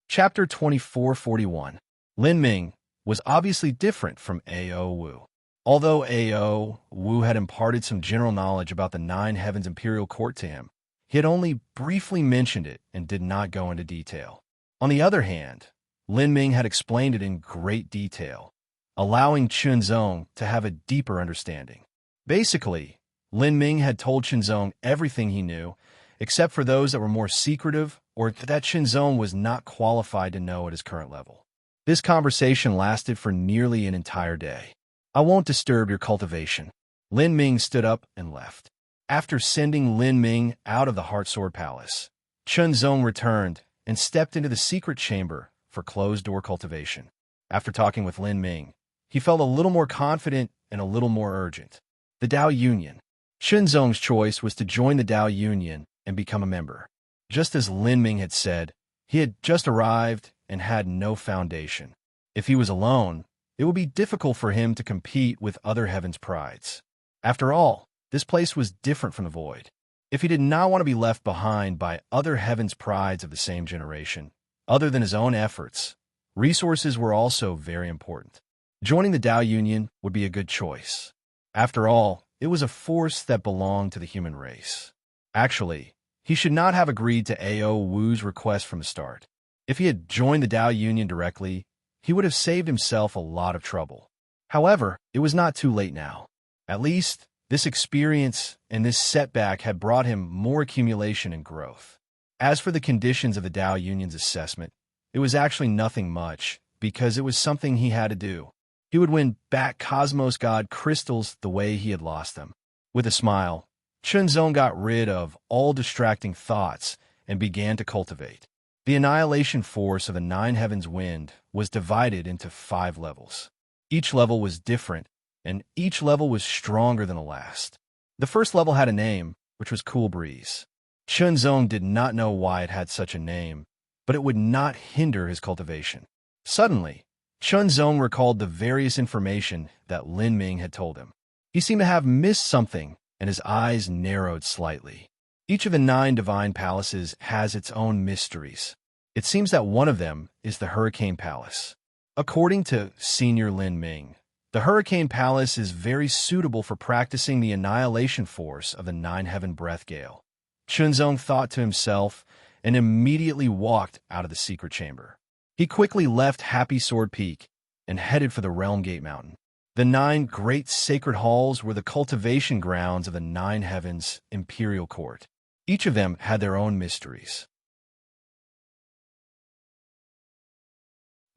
Chapter 2441. Lin Ming was obviously different from A.O. Wu. Although A.O. Wu had imparted some general knowledge about the Nine Heavens Imperial Court to him, he had only briefly mentioned it and did not go into detail. On the other hand, Lin Ming had explained it in great detail, allowing Chunzong to have a deeper understanding. Basically, Lin Ming had told Chunzong everything he knew, except for those that were more secretive or that Chunzong was not qualified to know at his current level. This conversation lasted for nearly an entire day. I won't disturb your cultivation. Lin Ming stood up and left. After sending Lin Ming out of the Heart Sword Palace, Chunzong returned and stepped into the secret chamber for closed-door cultivation. After talking with Lin Ming, he felt a little more confident and a little more urgent. The Tao Union. Chunzong's choice was to join the Tao Union and become a member. Just as Lin Ming had said, he had just arrived and had no foundation. If he was alone, it would be difficult for him to compete with other Heaven's prides. After all, this place was different from the Void. If he did not want to be left behind by other heaven's prides of the same generation, other than his own efforts, resources were also very important. Joining the Tao Union would be a good choice. After all, it was a force that belonged to the human race. Actually, he should not have agreed to A.O. Wu's request from the start. If he had joined the Tao Union directly, he would have saved himself a lot of trouble. However, it was not too late now. At least, this experience and this setback had brought him more accumulation and growth. As for the conditions of the Tao Union's assessment, it was actually nothing much, because it was something he had to do. He would win back Cosmos God crystals the way he had lost them. With a smile, Chunzong got rid of all distracting thoughts and began to cultivate. The annihilation force of the Nine Heavens Wind was divided into 5 levels. Each level was different, and each level was stronger than the last. The first level had a name, which was Cool Breeze. Chunzong did not know why it had such a name, but it would not hinder his cultivation. Suddenly, Chunzong recalled the various information that Lin Ming had told him. He seemed to have missed something, and his eyes narrowed slightly. Each of the 9 divine palaces has its own mysteries. It seems that one of them is the Hurricane Palace. According to Senior Lin Ming, the Hurricane Palace is very suitable for practicing the annihilation force of the 9-heaven breath gale. Chunzong thought to himself and immediately walked out of the secret chamber. He quickly left Happy Sword Peak and headed for the Realm Gate Mountain. The 9 great sacred halls were the cultivation grounds of the 9 heavens' imperial court. Each of them had their own mysteries.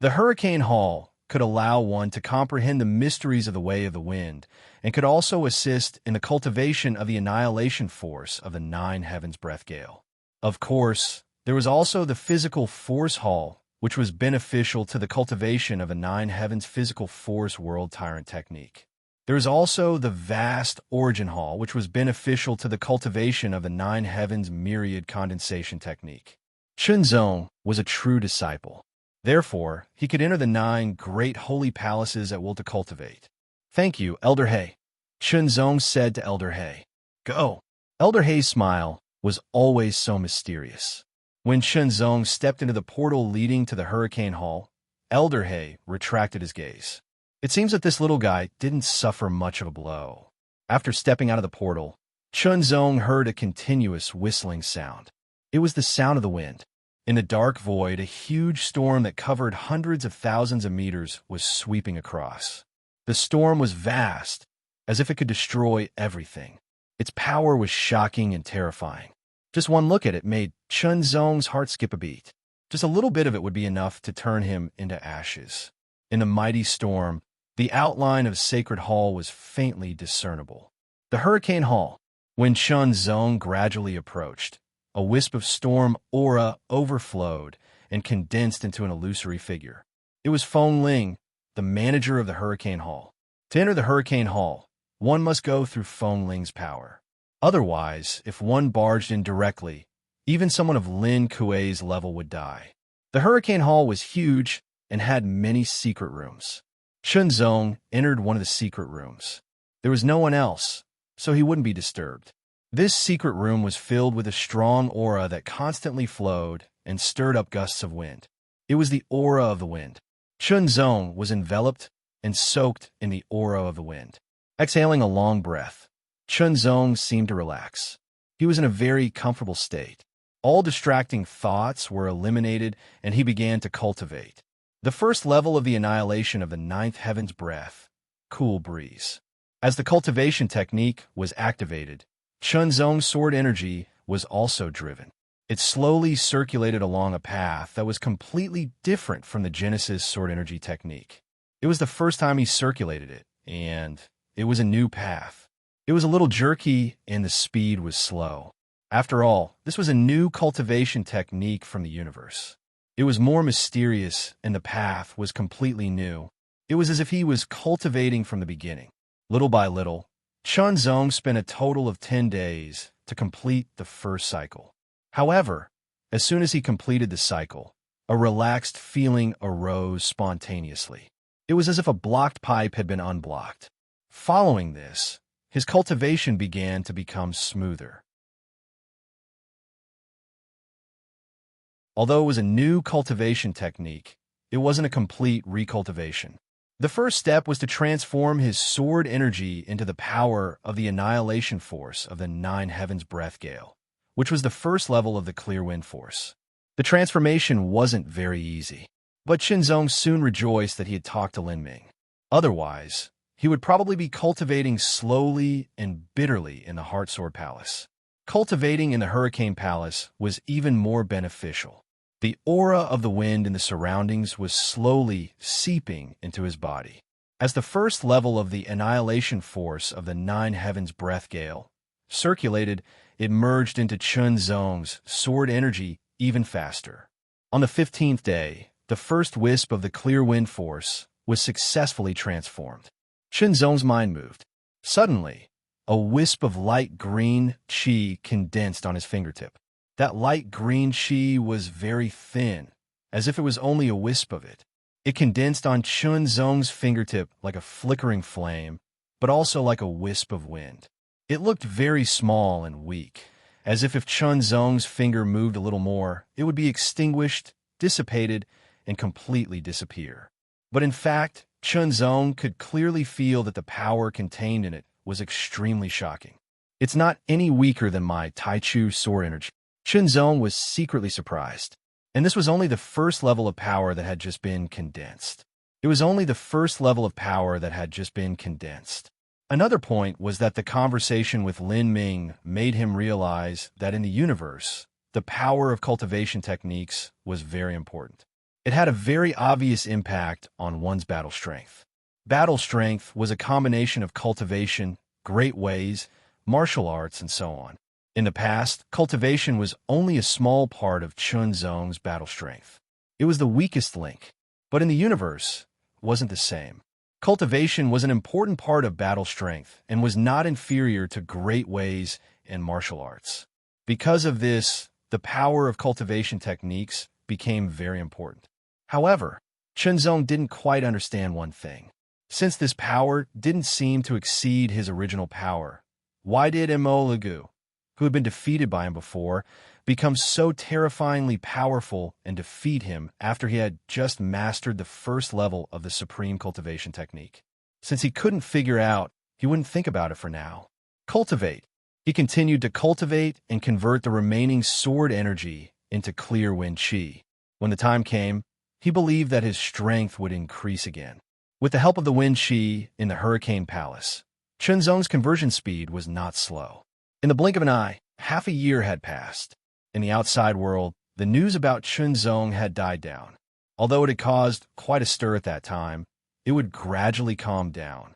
The Hurricane Hall could allow one to comprehend the mysteries of the way of the wind, and could also assist in the cultivation of the annihilation force of the 9 heavens breath gale. Of course, there was also the Physical Force Hall, which was beneficial to the cultivation of the 9 heavens physical force world tyrant technique. There is also the vast Origin Hall, which was beneficial to the cultivation of the 9 heavens myriad condensation technique. Chunzong was a true disciple. Therefore, he could enter the 9 great holy palaces at will to cultivate. "Thank you, Elder He," Chunzong said to Elder He. "Go." Elder He's smile was always so mysterious. When Chunzong stepped into the portal leading to the Hurricane Hall, Elder He retracted his gaze. It seems that this little guy didn't suffer much of a blow. After stepping out of the portal, Chunzong heard a continuous whistling sound. It was the sound of the wind. In the dark void, a huge storm that covered hundreds of thousands of meters was sweeping across. The storm was vast, as if it could destroy everything. Its power was shocking and terrifying. Just one look at it made Chunzong's heart skip a beat. Just a little bit of it would be enough to turn him into ashes. In the mighty storm, the outline of Sacred Hall was faintly discernible. The Hurricane Hall. When Chunzong gradually approached, a wisp of storm aura overflowed and condensed into an illusory figure. It was Feng Ling, the manager of the Hurricane Hall. To enter the Hurricane Hall, one must go through Feng Ling's power. Otherwise, if one barged in directly, even someone of Lin Kuei's level would die. The Hurricane Hall was huge and had many secret rooms. Chunzong entered one of the secret rooms. There was no one else, so he wouldn't be disturbed. This secret room was filled with a strong aura that constantly flowed and stirred up gusts of wind. It was the aura of the wind. Chunzong was enveloped and soaked in the aura of the wind. Exhaling a long breath, Chunzong seemed to relax. He was in a very comfortable state. All distracting thoughts were eliminated, and he began to cultivate. The first level of the annihilation of the 9th heaven's breath, Cool Breeze. As the cultivation technique was activated, Chunzong's sword energy was also driven. It slowly circulated along a path that was completely different from the Genesis sword energy technique. It was the first time he circulated it, and it was a new path. It was a little jerky, and the speed was slow. After all, this was a new cultivation technique from the universe. It was more mysterious, and the path was completely new. It was as if he was cultivating from the beginning. Little by little, Chunzong spent a total of 10 days to complete the first cycle. However, as soon as he completed the cycle, a relaxed feeling arose spontaneously. It was as if a blocked pipe had been unblocked. Following this, his cultivation began to become smoother. Although it was a new cultivation technique, it wasn't a complete recultivation. The first step was to transform his sword energy into the power of the annihilation force of the Nine Heavens Breath Gale, which was the first level of the Clear Wind Force. The transformation wasn't very easy, but Qinzong soon rejoiced that he had talked to Lin Ming. Otherwise, he would probably be cultivating slowly and bitterly in the Heart Sword Palace. Cultivating in the Hurricane Palace was even more beneficial. The aura of the wind in the surroundings was slowly seeping into his body. As the first level of the annihilation force of the Nine Heavens Breath Gale circulated, it merged into Qinzong's sword energy even faster. On the 15th day, the first wisp of the Clear Wind Force was successfully transformed. Qinzong's mind moved. Suddenly, a wisp of light green qi condensed on his fingertip. That light green qi was very thin, as if it was only a wisp of it. It condensed on Qinzong's fingertip like a flickering flame, but also like a wisp of wind. It looked very small and weak, as if Qinzong's finger moved a little more, it would be extinguished, dissipated, and completely disappear. But in fact, Qinzong could clearly feel that the power contained in it was extremely shocking. It's not any weaker than my Taichu sword energy. Qinzong was secretly surprised, and this was only the first level of power that had just been condensed. It was only the first level of power that had just been condensed. Another point was that the conversation with Lin Ming made him realize that in the universe, the power of cultivation techniques was very important. It had a very obvious impact on one's battle strength. Battle strength was a combination of cultivation, great ways, martial arts, and so on. In the past, cultivation was only a small part of Qinzong's battle strength. It was the weakest link. But in the universe, it wasn't the same. Cultivation was an important part of battle strength and was not inferior to great ways and martial arts. Because of this, the power of cultivation techniques became very important. However, Qinzong didn't quite understand one thing. Since this power didn't seem to exceed his original power, why did Embark, who had been defeated by him before, become so terrifyingly powerful and defeat him after he had just mastered the first level of the supreme cultivation technique? Since he couldn't figure out, he wouldn't think about it for now. Cultivate. He continued to cultivate and convert the remaining sword energy into clear wind qi. When the time came, he believed that his strength would increase again. With the help of the wind qi in the Hurricane Palace, Qinzong's conversion speed was not slow. In the blink of an eye, half a year had passed. In the outside world, the news about Qinzong had died down. Although it had caused quite a stir at that time, it would gradually calm down.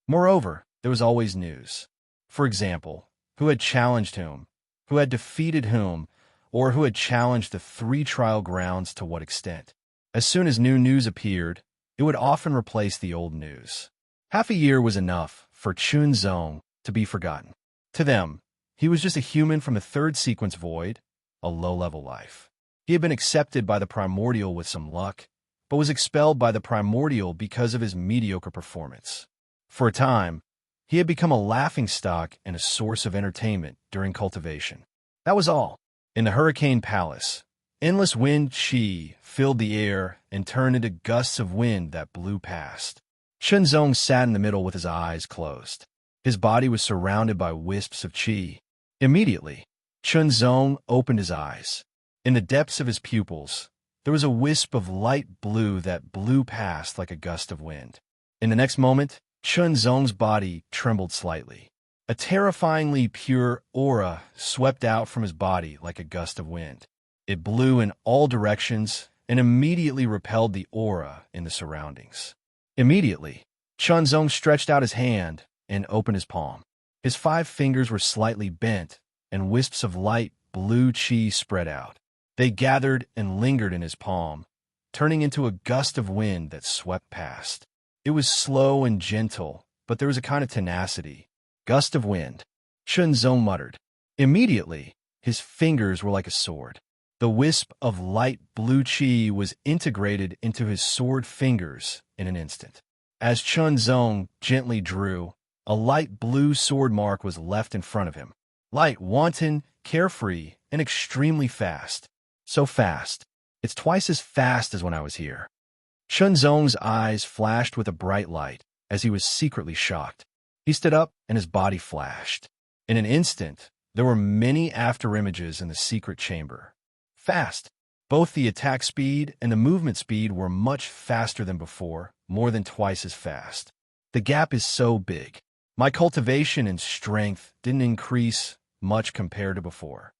Moreover, there was always news. For example, who had challenged whom, who had defeated whom, or who had challenged the 3 trial grounds to what extent. As soon as new news appeared, it would often replace the old news. Half a year was enough for Qinzong to be forgotten. To them, he was just a human from the 3rd sequence void, a low-level life. He had been accepted by the primordial with some luck, but was expelled by the primordial because of his mediocre performance. For a time, he had become a laughingstock and a source of entertainment during cultivation. That was all. In the Hurricane Palace, endless wind qi filled the air and turned into gusts of wind that blew past. Qinzong sat in the middle with his eyes closed. His body was surrounded by wisps of qi. Immediately, Qinzong opened his eyes. In the depths of his pupils, there was a wisp of light blue that blew past like a gust of wind. In the next moment, Qinzong's body trembled slightly. A terrifyingly pure aura swept out from his body like a gust of wind. It blew in all directions and immediately repelled the aura in the surroundings. Immediately, Qinzong stretched out his hand and opened his palm. His 5 fingers were slightly bent, and wisps of light blue qi spread out. They gathered and lingered in his palm, turning into a gust of wind that swept past. It was slow and gentle, but there was a kind of tenacity. Gust of wind, Qinzong muttered. Immediately, his fingers were like a sword. The wisp of light blue qi was integrated into his sword fingers in an instant. As Qinzong gently drew, a light blue sword mark was left in front of him. Light, wanton, carefree, and extremely fast. So fast. It's twice as fast as when I was here. Shunzong's eyes flashed with a bright light, as he was secretly shocked. He stood up, and his body flashed. In an instant, there were many afterimages in the secret chamber. Fast. Both the attack speed and the movement speed were much faster than before, more than twice as fast. The gap is so big. My cultivation and strength didn't increase much compared to before.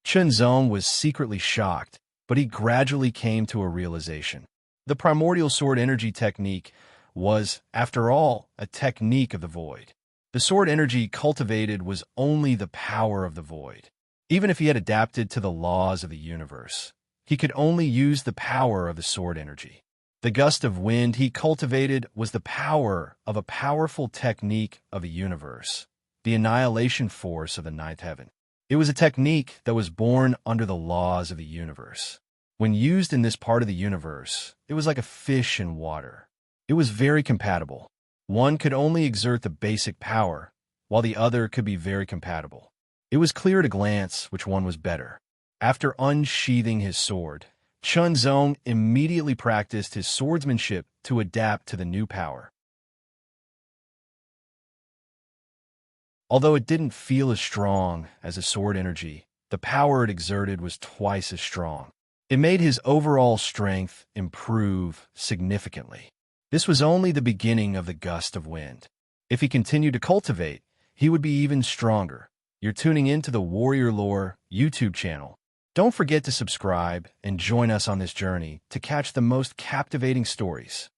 Shunzong was secretly shocked, but he gradually came to a realization. The primordial sword energy technique was, after all, a technique of the void. The sword energy cultivated was only the power of the void. Even if he had adapted to the laws of the universe, he could only use the power of the sword energy. The gust of wind he cultivated was the power of a powerful technique of the universe, the annihilation force of the ninth heaven. It was a technique that was born under the laws of the universe. When used in this part of the universe, it was like a fish in water. It was very compatible. One could only exert the basic power, while the other could be very compatible. It was clear at a glance which one was better. After unsheathing his sword, Shunzong immediately practiced his swordsmanship to adapt to the new power. Although it didn't feel as strong as the sword energy, the power it exerted was twice as strong. It made his overall strength improve significantly. This was only the beginning of the gust of wind. If he continued to cultivate, he would be even stronger. You're tuning into the Warrior Lore YouTube channel. Don't forget to subscribe and join us on this journey to catch the most captivating stories.